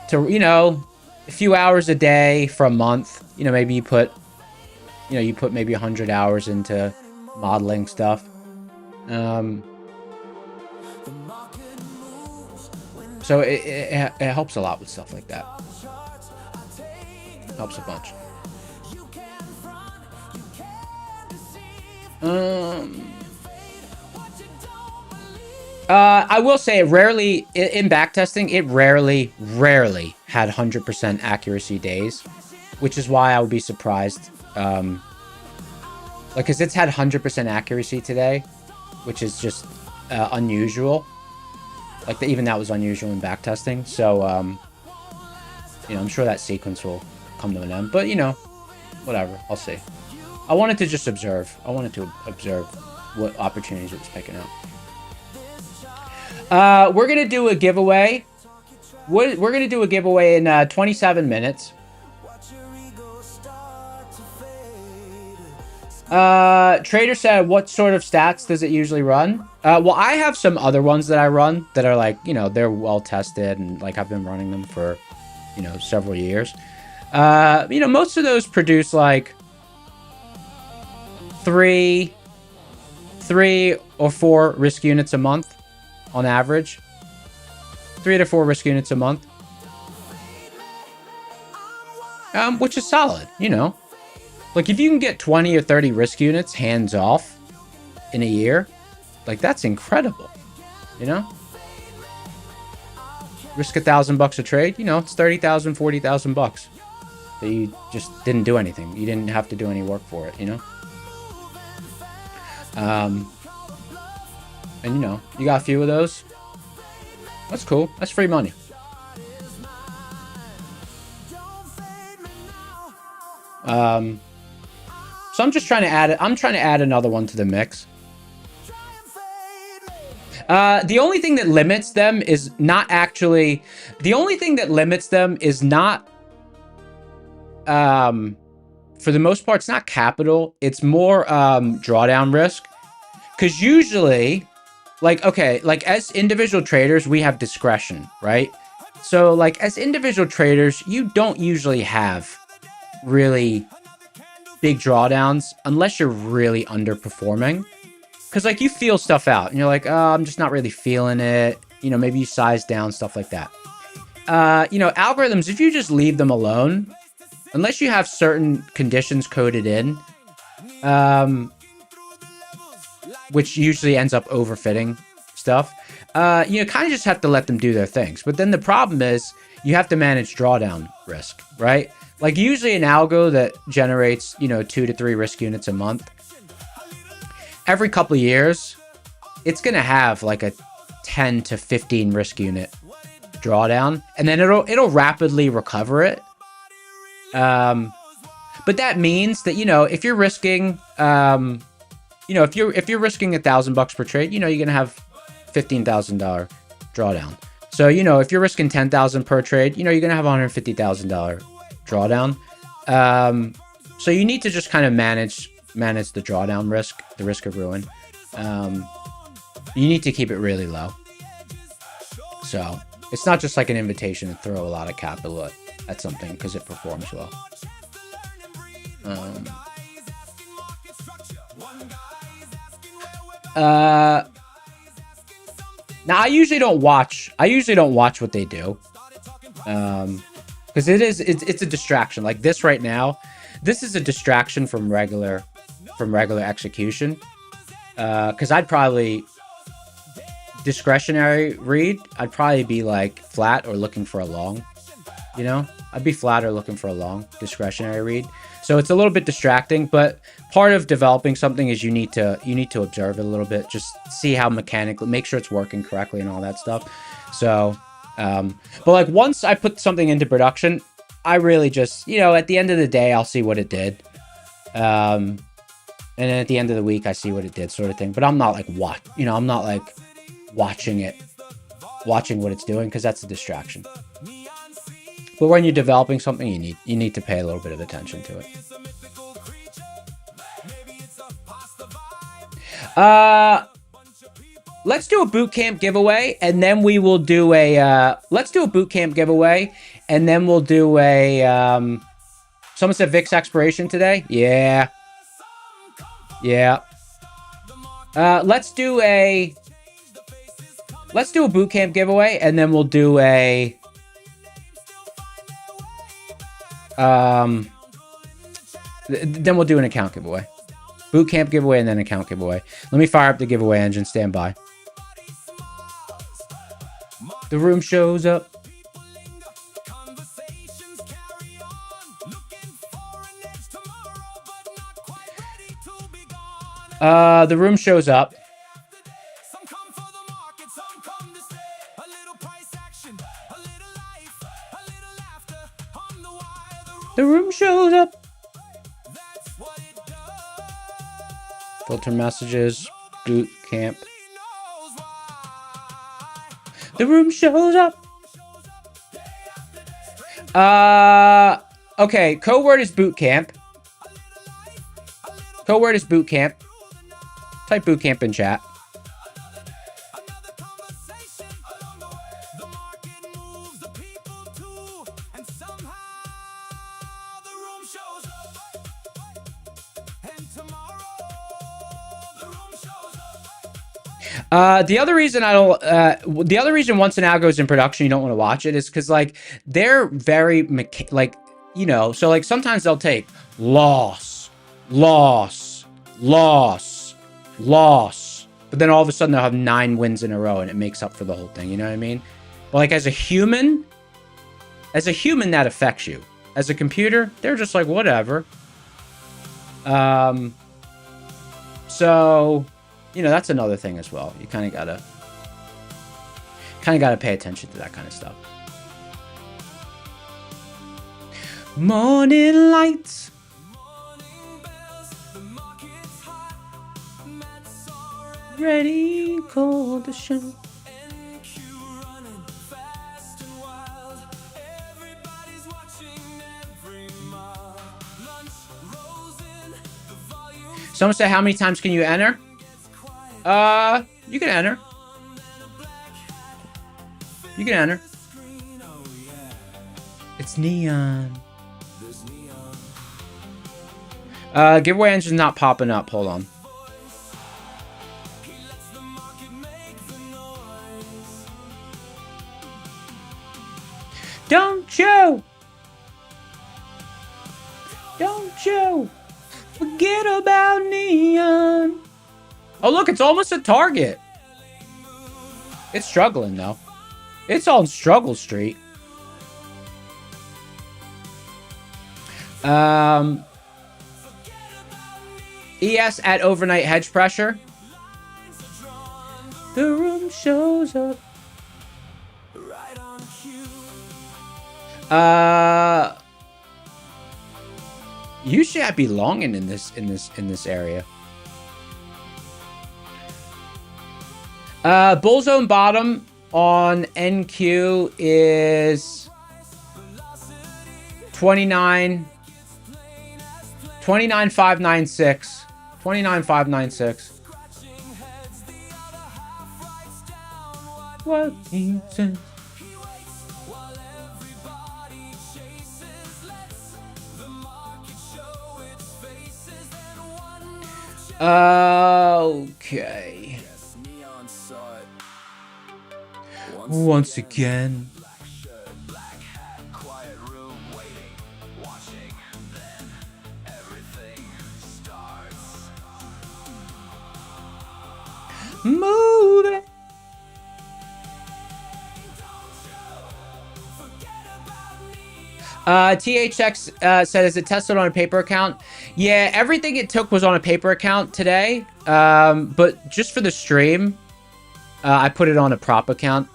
to, you know, a few hours a day for a month, you know, maybe you put maybe 100 hours into modeling stuff. So it helps a lot with stuff like that. Helps a bunch. I will say it rarely, in backtesting, it rarely had 100% accuracy days, which is why I would be surprised. Like, because it's had 100% accuracy today, which is just unusual. Like, even that was unusual in backtesting. So, you know, I'm sure that sequence will come to an end. But, you know, whatever. I'll see. I wanted to just observe. I wanted to observe what opportunities it was picking up. We're going to do a giveaway. We're going to do a giveaway in 27 minutes. Trader said, what sort of stats does it usually run? Well, I have some other ones that I run that are like, you know, they're well tested and like I've been running them for, you know, several years. You know, most of those produce like three or four risk units a month on average. 3 to 4 risk units a month. Which is solid, you know. Like, if you can get 20 or 30 risk units hands off in a year, like, that's incredible, you know? Risk $1,000 a trade, you know, it's 30,000, 40,000 bucks. So you just didn't do anything. You didn't have to do any work for it, you know? And, you know, you got a few of those. That's cool. That's free money. So I'm just trying to add it. I'm trying to add another one to the mix. The only thing that limits them is not actually... The only thing that limits them is not... for the most part, it's not capital. It's more drawdown risk. Because usually... Like, okay, like as individual traders, we have discretion, right? So like as individual traders, you don't usually have really big drawdowns unless you're really underperforming. Because like you feel stuff out and you're like, oh, I'm just not really feeling it. You know, maybe you size down, stuff like that. You know, algorithms, if you just leave them alone, unless you have certain conditions coded in, which usually ends up overfitting stuff. You know, kind of just have to let them do their things. But then the problem is you have to manage drawdown risk, right? Like usually an algo that generates, you know, 2 to 3 risk units a month, every couple of years, it's going to have like a 10 to 15 risk unit drawdown. And then it'll rapidly recover it. But that means that, you know, if you're risking... you know, if you're risking $1,000 per trade, you know, you're gonna have $15,000 drawdown. So, you know, if you're risking $10,000 per trade, you know, you're gonna have $150,000 drawdown. So you need to just kind of manage the drawdown risk, the risk of ruin. You need to keep it really low. So it's not just like an invitation to throw a lot of capital at something because it performs well. Now I usually don't watch what they do. Because it's a distraction. Like this right now, this is a distraction from regular execution. Because I'd probably discretionary read, I'd probably be like flat or looking for a long. You know? I'd be flat or looking for a long discretionary read. So it's a little bit distracting, but part of developing something is you need to observe it a little bit, just see how mechanically, make sure it's working correctly and all that stuff. So But like once I put something into production, I really just, you know, at the end of the day, I'll see what it did. And then at the end of the week, I see what it did, sort of thing. But I'm not like I'm not like watching what it's doing, because that's a distraction. But when you're developing something, you need to pay a little bit of attention to it. Let's do a boot camp giveaway, and then we will do a let's do a boot camp giveaway, and then we'll do a someone said Vic's expiration today. Yeah. Let's do a boot camp giveaway, and then we'll do a then we'll do an account giveaway. Boot camp giveaway and then account giveaway. Let me fire up the giveaway engine. Stand by. The room shows up. The room shows up. The room shows up. Filter messages. Boot camp. The room shows up. Okay. Code word is boot camp. Code word is boot camp. Type boot camp in chat. The other reason the other reason once an ad goes in production, you don't want to watch it is because like they're very so like sometimes they'll take loss, but then all of a sudden they'll have 9 wins in a row and it makes up for the whole thing. You know what I mean? But like as a human that affects you. As a computer, they're just like whatever. So. That's another thing as well. You kind of gotta pay attention to that kind of stuff. Morning lights. Ready, call the show. Someone said, how many times can you enter? You can enter. You can enter. It's neon. Giveaway engine's not popping up. Hold on. Don't you forget about neon. Oh, look, it's almost a target. It's struggling, though. It's on Struggle Street. ES at overnight hedge pressure. The room shows up. Usually I'd be longing in this area. Bullzone bottom on NQ is 29,596. 29,596. What he says. Okay. Once again. Move it. THX said, is it tested on a paper account? Yeah, everything it took was on a paper account today. But just for the stream, I put it on a prop account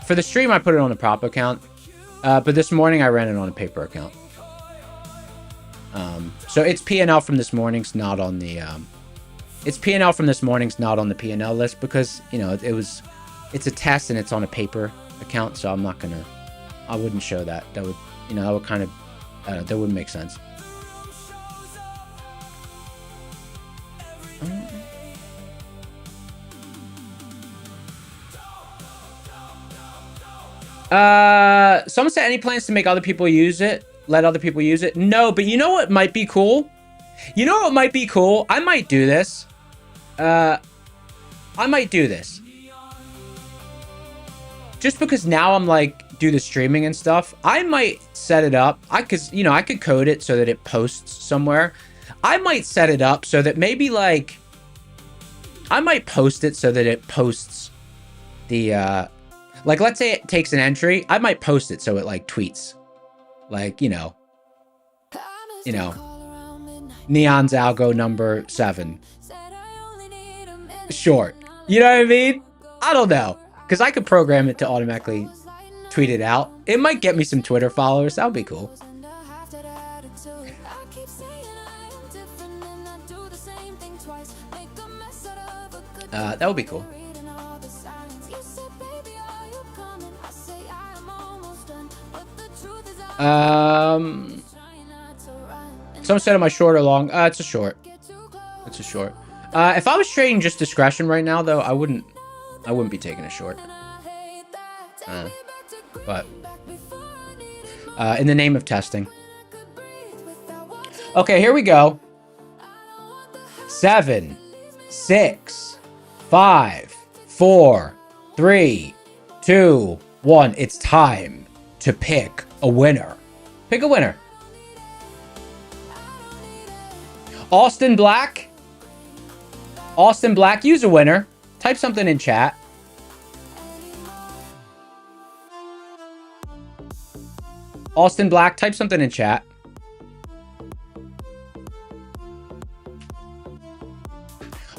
For the stream, I put it on a prop account. But this morning, I ran it on a paper account. So it's P&L from this morning's not on the... it's P&L from this morning's not on the P&L list because, you know, it's a test and it's on a paper account. So I'm not going to... I wouldn't show that. That would, you know, that would kind of... that wouldn't make sense. Someone said, any plans to make other people use it? Let other people use it? No, but you know what might be cool? You know what might be cool? I might do this. I might do this. Just because now I'm like, do the streaming and stuff. I might set it up. Cause you know, I could code it so that it posts somewhere. I might set it up so that maybe like, I might post it so that it posts the, like, let's say it takes an entry. I might post it so it like tweets, like, you know, Neon's algo number 7 short. You know what I mean? I don't know. Because I could program it to automatically tweet it out. It might get me some Twitter followers. That would be cool. That would be cool. Someone said, am I short or long? It's a short. It's a short. If I was trading just discretion right now, though, I wouldn't be taking a short. But in the name of testing. Okay, here we go. 7, 6, 5, 4, 3, 2, 1. It's time to pick a winner. Pick a winner. Austin Black. Austin Black, use a winner. Type something in chat. Austin Black, type something in chat.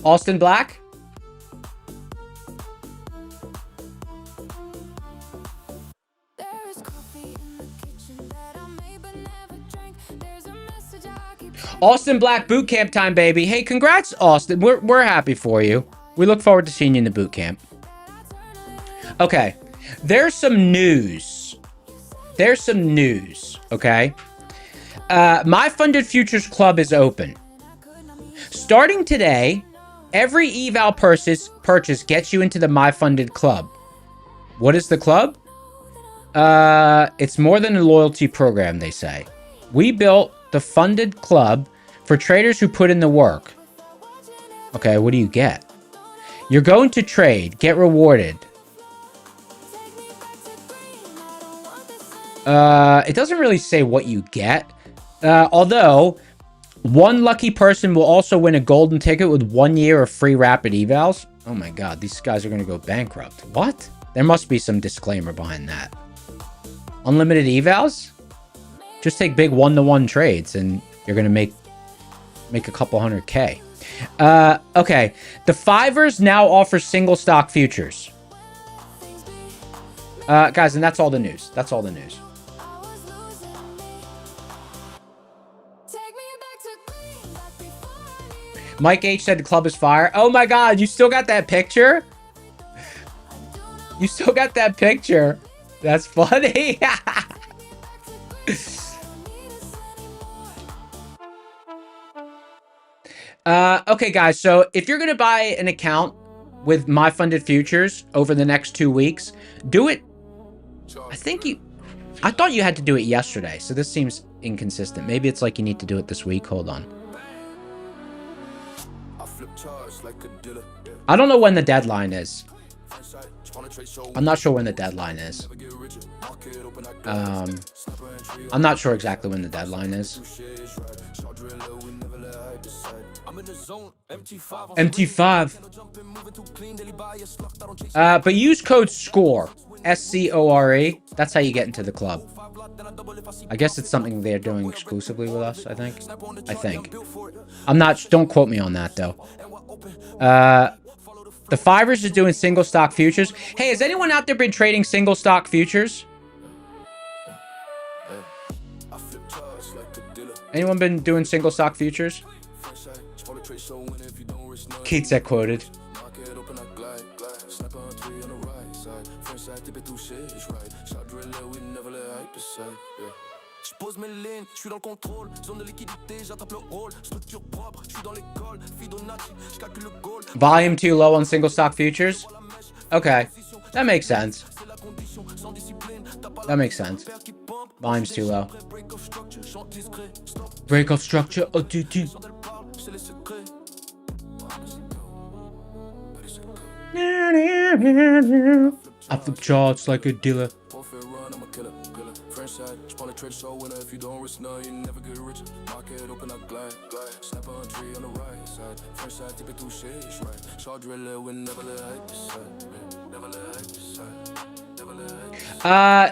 Austin Black. Austin Black boot camp time, baby. Hey, congrats, Austin. We're happy for you. We look forward to seeing you in the boot camp. Okay, there's some news. There's some news, okay? My Funded Futures Club is open. Starting today, every eval purchase gets you into the My Funded Club. What is the club? It's more than a loyalty program, they say. We built the Funded Club for traders who put in the work. Okay, what do you get? You're going to trade, get rewarded. It doesn't really say what you get. Although, one lucky person will also win a golden ticket with 1 year of free rapid evals. Oh my god, these guys are going to go bankrupt. What? There must be some disclaimer behind that. Unlimited evals? Just take big 1-to-1 trades and you're going to make a couple $100K. Okay. The Fivers now offer single stock futures. Guys, and that's all the news. That's all the news. Mike H said the club is fire. Oh my god, you still got that picture? You still got that picture? That's funny. Okay, guys, so if you're going to buy an account with My Funded Futures over the next 2 weeks, do it. I thought you had to do it yesterday, so this seems inconsistent. Maybe it's like you need to do it this week. Hold on. I don't know when the deadline is. I'm not sure when the deadline is. I'm not sure exactly when the deadline is. MT5. But use code SCORE. SCORE. That's how you get into the club. I guess it's something they're doing exclusively with us, I think. I'm not, don't quote me on that though. The Fivers is doing single stock futures. Hey, has anyone out there been trading single stock futures? Anyone been doing single stock futures? Keith said quoted. Je pose mes lignes, je suis dans le contrôle, zone de liquidité, j'attrape le rôle, structure propre, je suis dans l'école, Fibonacci, je calcule le goal. Volume too low on single stock futures? Okay, that makes sense. That makes sense. Volume's too low. Break of structure, OTT. I flip charts like a dealer.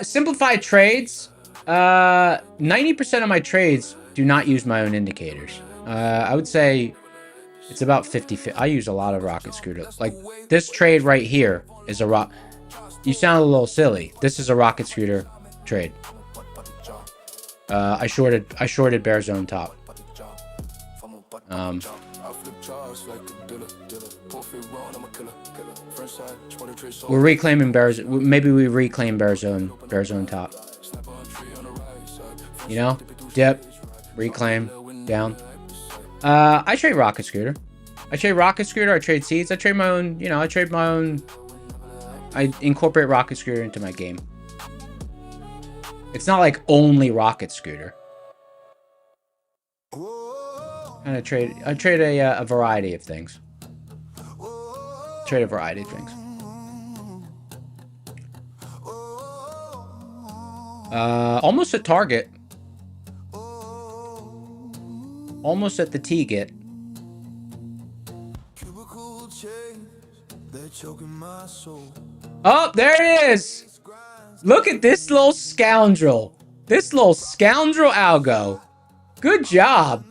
Simplified trades. 90% of my trades do not use my own indicators. I would say it's about 50-50. I use a lot of rocket scooter. Like this trade right here is a rock. You sound a little silly. This is a rocket scooter trade. I shorted bear zone top. We're reclaiming bears. Maybe we reclaim bear zone top. You know, dip, reclaim, down. I trade rocket scooter. I trade seeds. I trade my own. You know, I incorporate rocket scooter into my game. It's not like only rocket scooter. And I trade a variety of things. Almost at target. Almost at the T get. Oh, there it is. Look at this little scoundrel. This little scoundrel algo. Good job.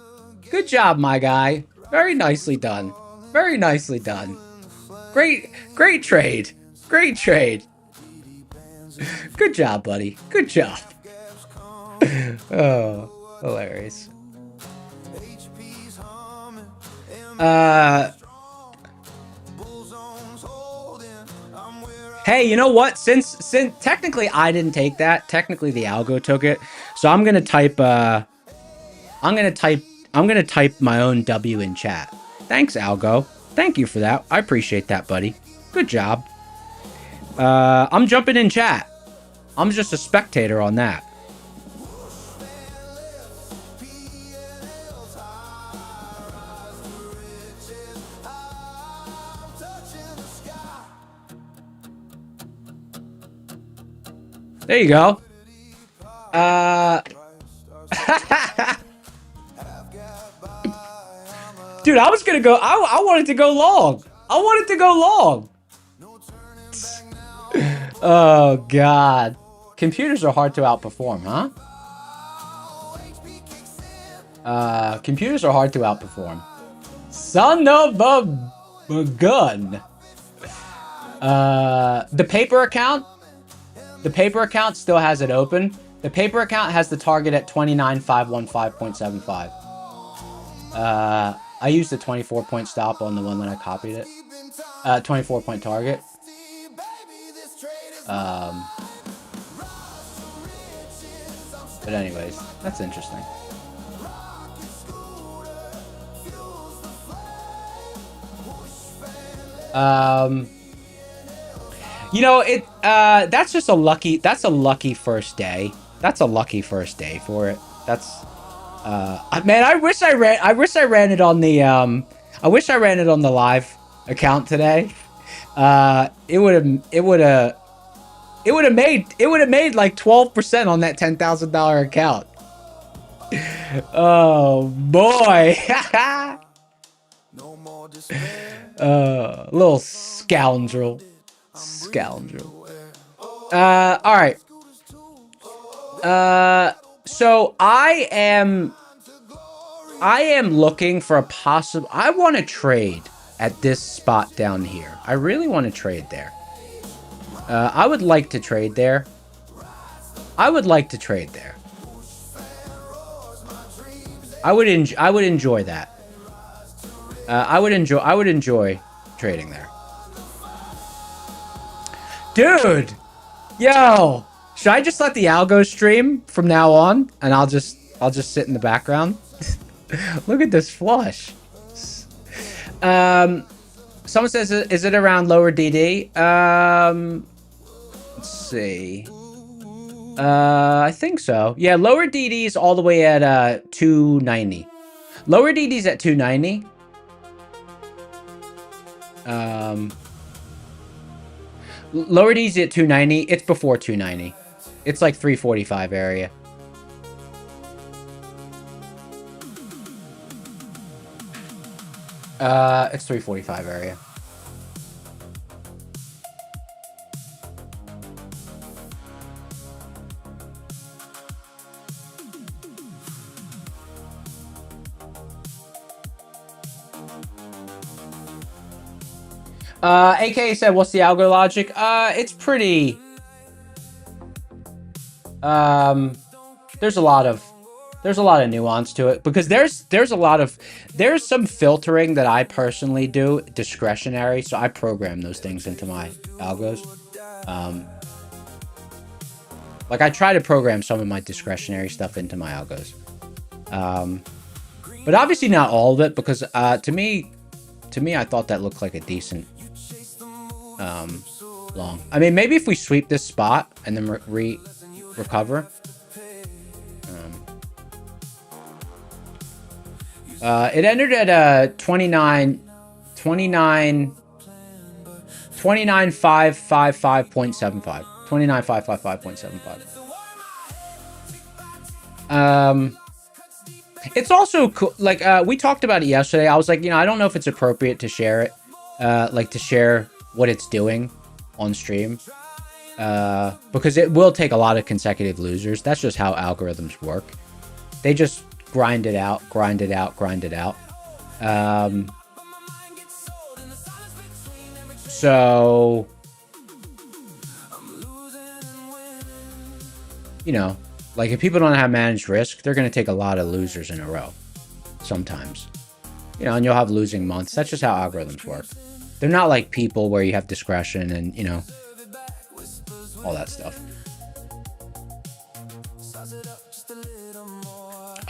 Good job, my guy. Very nicely done. Very nicely done. Great trade. Great trade. Good job, buddy. Good job. Oh, hilarious. Hey, you know what? Since technically I didn't take that, technically the algo took it. So I'm gonna type my own W in chat. Thanks, algo. Thank you for that. I appreciate that, buddy. Good job. I'm jumping in chat. I'm just a spectator on that. There you go. Dude, I was gonna go. I wanted to go long. Oh God, computers are hard to outperform, huh? Computers are hard to outperform. Son of a gun. The paper account. The paper account still has it open. The paper account has the target at 29,515.75. I used the 24-point stop on the one when I copied it. 24-point target. But anyways, that's interesting. You know, that's just a lucky first day. That's a lucky first day for it. That's man, I wish I ran it on the live account today. It would have made like 12% on that $10,000 account. Oh boy. Little scoundrel. All right. So I am looking for a possible. I want to trade. at this spot down here. I really want to trade there. I would like to trade there. I would like to trade there. I would enjoy that. I would enjoy trading there. Dude, yo, should I just let the algo stream from now on, and I'll just sit in the background? Look at this flush. Someone says, is it around lower DD? Let's see. I think so. Yeah, lower DD is all the way at 290. Lower DD is at 290. Lower DD is at 290. It's before 290. It's like 345 area. It's 345 area. AKA said, what's the algo logic? It's pretty... There's a lot of nuance to it, because there's some filtering that I personally do, discretionary, so I program those things into my algos. Like I try to program some of my discretionary stuff into my algos. But obviously not all of it, because to me I thought that looked like a decent long. I mean, maybe if we sweep this spot and then recover. It entered at 29,555.75. 29,555.75. It's also cool. Like, we talked about it yesterday. I was like, I don't know if it's appropriate to share it. Like to share what it's doing on stream. Because it will take a lot of consecutive losers. That's just how algorithms work. They just grind it out. So, like if people don't have managed risk, they're going to take a lot of losers in a row sometimes. And you'll have losing months. That's just how algorithms work. They're not like people where you have discretion and, all that stuff.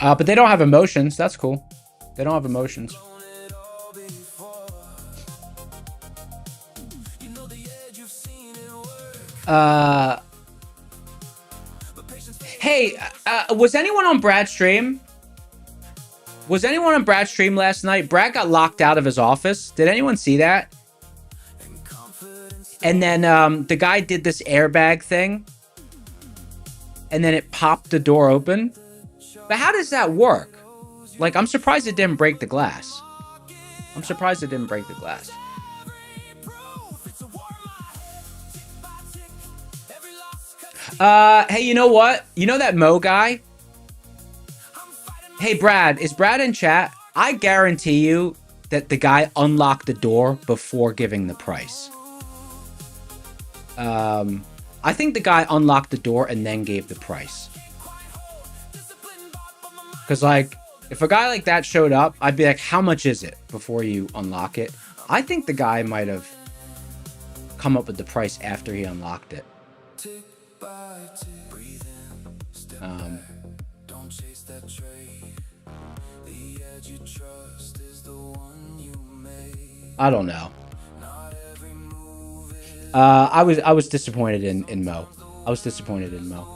But they don't have emotions. That's cool. They don't have emotions. Hey, was anyone on Brad's stream? Was anyone on Brad's stream last night? Brad got locked out of his office. Did anyone see that? And then the guy did this airbag thing. And then it popped the door open. But how does that work? Like, I'm surprised it didn't break the glass. Hey, you know what? You know that Mo guy? Hey, Brad. Is Brad in chat? I guarantee you that the guy unlocked the door before giving the price. I think the guy unlocked the door and then gave the price. Because, like, if a guy like that showed up, I'd be like, how much is it before you unlock it? I think the guy might have come up with the price after he unlocked it. I don't know. I was disappointed in Mo. I was disappointed in Mo.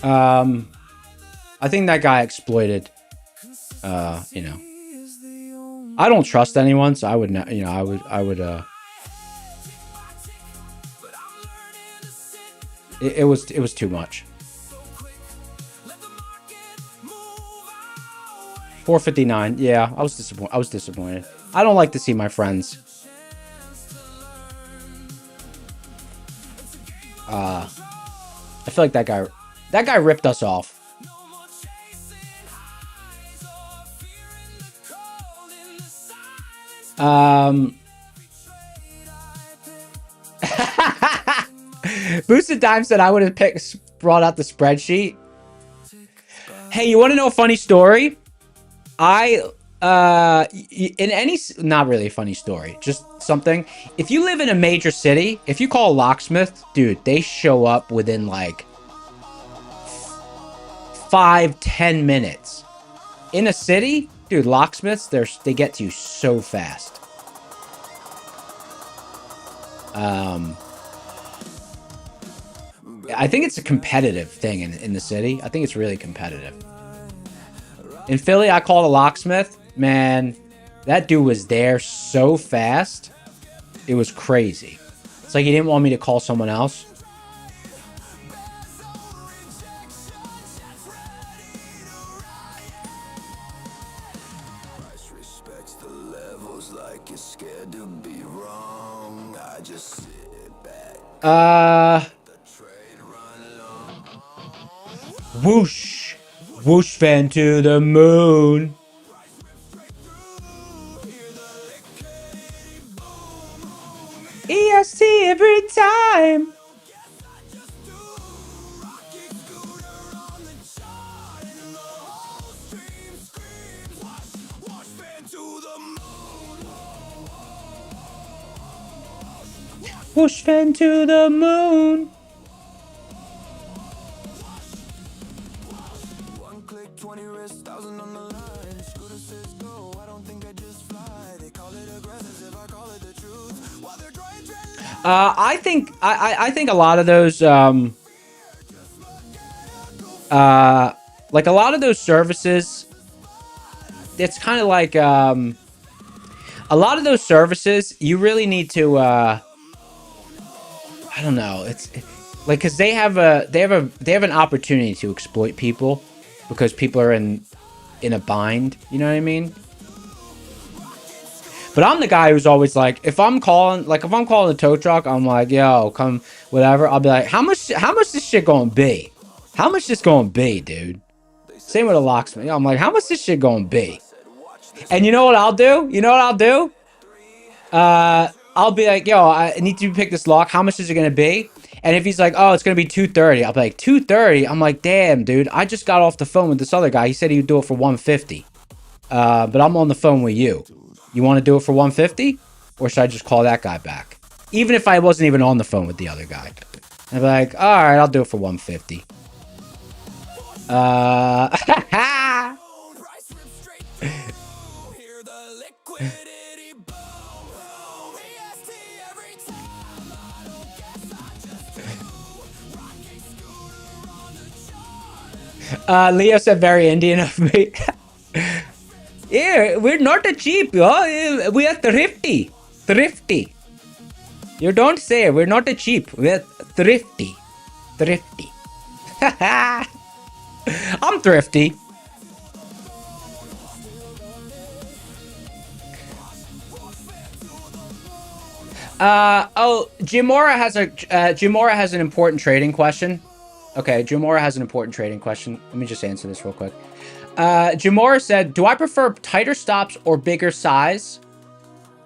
I think that guy exploited, I don't trust anyone, so I would not, I would, it was too much. 459. Yeah, I was disappointed. I don't like to see my friends I feel like that guy ripped us off. Boosted Dime said I would have brought out the spreadsheet. Hey, you want to know a funny story? Not really a funny story, just something. If you live in a major city, if you call a locksmith, dude, they show up within like 5-10 minutes. In a city, dude, locksmiths, they get to you so fast. I think it's a competitive thing in the city. I think it's really competitive. In Philly, I called a locksmith. Man, that dude was there so fast. It was crazy. It's like he didn't want me to call someone else. Whoosh. Whoosh fan to the moon. EST every time. Whoosh fan to the moon. I think a lot of those like a lot of those services, it's kind of like a lot of those services you really need to I don't know, it's like because they have an opportunity to exploit people because people are in a bind, you know what I mean? But I'm the guy who's always like, if I'm calling a tow truck, I'm like, yo, come, whatever. I'll be like, how much this shit gonna be? How much this gonna be, dude? Same with a locksmith. I'm like, how much this shit gonna be? And you know what I'll do? I'll be like, yo, I need to pick this lock. How much is it gonna be? And if he's like, oh, it's gonna be $230, I'll be like, $230? I'm like, damn, dude, I just got off the phone with this other guy. He said he would do it for $150. But I'm on the phone with you. You want to do it for $150? Or should I just call that guy back? Even if I wasn't even on the phone with the other guy. I'd be like, all right, I'll do it for $150. Leo said very Indian of me. Yeah, we're not a cheap, yo. We are thrifty. Thrifty. You don't say we're not a cheap. We're thrifty. Thrifty. I'm thrifty. Jimora has an important trading question. Okay, Jimora has an important trading question. Let me just answer this real quick. Jamora said, do I prefer tighter stops or bigger size?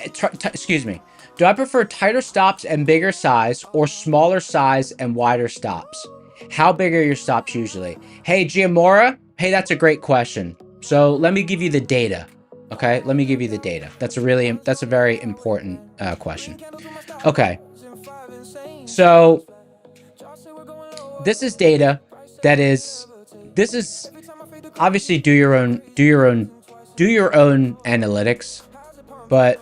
Excuse me. Do I prefer tighter stops and bigger size or smaller size and wider stops? How big are your stops usually? Hey, Jamora. Hey, that's a great question. So let me give you the data. Okay, let me give you the data. That's a very important question. Okay. So this is data that is, obviously do your own analytics, but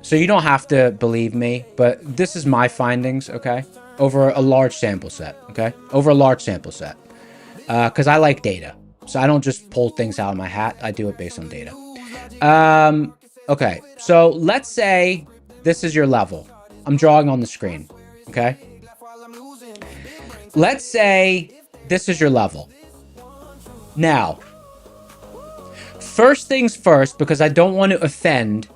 so you don't have to believe me, but this is my findings, okay? Over a large sample set, okay? Over a large sample set. Because I like data. So I don't just pull things out of my hat. I do it based on data. Okay, so let's say this is your level. I'm drawing on the screen, okay? Let's say this is your level. Now, first things first, because I don't want to offend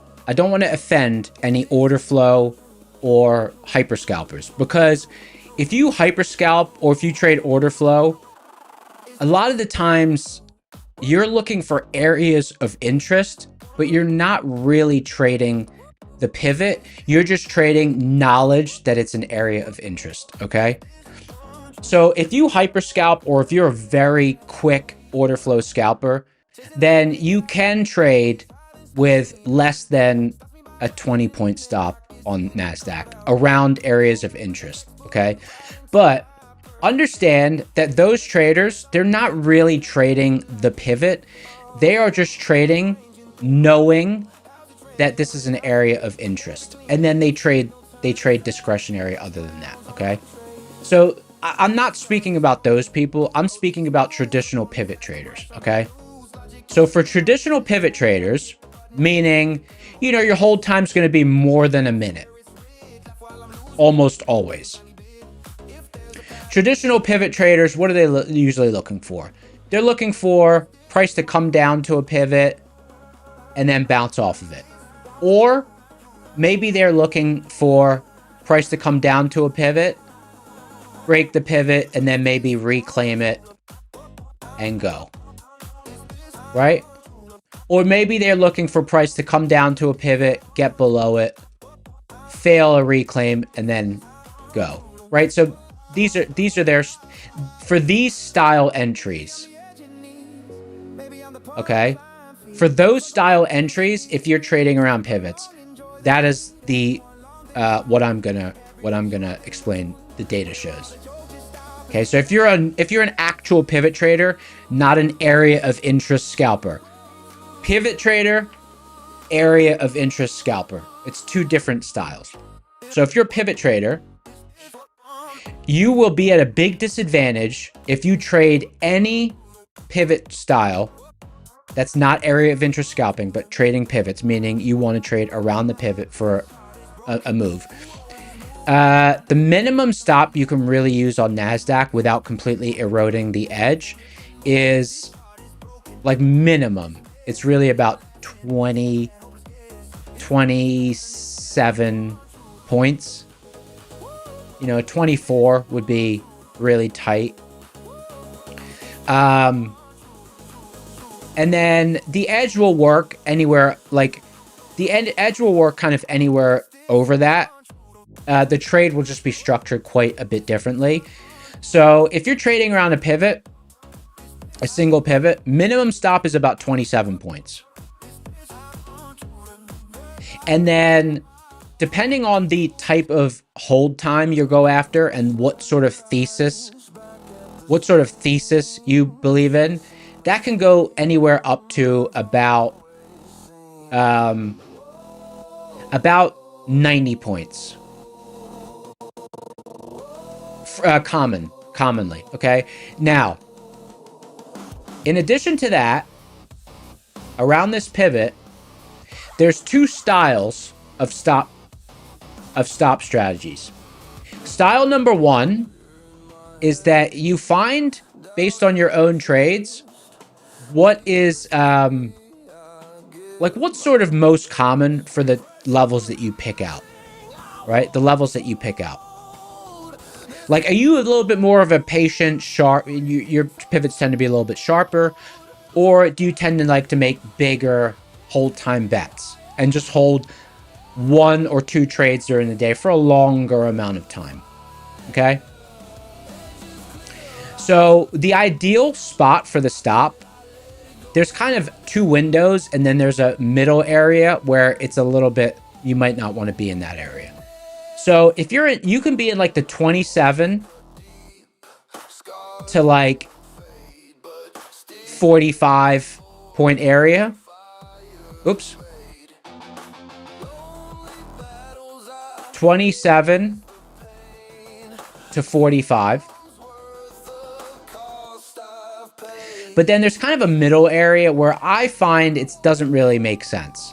any order flow or hyper scalpers, because if you hyper scalp or if you trade order flow, a lot of the times you're looking for areas of interest, but you're not really trading the pivot. You're just trading knowledge that it's an area of interest, okay? So if you hyper scalp or if you're a very quick order flow scalper, then you can trade with less than a 20-point stop on NASDAQ around areas of interest, okay? But understand that those traders, they're not really trading the pivot. They are just trading knowing that this is an area of interest. And then they trade discretionary other than that, okay? So I'm not speaking about those people. I'm speaking about traditional pivot traders, okay? So for traditional pivot traders, meaning, you know, your hold time's going to be more than a minute. Almost always. Traditional pivot traders, what are they usually looking for? They're looking for price to come down to a pivot and then bounce off of it. Or maybe they're looking for price to come down to a pivot, break the pivot, and then maybe reclaim it and go. Right? Or maybe they're looking for price to come down to a pivot, get below it, fail a reclaim, and then go. Right? So these are their, for these style entries. Okay? For those style entries, if you're trading around pivots, that is the what I'm gonna explain the data shows. Okay, so if you're an actual pivot trader, not an area of interest scalper. Pivot trader, area of interest scalper. It's two different styles. So if you're a pivot trader, you will be at a big disadvantage if you trade any pivot style that's not area of interest scalping, but trading pivots, meaning you want to trade around the pivot for a move. The minimum stop you can really use on NASDAQ without completely eroding the edge is like minimum. It's really about 27 points. You know, 24 would be really tight. And then the edge will work anywhere, like the edge will work kind of anywhere over that. The trade will just be structured quite a bit differently. So if you're trading around a pivot, a single pivot, minimum stop is about 27 points. And then depending on the type of hold time you go after and what sort of thesis you believe in, that can go anywhere up to about 90 points. Commonly, okay? Now, in addition to that, around this pivot, there's two styles of stop strategies. Style number one is that you find, based on your own trades, what is like what's sort of most common for the levels that you pick out, right? The levels that you pick out. Like, are you a little bit more of a patient, sharp, your pivots tend to be a little bit sharper, or do you tend to like to make bigger hold time bets and just hold one or two trades during the day for a longer amount of time? Okay. So the ideal spot for the stop, there's kind of two windows, and then there's a middle area where it's a little bit, you might not want to be in that area. So if you're in, you can be in like the 27 to like 45 point area. Oops. 27 to 45. But then there's kind of a middle area where I find it doesn't really make sense.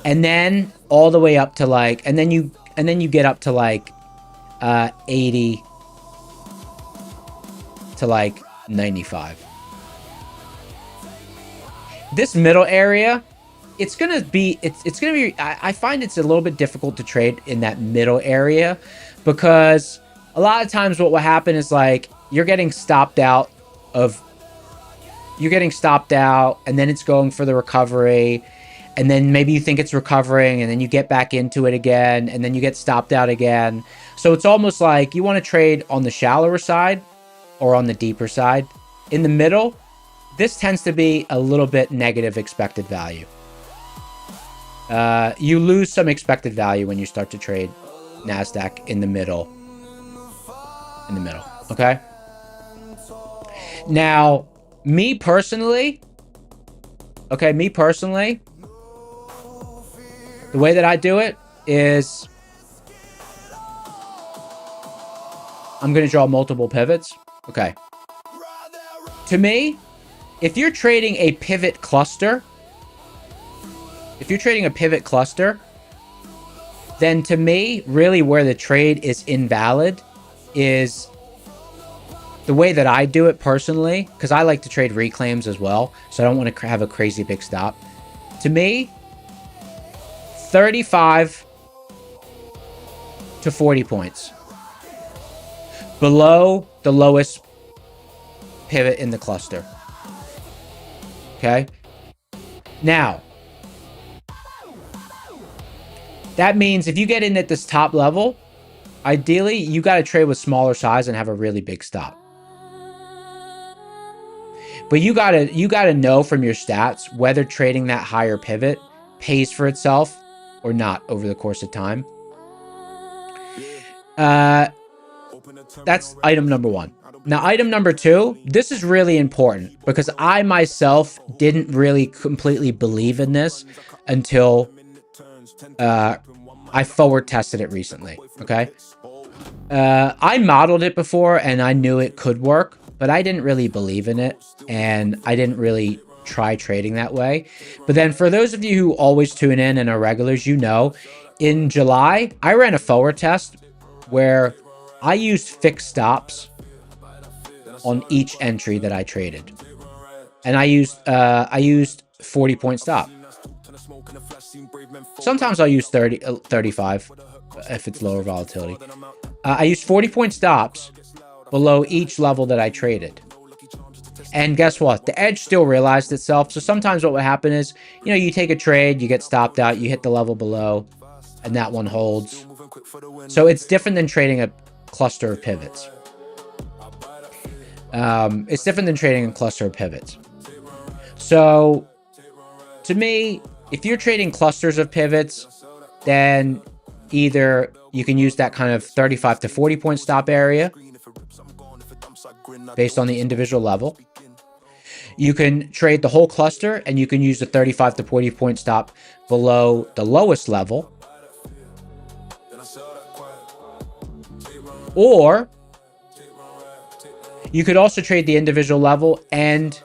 And then all the way up to like, and then you get up to like 80 to like 95. This middle area, it's gonna be I find it's a little bit difficult to trade in that middle area because a lot of times what will happen is like you're getting stopped out, and then it's going for the recovery, and then maybe you think it's recovering, and then you get back into it again, and then you get stopped out again. So it's almost like you want to trade on the shallower side or on the deeper side. In the middle, this tends to be a little bit negative expected value. You lose some expected value when you start to trade NASDAQ in the middle. Okay? Now, me personally, the way that I do it is I'm going to draw multiple pivots. Okay. To me, if you're trading a pivot cluster, then to me, really where the trade is invalid is the way that I do it personally, because I like to trade reclaims as well, so I don't want to have a crazy big stop. To me, 35 to 40 points below the lowest pivot in the cluster. Okay? Now, that means if you get in at this top level, ideally, you got to trade with smaller size and have a really big stop. But you gotta know from your stats whether trading that higher pivot pays for itself or not over the course of time. That's item number one. Now, item number two, this is really important because I myself didn't really completely believe in this until I forward tested it recently, okay? I modeled it before and I knew it could work, but I didn't really believe in it and I didn't really try trading that way. But then for those of you who always tune in and are regulars, you know, in July, I ran a forward test where I used fixed stops on each entry that I traded. And I used 40-point stop. Sometimes I'll use 35 if it's lower volatility. I used 40-point stops below each level that I traded. And guess what? The edge still realized itself. So sometimes what would happen is, you know, you take a trade, you get stopped out, you hit the level below, and that one holds. So it's different than trading a cluster of pivots. It's different than trading a cluster of pivots. So to me, if you're trading clusters of pivots, then either you can use that kind of 35 to 40 point stop area based on the individual level. You can trade the whole cluster and you can use the 35 to 40 point stop below the lowest level. Or you could also trade the individual level and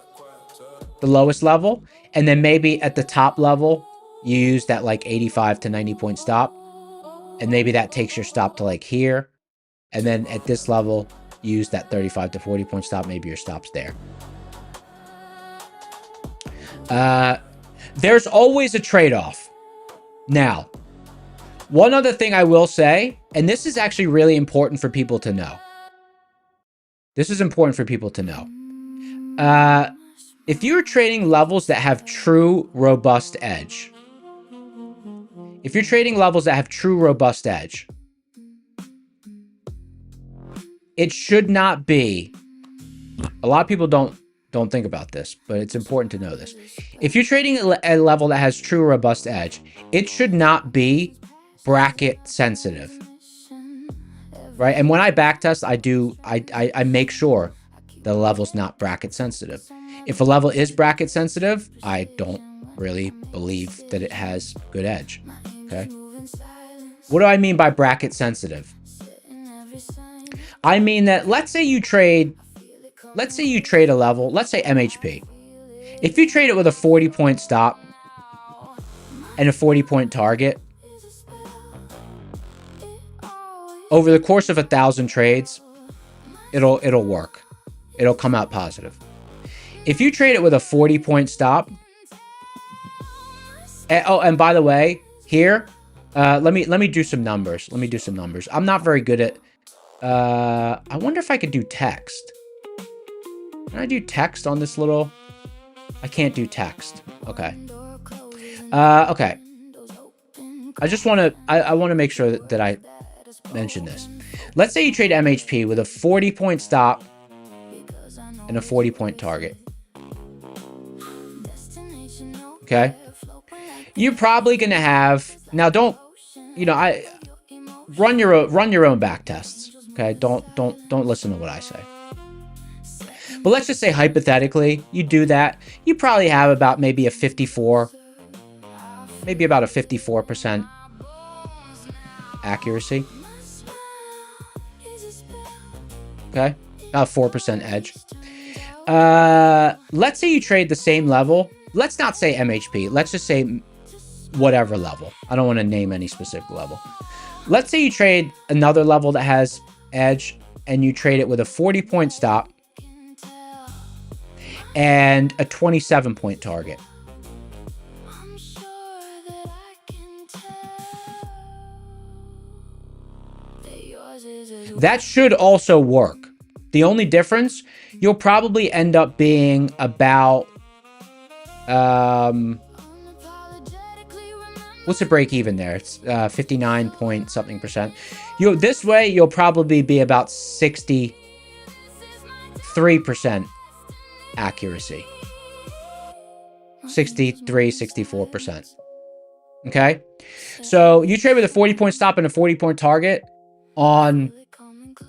the lowest level. And then maybe at the top level, you use that like 85 to 90 point stop. And maybe that takes your stop to like here. And then at this level, you use that 35 to 40 point stop. Maybe your stop's there. There's always a trade-off. Now, one other thing I will say, and this is actually really important for people to know. This is important for people to know. If you're trading levels that have true robust edge, it should not be, a lot of people don't think about this, but it's important to know this. If you're trading a level that has true robust edge, it should not be bracket sensitive, right? And when I backtest, I make sure the level's not bracket sensitive. If a level is bracket sensitive, I don't really believe that it has good edge, okay? What do I mean by bracket sensitive? I mean that let's say you trade a level, let's say MHP. If you trade it with a 40-point stop and a 40-point target, over the course of 1,000 trades, it'll work. It'll come out positive. If you trade it with a 40-point stop, and by the way, here, let me do some numbers. I'm not very good at I wonder if I could do text. Can I do text on this little? I can't do text. Okay. Okay. I just want to, I want to make sure that I mention this. Let's say you trade MHP with a 40-point stop and a 40-point target. Okay. You're probably going to have, now don't, you know, run your own back tests. Okay. Don't listen to what I say. But let's just say hypothetically, you do that. You probably have about maybe a 54% accuracy. Okay. About 4% edge. Let's say you trade the same level. Let's not say MHP. Let's just say whatever level. I don't want to name any specific level. Let's say you trade another level that has edge and you trade it with a 40-point stop and a 27-point target. That should also work. The only difference, you'll probably end up being about what's the break even there? It's 59 point something percent. This way you'll probably be about 63% accuracy. 64%. Okay? So you trade with a 40-point stop and a 40-point target on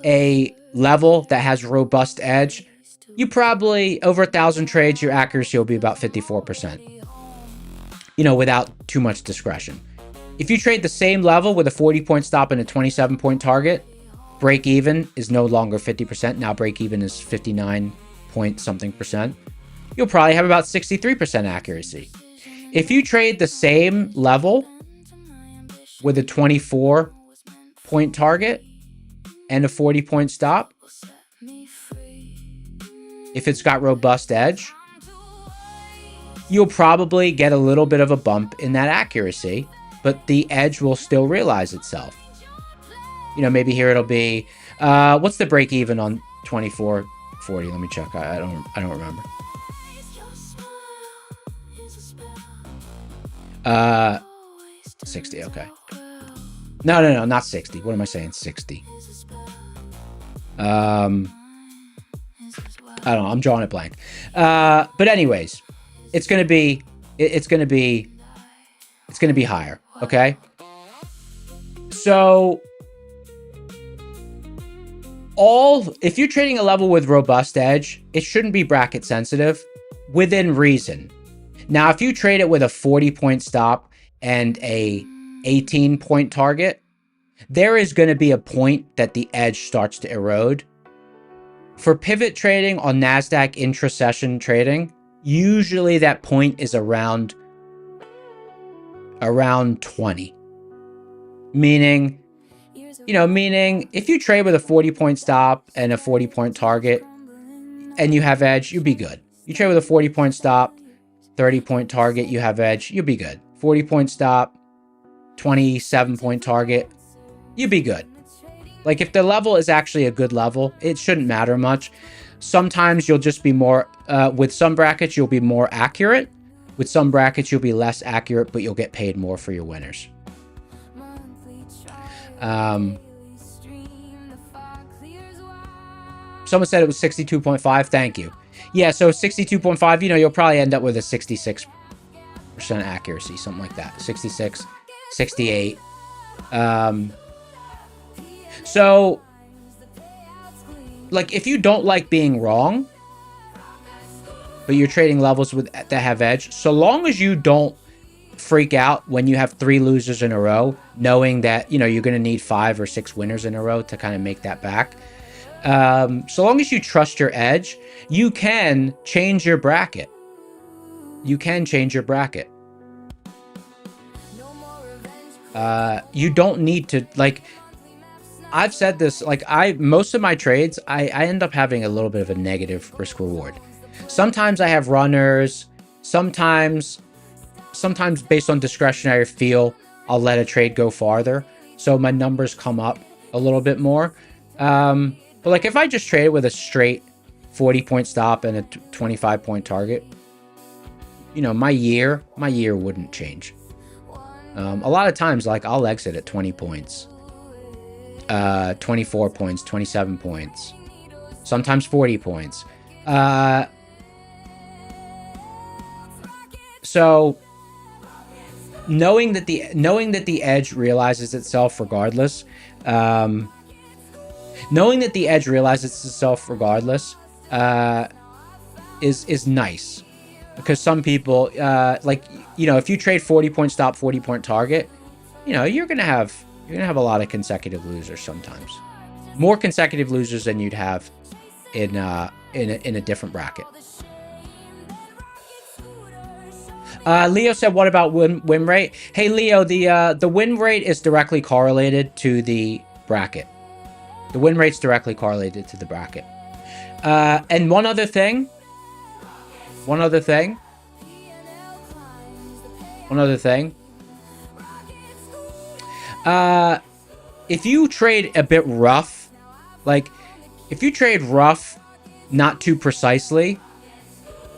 a level that has robust edge. You probably, over 1,000 trades, your accuracy will be about 54%. You know, without too much discretion. If you trade the same level with a 40-point stop and a 27-point target, break even is no longer 50%. Now break even is 59 point something percent. You'll probably have about 63% accuracy. If you trade the same level with a 24-point target and a 40-point stop, if it's got robust edge, you'll probably get a little bit of a bump in that accuracy, but the edge will still realize itself. You know, maybe here it'll be, what's the break even on 2440? Let me check. I don't remember. 60. Okay. No, not 60. What am I saying? 60. I don't know. I'm drawing it blank. But anyways, it's gonna be higher. Okay. So if you're trading a level with robust edge, it shouldn't be bracket sensitive within reason. Now, if you trade it with a 40-point stop and a 18-point target, there is going to be a point that the edge starts to erode. For pivot trading on NASDAQ intra-session trading, usually that point is around 20. Meaning if you trade with a 40-point stop and a 40-point target and you have edge, you'll be good. You trade with a 40-point stop, 30-point target, you have edge, you'll be good. 40-point stop, 27-point target, you'll be good. Like if the level is actually a good level, it shouldn't matter much. Sometimes you'll just be more, with some brackets, you'll be more accurate. With some brackets, you'll be less accurate, but you'll get paid more for your winners. Someone said it was 62.5. Thank you. Yeah, so 62.5, you'll probably end up with a 66% accuracy, something like that. 66, 68. So, like, if you don't like being wrong, but you're trading levels that have edge, so long as you don't freak out when you have 3 losers in a row, knowing that, you're going to need 5 or 6 winners in a row to kind of make that back. So long as you trust your edge, you can change your bracket. You don't need to, like, I've said this, like, most of my trades, I end up having a little bit of a negative risk reward. Sometimes I have runners, sometimes based on discretionary feel, I'll let a trade go farther. So my numbers come up a little bit more. But like if I just traded with a straight 40-point stop and a 25-point target, you know, my year wouldn't change. A lot of times, like I'll exit at 20 points, 24 points, 27 points, sometimes 40 points. So knowing that the edge realizes itself regardless, is nice, because some people, like, you know, if you trade 40-point stop, 40-point target, you know, you're gonna have a lot of consecutive losers sometimes, more consecutive losers than you'd have in a different bracket. Leo said, what about win rate? Hey, Leo, the win rate is directly correlated to the bracket. The win rate's directly correlated to the bracket. And one other thing. If you trade a bit rough, like if you trade rough, not too precisely,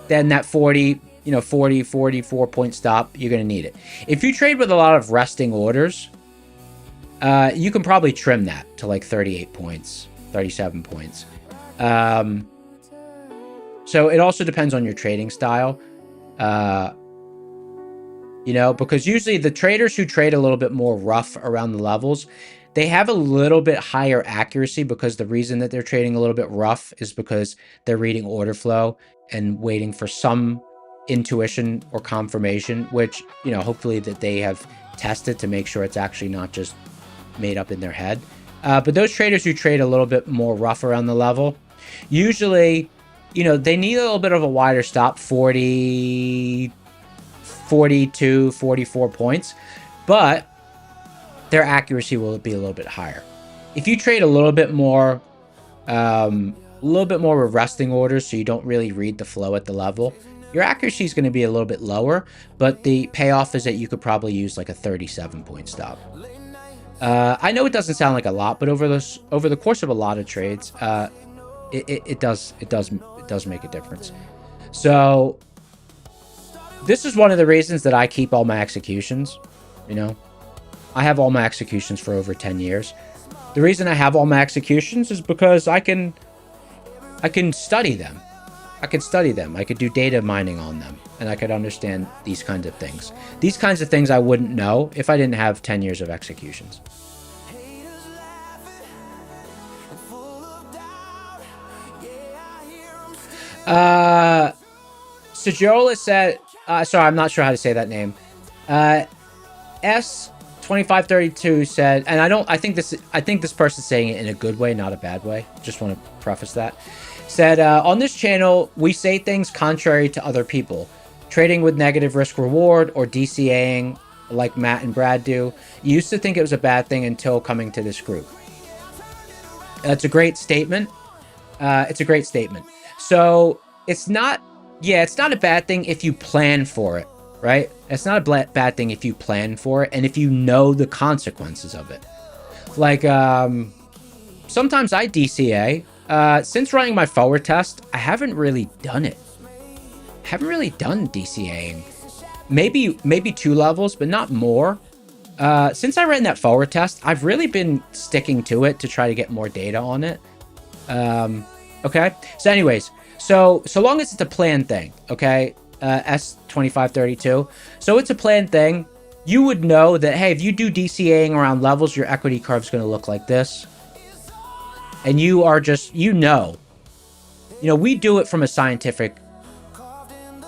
then that 44-point stop, you're going to need it. If you trade with a lot of resting orders, you can probably trim that to like 38 points, 37 points. So it also depends on your trading style. You know, because usually the traders who trade a little bit more rough around the levels, they have a little bit higher accuracy, because the reason that they're trading a little bit rough is because they're reading order flow and waiting for some intuition or confirmation, which, you know, hopefully that they have tested to make sure it's actually not just made up in their head. But those traders who trade a little bit more rough around the level, usually, you know, they need a little bit of a wider stop, 40, 42, 44 points, but their accuracy will be a little bit higher. If you trade a little bit more with resting orders, so you don't really read the flow at the level, your accuracy is going to be a little bit lower, but the payoff is that you could probably use like a 37-point stop. I know it doesn't sound like a lot, but over the course of a lot of trades, it does make a difference. So this is one of the reasons that I keep all my executions. You know, I have all my executions for over 10 years. The reason I have all my executions is because I can study them. I could do data mining on them, and I could understand these kinds of things. These kinds of things I wouldn't know if I didn't have 10 years of executions. Sajola said, sorry, I'm not sure how to say that name. S2532 said, and I think this person's saying it in a good way, not a bad way. Just want to preface that. Said, on this channel, we say things contrary to other people. Trading with negative risk reward or DCAing like Matt and Brad do. You used to think it was a bad thing until coming to this group. That's a great statement. It's a great statement. So it's not a bad thing if you plan for it, right? It's not a bad thing if you plan for it and if you know the consequences of it. Like, sometimes I DCA. Since running my forward test, I haven't really done it. I haven't really done DCAing. Maybe 2 levels, but not more. Since I ran that forward test, I've really been sticking to it to try to get more data on it. Okay. So anyways, so long as it's a planned thing, okay? S2532. So it's a planned thing. You would know that, hey, if you do DCAing around levels, your equity curve's going to look like this. And you are just, you know, we do it from a scientific,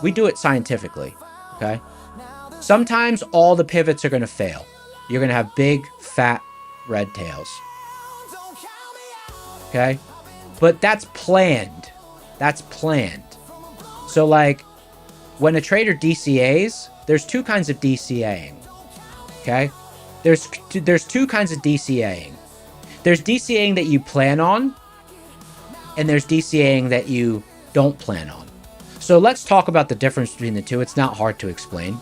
we do it scientifically, okay? Sometimes all the pivots are going to fail. You're going to have big, fat, red tails, okay? But that's planned. That's planned. So, like, when a trader DCAs, there's 2 kinds of DCAing, okay? There's 2 kinds of DCAing. There's DCAing that you plan on, and there's DCAing that you don't plan on. So let's talk about the difference between the 2. It's not hard to explain.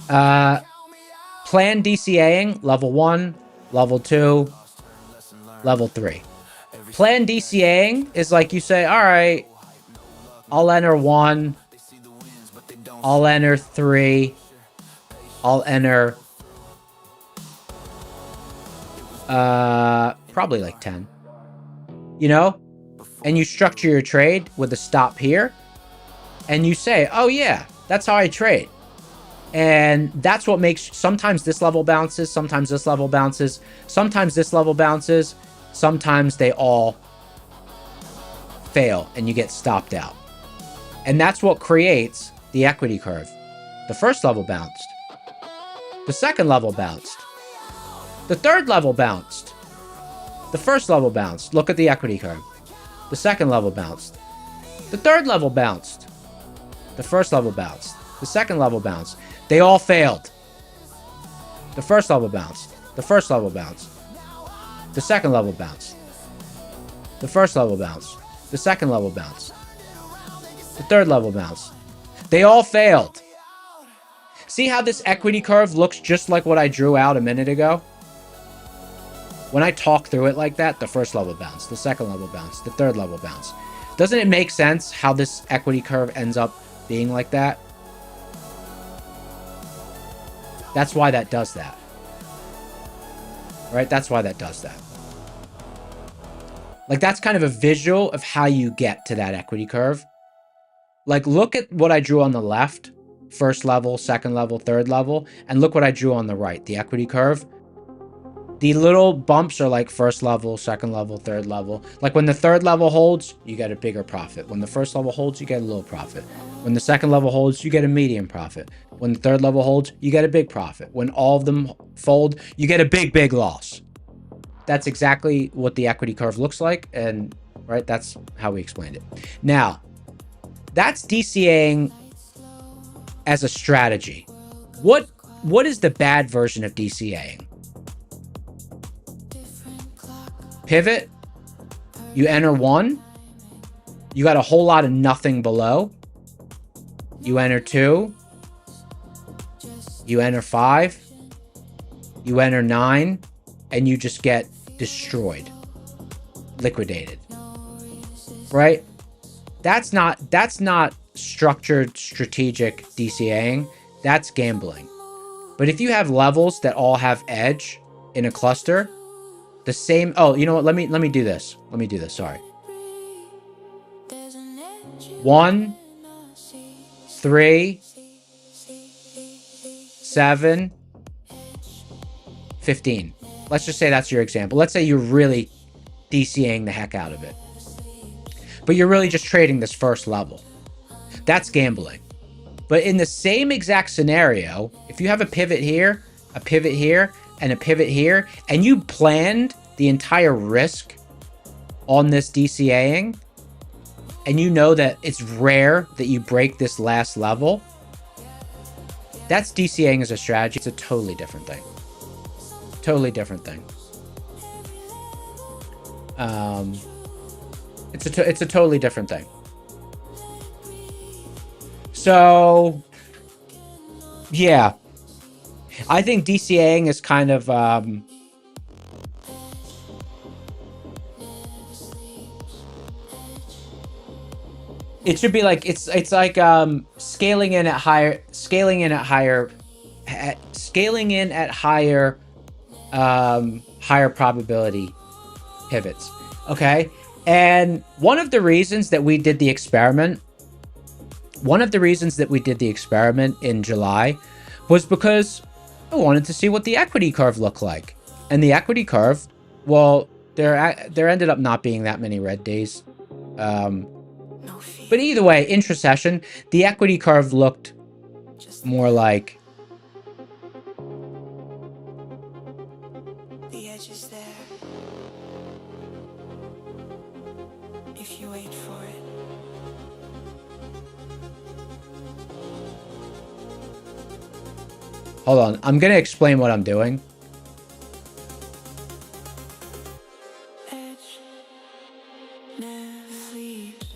Planned DCAing, level 1, level 2, level 3. Planned DCAing is like you say, all right, I'll enter 1, I'll enter 3, I'll enter probably like 10, you know, and you structure your trade with a stop here, and you say, oh yeah, that's how I trade. And that's what makes, sometimes this level bounces, sometimes this level bounces, sometimes this level bounces, sometimes they all fail and you get stopped out. And that's what creates the equity curve. The first level bounced. The second level bounced. The third level bounced. The first level bounced. Look at the equity curve. The second level bounced. The third level bounced. The first level bounced. The second level bounced. They all failed. The first level bounced. The first level bounced. The second level bounced. The first level bounced. The second level bounced. The third level bounced. They all failed. See how this equity curve looks just like what I drew out a minute ago? When I talk through it like that, the first level bounce, the second level bounce, the third level bounce. Doesn't it make sense how this equity curve ends up being like that? That's why that does that. Right? That's why that does that. Like, that's kind of a visual of how you get to that equity curve. Like, look at what I drew on the left. First level, second level, third level. And look what I drew on the right, the equity curve. The little bumps are like first level, second level, third level. Like when the third level holds, you get a bigger profit. When the first level holds, you get a little profit. When the second level holds, you get a medium profit. When the third level holds, you get a big profit. When all of them fold, you get a big, big loss. That's exactly what the equity curve looks like. And right, that's how we explained it. Now, that's DCAing as a strategy. What is the bad version of DCAing? Pivot, you enter 1, you got a whole lot of nothing below. You enter 2, you enter 5, you enter 9, and you just get destroyed, liquidated. Right? That's not structured strategic DCAing. That's gambling. But if you have levels that all have edge in a cluster, the same, oh, you know what? Let me do this. Let me do this. Sorry. 1, 3, 7, 15. Let's just say that's your example. Let's say you're really DCAing the heck out of it, but you're really just trading this first level. That's gambling. But in the same exact scenario, if you have a pivot here, a pivot here, and a pivot here, and you planned the entire risk on this DCAing, and you know that it's rare that you break this last level, that's DCAing as a strategy. It's a totally different thing. Totally different thing. It's a totally different thing. So, yeah. I think DCAing is kind of it should be like it's like scaling in at higher higher probability pivots. Okay? And one of the reasons that we did the experiment in July was because I wanted to see what the equity curve looked like. And the equity curve, well, there ended up not being that many red days. But either way, intra-session, the equity curve looked more like The edge is there. If you wait for it. hold on, I'm going to explain what I'm doing. Edge never leaves.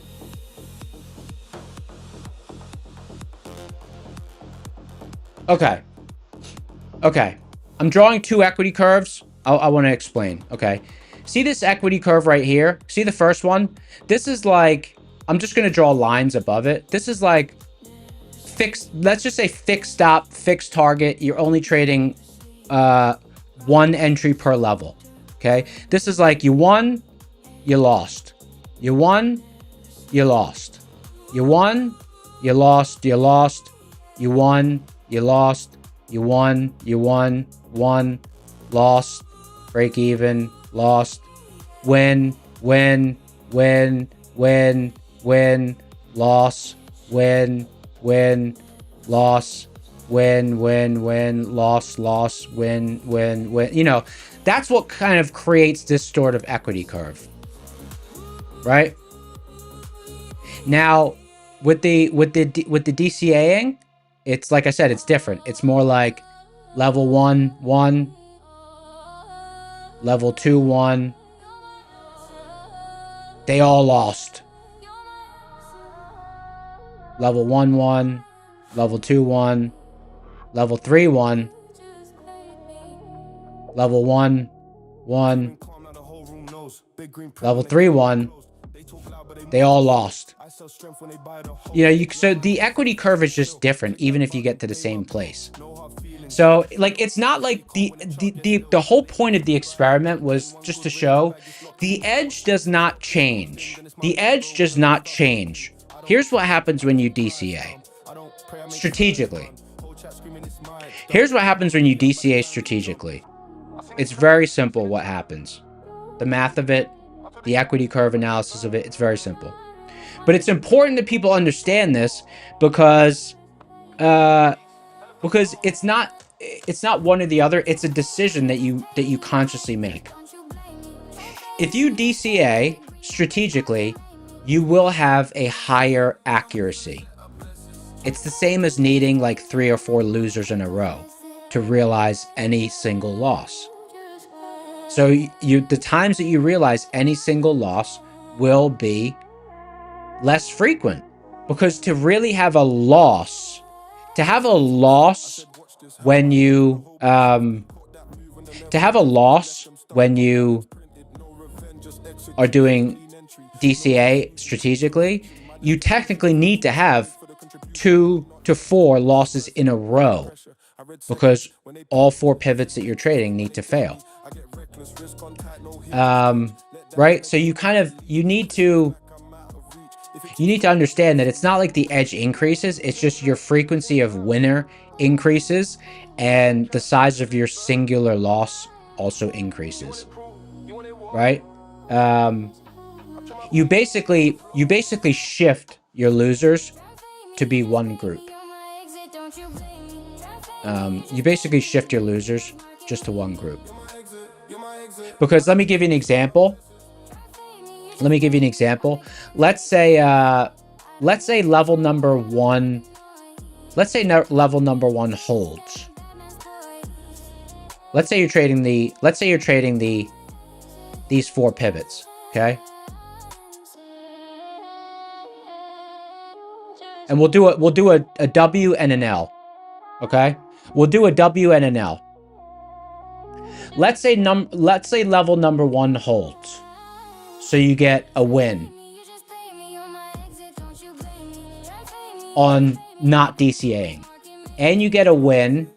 Okay. I'm drawing two equity curves. I want to explain. Okay. See this equity curve right here? See the first one? This is like, I'm just going to draw lines above it. This is like fixed, let's just say fixed stop, fixed target. You're only trading one entry per level. Okay. This is like you won, you lost. You won, you lost. You won, you lost, you lost. You won, you lost. You won, won, lost, break even, lost, win, win, win, win, win, loss, win, win, loss, win, win, win, loss, loss, win, win, win. You know, that's what kind of creates this sort of equity curve, right? Now, with the DCAing, it's like I said, it's different. It's more like level 1, 1, level 2, 1. They all lost. Level 1, 1, level 2, 1, level 3, 1, level 1, 1, level 3, 1. They all lost. You know, so the equity curve is just different, even if you get to the same place. So, like, it's not like the whole point of the experiment was just to show the edge does not change. The edge does not change. Here's what happens when you DCA strategically. Here's what happens when you DCA strategically. It's very simple what happens. The math of it, the equity curve analysis of it, it's very simple. But it's important that people understand this because it's not one or the other. It's a decision that you consciously make. If you DCA strategically, you will have a higher accuracy. It's the same as needing like 3 or 4 losers in a row to realize any single loss. So the times that you realize any single loss will be less frequent, because to really have a loss, when you are doing DCA strategically, you technically need to have 2 to 4 losses in a row, because all 4 pivots that you're trading need to fail. Right? So you need to understand that it's not like the edge increases, it's just your frequency of winner increases and the size of your singular loss also increases. Right? You basically shift your losers to be one group. You basically shift your losers just to one group. Because let me give you an example. Let's say level number 1. Let's say level number 1 holds. Let's say you're trading these 4 pivots, okay? And we'll do a W and an L, okay? We'll do a W and an L. Let's say level number 1 holds. So you get a win on not DCAing. And you get a win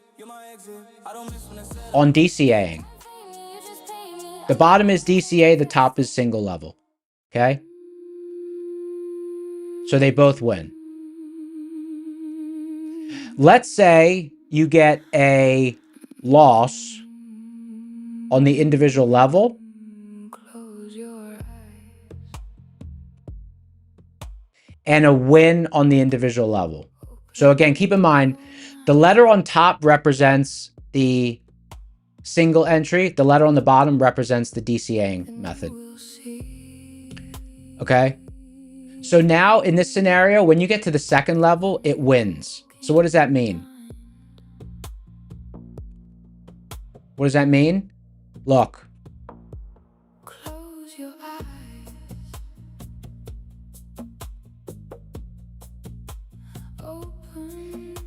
on DCAing. The bottom is DCA, the top is single level. Okay? So they both win. Let's say you get a loss on the individual level. And a win on the individual level. So again, keep in mind, the letter on top represents the single entry. The letter on the bottom represents the DCAing method. Okay? So now in this scenario, when you get to the second level, it wins. So what does that mean? What does that mean? Look.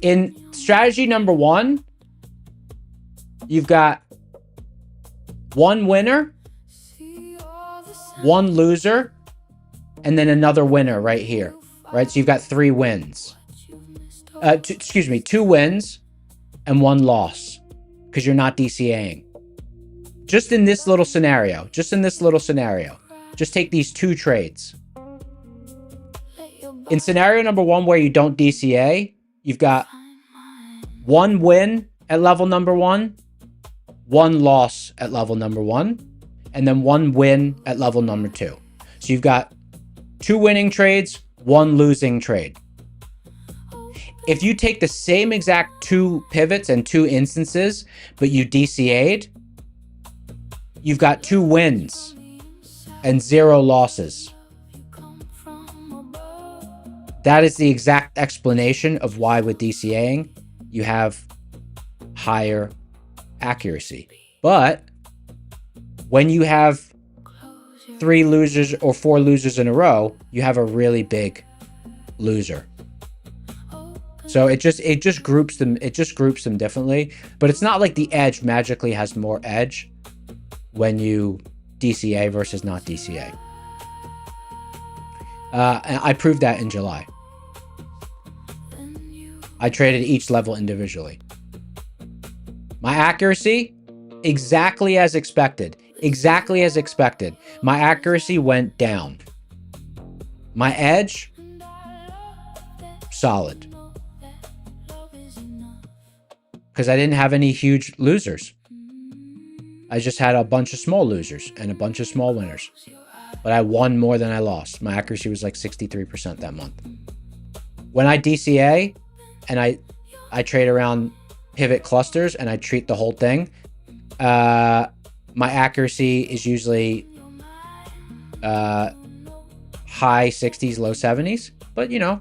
In strategy number 1, you've got 1 winner one loser, and then another winner right here, right? So you've got 3 wins. Excuse me, 2 wins and 1 loss because you're not DCAing. Just in this little scenario, just take these 2 trades. In scenario number 1, where you don't DCA, you've got 1 win at level number 1, 1 loss at level number 1, and then 1 win at level number 2. So you've got 2 winning trades, 1 losing trade. If you take the same exact 2 pivots and 2 instances, but you DCA'd, you've got 2 wins and 0 losses. That is the exact explanation of why with DCAing, you have higher accuracy. But when you have 3 losers or 4 losers in a row, you have a really big loser. So it just groups them differently, but it's not like the edge magically has more edge when you DCA versus not DCA. And I proved that in July. I traded each level individually. My accuracy, exactly as expected. Exactly as expected. My accuracy went down. My edge, solid. Because I didn't have any huge losers. I just had a bunch of small losers and a bunch of small winners. But I won more than I lost. My accuracy was like 63% that month. When I DCA and I trade around pivot clusters and I treat the whole thing, my accuracy is usually high 60s, low 70s. But you know,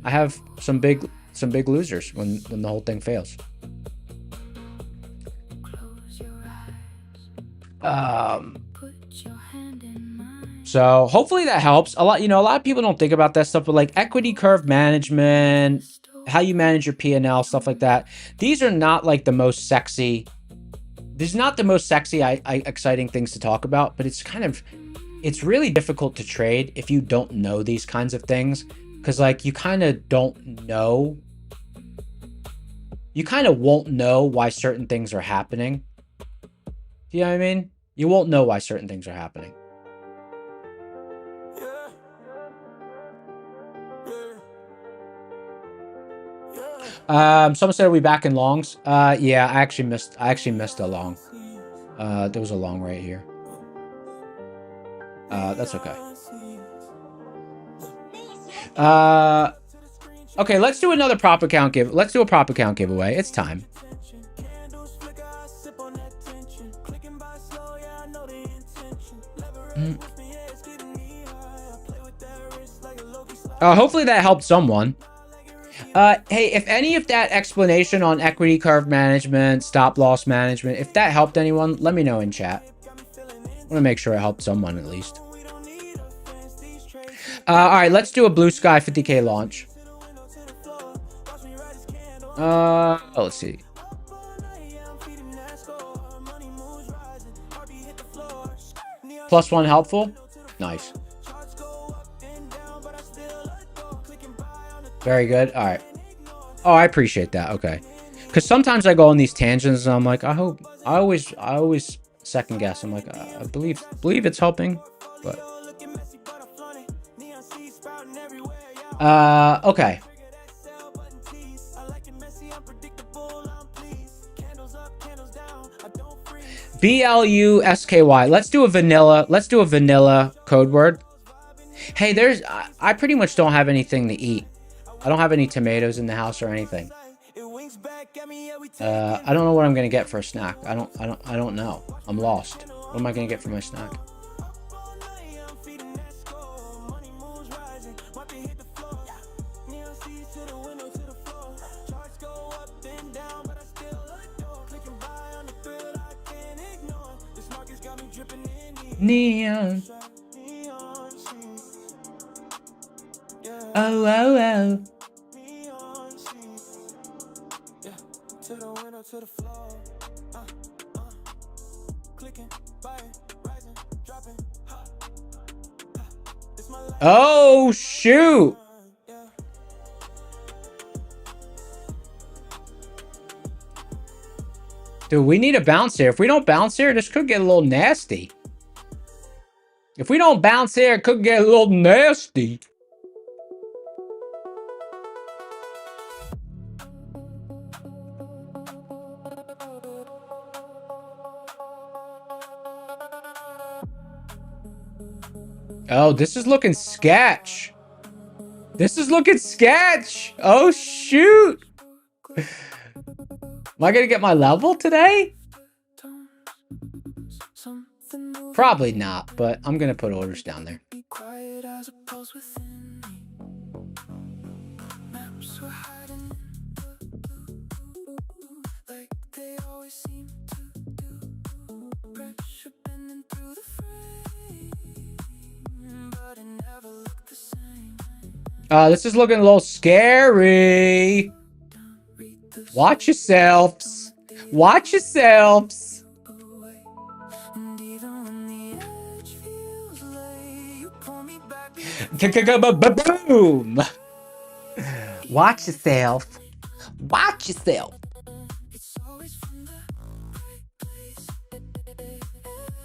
I have some big losers when the whole thing fails. So hopefully that helps. A lot of people don't think about that stuff, but like equity curve management, how you manage your P&L, stuff like that. These are not like the most sexy. These are not the most sexy, exciting things to talk about, but it's really difficult to trade if you don't know these kinds of things. Cause like you kind of don't know. You kind of won't know why certain things are happening. Do you know what I mean? You won't know why certain things are happening. Someone said, are we back in longs? Yeah, I actually missed a long. There was a long right here. That's okay. Okay, let's do another prop account let's do a prop account giveaway. It's time. Hopefully that helped someone. Hey, if any of that explanation on equity curve management, stop loss management, if that helped anyone, let me know in chat. I want to make sure it helped someone at least. All right, let's do a blue sky 50K launch. Let's see. +1 helpful? Nice. Very good. All right. Oh, I appreciate that. Okay. Because sometimes I go on these tangents and I'm like, I always second guess. I'm like, I believe it's helping, but. Okay. BLUSKY. Let's do a vanilla code word. Hey, I pretty much don't have anything to eat. I don't have any tomatoes in the house or anything. I don't know what I'm gonna get for a snack. I don't know. I'm lost. What am I gonna get for my snack? Neon. Oh. Oh, shoot. Dude, we need a bounce here. If we don't bounce here, this could get a little nasty. If we don't bounce here, it could get a little nasty. Oh, this is looking sketch. This is looking sketch. Oh, shoot. Am I going to get my level today? Probably not, but I'm going to put orders down there. Be quiet as a pulse within me. Maps were hiding in the blue, like they always seem to do. Pressure bending through the frame, but it never looked the same. This is looking a little scary. Watch yourselves. Watch yourselves. And even when the edge feels late, you pull me back. Boom. Watch yourself. Watch yourself. It's always from the right place.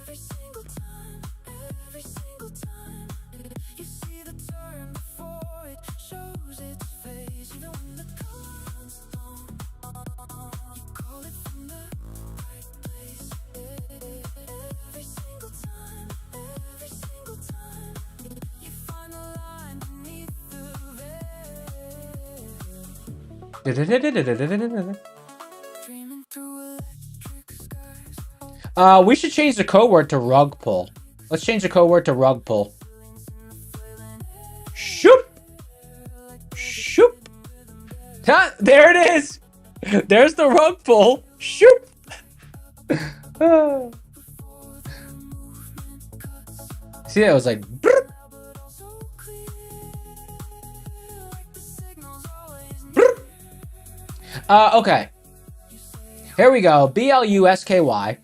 Every single time, every single time. You see the turn before it shows its face. Even when the colors don't, you call it from the right place. Every single time, every single time. You find the line beneath the veil. Dreaming through electric skies. We should change the code word to rug pull. Let's change the code word to rug pull. Shoop. Shoop. Ha, there it is. There's the rug pull. Shoop. See, it was like. Brr, So clear, like the signals always brr. Okay. Here we go. BLUSKY.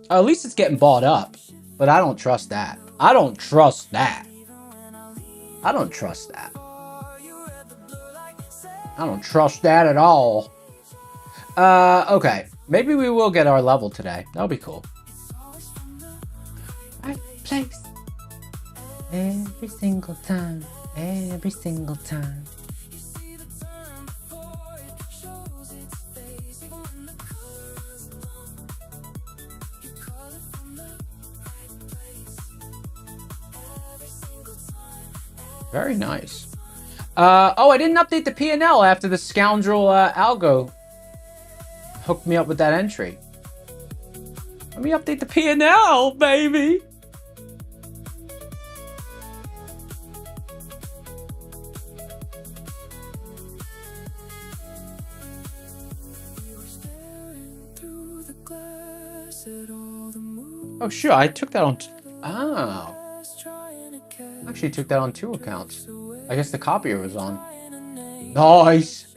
At least it's getting bought up. But I don't trust that. I don't trust that. I don't trust that. I don't trust that at all. Okay. Maybe we will get our level today. That'll be cool. Right place. Every single time. Every single time. Very nice. Oh, I didn't update the P&L after the scoundrel algo hooked me up with that entry. Let me update the P&L, baby. Oh, sure. I took that on. Oh. Actually took that on 2 accounts. I guess the copier was on. Nice.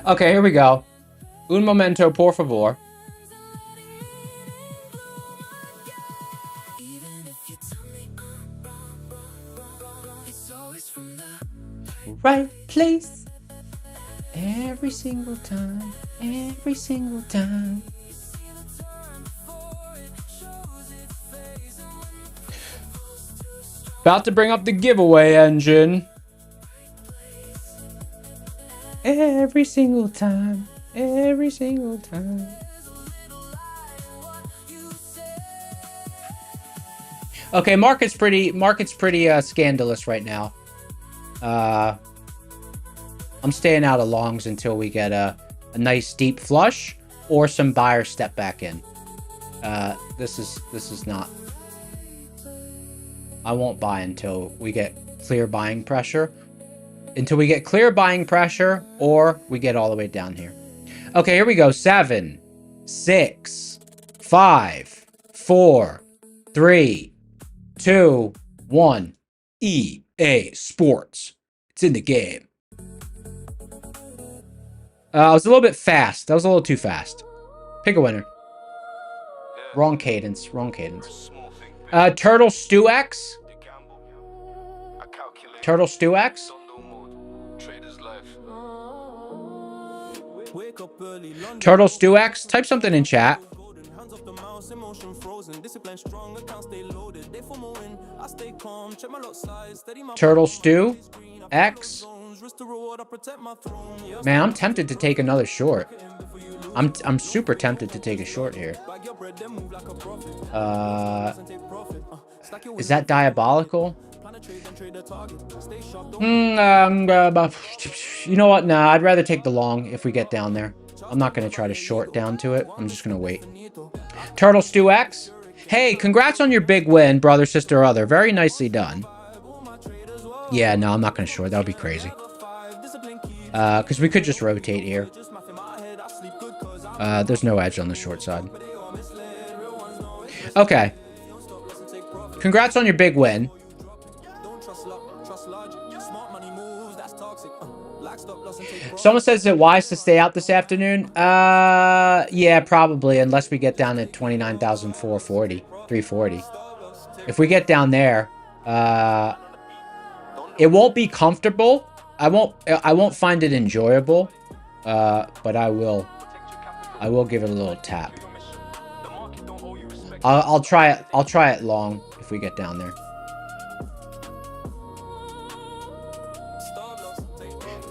Okay, here we go. Un momento, por favor. Right place. Every single time. Every single time. About to bring up the giveaway engine. Every single time. Every single time. Okay, market's pretty scandalous right now. I'm staying out of longs until we get a nice deep flush or some buyer step back in. This is not. I won't buy until we get clear buying pressure. Until we get clear buying pressure or we get all the way down here. Okay, here we go. 7, 6, 5, 4, 3, 2, 1. EA Sports. It's in the game. I was a little bit fast. That was a little too fast. Pick a winner. Wrong cadence. Wrong cadence. Turtle Stew X. Turtle Stew X. Turtle Stew X. Type something in chat. Turtle Stew X. Man, I'm tempted to take another short. I'm super tempted to take a short here. Is that diabolical? You know what? Nah, I'd rather take the long if we get down there. I'm not going to try to short down to it. I'm just going to wait. Turtle Stew X. Hey, congrats on your big win, brother, sister, other. Very nicely done. Yeah, no, I'm not going to short. That would be crazy. Because we could just rotate here. There's no edge on the short side. Okay. Congrats on your big win. Someone says it wise to stay out this afternoon. Yeah, probably, unless we get down to 29,440, 340. If we get down there, it won't be comfortable. I won't find it enjoyable. But I will give it a little tap. I'll try it. I'll try it long if we get down there.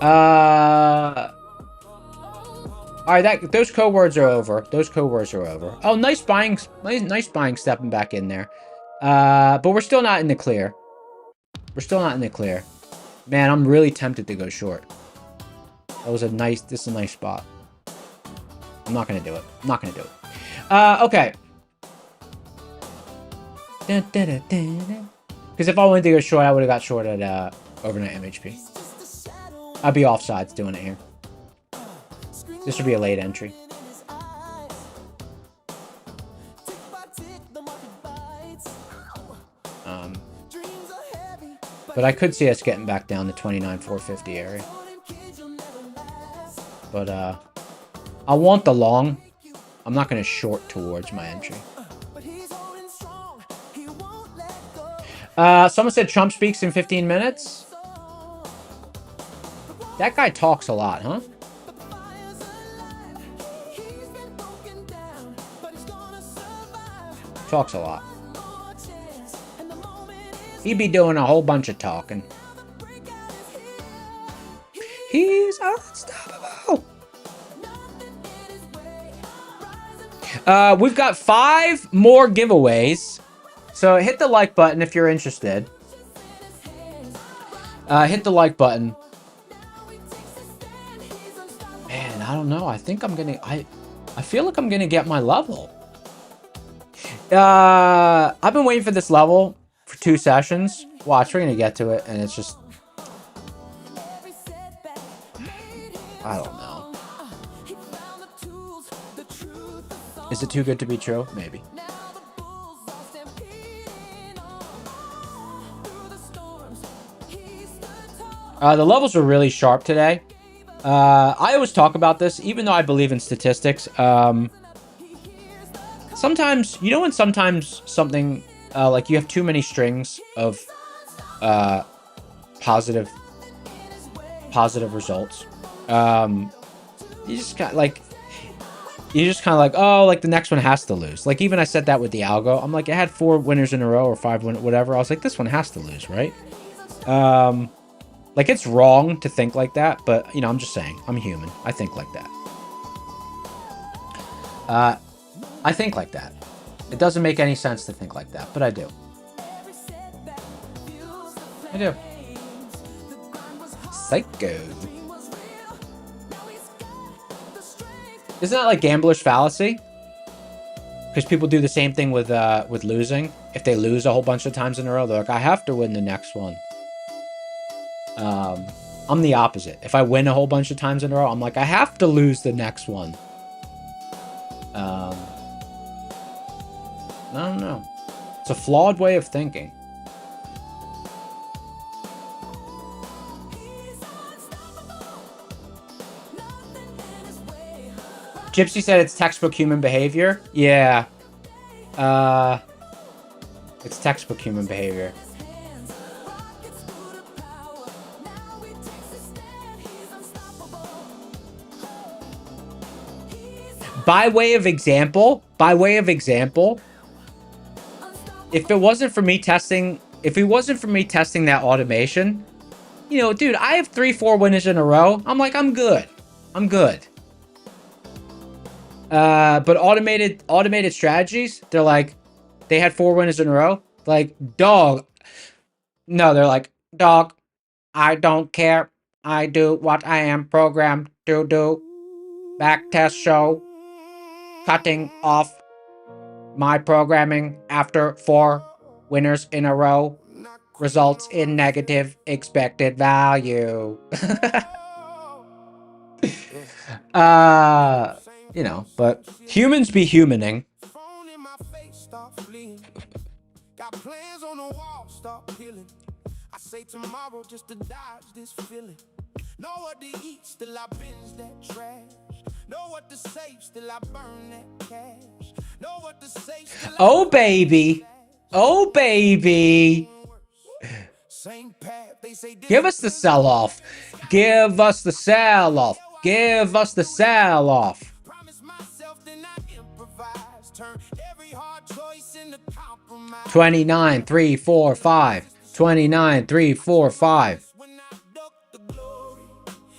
All right, those code words are over. Those code words are over. Oh, nice buying, stepping back in there. But we're still not in the clear. We're still not in the clear. Man, I'm really tempted to go short. That was this is a nice spot. I'm not gonna do it. I'm not gonna do it. Okay. Because if I wanted to go short, I would have got short at overnight MHP. I'd be offsides doing it here. This would be a late entry. But I could see us getting back down to 29,450 area. But I want the long. I'm not going to short towards my entry. Someone said Trump speaks in 15 minutes. That guy talks a lot, huh? Talks a lot. He be doing a whole bunch of talking. He's unstoppable. We've got 5 more giveaways. So hit the like button if you're interested. Hit the like button. Man, I don't know. I think I'm gonna... I feel like I'm gonna get my level. I've been waiting for this level for 2 sessions. Watch, we're gonna get to it, and it's just... I don't know. Is it too good to be true? Maybe. The levels are really sharp today. I always talk about this, even though I believe in statistics. Sometimes, you know when sometimes something, like you have too many strings of positive results. You just kind of like, oh, like the next one has to lose. Like even I said that with the algo. I'm like, it had 4 winners in a row or 5 whatever. I was like, this one has to lose, right? Like it's wrong to think like that, but you know, I'm just saying, I'm human. I think like that. I think like that. It doesn't make any sense to think like that, but I do. I do. Psycho. Isn't that like gambler's fallacy? Because people do the same thing with losing. If they lose a whole bunch of times in a row, they're like, I have to win the next one. I'm the opposite. If I win a whole bunch of times in a row, I'm like, I have to lose the next one. I don't know. It's a flawed way of thinking. Gypsy said it's textbook human behavior. Yeah. It's textbook human behavior. By way of example, if it wasn't for me testing that automation, you know, dude, I have 3-4 winners in a row. I'm like, I'm good. But automated strategies, they're like, they had 4 winners in a row. Like, dog. No, they're like, dog, I don't care. I do what I am programmed to do. Backtest show. Cutting off my programming after 4 winners in a row results in negative expected value. You know, but humans be humaning. Got plans on the wall, start peeling. I say tomorrow just to dodge this feeling. Know what to eat, still I binge that trash. Know what to save, still I burn that cash. Know what to say, still Oh baby. Oh baby. same path, they say Give us the sell-off. Give us the sell-off. Give us the sell-off. promise myself, then I improvise. Turn every hard choice into compromise. 29, 3, 4, 5. 29, 3, 4, 5. When I duck the glory,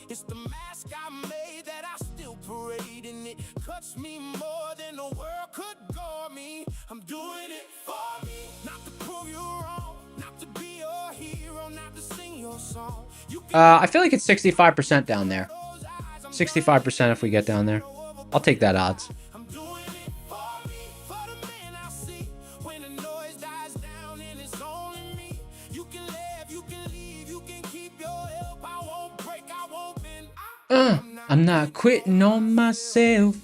it's the mask I made that I still parade, and it cuts me more than the world could gore me. I'm doing it for me, not to prove you wrong, not to be your hero, not to sing your song. You I feel like it's 65% down there. 65% if we get down there. I'll take that odds. I'm doing it for me, for the man I see. When the noise dies down and it's only me, you can live, you can leave, you can keep your help. I won't break, I won't bend. I'm not quitting on myself.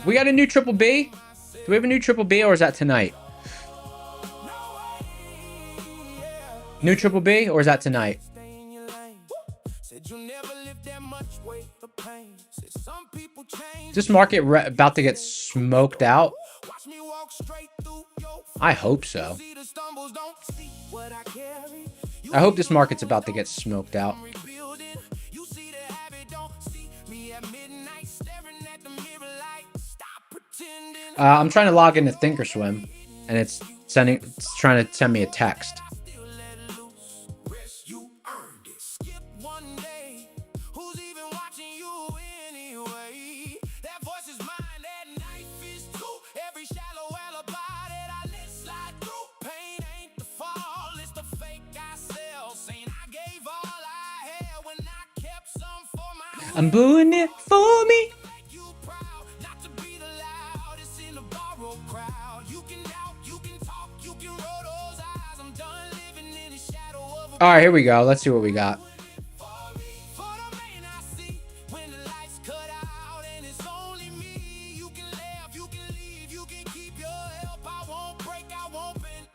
We got a new triple B? Do we have a new triple B or is that tonight? New triple B or is that tonight? Stay in your lane. Said you never lived that much weight the pain. Said some people change. Is this market about to get smoked out? Watch me walk straight through your I hope so. see the stumbles, don't see what I carry. You I hope this market's about to get smoked out. rebuild it. You see the habit, don't see me at midnight staring at the mirror like stop pretending. I'm trying to log into Thinkorswim and it's trying to send me a text. Still let loose. Rest, you earned it. Skip one day. Who's even watching you anyway? That voice is mine, that knife is too. Every shallow alibi that I let slide through. Pain ain't the fall, it's the fake I sell. Saying I gave all I had when I kept some for my I'm doing it for me. make you proud. Not to be the loudest in the borrowed crowd. You can doubt, you can talk, you can roll those eyes. I'm done living in the shadow of a All right, here we go. Let's see what we got. for me, for the man I see. When the lights cut out and it's only me, you can laugh, you can leave, you can keep your help. I won't break, I won't bend.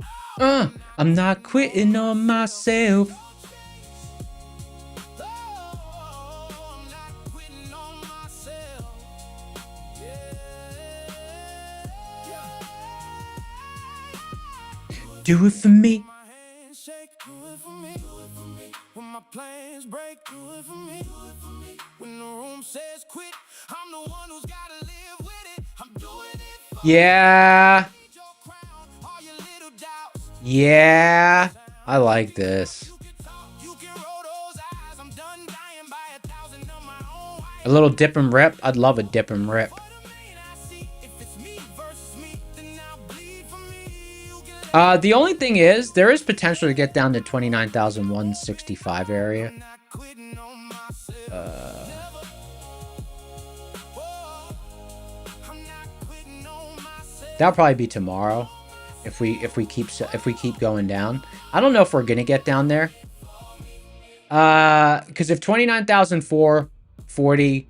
I'm not quitting on myself. Oh, I'm not quitting on myself. Do it for me. My handshake, do it for me, do it for me. When my plans break, do it for me, do it for me. When the room says quit, I'm the one who's gotta live with it. I'm doing it for Yeah. your crown, all your little doubts. Yeah. I like this. You can talk, you can roll those eyes. I'm done dying by 1,000 of my own way. A little dip and rip. I'd love a dip and rip. For the man I see, if it's me versus me, then I'll bleed for me. You can The only thing is, there is potential to get down to 29,165 area. not quitting on myself. I'm not quitting on myself. That'll probably be tomorrow, if we keep going down. I don't know if we're gonna get down there. Because if 29,440,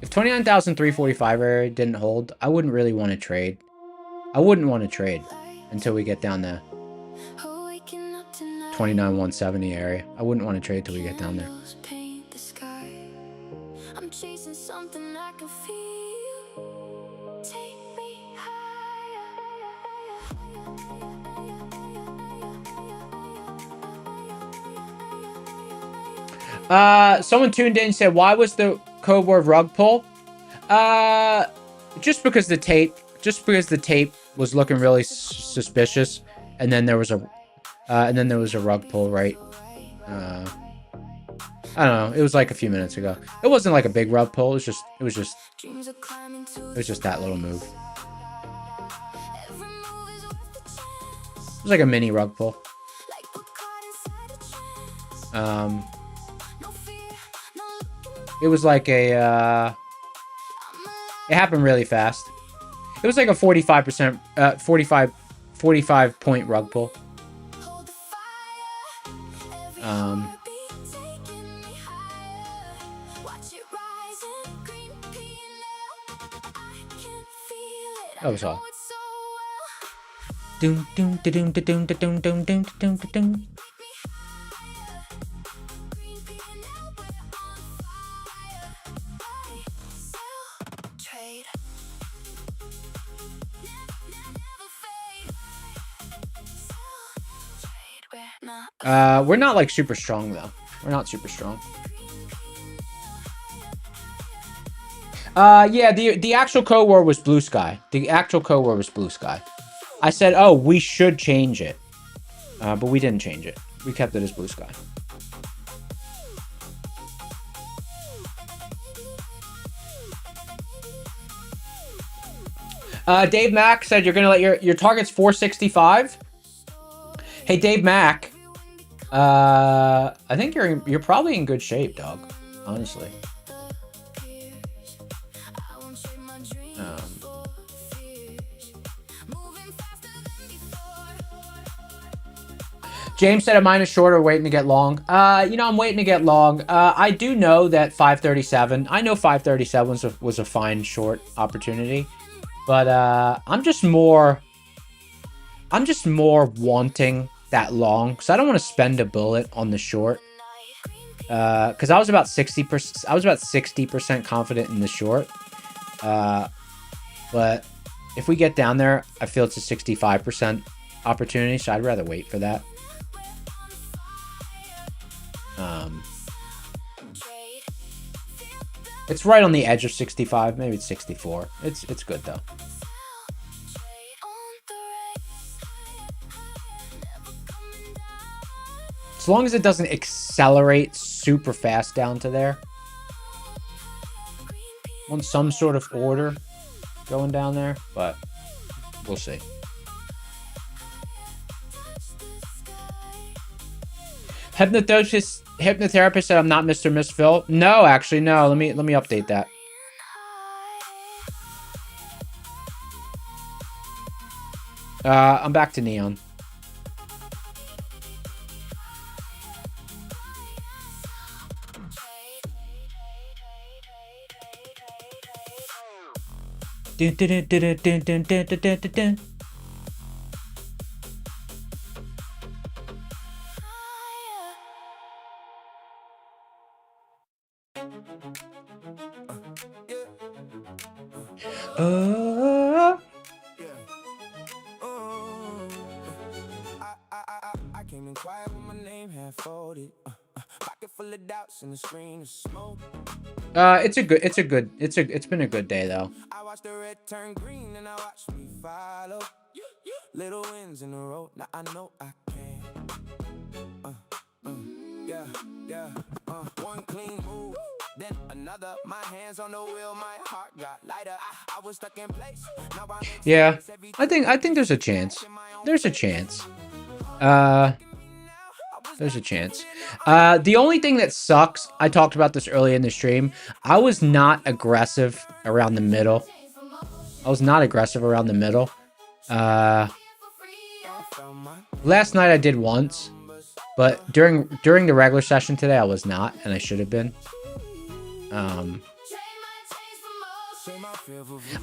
if 29,345 area didn't hold, I wouldn't really want to trade. I wouldn't want to trade until we get down to 29,170 area. I wouldn't want to trade till we get down there. I'm chasing something I can feel. Take me Someone tuned in and said, why was the code word rug pull? Just because the tape was looking really suspicious, and then there was a rug pull, right? I don't know. It was like a few minutes ago. It wasn't like a big rug pull. It was just that little move. It was like a mini rug pull. It was like a, it happened really fast. It was like a 45 point rug pull. That was all. Doom doom doom doom doom doom doom doom doom doom. We're not like super strong though. We're not super strong. Yeah, the actual code word was blue sky. The actual code word was blue sky. I said, oh, we should change it. But we didn't change it. We kept it as blue sky. Dave Mack said you're gonna let your target's 465. Hey, Dave Mack. I think you're probably in good shape, dog. Honestly. James said, am I in a short or waiting to get long? You know, I'm waiting to get long. I do know that 537. I know 537 was a fine short opportunity, but I'm just more wanting that long because I don't want to spend a bullet on the short. Because I was about 60%. I was about 60% confident in the short. But if we get down there, I feel it's a 65% opportunity, so I'd rather wait for that. It's right on the edge of 65. Maybe it's 64. It's good though. As long as it doesn't accelerate super fast down to there. Want some sort of order going down there, but we'll see. Hypnotherapist said I'm not Mr. Misfill. No, actually, no. Let me update that. I'm back to Neon. Dun, dun, dun, dun, dun, dun, dun, dun, dun, dun. I came in quiet with my name half folded. Pocket full of doubts and the screen of smoke. It's been a good day though. I watched the red turn green and I watched me follow. Little wins in a row, now I know I can. One clean move, then another. My hands on the wheel, my heart got lighter. I was stuck in place. Now I'm Yeah, I think there's a chance. There's a chance. There's a chance. The only thing that sucks, I talked about this earlier in the stream, I was not aggressive around the middle. Last night I did once, but during the regular session today I was not, and I should have been.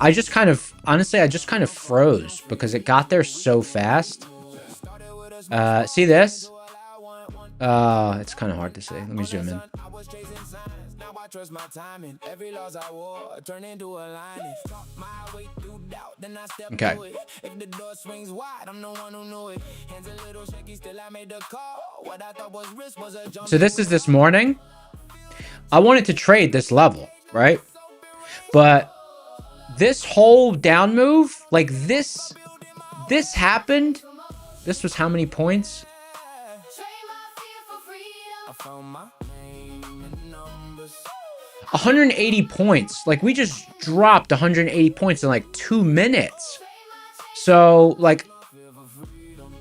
I just kind of, honestly, I just kind of froze because it got there so fast. See this? It's kind of hard to see. Let me zoom in. Now I trust my timing. Every loss I wore turn into a lining. Talk my way through doubt, then I step Okay. through it. If the door swings wide, I'm the one who knew it. Hands a little shaky, still I made the call. What I thought was risk was a jump. So this is this morning. I wanted to trade this level, right? But this whole down move, like this happened. This was how many points? I found my name in numbers. 180 points. Like we just dropped 180 points in like 2 minutes. So like,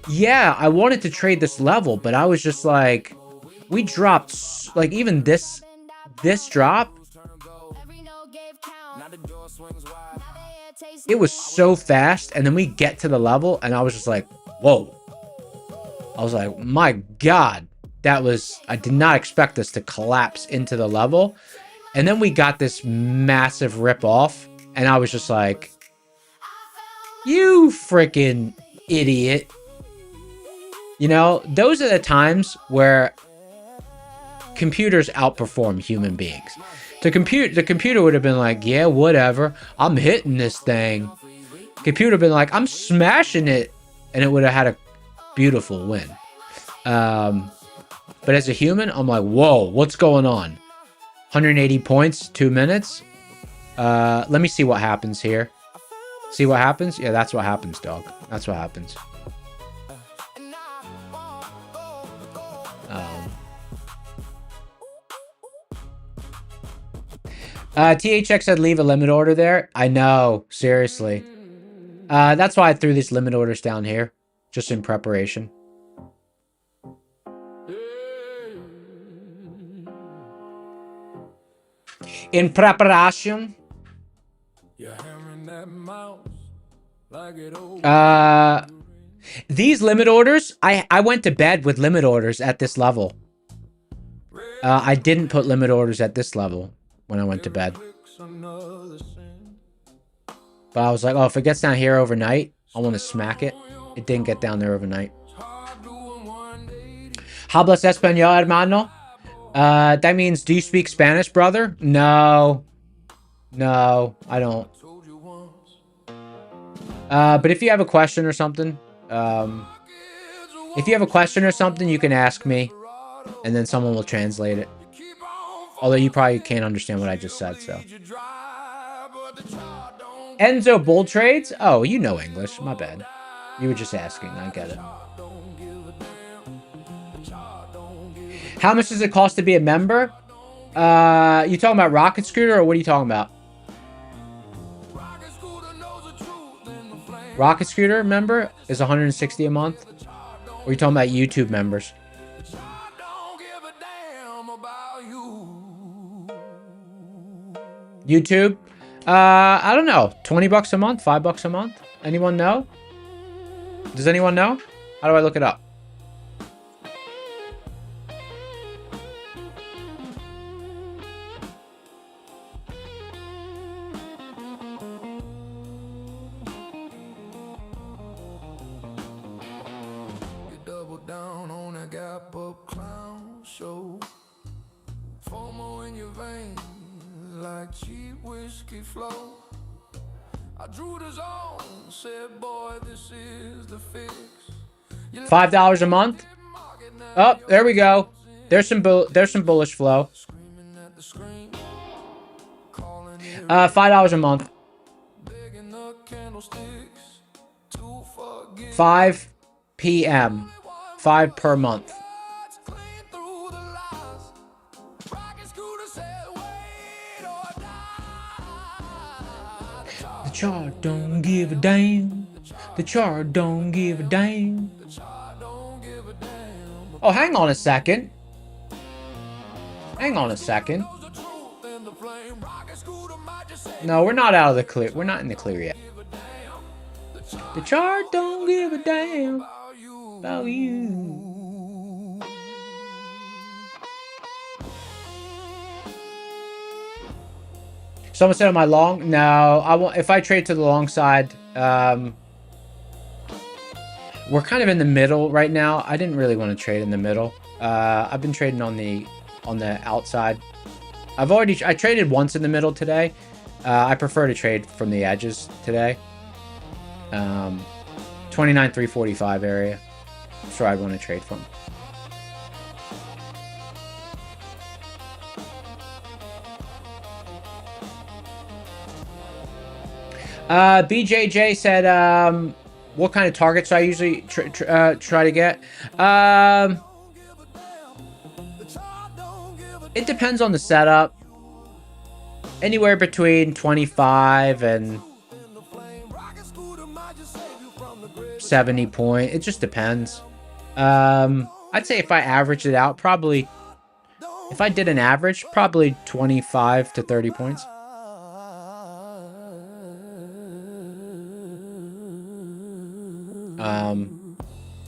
yeah, I wanted to trade this level, but I was just like, we dropped like even this drop. Now the door swings wide. It was so fast, and then we get to the level, and I was just like, whoa. I was like, my God, I did not expect this to collapse into the level. And then we got this massive rip off, and I was just like, you freaking idiot. You know, those are the times where computers outperform human beings. The computer would have been like, yeah, whatever. I'm hitting this thing. Computer would have been like, I'm smashing it. And it would have had a beautiful win. But as a human, I'm like, whoa, what's going on? 180 points, 2 minutes. Let me see what happens here. See what happens? Yeah, that's what happens, dog. That's what happens. THX said leave a limit order there. I know, seriously. That's why I threw these limit orders down here, just in preparation. In preparation. These limit orders, I went to bed with limit orders at this level. I didn't put limit orders at this level when I went to bed. But I was like, oh, if it gets down here overnight, I want to smack it. It didn't get down there overnight. Hablas español, hermano? That means, do you speak Spanish, brother? No. No, I don't. But if you have a question or something, you can ask me, and then someone will translate it. Although you probably can't understand what I just said, so. Enzo bull trades? Oh, you know English. My bad. You were just asking. I get it. How much does it cost to be a member? You talking about Rocket Scooter, or what are you talking about? Rocket Scooter member is 160 a month? Or are you talking about YouTube members? YouTube? I don't know. 20 bucks a month? 5 bucks a month? Anyone know? Does anyone know? How do I look it up? $5 a month. Oh, there we go. There's some bullish flow. $5 a month. 5 p.m. 5 per month. The chart don't give a damn. The chart don't give a damn. Oh, hang on a second. Hang on a second. No, we're not out of the clear. We're not in the clear yet. The chart don't give a damn about you. Someone said, am I long? No, I won't. If I trade to the long side, we're kind of in the middle right now. I didn't really want to trade in the middle. I've been trading on the outside. I traded once in the middle today. I prefer to trade from the edges today. 29,345 area. That's where I'd want to trade from. BJJ said, what kind of targets I usually try to get? It depends on the setup. Anywhere between 25 and 70 point. It just depends. I'd say if I averaged it out, probably, if I did an average, probably 25 to 30 points.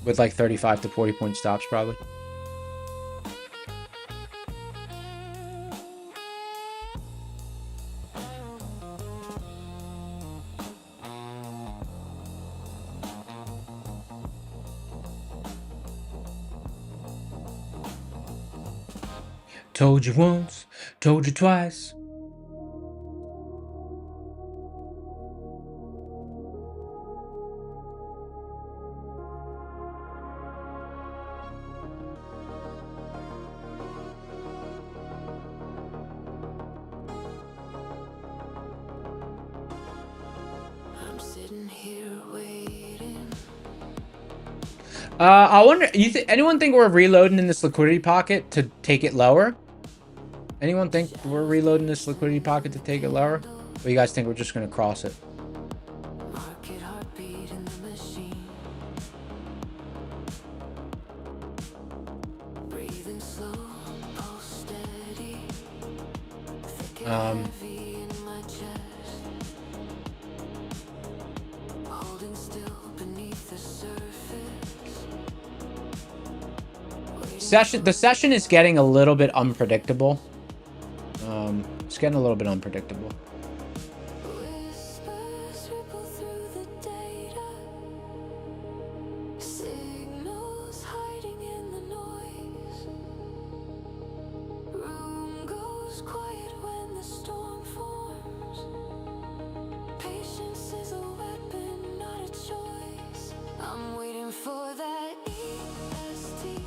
With like 35 to 40 point stops, probably. Told you once, told you twice. I'm sitting here waiting. I wonder, anyone think we're reloading in this liquidity pocket to take it lower? Anyone think we're reloading this liquidity pocket to take it lower? Or you guys think we're just going to cross it? Market heartbeat in the machine. Breathing slow, pulse steady. Thick and heavy in my chest. Holding still beneath the surface. The session is getting a little bit unpredictable. It's getting a little bit unpredictable. Whispers ripple through the data. Signals hiding in the noise. Room goes quiet when the storm forms. Patience is a weapon, not a choice. I'm waiting for that EST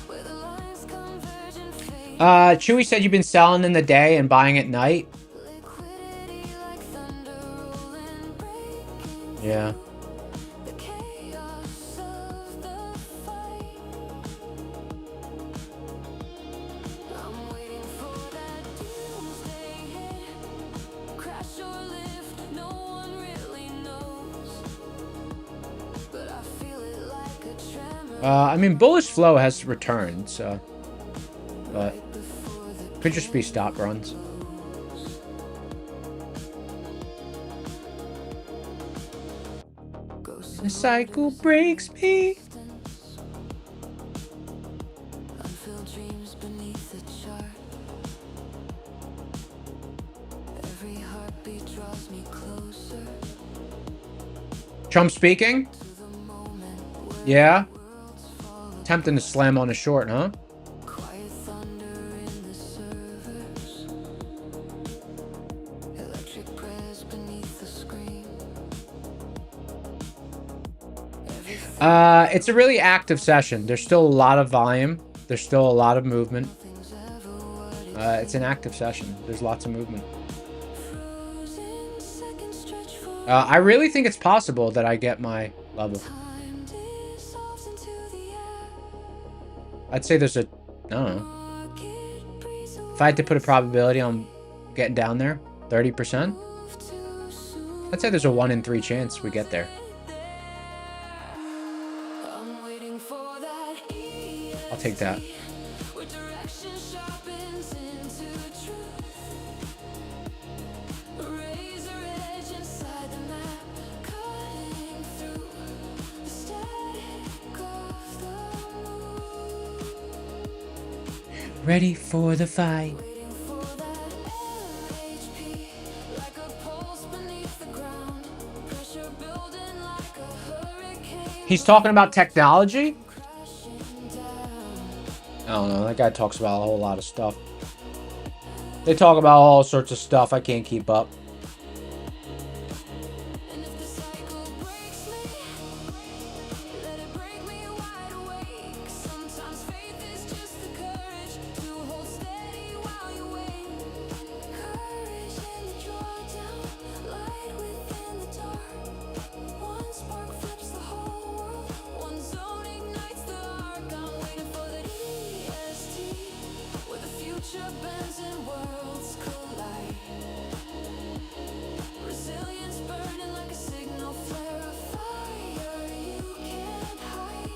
where the lines converge and fade. Chewy said you've been selling in the day and buying at night. Liquidity like thunder rolling, breaking. Yeah. The chaos of the fight. I'm waiting for that doomsday hit. Crash or lift, no one really knows. But I feel it like a tremor. I mean, bullish flow has returned, so. But Before the could just be stop runs. ghost The cycle breaks me. unfilled dreams beneath the chart. Every heartbeat draws me closer Trump speaking? to the moment where Yeah. worlds fall. Tempting to slam on a short, huh? Quiet thunder in the servers. Electric press beneath the screen. It's a really active session. There's still a lot of volume. There's still a lot of movement. Nothing's ever what it It's an active session. There's lots of movement. frozen seconds stretch for I really think it's possible that I get my level. time dissolves into the air. I'd say there's a, I don't know. Market breeze If I had to put a probability on getting down there, 30%, move too soon. I'd say there's a 1 in 3 chance we get there. I'm waiting for that I'll take that. where direction sharpens into truth. Razor edge inside the map, cutting through the static of the moon. Ready for the fight. Waiting for that LHP, like a pulse beneath the ground. Pressure building like a hurricane. He's talking about technology? Crashing down. I don't know. That guy talks about a whole lot of stuff. They talk about all sorts of stuff. I can't keep up. And if the cycle breaks me, let it break me wide awake. Sometimes faith is just the courage to hold steady while you wait. Courage in the drawdown, light within the dark. One spark flips the whole world, one zone ignites the arc. I'm waiting for the EST, where the future bends and worlds collide. Resilience burning like a signal flare of fire you can't hide.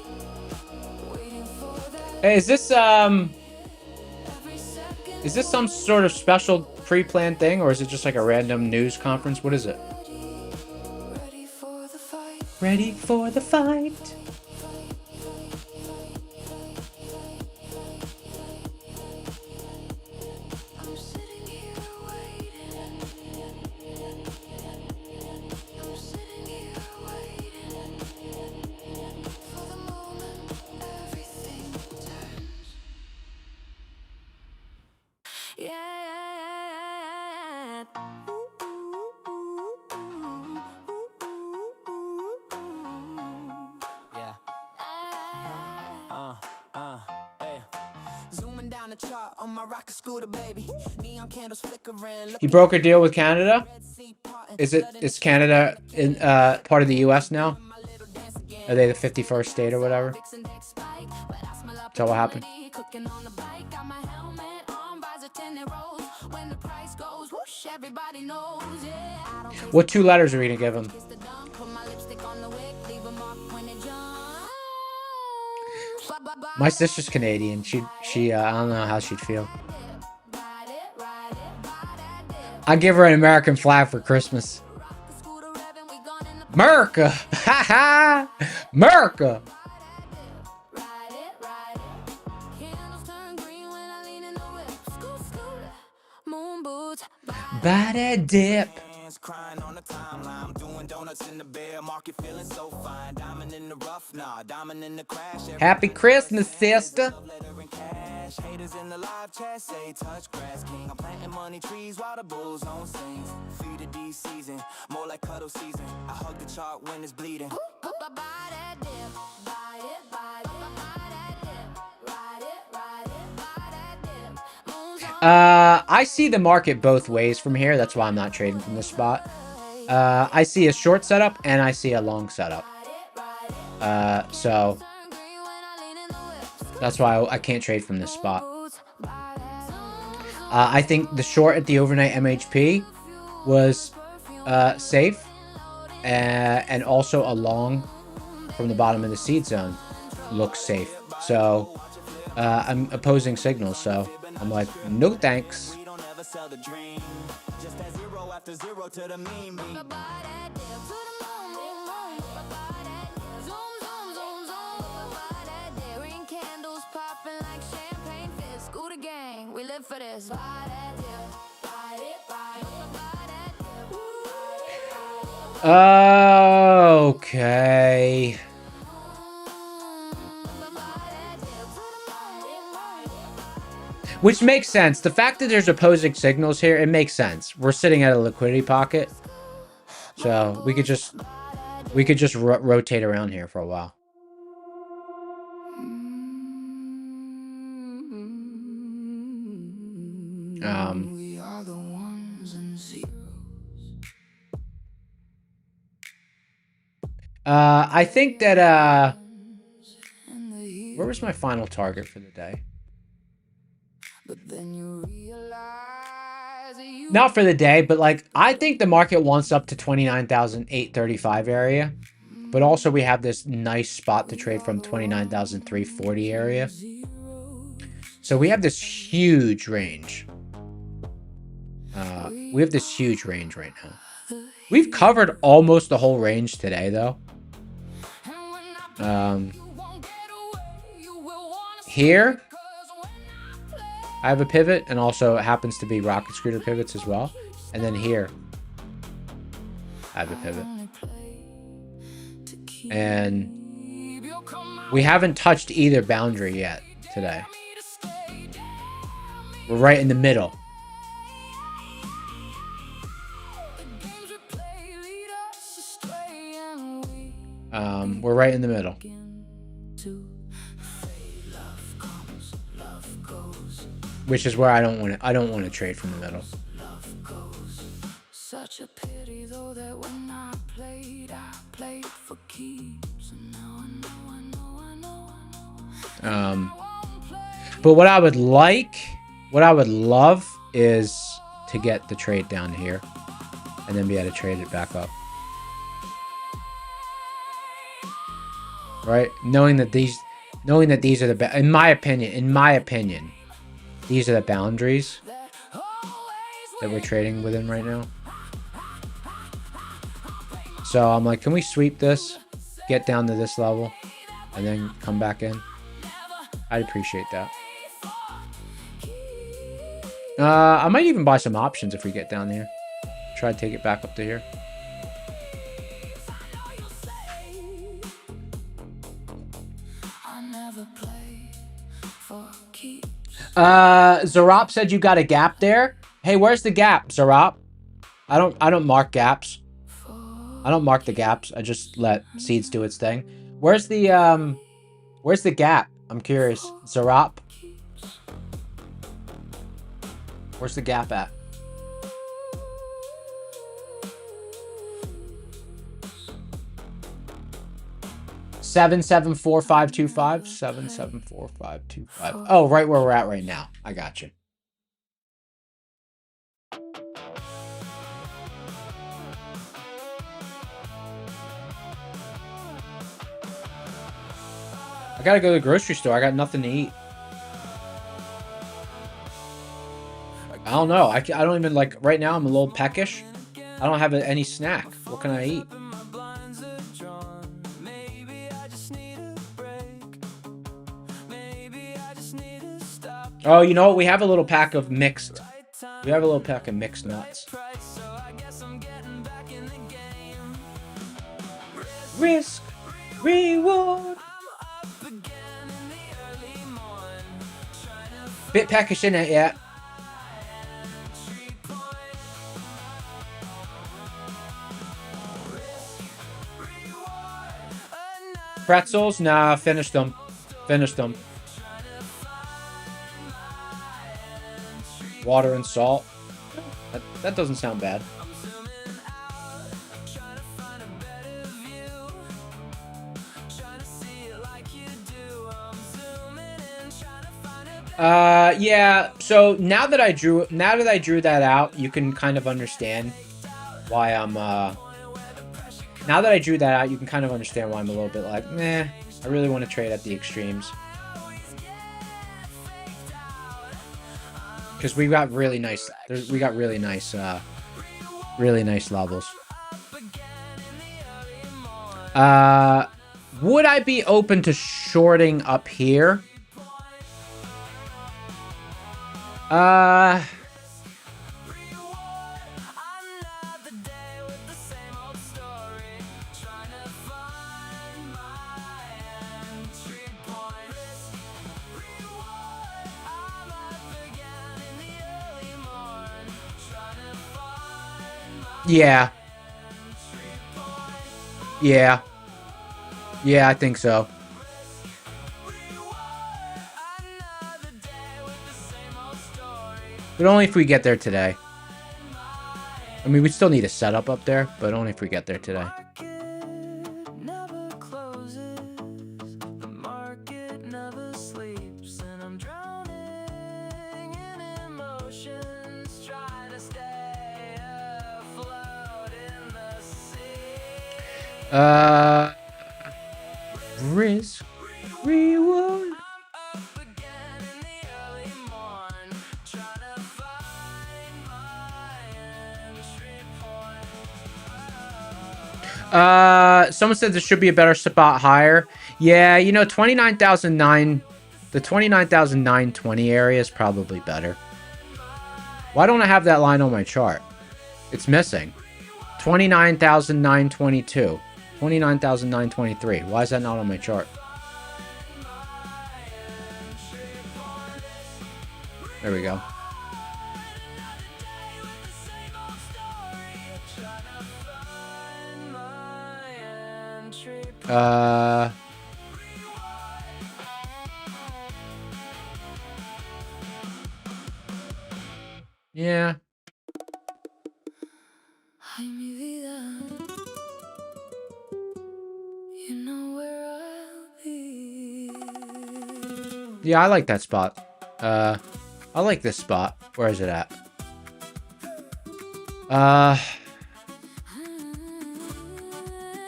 Waiting for that Hey, is this every second. is this some sort of special pre-planned thing, or is it just like a random news conference? What is it? Ready for the fight. Ready for the fight. I'm sitting here waiting. I'm sitting here waiting for the moment everything turns. Yeah. Yeah. Hey. Zooming down the chart on my rocket scooter, baby. Neon candles flickering. You broke a deal with Canada? Is Canada in part of the US now? Are they the 51st state or whatever? Is that what happened? Cooking on the bike, got my helmet on, visor tinted rose. When the price goes whoosh, everybody knows. Yeah, I don't taste What 2 letters are we gonna give him? the dump, put my lipstick on the wick, leave 'em off when they jump. My sister's Canadian. She I don't know how she'd feel. Ride it, ride it, ride that dip. I give her an American flag for Christmas. Rock the scooter revving, we gone in the America! Ha ha! America! ride it, ride it. Candles turn green when I lean in the whip. Scoot, scooter, moon boots, Buy that dip. Hands crying on the timeline. I'm doing donuts in the bear market, feeling so fine. Diamond in the rough, nah, diamond in the crash. Happy Christmas, sister. Letter and cash. Haters in the live chat say touch grass king. I'm planting money trees while the bulls on sings. Feed the D season, more like cuddle season. I hug the chart when it's bleeding. buy that dip. Buy it, buy it, buy that dip. Ride it, ride it, buy that dip. Moon's on I see the market both ways from here. That's why I'm not trading from this spot. I see a short setup and I see a long setup. So turn green when I lean in the whip. that's why I can't trade from this spot. Boots, buy that I think the short at the overnight MHP was safe, and also a long from the bottom of the seed zone looks safe. So I'm opposing signals. So I'm like, no thanks. We don't ever sell the dream. Just at zero after zero to the mean. buy that dip. To the moon, moon, moon. Buy that dip. Zoom, zoom, zoom, zoom. Buy that dip. Green candles popping like champagne fizz. Scooter gang, we live for this. Buy that dip. Buy it, buy it, buy that dip. Okay. Which makes sense. The fact that there's opposing signals here, it makes sense. We're sitting at a liquidity pocket, so we could just rotate around here for a while. We are the ones and zeros. I think that And the heat, where was my final target for the day? but then you realize that you Not for the day, but like I think the market wants up to 29,835 area, but also we have this nice spot to trade from 29,340 area. So we have this huge range. We have this huge range right now. We've covered almost the whole range today, though. Here, I have a pivot, and also it happens to be rocket scooter pivots as well. And then here, I have a pivot. And we haven't touched either boundary yet today. We're right in the middle. We're right in the middle. Which is where I don't want to trade from the middle. Such a pity though that when I played for keeps. And now I know. But what I would love is to get the trade down here and then be able to trade it back up. Right? Knowing that these are the in my opinion, these are the boundaries that we're trading within right now. So I'm like, can we sweep this, get down to this level, and then come back in? I'd appreciate that. I might even buy some options if we get down here. Try to take it back up to here. Zarop said you got a gap there. Hey, where's the gap, Zarop? I don't mark gaps. I don't mark the gaps. I just let seeds do its thing. Where's the gap? I'm curious. Zarop. Where's the gap at? Seven 774 525. Oh, right where we're at right now. I got you. I gotta go to the grocery store. I got nothing to eat. I don't know. I don't even like right now. I'm a little peckish. I don't have any snack. What can I eat? Oh, you know what? We have a little pack of mixed. We have a little pack of mixed nuts. Risk, reward. Bit peckish in it yet. Pretzels? Nah, finished them. Finished them. Water and salt. That doesn't sound bad. Yeah, so now that I drew that out, you can kind of understand why I'm now that I drew that out, you can kind of understand why I'm a little bit like, meh, I really want to trade at the extremes. Because we got really nice levels. Would I be open to shorting up here? Yeah. Yeah. Yeah, I think so. But only if we get there today. I mean, we still need a setup up there, but only if we get there today. Risk, reward. Someone said there should be a better spot higher. Yeah, you know, 29,009, the 29,920 area is probably better. Why don't I have that line on my chart? It's missing. 29,922. 29,923. Why is that not on my chart? There we go. Yeah. Ay, mi vida, you know where I'll be. Yeah, I like that spot. I like this spot. Where is it at?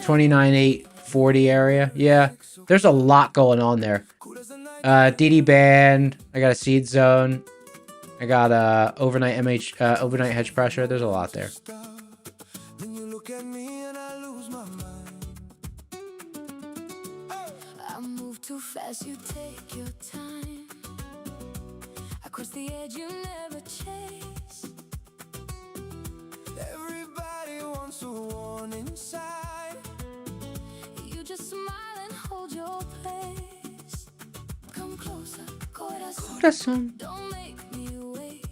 29,840 area. Yeah, there's a lot going on there. DD band. I got a seed zone. I got overnight overnight hedge pressure. There's a lot there. Then you look at me and I lose my mind. I move too fast, you take your time. I cross the edge, you never chase. Everybody wants a warning sign. You just smile and hold your place. Come closer, corazón. Don't make me wait.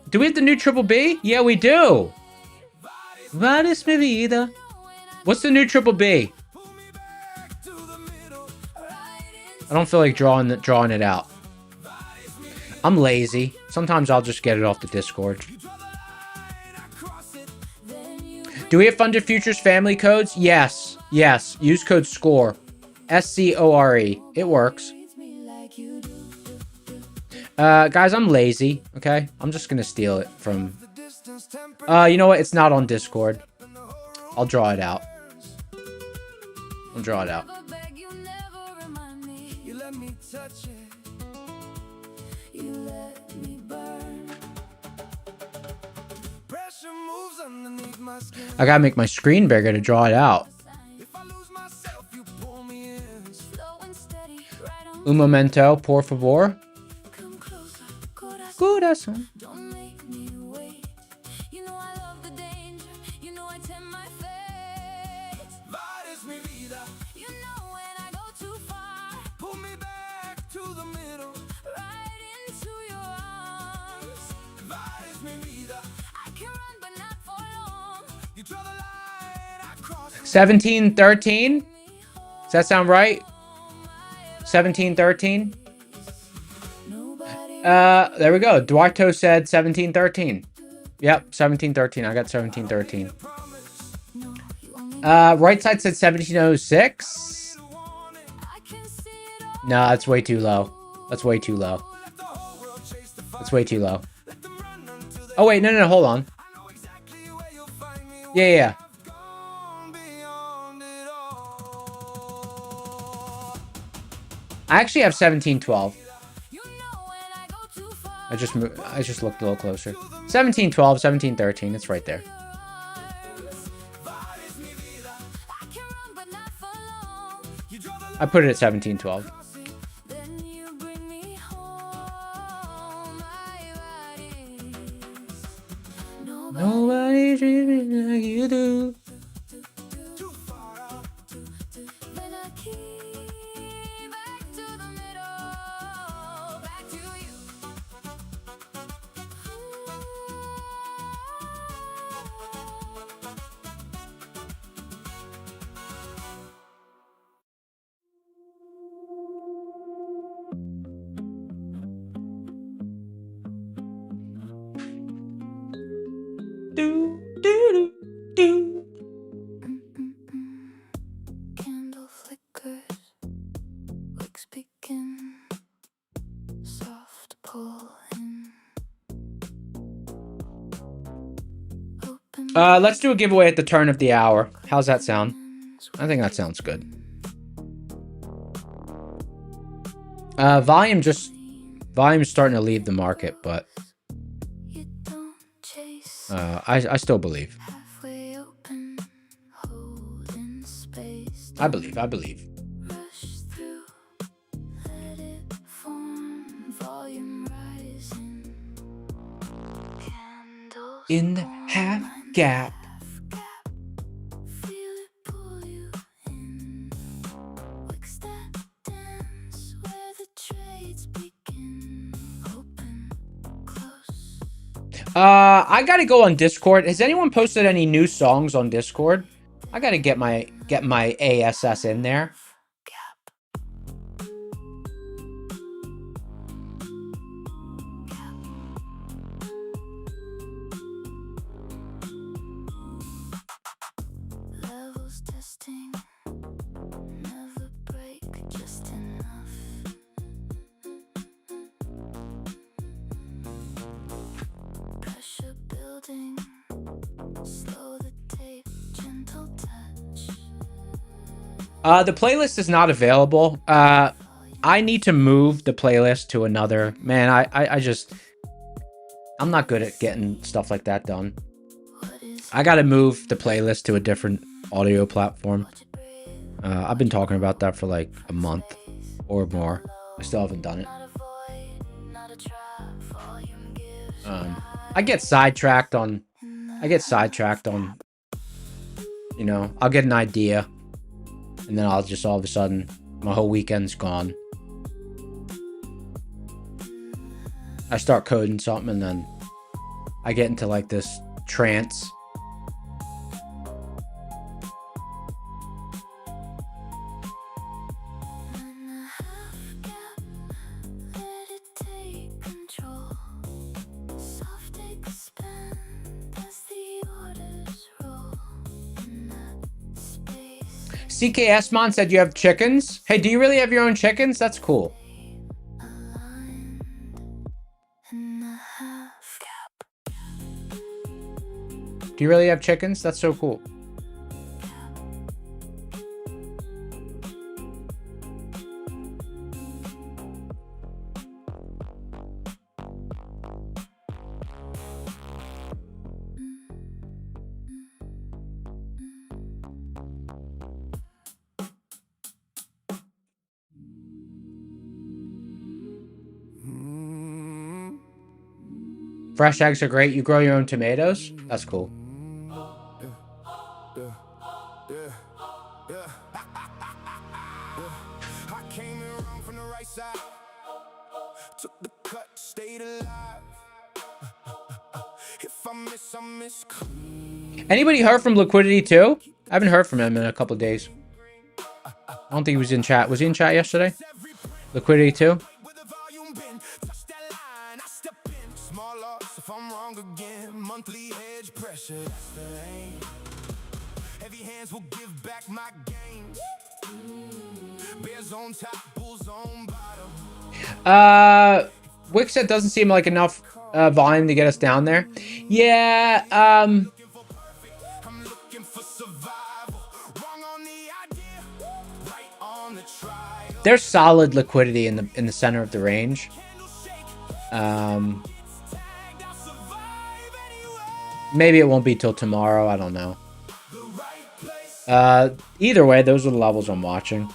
Do we have the new triple B? Yeah, we do. What is mi vida? What's the new triple B? I don't feel like drawing it out. I'm lazy. Sometimes I'll just get it off the Discord. Do we have Funded Futures family codes? Yes. Yes. Use code SCORE. SCORE. It works. Guys, I'm lazy. Okay? I'm just gonna steal it from... you know what? It's not on Discord. I'll draw it out. I'll draw it out. I gotta make my screen bigger to draw it out. Un momento, por favor. Corazón. $17.13. Does that sound right? $17.13. There we go. Duarto said $17.13. Yep, $17.13. I got $17.13. Right side said $17.06. No, that's way too low. That's way too low. That's way too low. Oh wait, no, hold on. Yeah. I actually have 1712. I just looked a little closer. 1712, 1713. It's right there. I put it at 1712. Nobody treats me like you do. Candle flickers, wicks begin, soft pull in. Let's do a giveaway at the turn of the hour. How's that sound? I think that sounds good. Volume's starting to leave the market, but I still believe. I believe. In the half gap. I gotta go on Discord. Has anyone posted any new songs on Discord? I gotta get my get my ASS in there. Levels testing, never break, just enough. Pressure building, slow the tape, gentle touch. The playlist is not available. I need to move the playlist to another. Man, I just... I'm not good at getting stuff like that done. I gotta move the playlist to a different audio platform. I've been talking about that for like a month or more. I still haven't done it. I get sidetracked on, you know, I'll get an idea and then I'll just all of a sudden, my whole weekend's gone. I start coding something and then I get into like this trance. CKS Mon said you have chickens. Hey, do you really have your own chickens? That's cool. Do you really have chickens? That's so cool. Fresh eggs are great. You grow your own tomatoes? That's cool. I came in wrong from the right side. Took the cut, stayed alive. If I miss. Anybody heard from Liquidity too? I haven't heard from him in a couple of days. I don't think he was in chat. Was he in chat yesterday? Liquidity too? Small loss if I'm wrong again. Monthly hedge pressure, that's the aim. Heavy hands will give back my gains. Bears on top, bulls on bottom. Wixet doesn't seem like enough volume to get us down there. Yeah, I'm looking for survival. Wrong on the idea, right on the trial. there's solid liquidity in the center of the range. Maybe it won't be till tomorrow. I don't know. Either way, those are the levels I'm watching.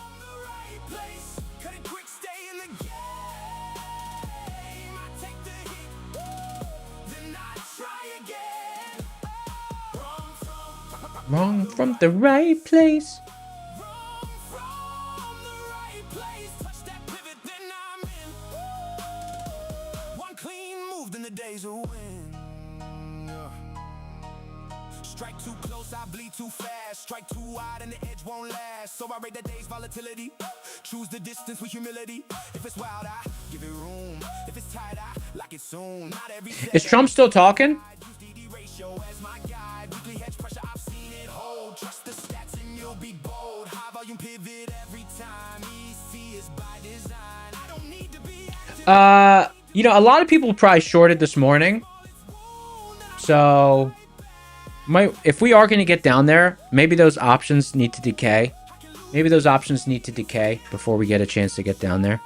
Wrong from the right place. One clean move, then the days will win. Strike too close, I bleed too fast. Strike too wide and the edge won't last. So I rate the day's volatility. Choose the distance with humility. If it's wild, I give it room. If it's tight, I like it soon. Not every Is Trump still talking? Trust the stats and you'll be bold. High volume pivot every time. EC is by design. I don't need to be You know, a lot of people probably shorted this morning. So, if we are going to get down there, maybe those options need to decay. Maybe those options need to decay before we get a chance to get down there.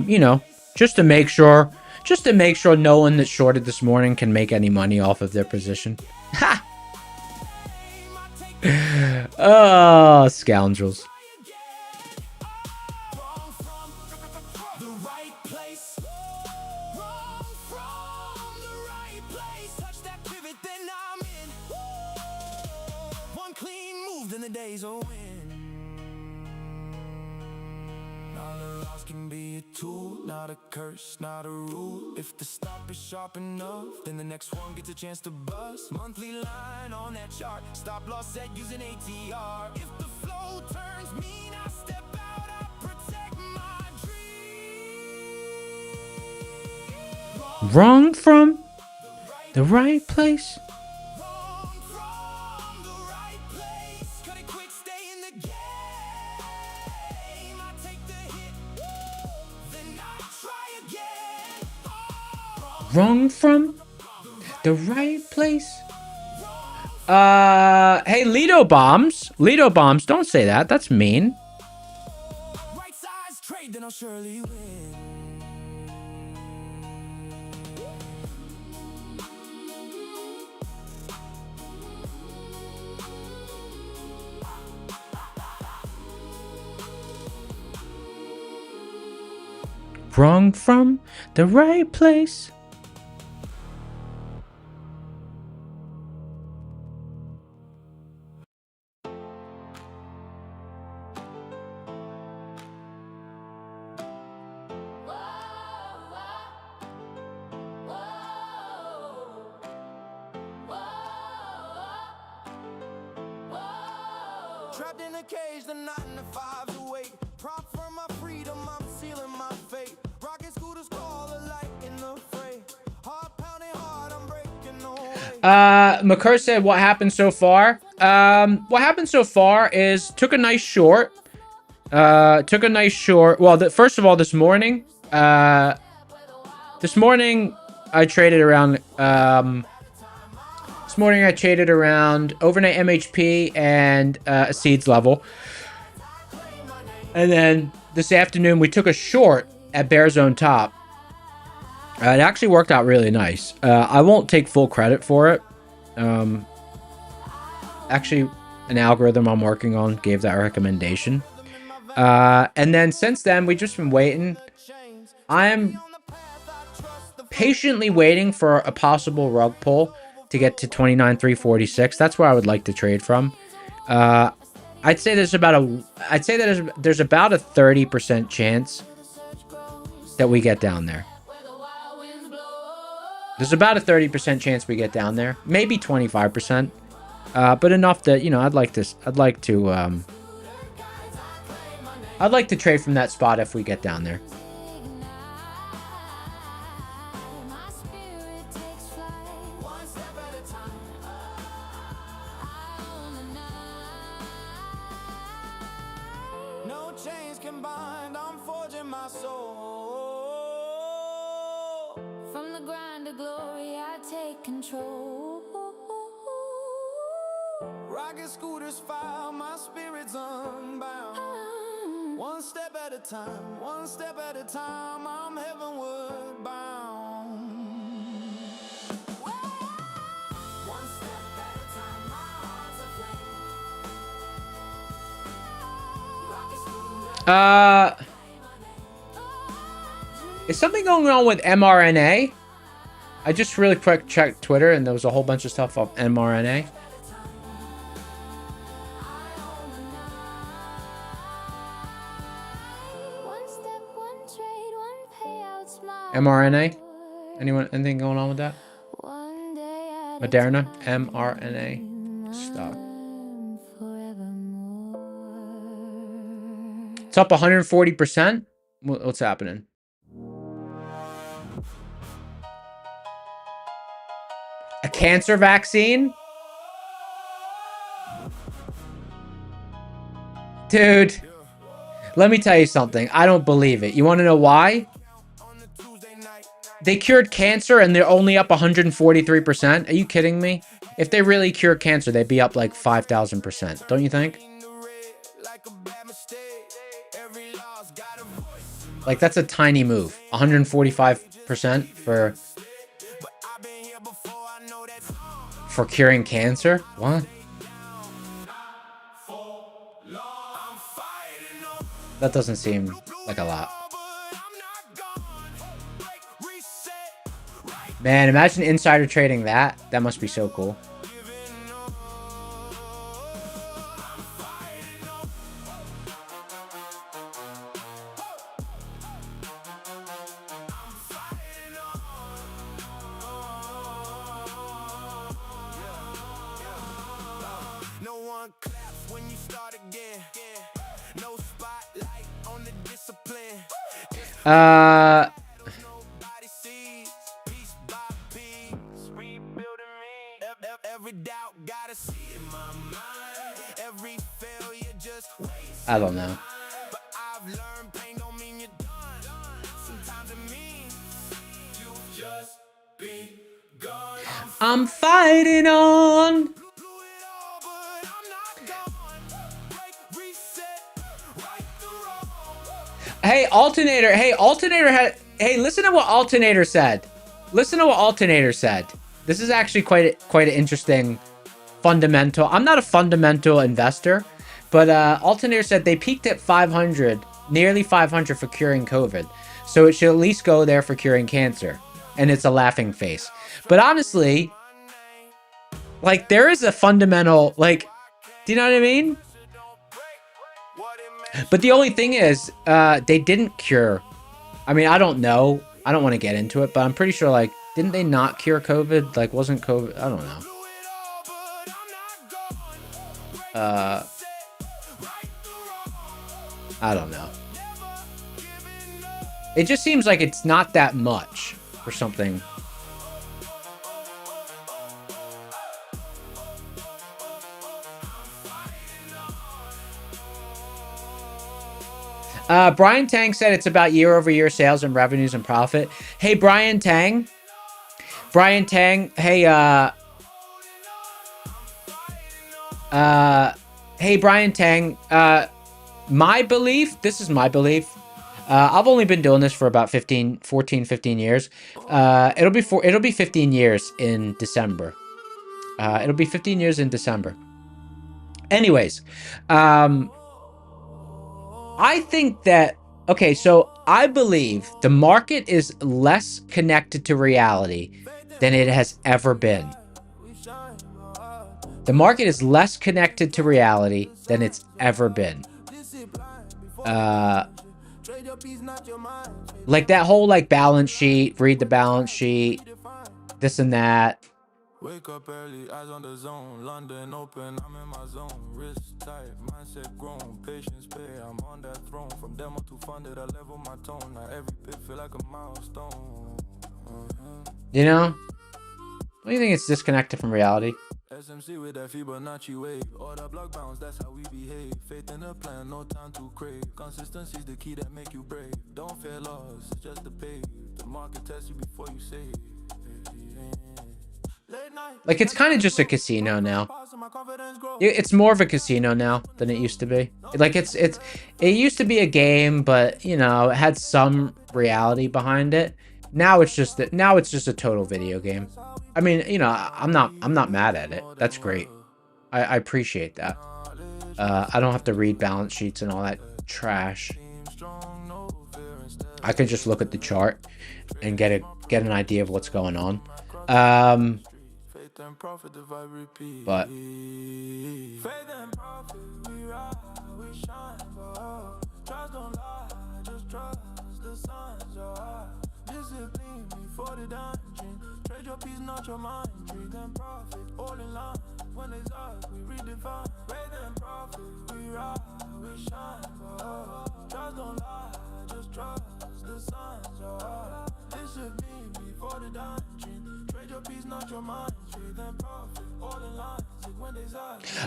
You know, just to make sure no one that shorted this morning can make any money off of their position. Ha! Oh, scoundrels. can be a tool, not a curse, not a rule. If the stop is sharp enough, then the next one gets a chance to bust. Monthly line on that chart, stop loss set using ATR. If the flow turns mean, I step out, I protect my dream. Wrong from the right place. Wrong from the right place. Cut it quick, stay in the game. I take the hit, then I try again. Wrong from the right place. Hey, Lido Bombs. Lido Bombs, don't say that. That's mean. Right size trade, then I'll surely win. Wrong from the right place. Trapped in a cage, the 9 to 5's awake. Prop for my freedom, I'm sealing my fate. Rocket scooters call a light in the fray. Heart pounding hard, I'm breaking away. McCurr said, what happened so far? What happened so far is took a nice short. Well, first of all, this morning I traded around, overnight MHP and a seeds level. And then this afternoon, we took a short at Bear Zone Top. It actually worked out really nice. I won't take full credit for it. Actually, an algorithm I'm working on gave that recommendation. And then since then, we've just been waiting. I'm patiently waiting for a possible rug pull to get to 29,346. That's where I would like to trade from. I'd say there's about a 30% chance that we get down there. There's about a 30% chance we get down there, maybe 25%, but enough that, you know, I'd like to trade from that spot if we get down there. No chains can bind, I'm forging my soul. From the grind to glory, I take control. Rocket scooters file, my spirit's unbound. One step at a time, one step at a time, I'm heavenward bound. One step at a time, my heart's aflame. Is something going on with mRNA? I just really quick checked Twitter and there was a whole bunch of stuff off mRNA. mRNA? Anything going on with that? Moderna? mRNA stock. It's up 140%. What's happening? A cancer vaccine? Dude, let me tell you something. I don't believe it. You want to know why? They cured cancer and they're only up 143%. Are you kidding me? If they really cure cancer, they'd be up like 5,000%. Don't you think? Like, that's a tiny move. 145% for curing cancer? What? That doesn't seem like a lot. Man, imagine insider trading that. That must be so cool. Uh, Nobody sees piece by piece, rebuilding me. Every doubt gotta see in my mind. Every failure just waste. I don't know. But I've learned pain don't mean you're done. Sometimes it means you've just begun. I'm fighting on. Blew it all, but I'm not gone. Break, reset, right the wrong. Hey, alternator. Hey, alternator had. Hey, listen to what alternator said. Listen to what alternator said. This is actually quite an interesting fundamental. I'm not a fundamental investor, but alternator said they peaked at 500, nearly 500 for curing COVID. So it should at least go there for curing cancer. And it's a laughing face. But honestly, like there is a fundamental, like, do you know what I mean? But the only thing is, they didn't cure. I mean, I don't know. I don't want to get into it, but I'm pretty sure, like, didn't they not cure COVID? Like, wasn't COVID? I don't know. I don't know. It just seems like it's not that much for something. Brian Tang said it's about year-over-year sales and revenues and profit. Hey, Brian Tang. Brian Tang. Hey, hey, Brian Tang. My belief, this is my belief. I've only been doing this for about 15 years. It'll be 15 years in December. It'll be 15 years in December. Anyways, I think that, okay, so I believe the market is less connected to reality than it has ever been. The market is less connected to reality than it's ever been. Like that whole like balance sheet, read the balance sheet, this and that. Wake up early, eyes on the zone. London open, I'm in my zone. Wrist tight, mindset grown. Patience pay, I'm on that throne. From demo to funded, I level my tone. Now every bit feel like a milestone. You know? What do you think it's disconnected from reality? SMC with that Fibonacci wave. All the block bounce, that's how we behave. Faith in the plan, no time to crave. Consistency's the key that make you brave. Don't fear loss, it's just the pay. The market tests you before you save. Like, it's kind of just a casino now. It's more of a casino now than it used to be. Like, it used to be a game, but, you know, it had some reality behind it. Now it's just a total video game. I mean, you know, I'm not mad at it. That's great. I appreciate that. I don't have to read balance sheets and all that trash. I can just look at the chart and get an idea of what's going on. But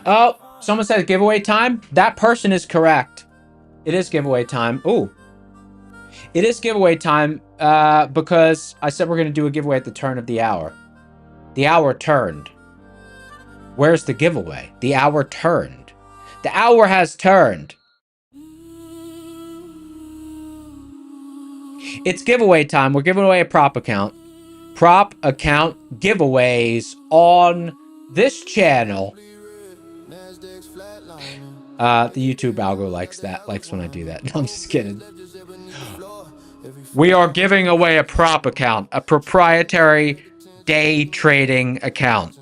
oh, someone said giveaway time. That person is correct. It is giveaway time. Ooh. It is giveaway time because I said we're going to do a giveaway at the turn of the hour. The hour turned. Where's the giveaway? The hour turned. The hour has turned. It's giveaway time. We're giving away a prop account. Prop account giveaways on this channel. The YouTube algo likes when I do that. No, I'm just kidding. We are giving away a prop account, a proprietary day trading account.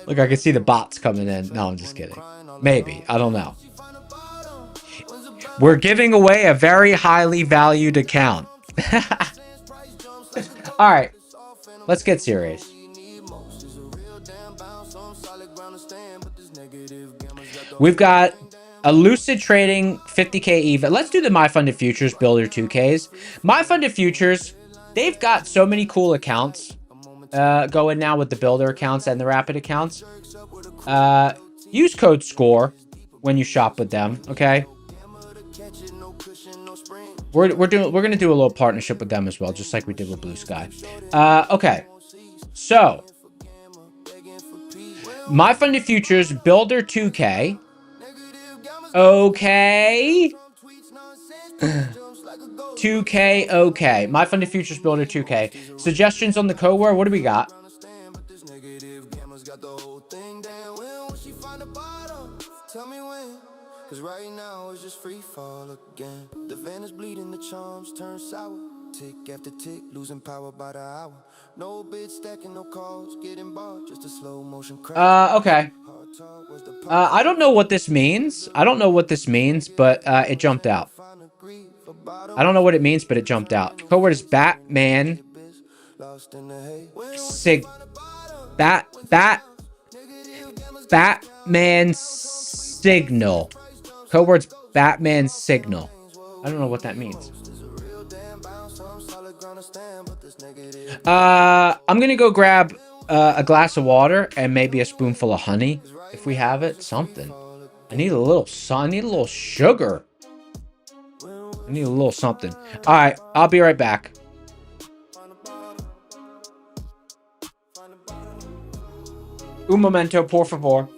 Look, I can see the bots coming in. No, I'm just kidding. Maybe. I don't know. We're giving away a very highly valued account. All right. Let's get serious. We've got A lucid trading 50K EVA. Let's do the My Funded Futures Builder 2Ks. My Funded Futures, they've got so many cool accounts going now with the builder accounts and the rapid accounts. Use code SCORE when you shop with them, okay? We're gonna do a little partnership with them as well, just like we did with Blue Sky. Okay, so My Funded Futures Builder 2K. Okay. 2K, okay. My Funded Futures Builder 2K. Suggestions on the code word. What do we got? Cause right now it's just free fall again. The van is bleeding, the charms turn sour. Tick after tick, losing power by the hour. No bid stacking, no calls, getting barred. Just a slow motion crash. Okay. I don't know what this means. I don't know what this means, but it jumped out. I don't know what it means, but it jumped out. Code word is Batman. Batman Signal. Code word's Batman Signal. I don't know what that means. I'm gonna go grab a glass of water and maybe a spoonful of honey if we have it. Something. I need a little sun. I need a little sugar. I need a little something. All right, I'll be right back. Un momento, por favor.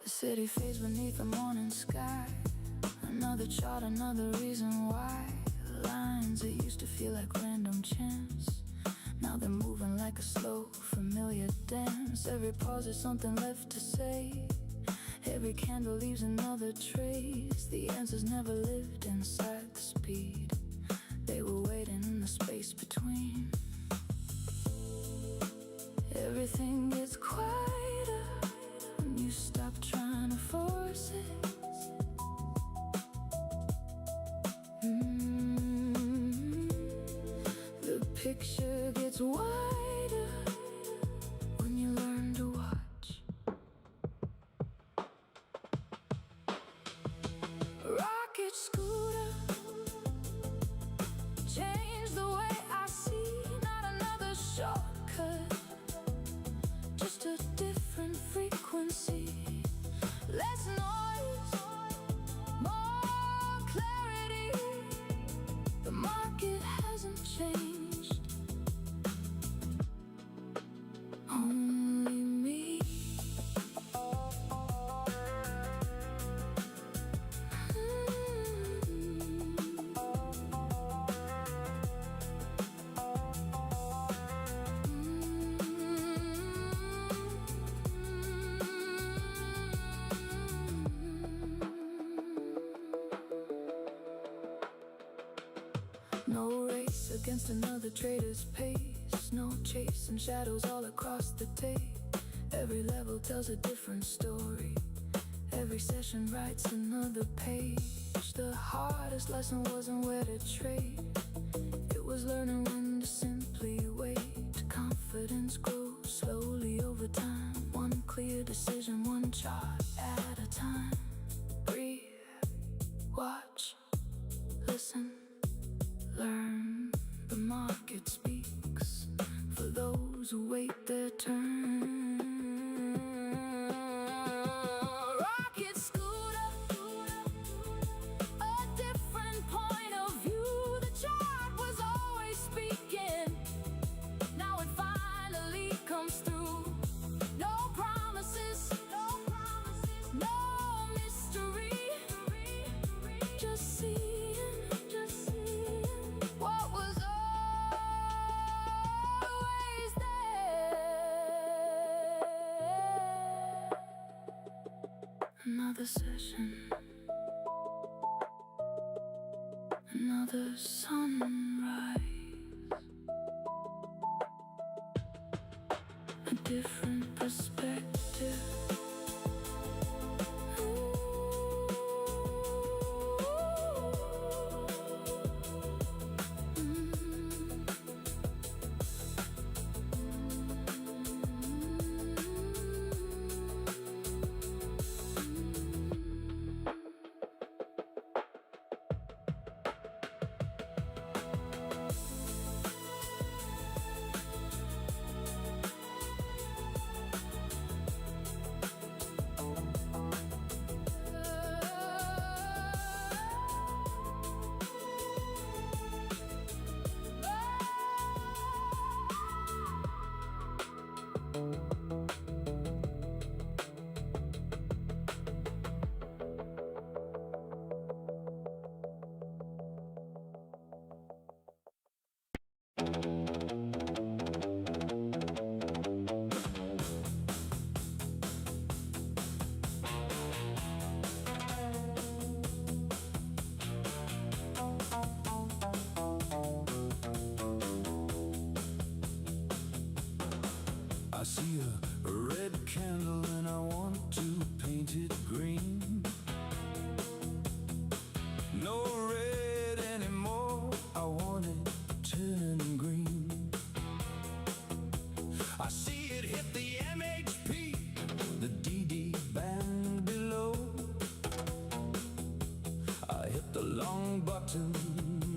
The city fades beneath the morning sky. Another chart, another reason why. Lines that used to feel like random chance, now they're moving like a slow, familiar dance. Every pause is something left to say. Every candle leaves another trace. The answers never lived inside the speed. They were waiting in the space between. Everything gets quieter when you stop trying to force it. The picture gets wider when you learn to watch. Rocket scooter, change the way I see. Not another shortcut, just a different frequency. Less noise, more clarity. The market hasn't changed, only me. No race against another trader's pace. No chase and shadows all across the tape. Every level tells a different story. Every session writes another page. The hardest lesson wasn't where to trade. It was learning when to simply wait. Confidence grows slowly over time. One clear decision, one chart at a time. Breathe, watch, listen, learn. The market speaks. For those who wait, there's ocean. Another sunrise. A different perspective. I see a red candle and I want to paint it green. No red anymore, I want it turning green. I see it hit the MHP, the DD band below. I hit the long button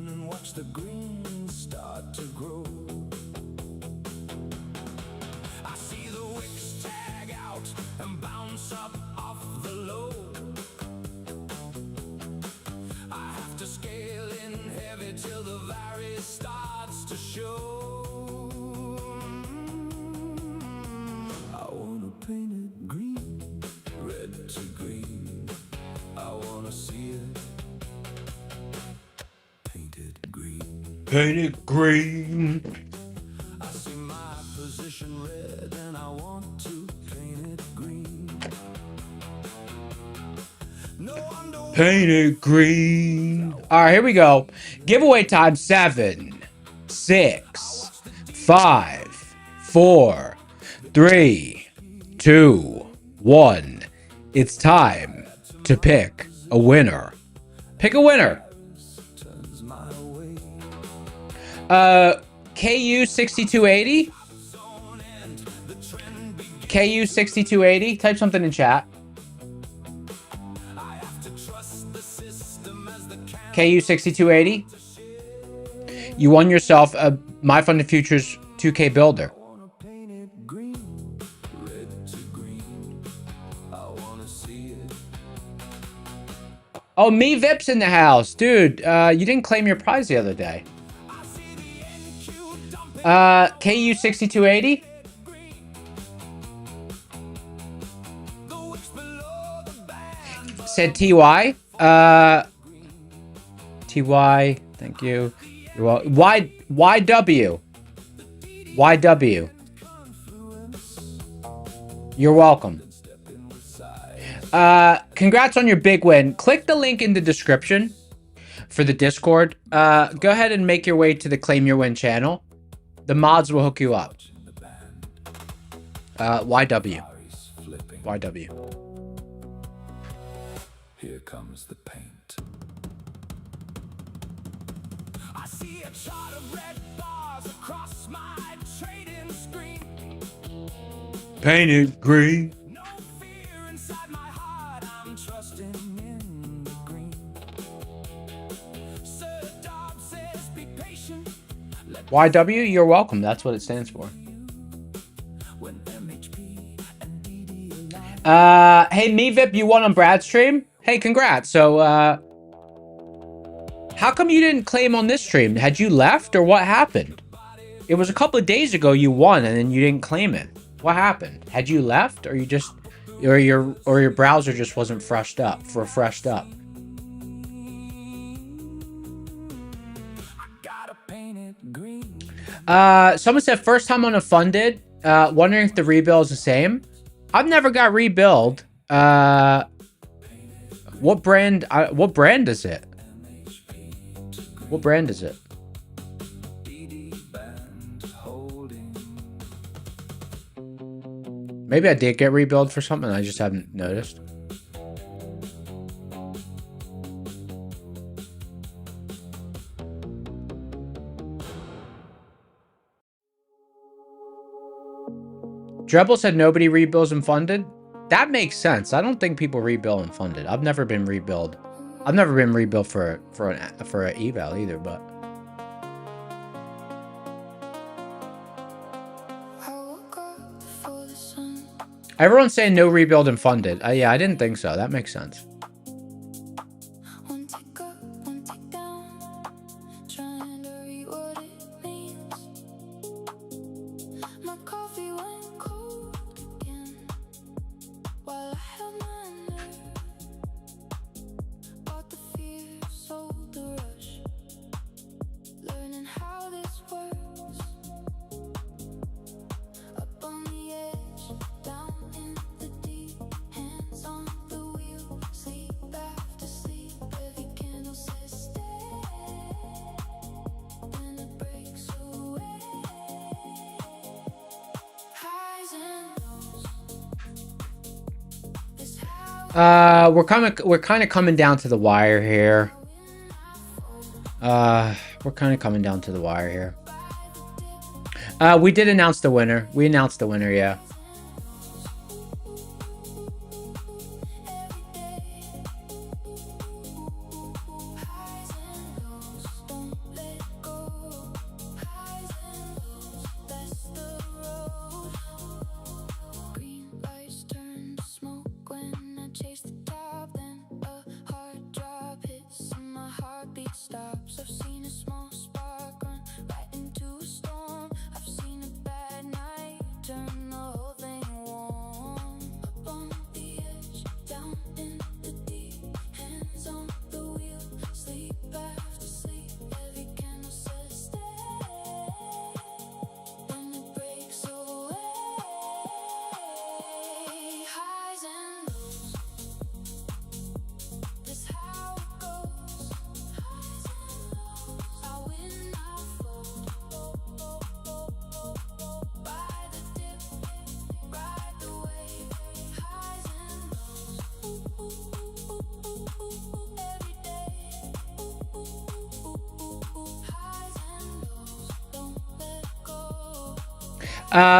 and watch the green start to grow. I see the wicks tag out and bounce up off the low. I have to scale in heavy till the vary starts to show. I wanna paint it green, red to green. I wanna see it painted green. Paint it green. I see my position red and I want to paint it green. No wonder Paint it green. All right, here we go. Giveaway time. 7, 6, 5, 4, 3, 2, 1. It's time to pick a winner. Pick a winner. turns my way. KU6280. KU6280. Type something in chat. I have to trust the system as the KU6280. You won yourself a My Funded Futures 2K builder. wanna paint it green, red to green. I wanna see it. Oh, me Vip's in the house. Dude, you didn't claim your prize the other day. I see the NQ dumping KU6280. the wicks below the band. Said TY. TY. Thank you. You're welcome. YW. YW. You're welcome. Congrats on your big win. Click the link in the description for the Discord. Go ahead and make your way to the Claim Your Win channel. The mods will hook you up. YW. Flipping. YW. Here comes the paint. I see a chart of red bars across my trading screen. Painted green. No fear inside my heart, I'm trusting in the green. Sir Darb says be patient. Let YW, you're welcome. That's what it stands for. when MHP and DD align. Hey, MeVip, you won on Brad's stream? Hey, congrats. So, how come you didn't claim on this stream? Had you left or what happened? It was a couple of days ago you won and then you didn't claim it. What happened? Had you left or you just, or your browser just wasn't refreshed up? Gotta paint it green. Someone said first time on a funded. Wondering if the rebuild is the same. I've never got rebuild. What brand? What brand is it? What brand is it? Maybe I did get rebuild for something. I just haven't noticed. Drebel said nobody rebuilds and funded. That makes sense. I don't think people rebuild and funded. I've never been rebuild. I've never been rebuilt for an eval either. But everyone's saying no rebuild and funded. Yeah, I didn't think so. That makes sense. We're kind of coming down to the wire here. We're kind of coming down to the wire here. We did announce the winner. We announced the winner, yeah.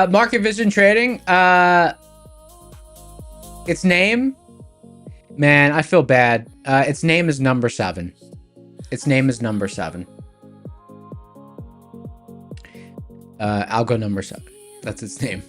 Market vision trading. Its name, man, I feel bad. Its name is number 7. Its name is number 7. I'll go number 7. That's its name.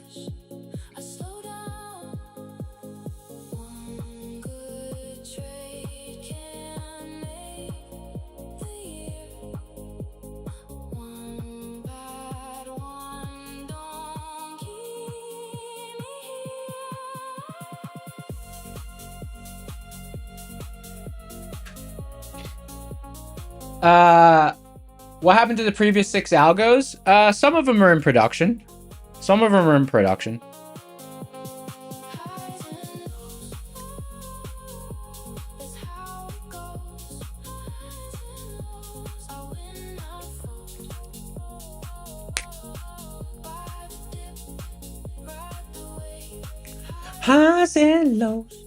What happened to the previous 6 algos? Some of them are in production. Some of them are in production. Highs and lows.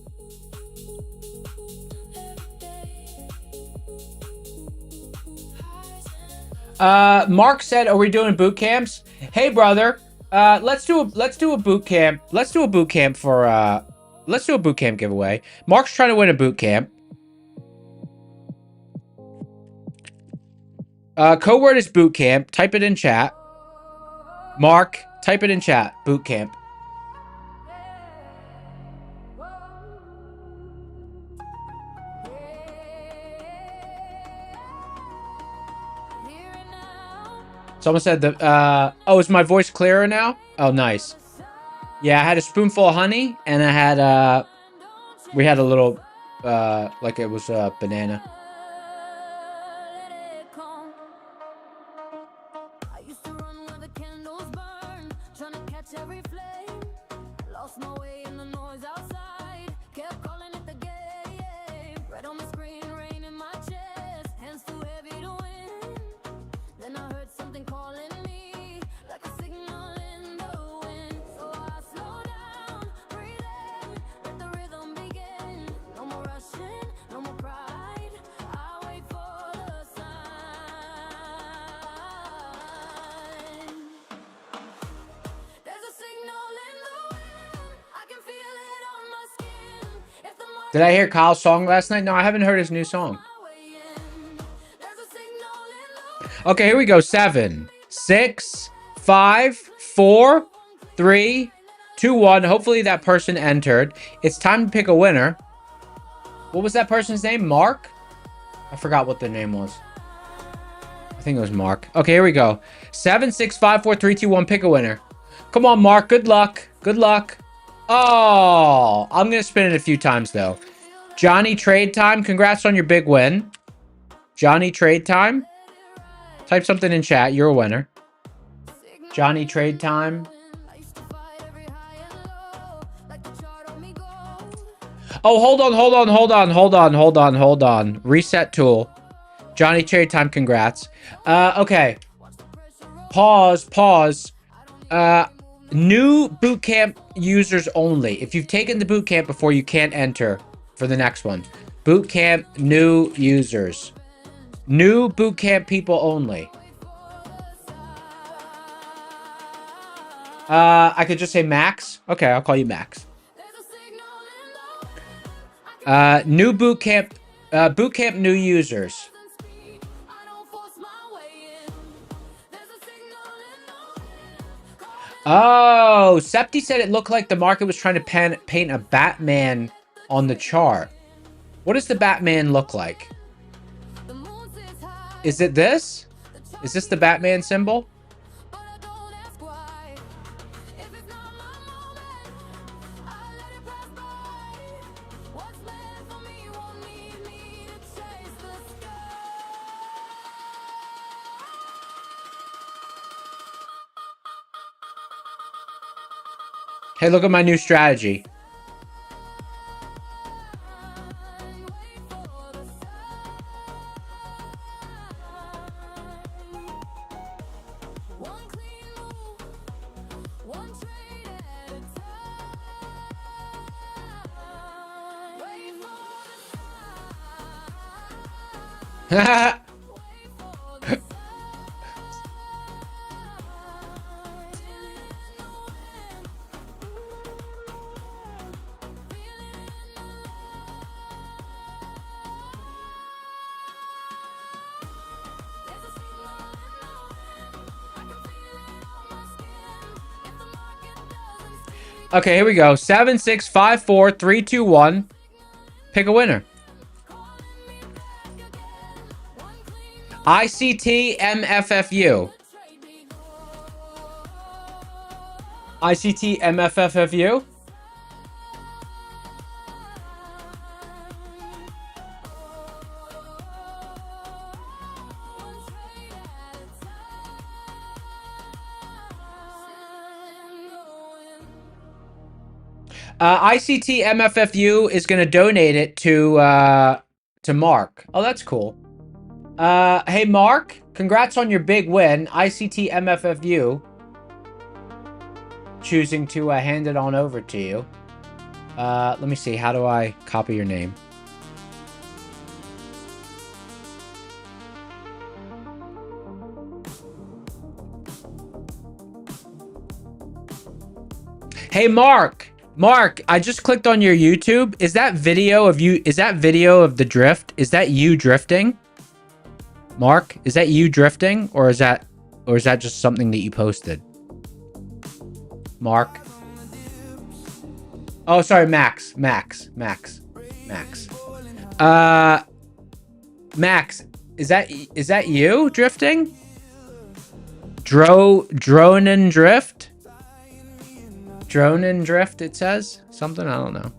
Mark said, "Are we doing boot camps?" Hey, brother, let's do a boot camp. Let's do a boot camp for let's do a boot camp giveaway. Mark's trying to win a boot camp. Code word is boot camp. Type it in chat. Mark, type it in chat. Boot camp. Someone said that, oh, is my voice clearer now? Oh, nice. Yeah, I had a spoonful of honey, and I had, we had a little, like it was a banana. Did I hear Kyle's song last night? No, I haven't heard his new song. Okay, here we go. 7, 6, 5, 4, 3, 2, 1. Hopefully that person entered. It's time to pick a winner. What was that person's name? Mark? I forgot what the name was. I think it was Mark. Okay, here we go. 7, 6, 5, 4, 3, 2, 1. Pick a winner. Come on, Mark. Good luck. Good luck. Oh, I'm going to spin it a few times, though. Johnny Trade Time. Congrats on your big win. Johnny Trade Time. Type something in chat. You're a winner. Johnny Trade Time. Oh, hold on. Reset tool. Johnny Trade Time, congrats. Okay. Pause. New bootcamp users only. If you've taken the bootcamp before, you can't enter for the next one. Bootcamp new users. New bootcamp people only. I could just say Max. Okay, I'll call you Max. New bootcamp, bootcamp new users. Oh, Septi said it looked like the market was trying to paint a Batman on the chart. What does the Batman look like? Is it this? Is this the Batman symbol? Hey, look at my new strategy. Okay, here we go. 7, 6, 5, 4, 3, 2, 1. Pick a winner. ICT MFFU. ICT MFFU. ICT MFFU is going to donate it to Mark. Oh, that's cool. Hey, Mark, congrats on your big win. ICT MFFU choosing to hand it on over to you. Let me see. How do I copy your name? Hey, Mark. Mark, I just clicked on your YouTube. Is that video of you? Is that video of the drift? Is that you drifting? Mark, is that you drifting, or is that just something that you posted? Mark. Oh, sorry, Max. Max, is that you drifting? Drone and drift? Drone and drift, it says? Something, I don't know.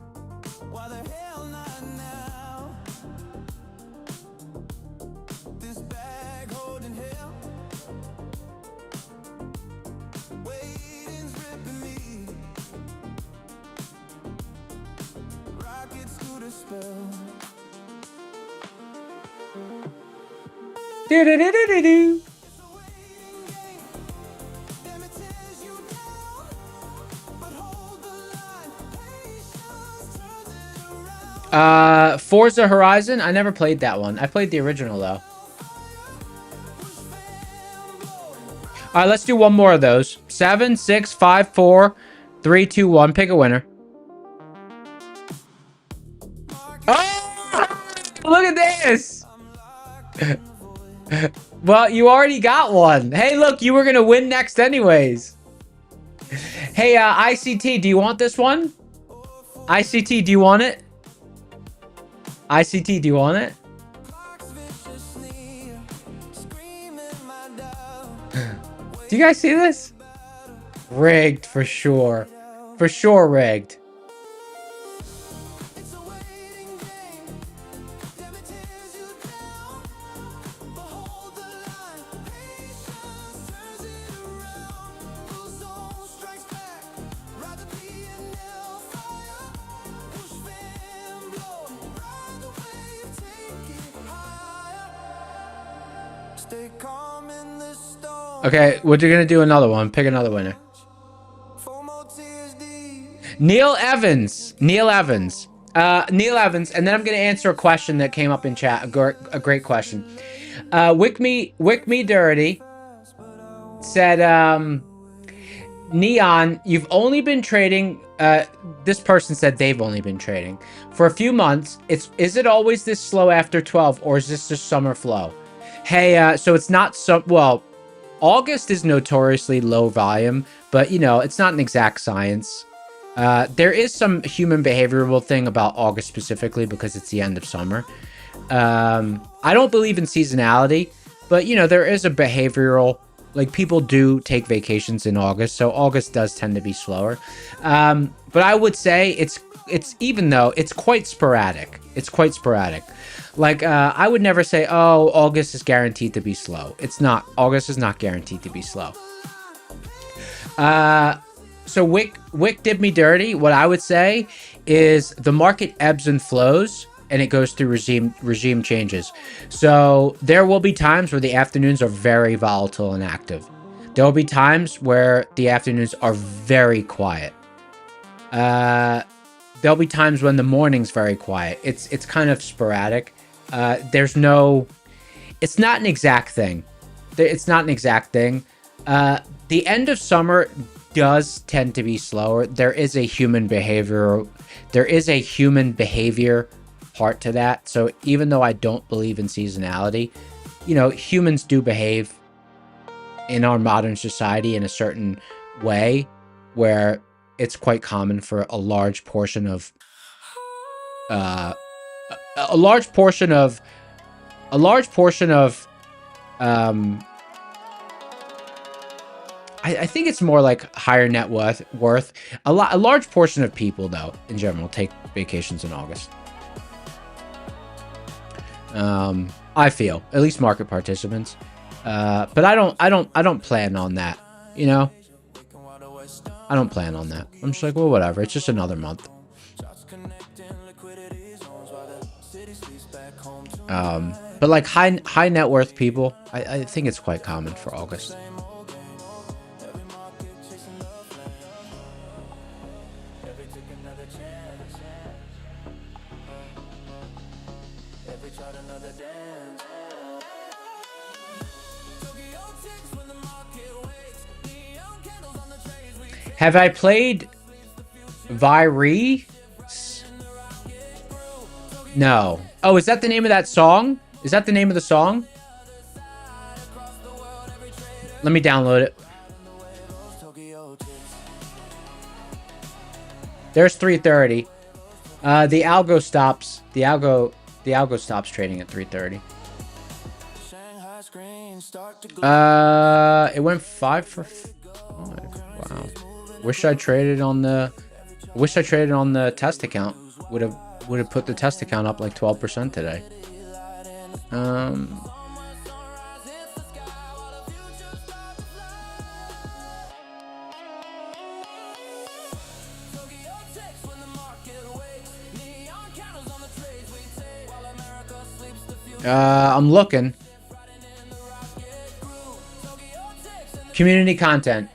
Do-do-do-do-do-do. Forza Horizon? I never played that one. I played the original, though. Alright, let's do one more of those. 7, 6, 5, 4, 3, 2, 1. Pick a winner. this. Well, you already got one. Hey, look, you were gonna win next anyways. Hey, ICT, do you want this one? ICT, do you want it? ICT, do you want it? Do you guys see this? Rigged for sure. For sure rigged. Okay, we're gonna do another one. Pick another winner. Neil Evans. Neil Evans. Neil Evans, and then I'm gonna answer a question that came up in chat. A great question. Wick me dirty said, Neon, you've only been trading. This person said they've only been trading for a few months. Is it always this slow after 12, or is this just summer flow? Hey, so it's not so well. August is notoriously low volume, but you know, it's not an exact science. There is some human behavioral thing about August specifically because it's the end of summer. I don't believe in seasonality, but you know, there is a behavioral, like people do take vacations in August, so August does tend to be slower. But I would say it's even though it's quite sporadic. It's quite sporadic. Like, I would never say, oh, August is guaranteed to be slow. It's not. August is not guaranteed to be slow. So Wick did me dirty. What I would say is the market ebbs and flows, and it goes through regime changes. So there will be times where the afternoons are very volatile and active. There will be times where the afternoons are very quiet. There'll be times when the morning's very quiet. It's kind of sporadic. It's not an exact thing. It's not an exact thing. The end of summer does tend to be slower. There is a human behavior part to that. So even though I don't believe in seasonality, you know, humans do behave in our modern society in a certain way where it's quite common for a large portion of high think it's more like higher net worth. A large portion of people, though, in general, take vacations in August. I feel, at least market participants. But I don't plan on that. You know, I don't plan on that. I'm just like, well, whatever. It's just another month. But like high net worth people, I think it's quite common for August. Have I played Viree? No. Oh, is that the name of that song? Is that the name of the song? Let me download it. There's 3:30. The algo stops. The algo stops trading at 3:30. It went 5 for 5. Wow. Wish I traded on the test account. Would have put the test account up like 12% today. I'm looking. Community content.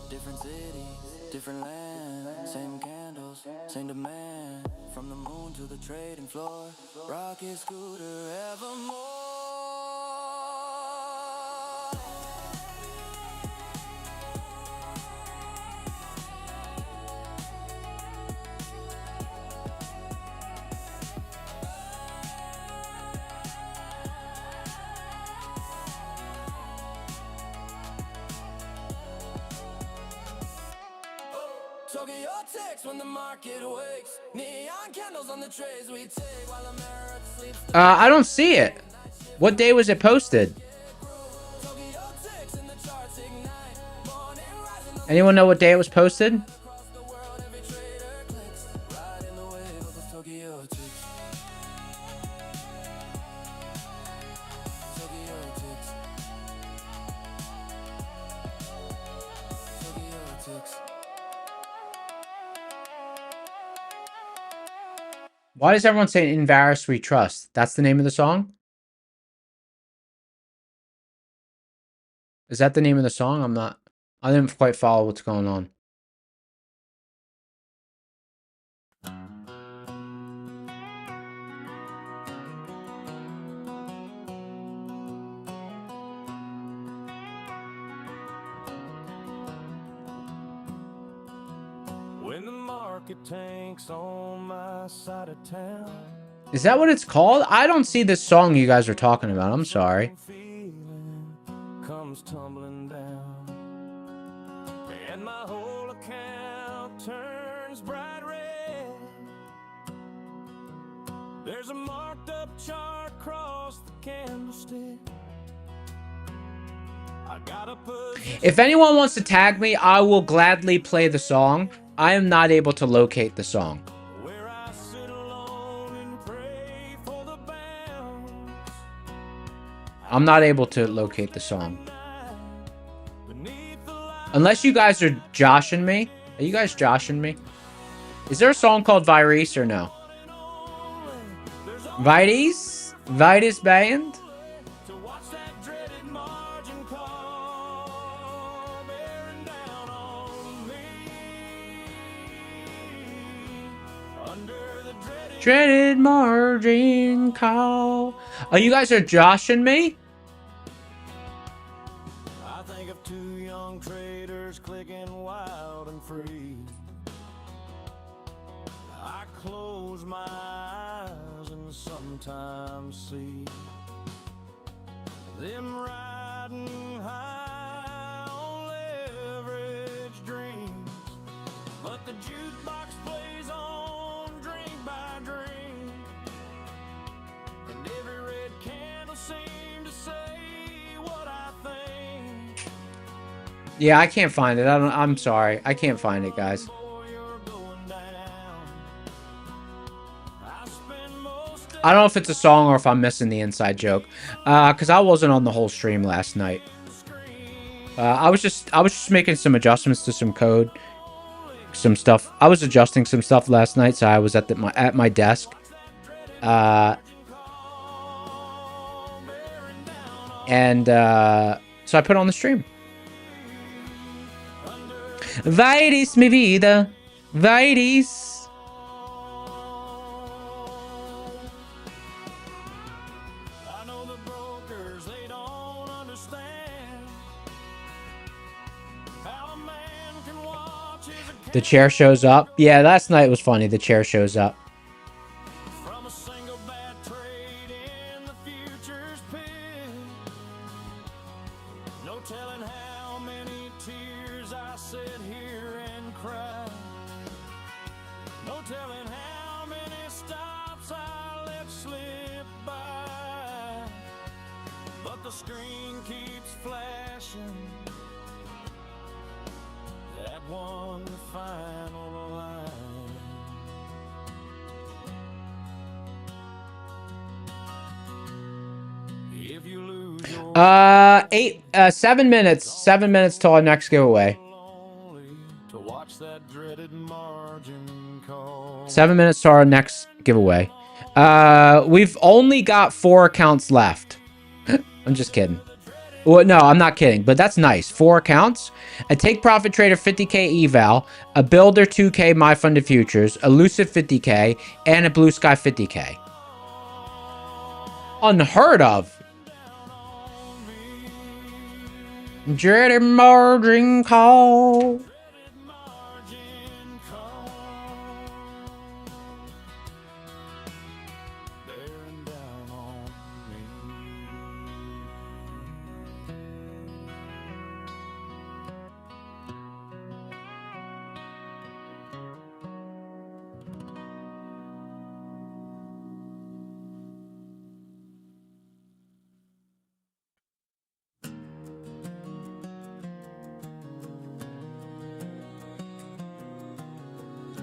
Different cities, different land, same candles, same demand. From the moon to the trading floor, rocket scooter evermore. Tokyo ticks when the market wakes. Neon candles on the trays we take while America sleeps. I don't see it. What day was it posted? Tokyo ticks and the charts ignite. Morning rising Anyone know what day it was posted? across the world, every trader clicks. Riding the wave of those Tokyo ticks. Tokyo ticks. Tokyo ticks. Why does everyone say in Varus we trust? That's the name of the song? Is that the name of the song? I didn't quite follow what's going on. When the market tanks on my side of town, Is that what it's called? I don't see this song you guys are talking about. I'm sorry. feeling comes tumbling down, and my whole account turns bright red. There's a marked up chart across the candlestick. I got a position. If anyone wants to tag me, I will gladly play the song. I am not able to locate the song. Where I sit alone and pray for the bounds. I'm not able to locate the song. Beneath the light, Unless you guys are joshing me. Are you guys joshing me? Is there a song called Virus or no? there's Vitis? Vitis Band? to watch that dreaded margin call bearing down on me. Under the dreaded Dreaded margin call. Oh, you guys are joshing me? I think of two young traders clicking wild and free. I close my eyes and sometimes see them riding high on leverage dreams. But the jukebox plays on drink by drink, and every red candle seems to say what I think. Yeah, I can't find it. I'm sorry. I can't find it, guys. Boy, you're going down. I spend most of I don't know if it's a song or if I'm missing the inside joke. Because I wasn't on the whole stream last night. the screen. I was just making some adjustments to some code. Some stuff. I was adjusting some stuff last night, so I was at my desk. So I put on the stream. Vitis mi vida. Vitis. I know the brokers, they don't understand how a man can watch his The chair shows up. Yeah, last night was funny. The chair shows up. from a single bad trade in the futures pit. No telling how many tears I sit here and cry. No telling how many stops I let slip by. But the screen keeps flashing that one final line. If you lose your 7 minutes. 7 minutes till our next giveaway. lonely to watch that dreaded margin call. 7 minutes to our next giveaway. We've only got 4 accounts left. I'm just kidding. Well, no, I'm not kidding, but that's nice. 4 accounts. A Take Profit Trader 50k eval, a Builder 2k My Funded Futures, a Lucid 50k, and a Blue Sky 50k. Unheard of. Dreaded margin call. Margin call. Bearing down on me.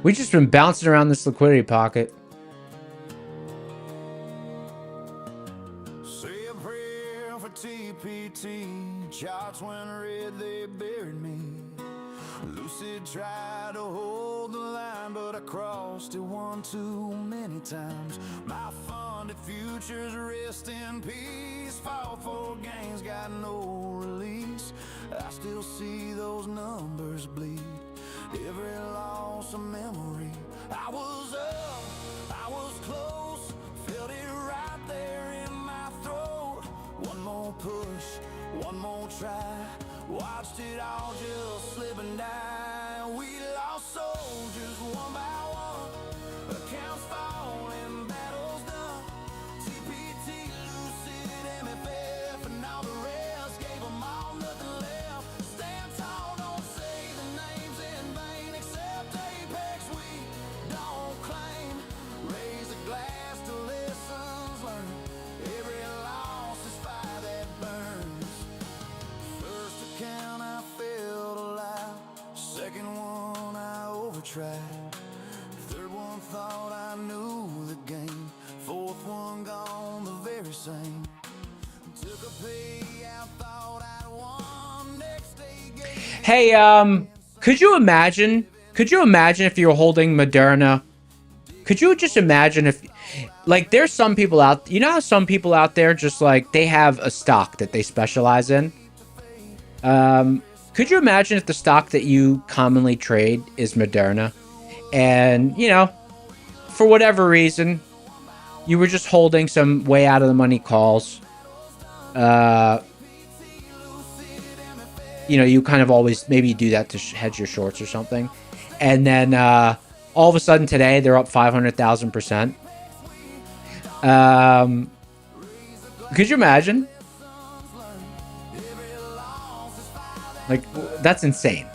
We just been bouncing around this liquidity pocket. Say a prayer for TPT. Charts went red, they buried me. Lucid tried to hold the line, but I crossed it one too many times. My funded futures rest in peace. Fall for gains got no release. I still see those numbers bleed. Every loss a memory. I was up, I was close, felt it right there in my throat. One more push, one more try. Watched it all just slip and die. We lost soldiers one by one. Accounts falling, battles done. TPT, Lucid, MFF, and all the rest. Gave them all nothing left. Stand tall, don't say the names in vain. Except Apex, we don't claim. Raise a glass to lessons learned. Every loss is fire that burns. First account I failed alive. Second one I overtried. Third one thought I knew the game. Fourth one gone the very same. Took a payout, thought I'd won. Next day gave Hey, could you imagine if you were holding Moderna? Could you just imagine if, like, there's some people out, you know how some people out there just like, they have a stock that they specialize in? Could you imagine if the stock that you commonly trade is Moderna? And, you know, for whatever reason, you were just holding some way out of the money calls. You know, you kind of always, maybe you do that to hedge your shorts or something. And then all of a sudden today, they're up 500,000%. Could you imagine? Like, that's insane.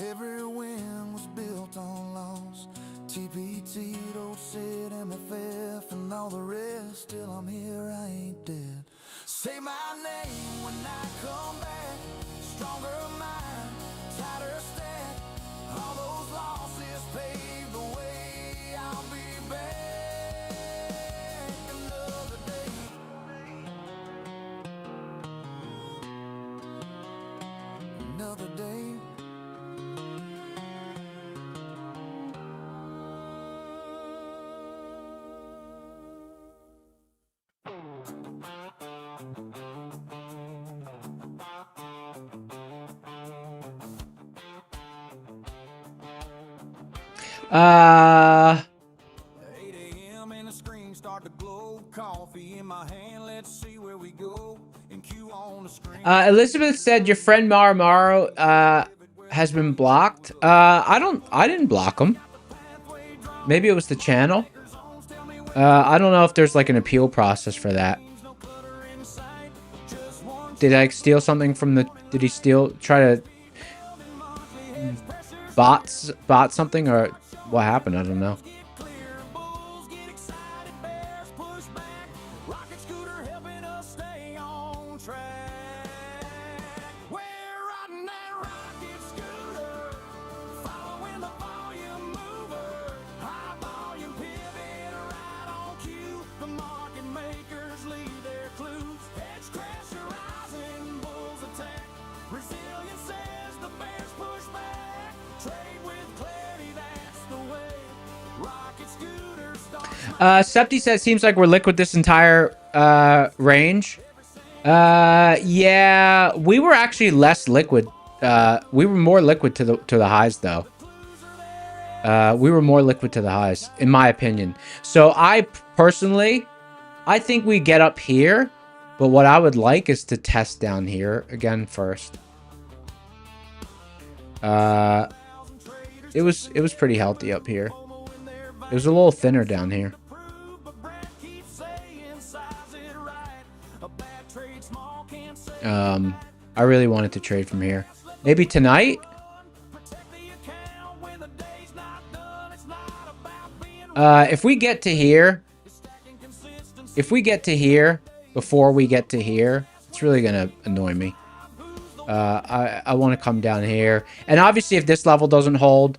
Every win was built on loss. TPT, don't sit MFF, and all the rest. Still I'm here, I ain't dead. Say my name when I come back. Stronger mind, tighter stack. All those losses paved the way. I'll be back another day. Another day. Uh, 8 a.m. and the screen start to glow. Coffee in my hand, let's see where we go. And Q on the screen. Elizabeth said your friend Maramaro has been blocked. I didn't block him. Maybe it was the channel. I don't know if there's like an appeal process for that. Did I steal something from the, did he try to bot something, or what happened? I don't know. Septi says, seems like we're liquid this entire range. Yeah, we were actually less liquid. We were more liquid to the highs though. We were more liquid to the highs, in my opinion. So I personally, I think we get up here, but what I would like is to test down here again first. It was pretty healthy up here. It was a little thinner down here. I really wanted to trade from here. Maybe tonight? If we get to here, before we get to here, it's really gonna annoy me. I want to come down here, and obviously if this level doesn't hold,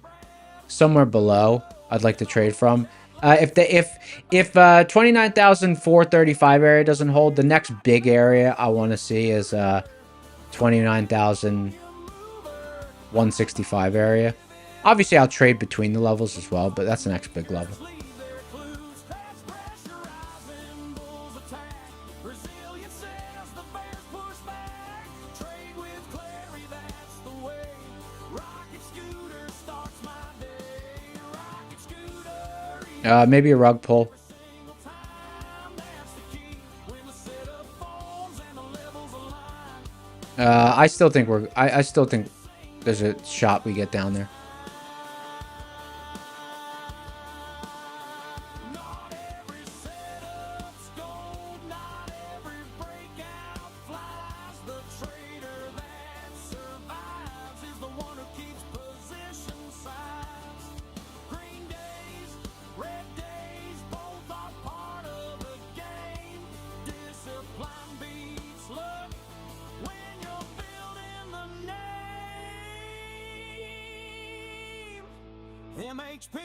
somewhere below I'd like to trade from. If 29,435 area doesn't hold, the next big area I want to see is 29,165 area. Obviously I'll trade between the levels as well, but that's the next big level. Maybe a rug pull. I still think I still think there's a shot we get down there. MHP,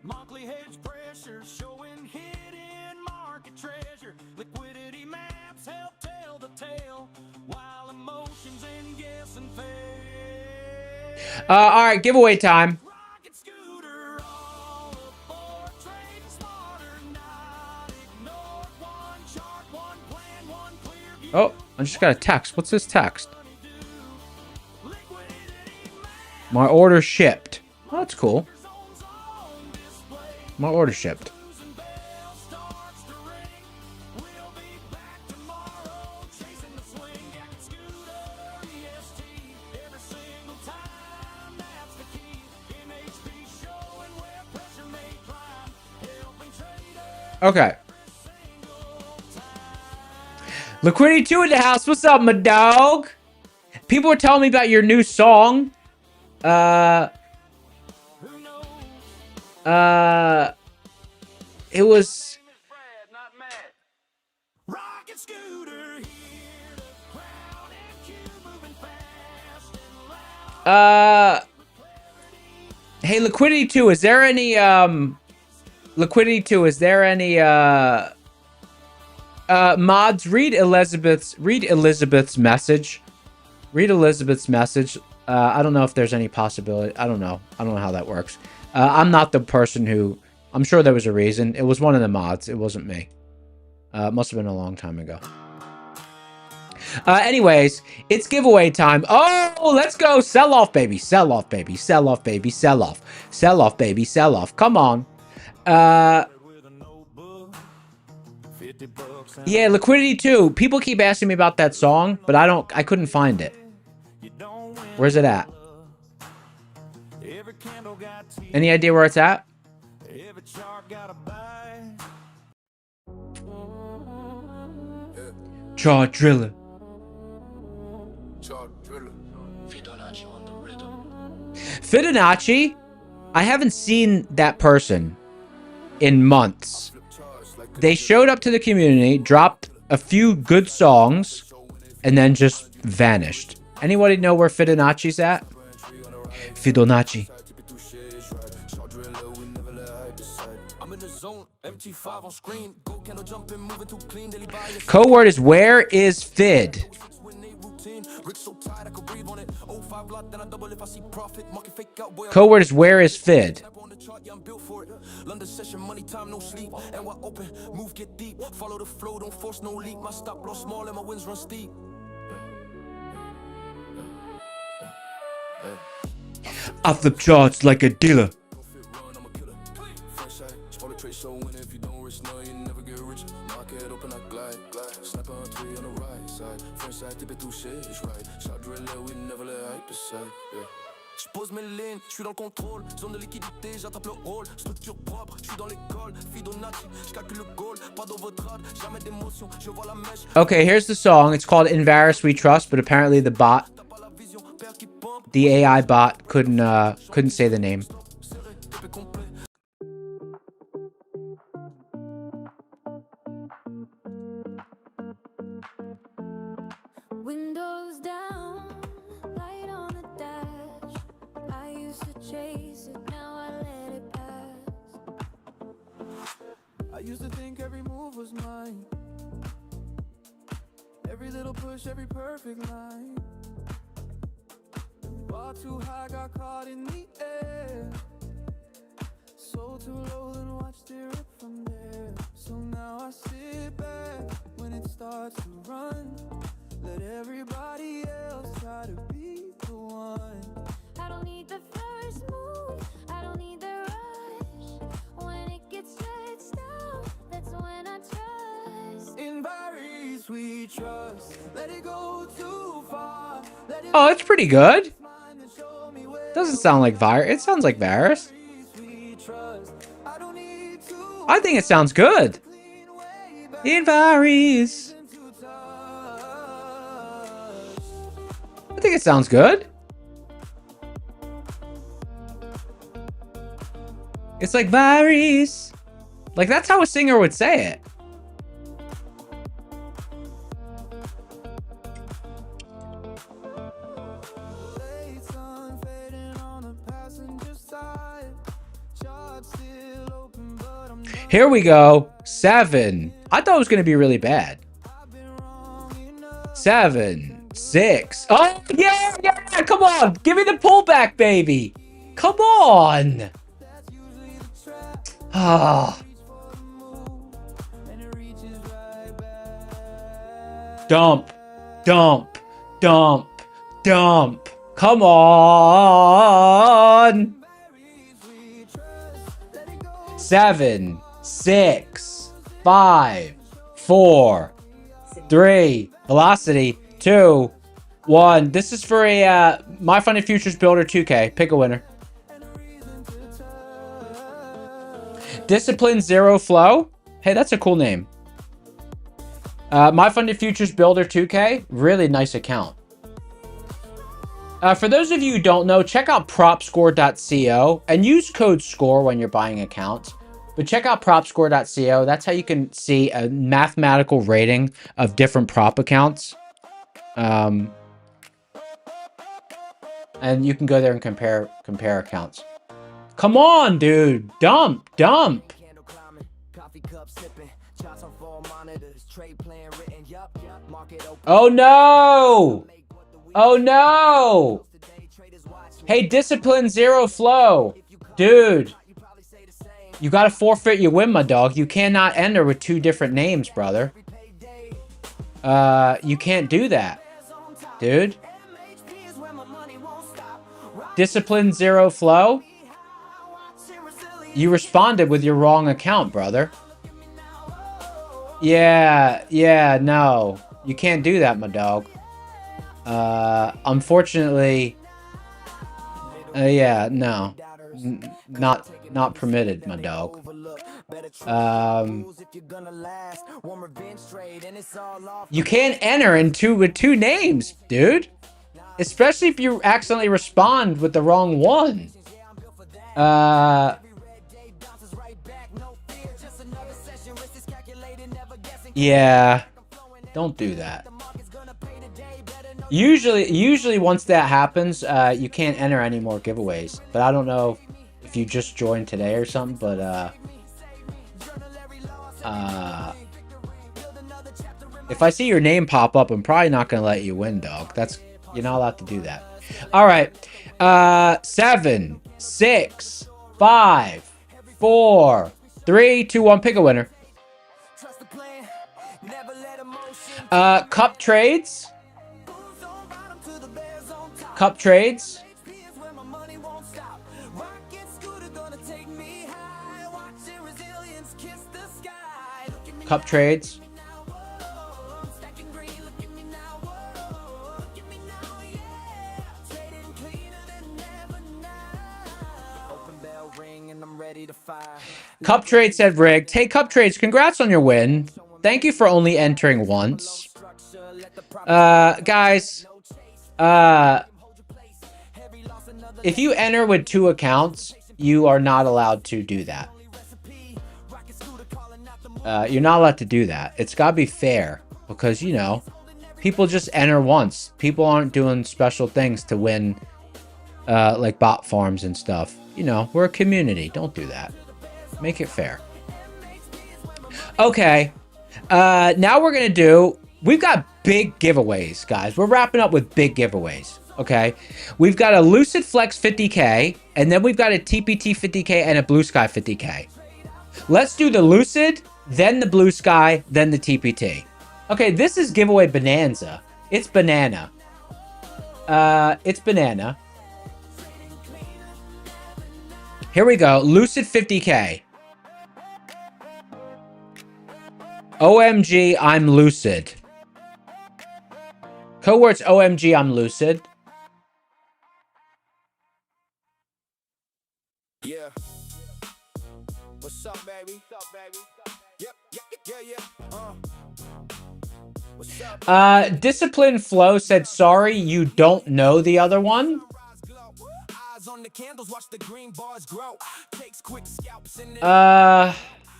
monthly hedge pressure, showing hidden market treasure. Liquidity maps help tell the tale, while emotions and guessing fail. All right, giveaway time. Rocket scooter, all aboard, trading smarter, not ignored. One chart, one plan, one clear view. Oh, I just got a text. What's this text? My order shipped. Oh, that's cool. My order shipped. Okay. Liquidity 2 in the house. What's up, my dog? People were telling me about your new song. It was hey, Liquidity 2, is there any Liquidity 2, is there any mods? Read Elizabeth's message. Read Elizabeth's message. I don't know if there's any possibility. I don't know how that works. I'm not the person who... I'm sure there was a reason. It was one of the mods. It wasn't me. It must have been a long time ago. Anyways, it's giveaway time. Oh, let's go. Sell off, baby. Sell off, baby. Sell off, baby. Sell off. Sell off, baby. Sell off. Come on. Yeah, Liquidity 2. People keep asking me about that song, but I couldn't find it. Where's it at? Any idea where it's at? Chart driller. Fibonacci? I haven't seen that person in months. They showed up to the community, dropped a few good songs, and then just vanished. Anybody know where Fibonacci's at? Fibonacci. Code word is where is Fid? Code word is where is Fid? London session, money time, no sleep. And we're open, move, get deep. Follow the flow, don't force no leap. My stop loss small and my wins run steep. I flip charts like a dealer. J'pose mes lignes, j'suis dans le contrôle, zone de liquidité, j'attrape le rôle, structure propre, j'suis dans l'école, Fibonacci, j'calcule le goal, pas d'overtrade, jamais d'émotion, je vois la mèche. Okay, here's the song. It's called Embarrass We Trust, but apparently the AI bot couldn't say the name. Used to think every move was mine. Every little push, every perfect line. Bar too high, got caught in the air. So too low, then watched it rip from there. So now I sit back when it starts to run. Let everybody else try to be the one. I don't need the first move, I don't need the rush. When it gets stressed out, that's when I trust. In Paris we trust. Let it go too far. Let it Oh, it's pretty good. mind and show me where Doesn't sound like Virus. It sounds like Varus. we trust. I don't need to I think it sounds good. clean way back In Virus. to touch. I think it sounds good. It's like Virus. Like, that's how a singer would say it. Late sun fading on the passenger side. Chart still open, but I'm not. Here we go. 7. I thought it was going to be really bad. I've been wrong enough. 7, 6. Oh, yeah, yeah. Come on. Give me the pullback, baby. Come on. That's usually the trap. Ah. Reach for the move, and it reaches right back. Dump. Dump. Dump. Dump. Come on. We trust. Let it go. 7, 6, 5, 4, 3. Velocity. 2, 1. This is for a My Funded Futures Builder 2K. Pick a winner. Discipline Zero Flow. Hey, that's a cool name. My Funded Futures Builder 2K. Really nice account. For those of you who don't know, check out propscore.co and use code SCORE when you're buying accounts. But check out propscore.co. That's how you can see a mathematical rating of different prop accounts. And you can go there and compare accounts. Come on, dude. Dump. Candle climbing, coffee cup sipping, charts on 4 monitors, trade plan written, yup, market open. Oh no! Oh no! Hey, Discipline Zero Flow. Dude. You gotta forfeit your win, my dog. You cannot enter with 2 different names, brother. You can't do that. Dude. Discipline Zero Flow. You responded with your wrong account, brother. Yeah, no. You can't do that, my dog. Unfortunately, yeah, no. Not permitted, my dog. You can't enter with two names, dude. Especially if you accidentally respond with the wrong one. Yeah. Don't do that. Usually once that happens, you can't enter any more giveaways. But I don't know if you just joined today or something, but if I see your name pop up, I'm probably not gonna let you win, dog. You're not allowed to do that. All right. 7, 6, 5, 4, 3, 2, 1. Pick a winner. Cup trades. Cup trades. Cup trades. Cup trade said rigged. Hey, Cup trades, congrats on your win. Thank you for only entering once. Guys, if you enter with 2 accounts, you are not allowed to do that. You're not allowed to do that. It's gotta be fair because, you know, people just enter once. People aren't doing special things to win, like bot farms and stuff. You know, we're a community. Don't do that. Make it fair. Okay. Now we're gonna do. We've got big giveaways, guys. We're wrapping up with big giveaways. Okay. We've got a Lucid Flex 50K, and then we've got a TPT 50K and a Blue Sky 50K. Let's do the Lucid, then the Blue Sky, then the TPT. Okay, this is giveaway bonanza. It's banana. It's banana. Here we go. Lucid 50K. OMG, I'm lucid. Cowords OMG, I'm lucid. Yeah. What's up, baby? Yep, yeah. What's up? Discipline Flow said, sorry, you don't know the other one. Eyes on the candles, watch the green bars grow. Takes quick scalps in the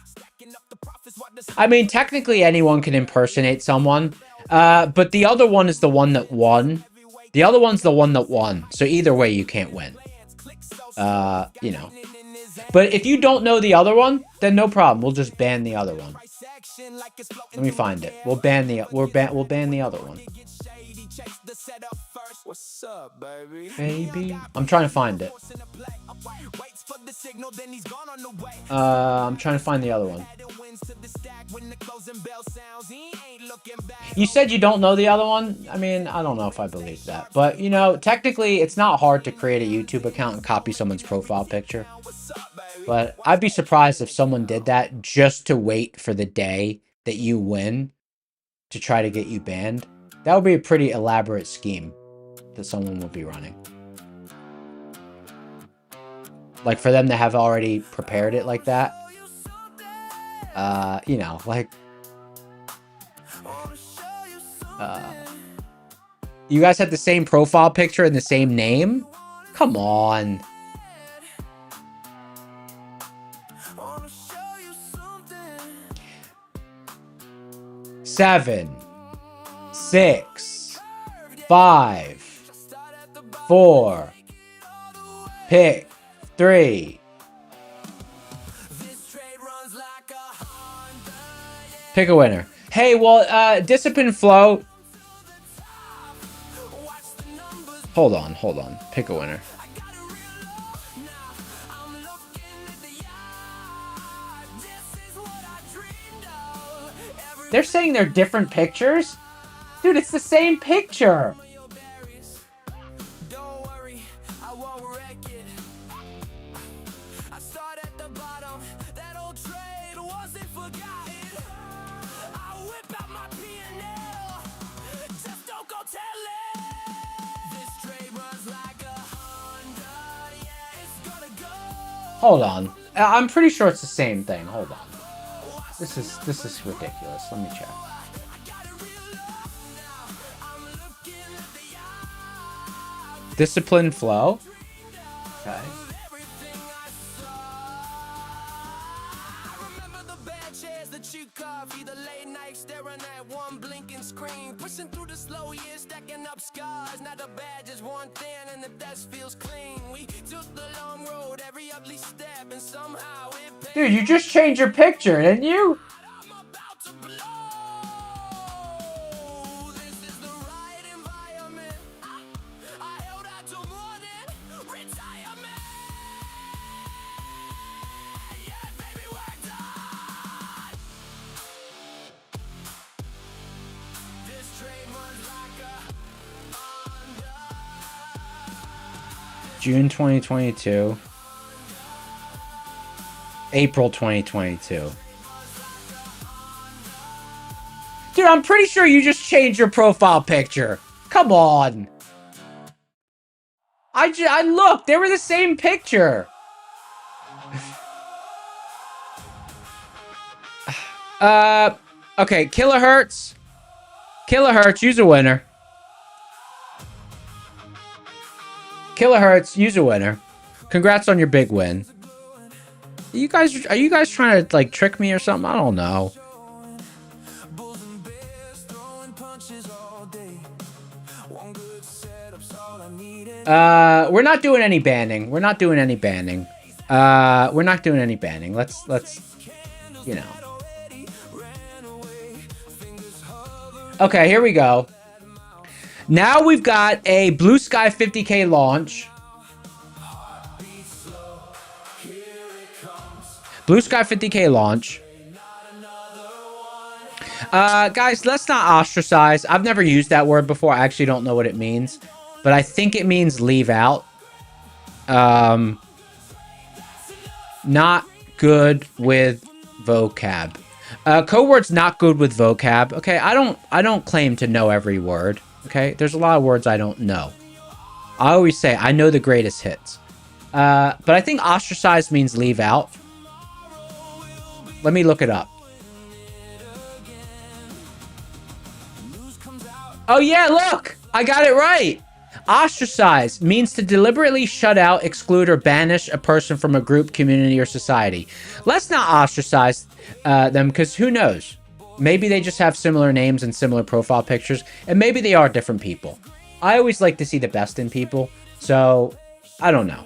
stacking up the profits while the I mean, technically anyone can impersonate someone. But the other one is the one that won. The other one's the one that won. So either way, you can't win. You know. But if you don't know the other one, then no problem. We'll just ban the other one. Let me find it. We'll ban the other one. What's up, baby? Baby, I'm trying to find it. I'm trying to find the other one. You said you don't know the other one? I mean, I don't know if I believe that. But, you know, technically, it's not hard to create a YouTube account and copy someone's profile picture. But I'd be surprised if someone did that just to wait for the day that you win to try to get you banned. That would be a pretty elaborate scheme that someone would be running. Like, for them to have already prepared it like that. You know, like... you guys had the same profile picture and the same name? Come on. Seven, 6, 5, 4, pick 3. Pick a winner. Hey, well, Discipline Flow. Hold on. Pick a winner. They're saying they're different pictures? Dude, it's the same picture. Hold on. I'm pretty sure it's the same thing. Hold on. This is ridiculous. Let me check. Discipline Flow. Okay. Dude, you just changed your picture, didn't you? June 2022. April 2022. Dude, I'm pretty sure you just changed your profile picture. Come on. I looked. They were the same picture. Okay, Kilohertz. Kilohertz, use a winner. Kilohertz, use a winner. Congrats on your big win. Are you guys trying to like trick me or something? I don't know. We're not doing any banning. We're not doing any banning. Let's you know. Okay, here we go. Now we've got a Blue Sky 50K launch. Blue Sky 50K launch. Guys, let's not ostracize. I've never used that word before. I actually don't know what it means. But I think it means leave out. Not good with vocab. Code word's not good with vocab. Okay, I don't claim to know every word. Okay, there's a lot of words I don't know. I always say I know the greatest hits. But I think ostracize means leave out. Let me look it up. Oh yeah, look! I got it right! Ostracize means to deliberately shut out, exclude, or banish a person from a group, community, or society. Let's not ostracize them, because who knows? Maybe they just have similar names and similar profile pictures, and maybe they are different people. I always like to see the best in people, so I don't know.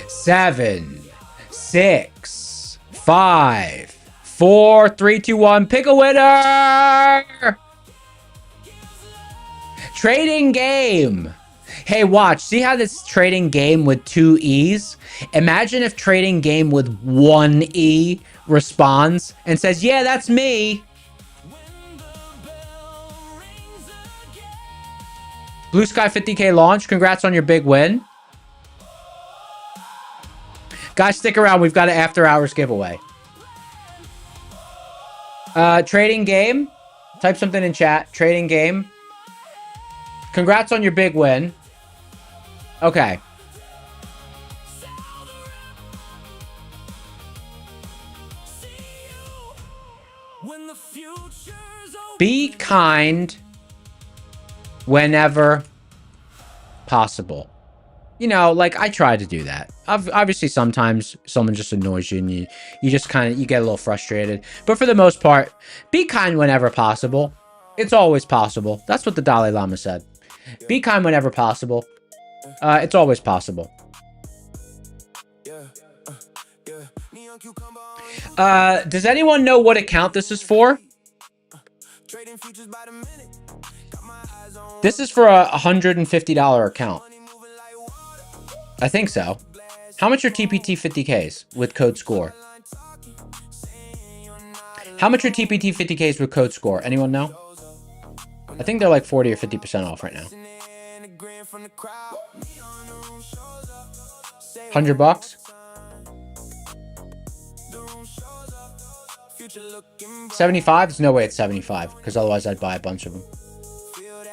Seven, 6, 5, 4, 3, 2, 1. Pick a winner! Trading game. Hey, watch. See how this trading game with 2 E's? Imagine if trading game with 1 E responds and says, yeah, that's me. Blue Sky 50K launch. Congrats on your big win. Guys, stick around. We've got an after hours giveaway. Trading game. Type something in chat. Trading game. Congrats on your big win. Okay. Be kind whenever possible. You know, like, I try to do that. Obviously, sometimes someone just annoys you and you just kind of, you get a little frustrated. But for the most part, be kind whenever possible. It's always possible. That's what the Dalai Lama said. Be kind whenever possible. It's always possible. Does anyone know what account this is for? This is for a $150 account. I think so. How much are TPT 50Ks with code SCORE? How much are TPT 50Ks with code SCORE? Anyone know? I think they're like 40 or 50% off right now. $100? 75? There's no way it's 75, because otherwise I'd buy a bunch of them.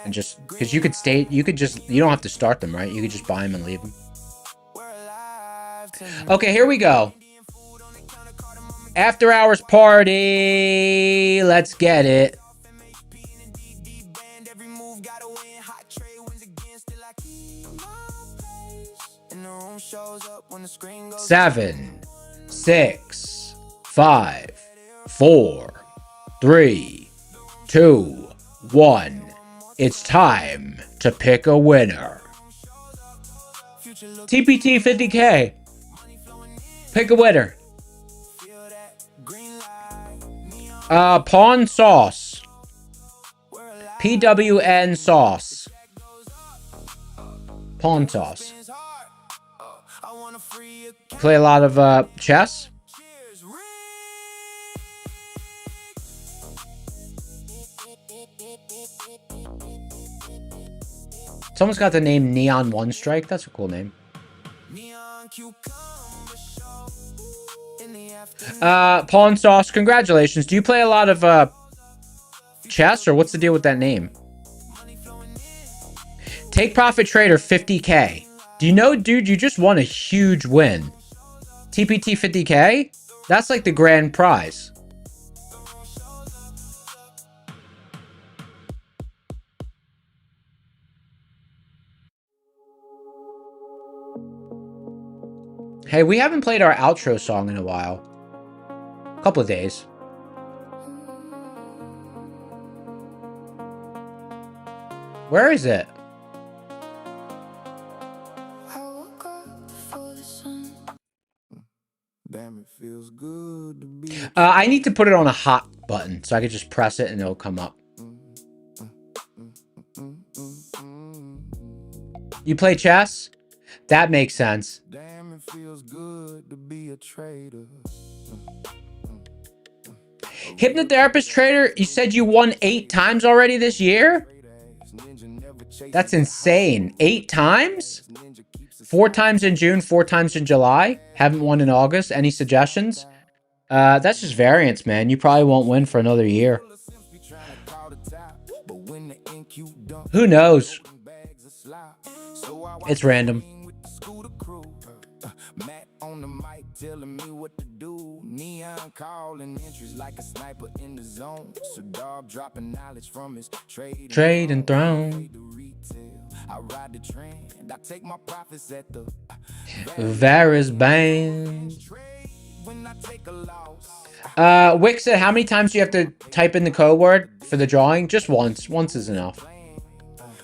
And just, because you could stay, you don't have to start them, right? You could just buy them and leave them. Okay, here we go. After hours party. Let's get it. 7, 6, 5, 4, 3, 2, 1. It's time to pick a winner. TPT 50K. Pick a winner. Pawn sauce. PWN sauce. Pawn sauce. Play a lot of chess. Someone's got the name Neon One Strike. That's a cool name. Pawn sauce, congratulations. Do you play a lot of chess, or what's the deal with that name? Take Profit Trader 50K. Do you know, dude, you just won a huge win. TPT 50K? That's like the grand prize. – Hey, we haven't played our outro song in a while. A couple of days. Where is it? I woke up before the sun. Damn, it feels good to be a I need to put it on a hot button so I could just press it and it'll come up. You play chess? That makes sense. Damn, it feels good to be a trader. Hypnotherapist trader, you said you won 8 times already this year? That's insane. 8 times? 4 times in June, 4 times in July. Haven't won in August. Any suggestions? That's just variance, man. You probably won't win for another year. Who knows? It's random. Matt on the mic telling me what to do. Neon calling entries like a sniper in the zone. So Darb dropping knowledge from his Trade and throne. I ride the trend. I take my profits at the Varus band. when I take a loss. Wick said, how many times do you have to type in the code word for the drawing? Just once. Once is enough.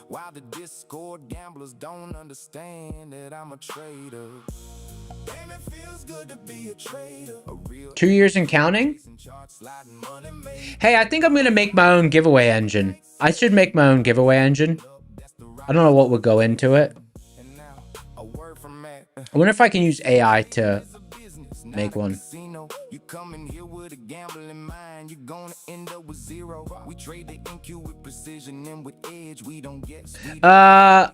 While the Discord gamblers don't understand that I'm a trader. Damn, it feels good to be a trader. A real 2 years and counting? Hey, I think I'm going to make my own giveaway engine. I should make my own giveaway engine. I don't know what would go into it. and now a word from Matt. I wonder if I can use AI to make one. You come in here with a gambling mind, you're gonna end up with zero. We trade the NQ with precision and with edge, we don't guess. I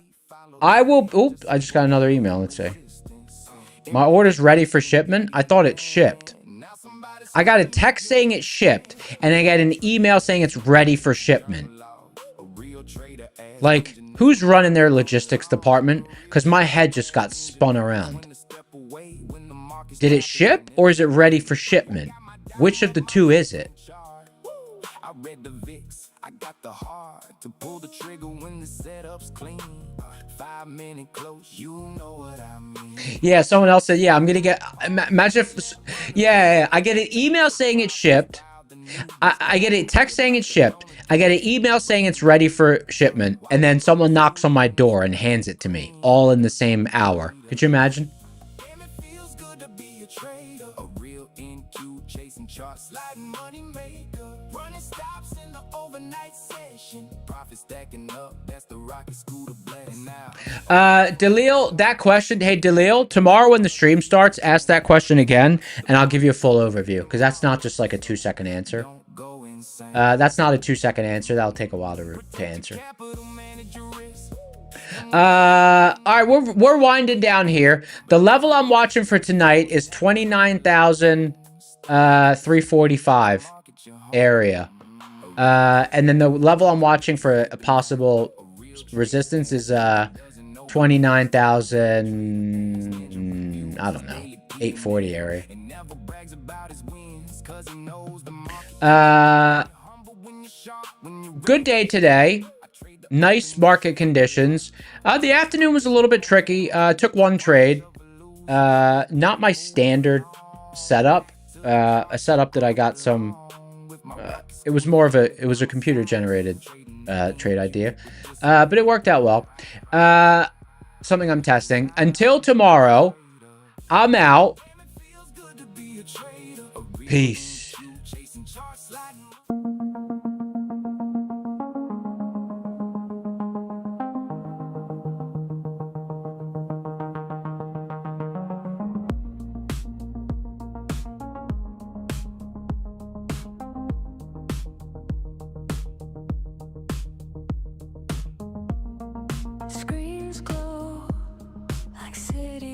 will... Oop, I just got another email. Let's see. My order's ready for shipment. I thought it shipped. I got a text saying it shipped, and I got an email saying it's ready for shipment. Like, who's running their logistics department? Because my head just got spun around. Did it ship, or is it ready for shipment? Which of the two is it? I read the VIX, I got the heart to pull the trigger when the setup's clean. 5 minute close, you know what I mean. Yeah, someone else said, yeah, I'm gonna get... Imagine if... Yeah, I get an email saying it shipped. I get a text saying it's shipped. I get an email saying it's ready for shipment. And then someone knocks on my door and hands it to me. All in the same hour. Could you imagine? Damn, it feels good to be a trader. A real NQ chasing charts, sliding money maker. Running stops in the overnight session. Profit stacking up, that's the rocket school to blend now. Dalil, that question. Hey, Dalil, tomorrow when the stream starts, ask that question again, and I'll give you a full overview. Because that's not just like a 2-second answer. Don't go insane. That's not a 2-second answer. That'll take a while to answer. Capital manage your risk. All right, we're winding down here. The level I'm watching for tonight is 29,345 area. And then the level I'm watching for a possible resistance is 29,000, I don't know, 840 area. Never brags about his wins, cause he knows the market. Humble when you're sharp, when you're Good day today. Nice market conditions. The afternoon was a little bit tricky. Took one trade. Not my standard setup. A setup that I got some... it was more of a... It was a computer-generated trade idea. But it worked out well. Something I'm testing. Until tomorrow, I'm out. Peace. chasing charts, sliding. Screens glow like city